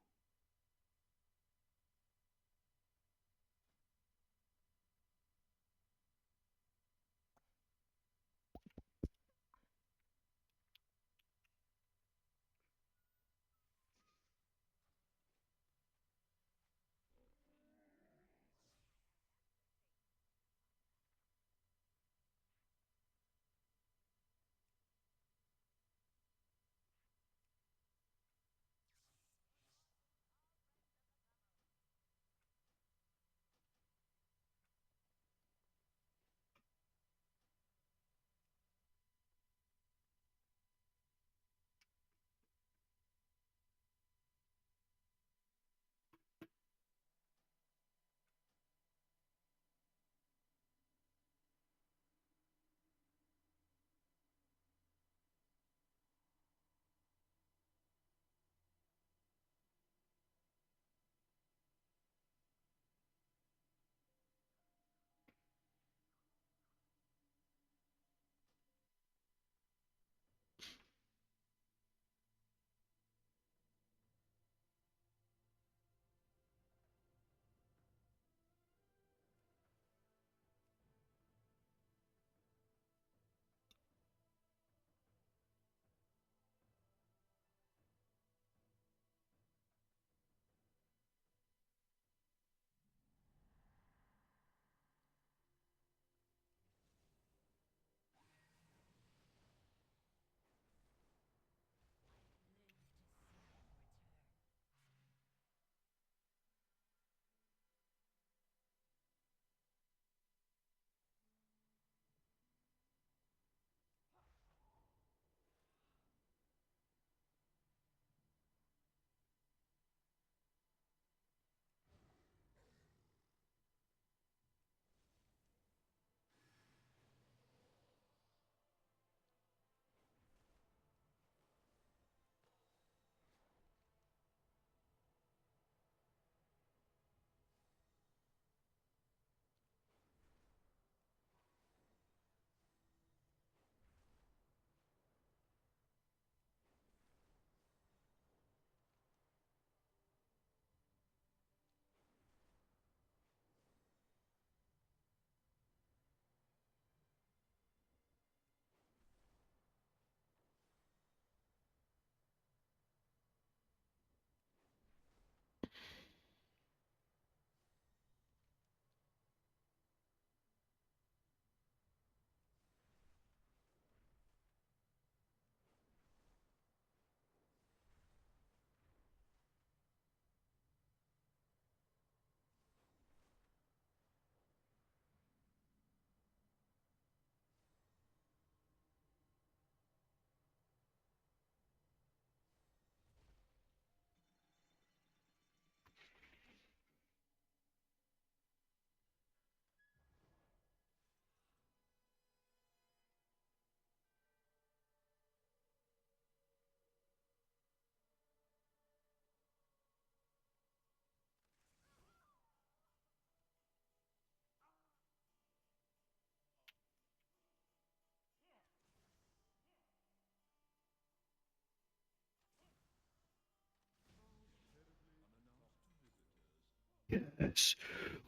Yes.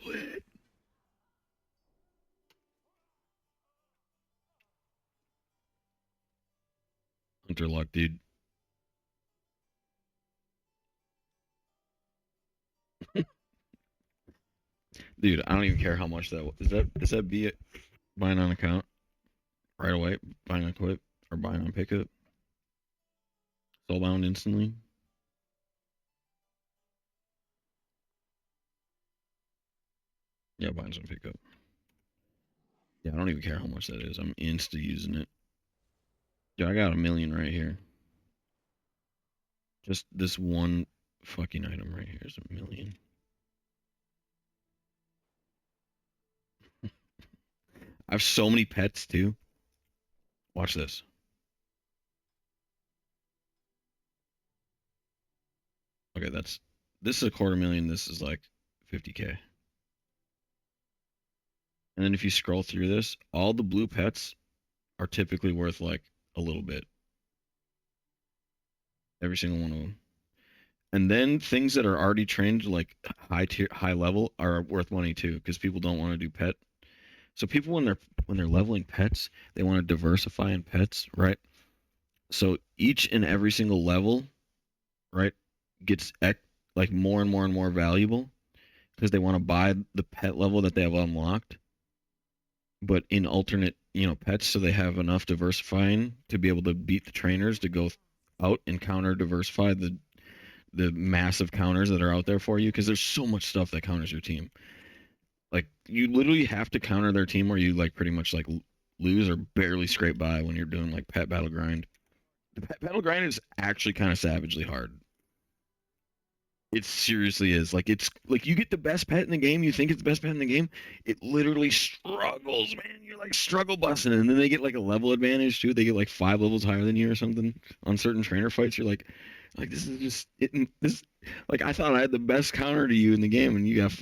Lit. Hunter luck, dude. Dude, I don't even care how much that is. That be it? Buying on account right away, buying on quit, or buying on pickup, soulbound instantly. Yeah, buying on pickup. Yeah, I don't even care how much that is. I'm insta using it. Yeah, I got 1 million right here. Just this one fucking item right here is 1 million. I have so many pets too. Watch this. Okay, this is a 250,000. This is like 50K. And then if you scroll through this, all the blue pets are typically worth like a little bit. Every single one of them. And then things that are already trained like high level are worth money too, because people don't want to do pet. So people when they're leveling pets, they want to diversify in pets, right? So each and every single level, right, gets like more and more and more valuable because they want to buy the pet level that they have unlocked, but in alternate, pets, so they have enough diversifying to be able to beat the trainers to go out and counter diversify the massive counters that are out there for you, because there's so much stuff that counters your team. Like you literally have to counter their team, or you like pretty much like lose or barely scrape by when you're doing like pet battle grind. The pet battle grind is actually kind of savagely hard. It seriously is. Like it's like you get the best pet in the game, you think it's the best pet in the game, it literally struggles, man. You're like struggle busting, and then they get like a level advantage too. They get like 5 levels higher than you or something on certain trainer fights. You're like this is just this. Like I thought I had the best counter to you in the game, and you got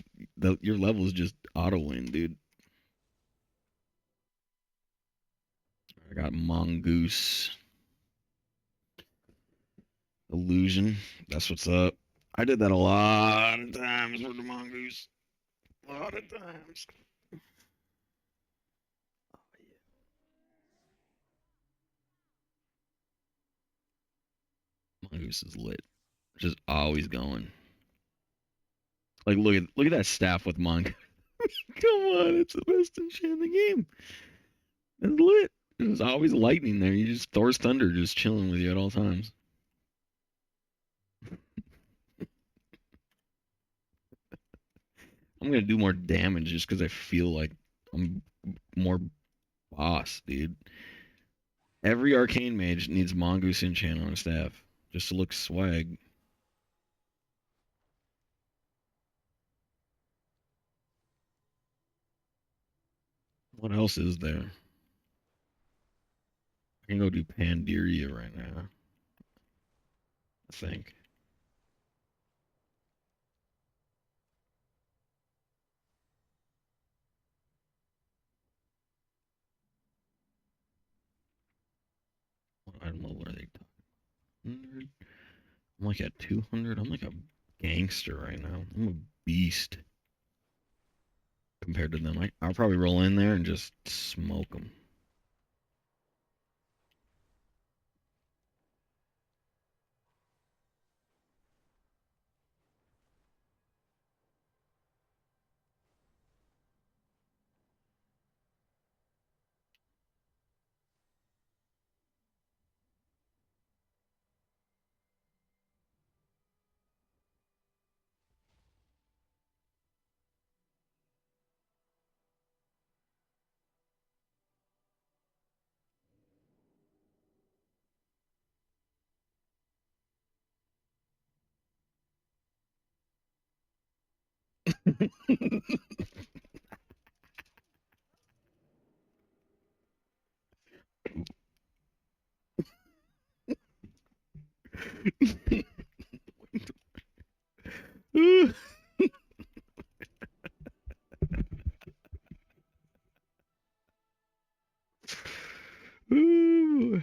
your level is just auto win, dude. I got Mongoose Illusion. That's what's up. I did that a lot of times with the Mongoose. A lot of times. Mongoose is lit. Just always going. Like look at that staff with Mongoose. Come on, it's the best enchant in the game. It's lit. There's always lightning there. You just Thor's thunder just chilling with you at all times. I'm gonna do more damage just because I feel like I'm more boss, dude. Every arcane mage needs Mongoose enchant on a staff just to look swag. What else is there? I can go do Pandaria right now. I think. I don't know where they talk. 100. I'm like at 200. I'm like a gangster right now. I'm a beast compared to them. I'll probably roll in there and just smoke them. Ooh.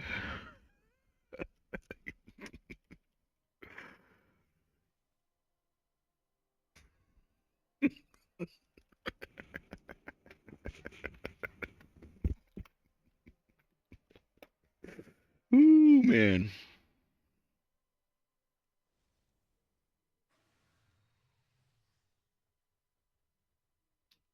Ooh, man. The ancient vaults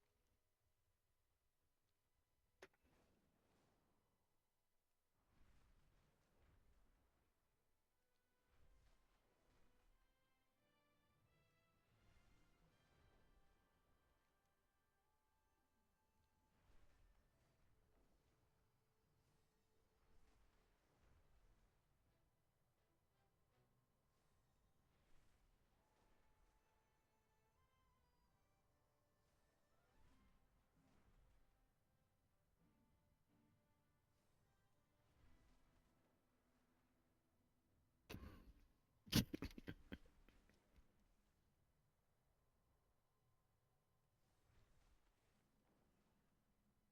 of the Mogu, untouched by time for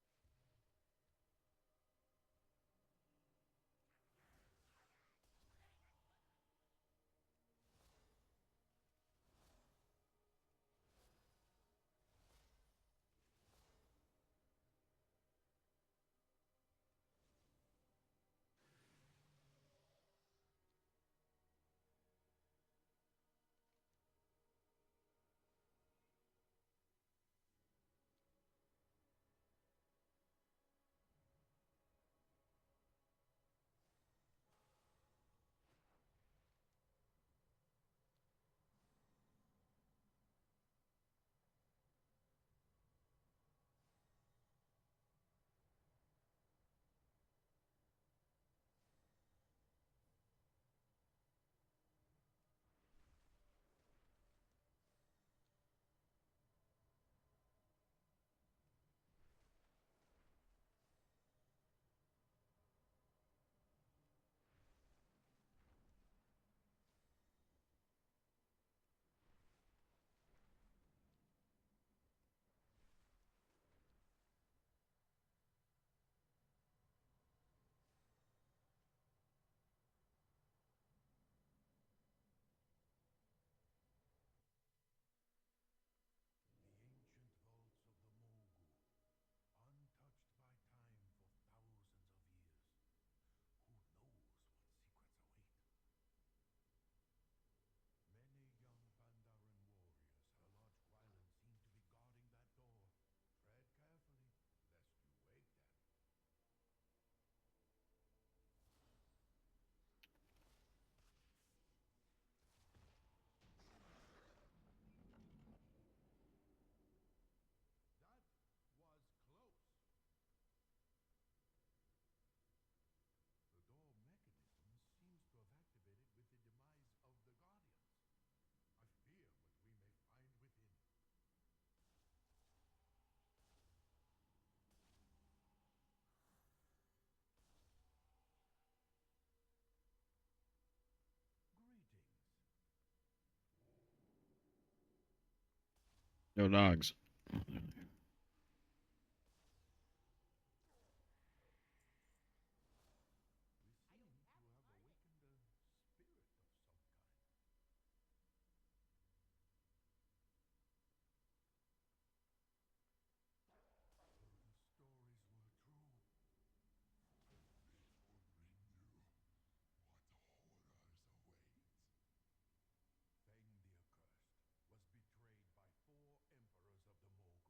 thousands of years. Who knows what secrets await? Many young Pandaren warriors her lodge Gwylan seem to be guarding that door. Tread carefully, lest you wake them. That was close. The door mechanism seems to have activated with the demise of the Guardians. I fear what we may find within. Greetings. No dogs. We seem to have awakened a spirit of some kind. So the stories were true. If we only knew what horrors await. Feng the Accursed was betrayed by 4 emperors of the Mogu.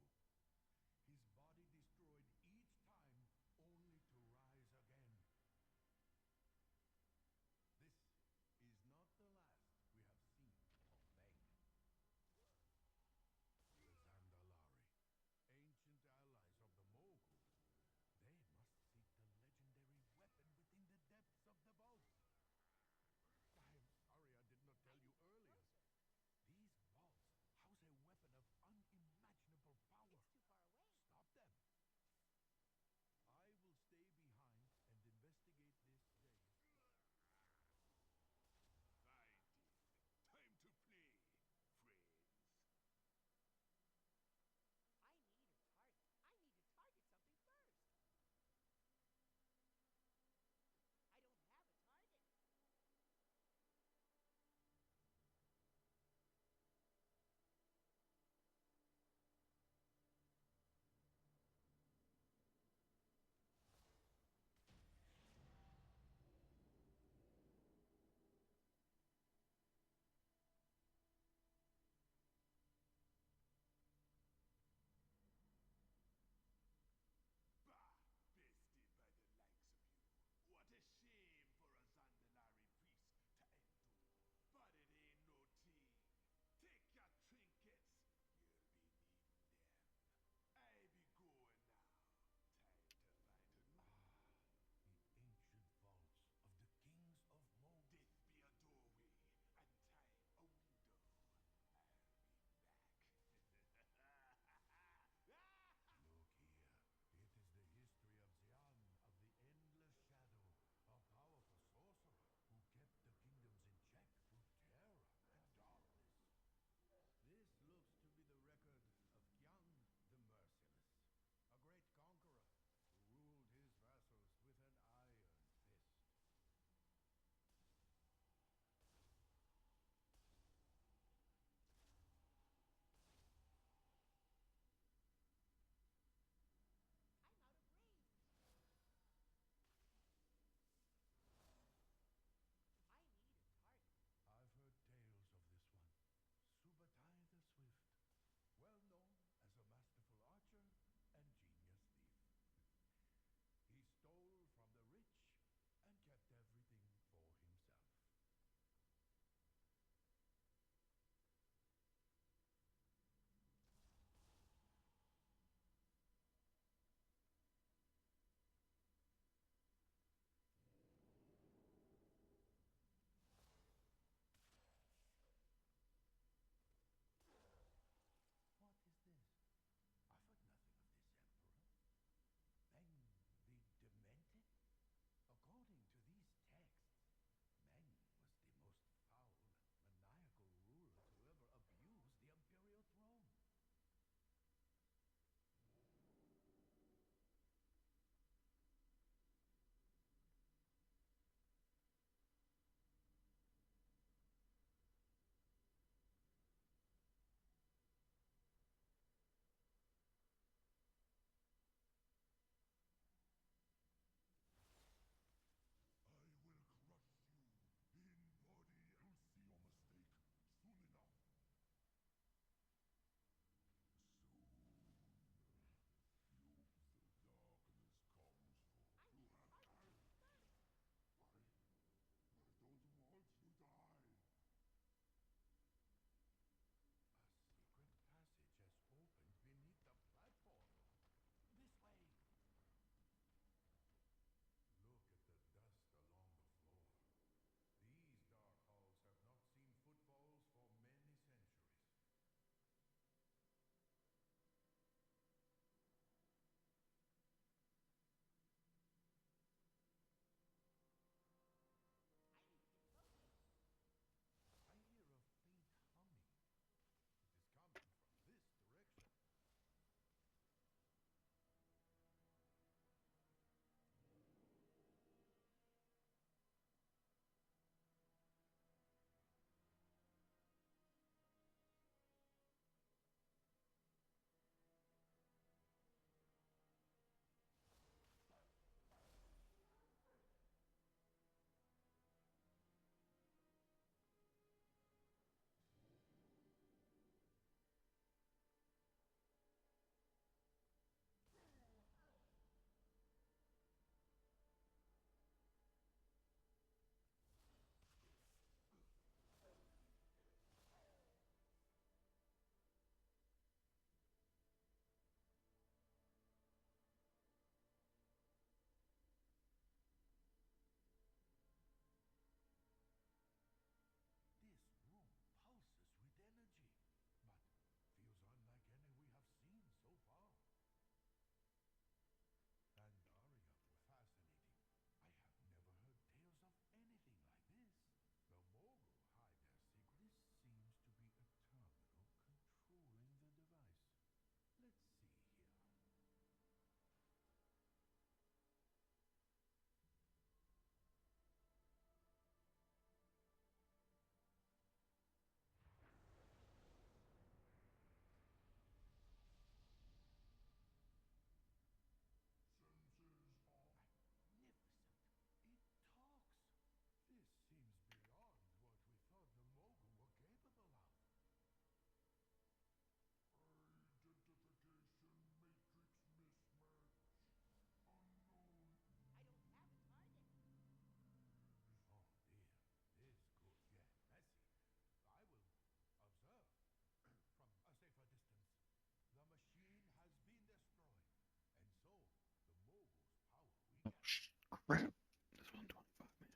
crap. This 125, man.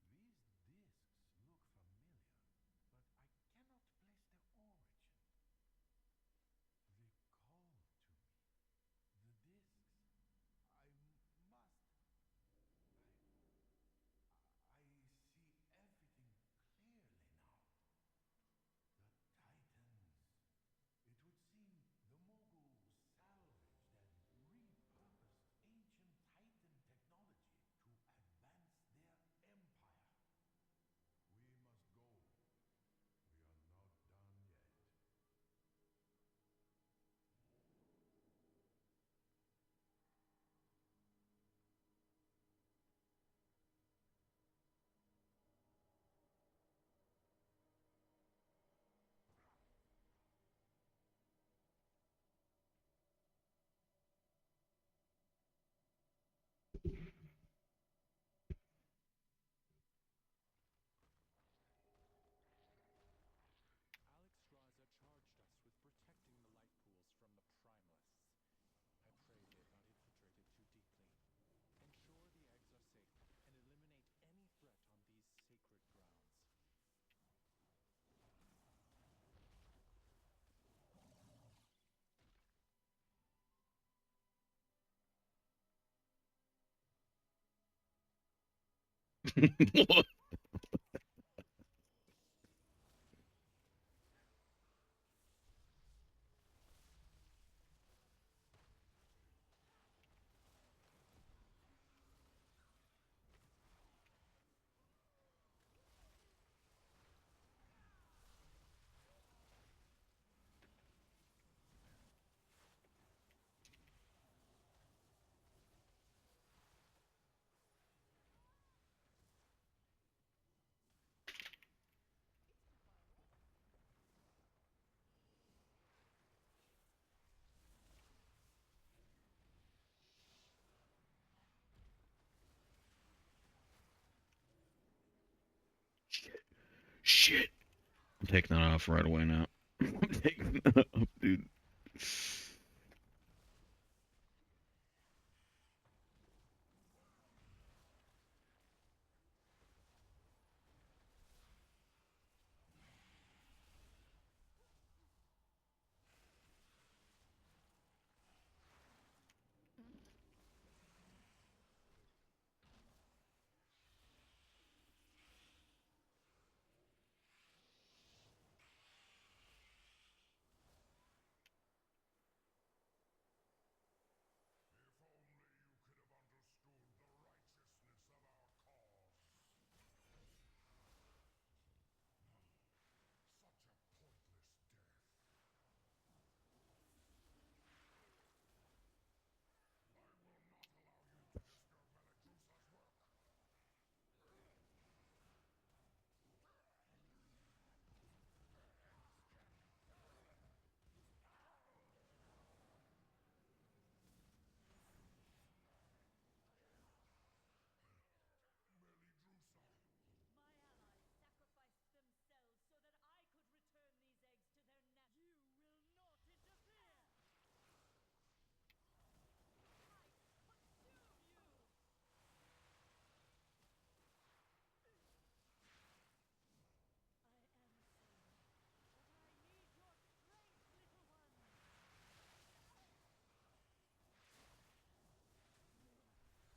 These discs look familiar, but I cannot place their origin. They call to me. The discs. I must. I see everything clearly now. The Titans. It would seem the Mogul salvaged and repurposed ancient Titan technology to advance their empire. We must go. We are not done yet. Alexstrasza charged us with protecting the light pools from the primalists. I pray they have not infiltrated too deeply. Ensure the eggs are safe and eliminate any threat on these sacred grounds. What? Shit. I'm taking that off right away now. I'm taking that off, dude. If only you could have understood the righteousness of our cause. Such a pointless death. I will not allow you to disturb Meladrusa's work. Meladrusa. My allies sacrificed themselves so that I could return these eggs to their You will not interfere! Light, consume you! I am sorry, but I need your strength, little one! These herbs are pure! They will show you the truth! Good work, champion. Specialist life pools are in grave danger. A powerful primalist is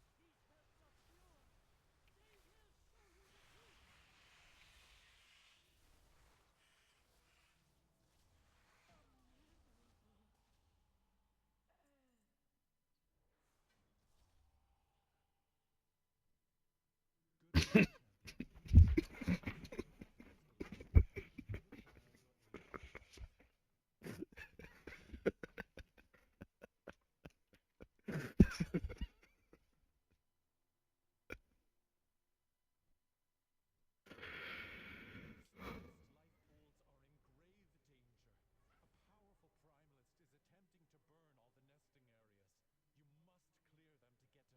attempting to burn all the nesting areas. You must clear them to get to her. I will keep watch from above while I confront the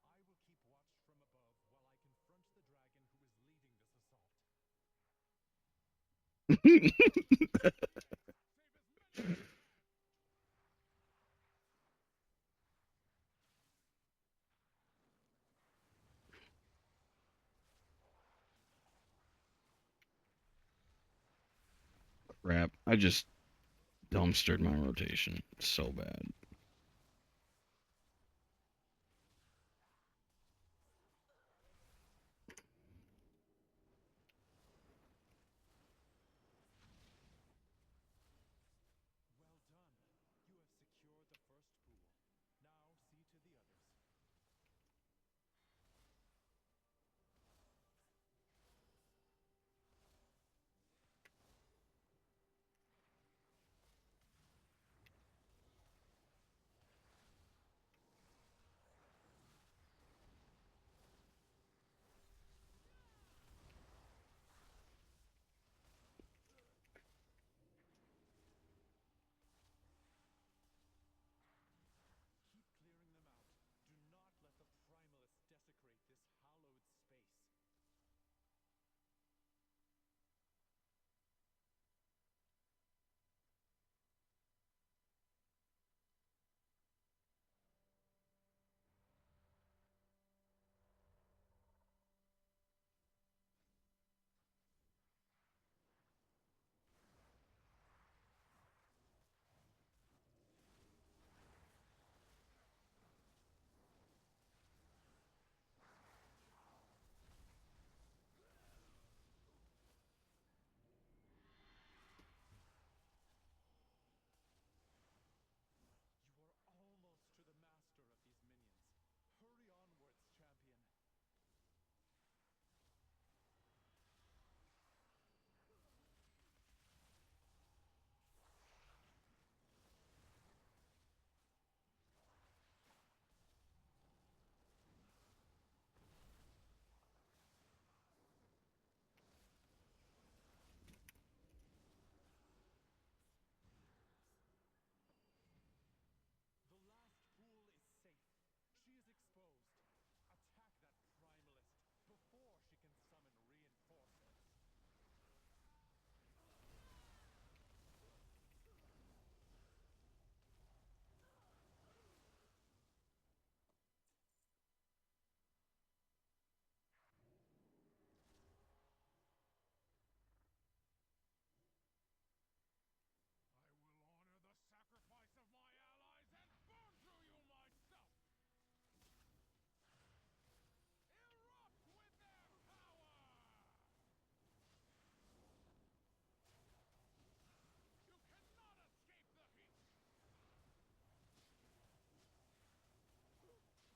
dragon who is leading this assault. Save as many as you can. Crap. I just dumpstered my rotation. So bad. Well done. You have secured the first pool. Now see to the others. Keep clearing them out. Do not let the primalists desecrate this hallowed space. You are almost to the master of these minions. Hurry onwards, champion. The last pool is safe. She is exposed. Attack that primalist before she can summon reinforcements. I will honor the sacrifice of my allies and burn through you myself! Erupt with their power! You cannot escape the heat! Fan to the flame! Snuffed out to Vile monster!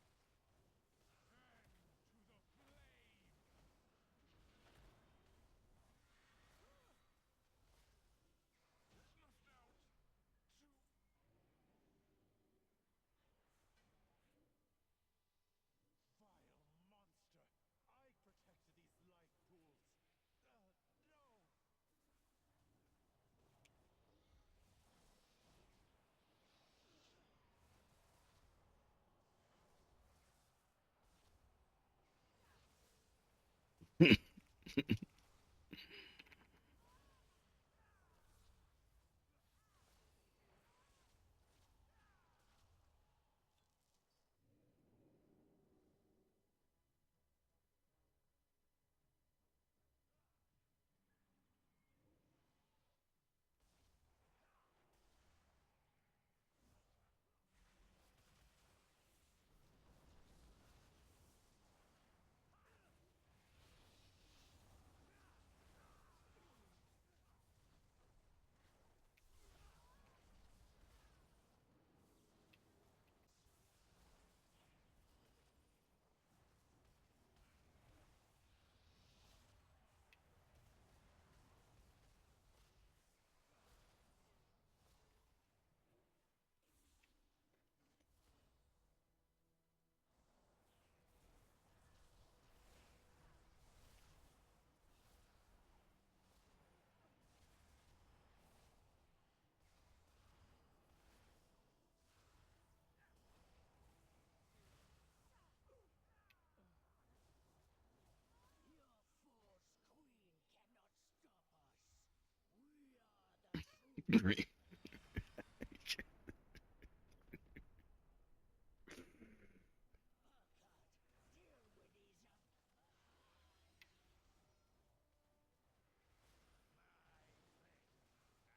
I protect these life pools. No! Your false queen cannot stop us. We are the true Great. deal with these My friend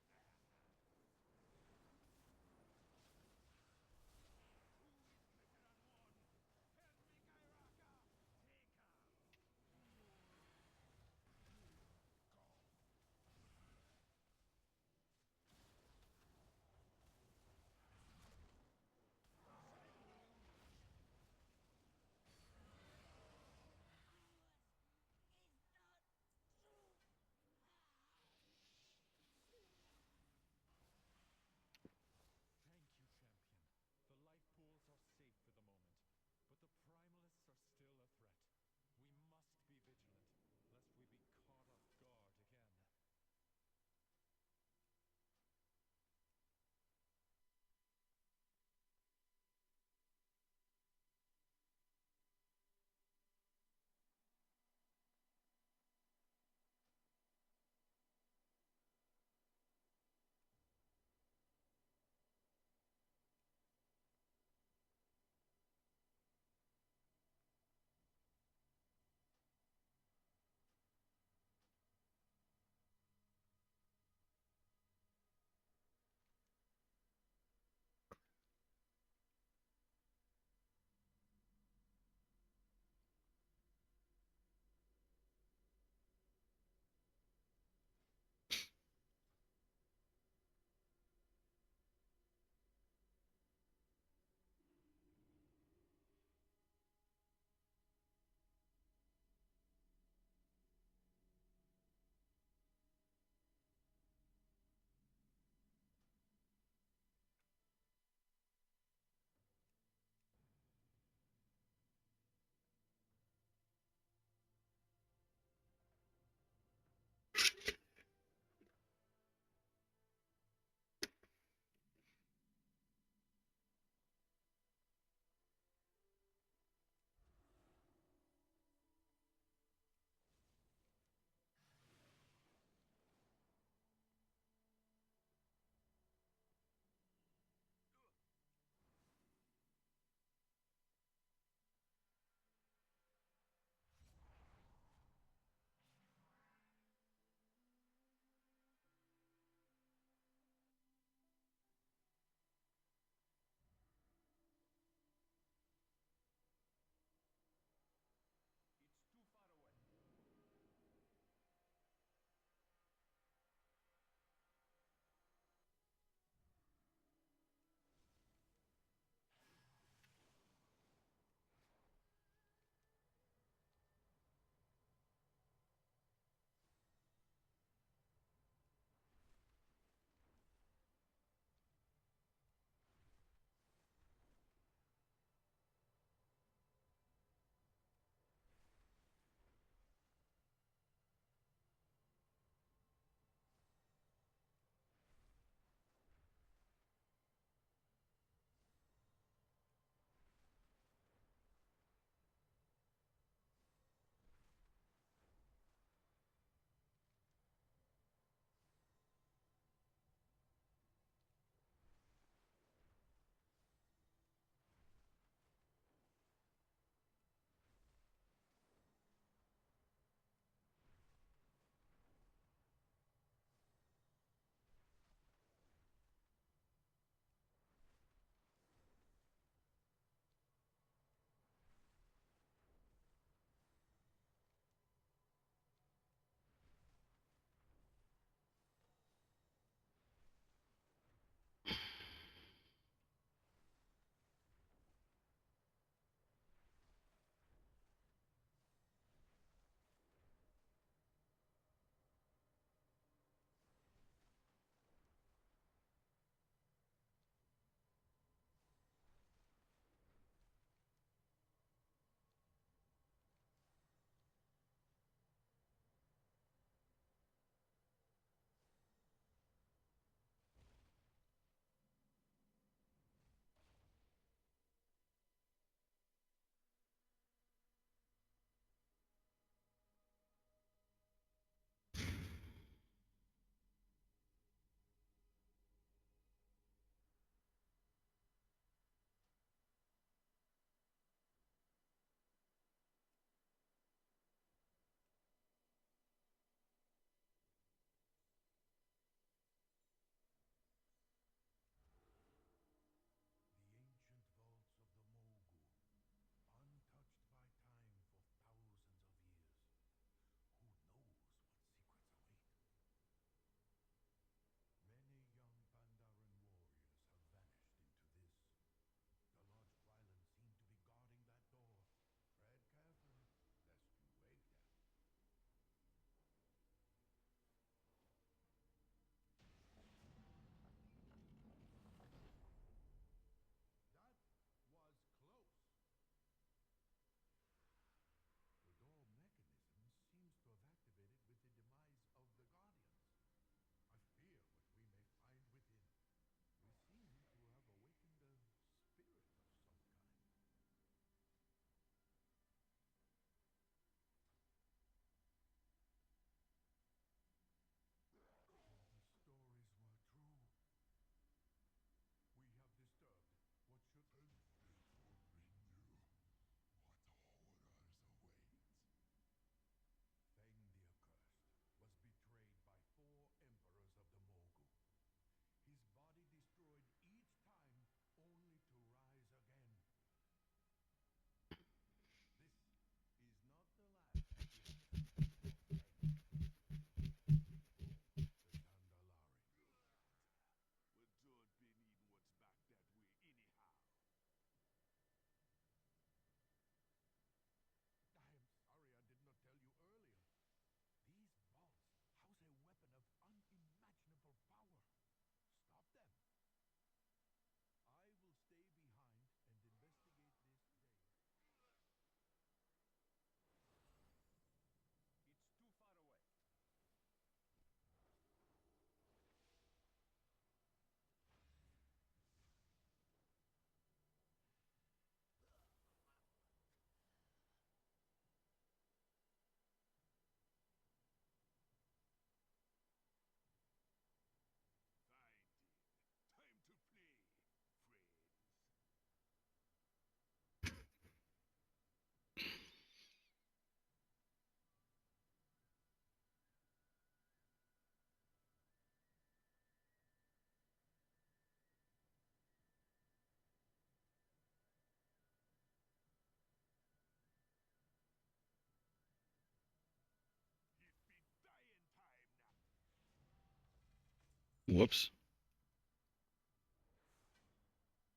Whoops. What a shame for a Zandalari priest to endure. But it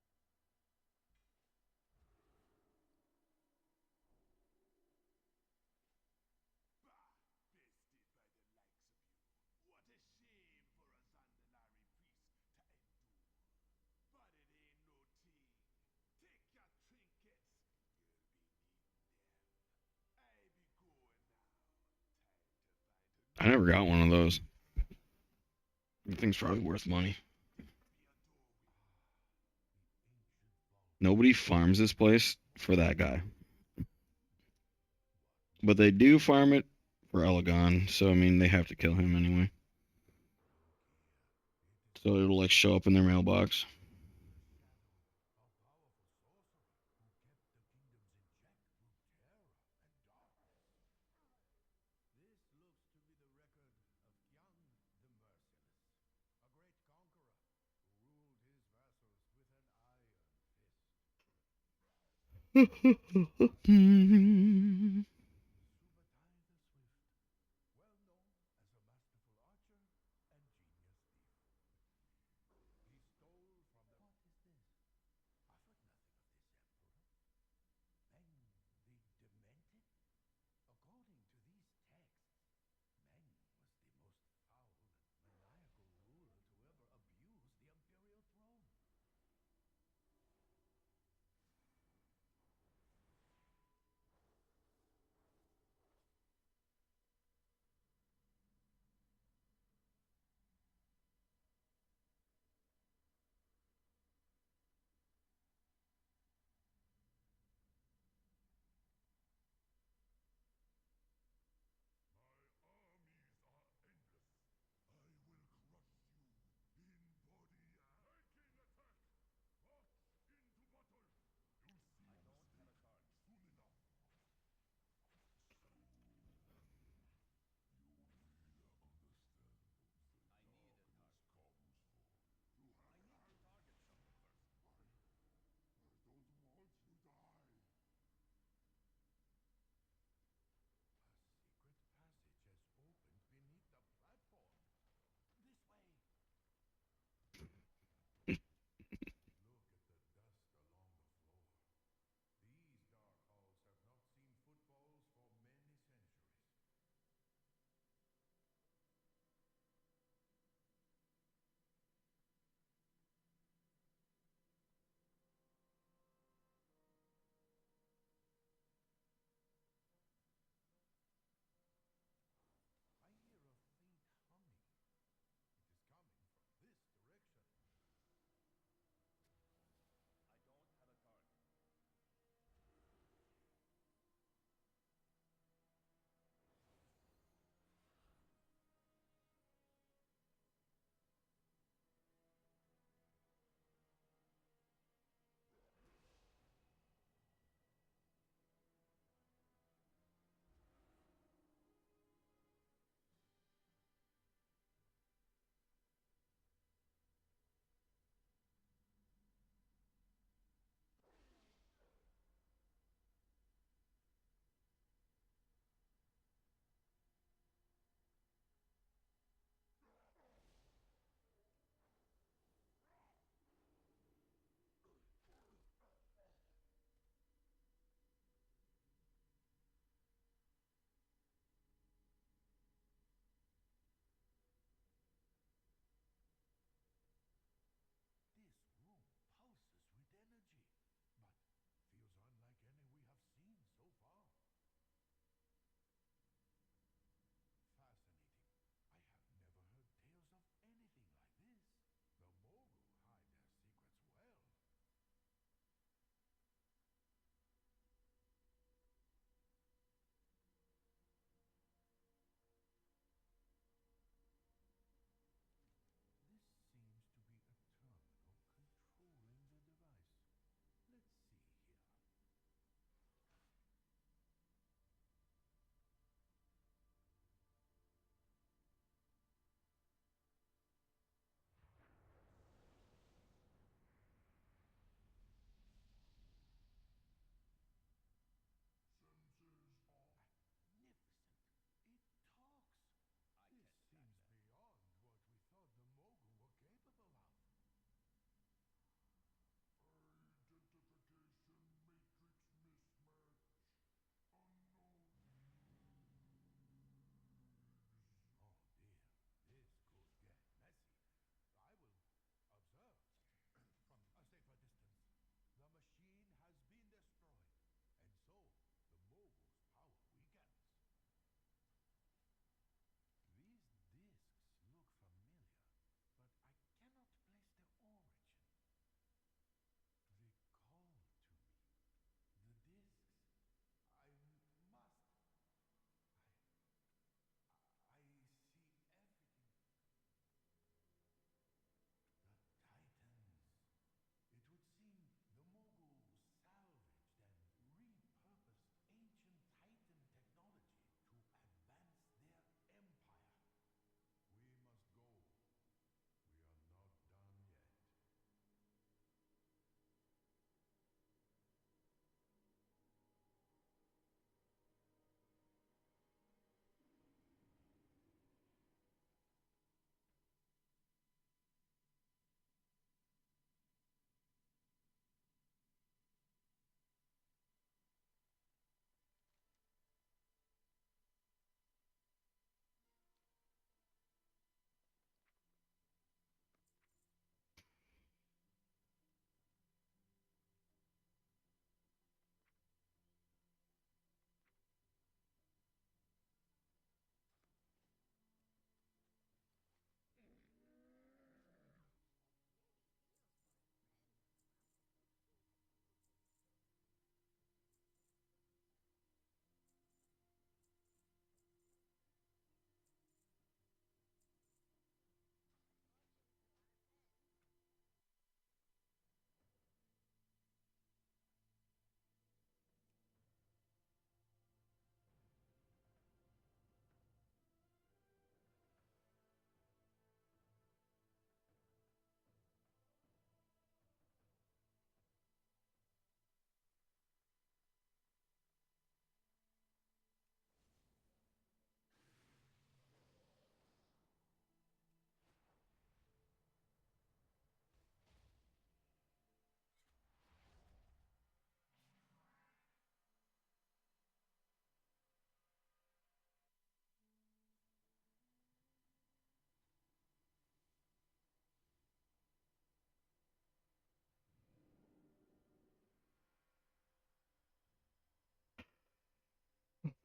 ain't no thing. Take your trinkets. You'll be needing them. I be going now. Time to find a I never got one of those. The thing's probably worth money. Nobody farms this place for that guy. But they do farm it for Elegon, so I mean they have to kill him anyway. So it'll like show up in their mailbox. This looks to be the record of Yang the Merciless, a great conqueror who ruled his vassals with an iron fist. Subutai the Swift, well known as a masterful archer and genius thief. He stole from the... What is this? I've heard nothing of this emperor. Meng the Demented? According to these texts, Meng was the most foul and maniacal ruler to ever abuse the imperial throne.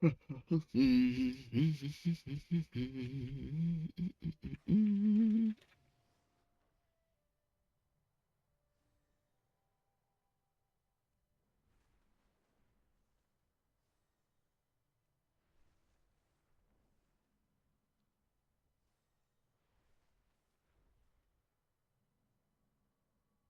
The ancient vaults of the Mogu, untouched by time for thousands of years. Who knows what secrets await? Many young Pandaren warriors have vanished into this tomb. The large pylons seem to be guarding that door. Tread carefully, lest you wake them. I am out of range. That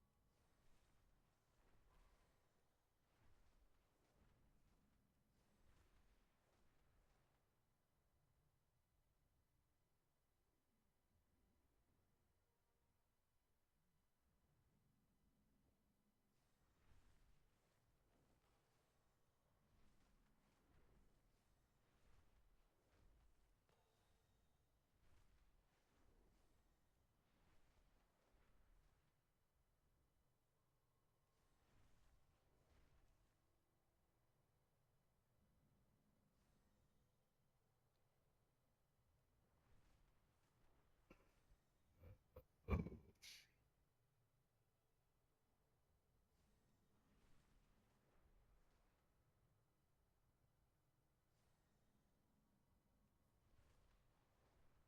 was close.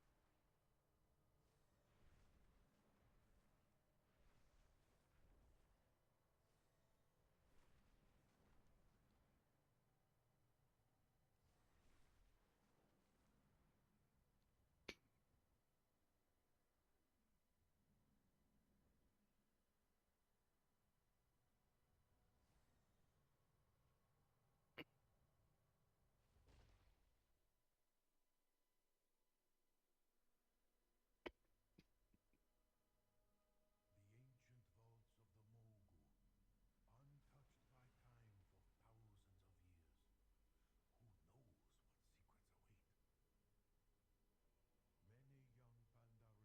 The door mechanism seems to have require a activated with the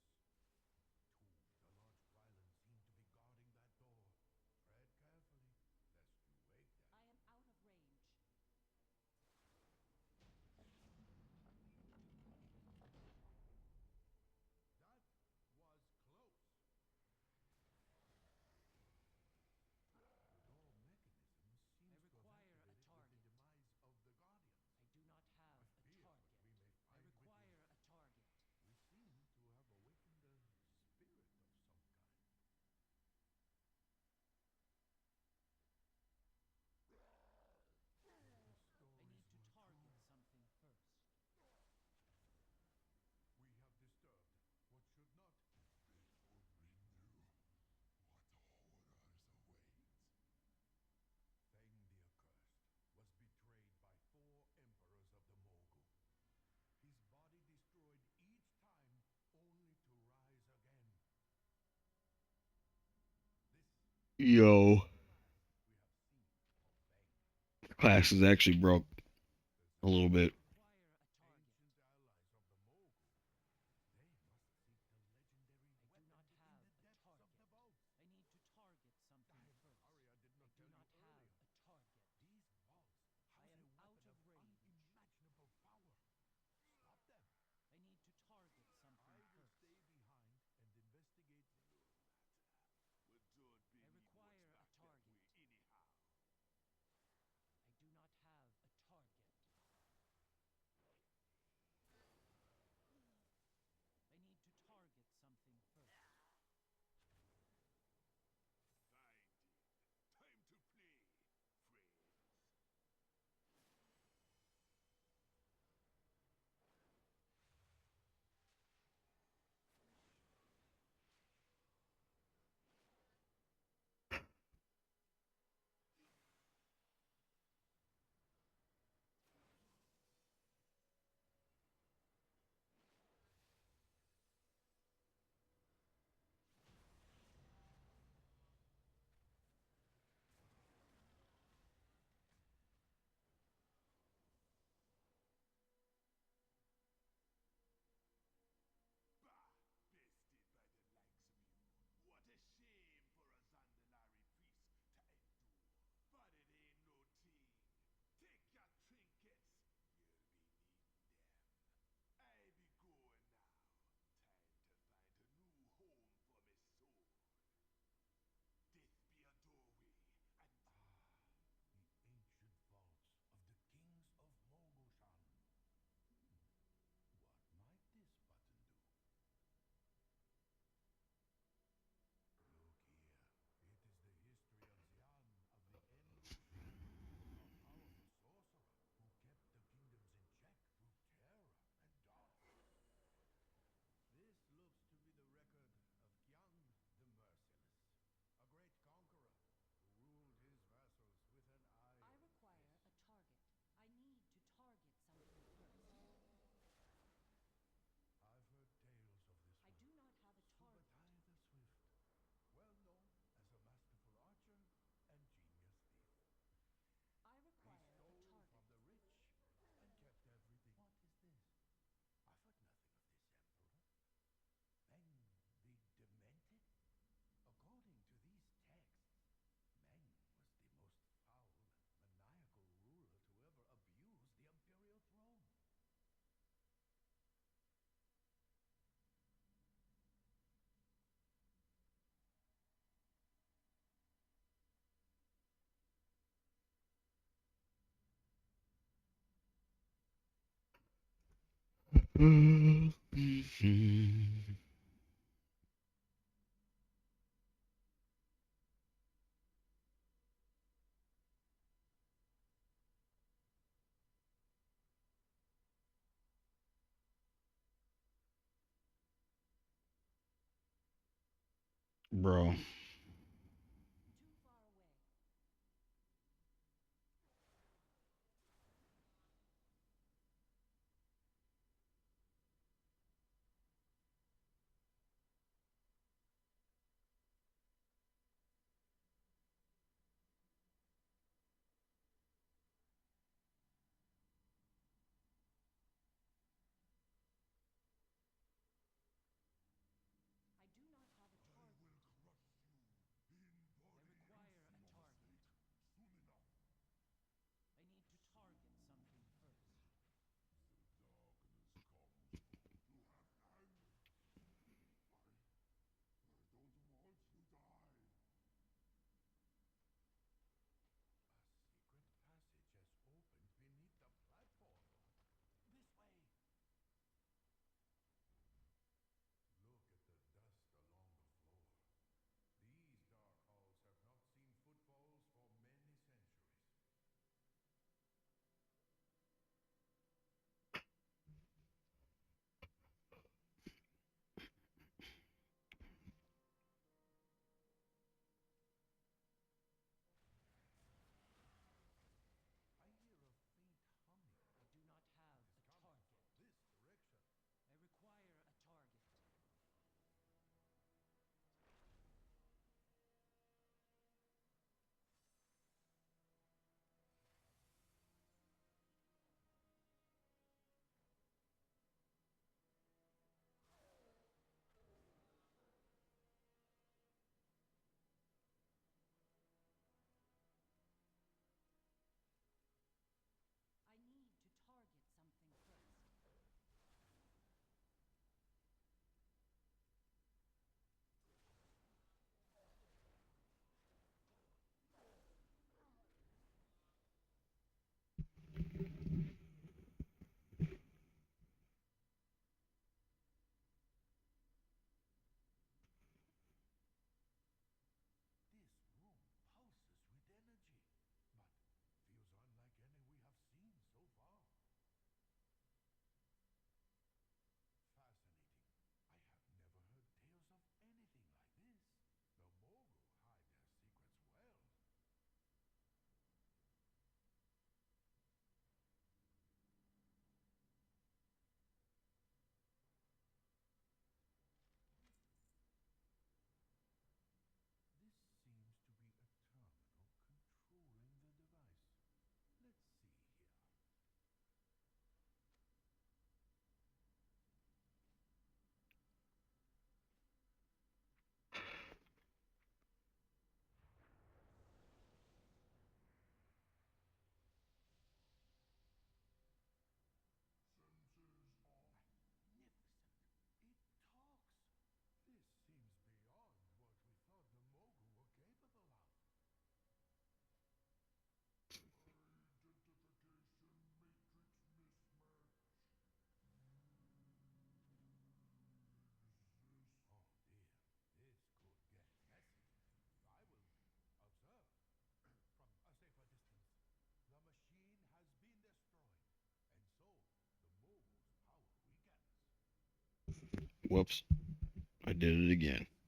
target. demise of the Guardians. I do not have I a fear what target. we may I find require within. a target. We seem to have awakened a spirit of some kind. The I need stories to were target true. something first. We have disturbed what should not. They only knew what horrors await. Feng the Accursed was betrayed by 4 emperors of the Mogu. His body destroyed each time, only to rise again. This Yo, is the last we have seen of Feng. class is actually broke a little bit. Require a target. Ancient allies of the Mogu. They must seek the legendary I do weapon not within have the a depths of target. the vaults. I need to target something I am first. sorry I did I not do tell not you have earlier. a target. These vaults I house am a out weapon of of range. unimaginable power. Stop them. I need to target something I will first. stay behind and investigate. No matter. We don't I believe require what's a back that target. way, anyhow. I do not have a target. Bro. Too far away. I do not have a I target. will crush you in body I require a and target. snake soon enough. I need to target something first. The darkness comes to have none. I don't want to die. A secret passage has opened beneath the platform. This way. Look at the dust along the floor. These dark halls have not seen footfalls for many centuries. I hear a faint humming. I do not have It is a coming target. from this direction. I require a target. I need to target something first. This room pulses with energy, but feels unlike any we have seen so far. Fascinating. I have never heard tales of anything like this. The Mogul hide their secrets well. This seems to be a terminal controlling the device. Let's see here. Senses off. Magnificent. It talks. This seems beyond what we thought the Mogul were capable of. Identification matrix mismatch. Exist. Oh dear, this could get messy. I will observe from a safer distance. The machine has been destroyed, and so the Mogul's power weakens. Whoops. I did it again. These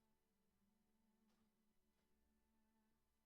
look familiar, but I cannot place their origin.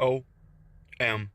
OMG.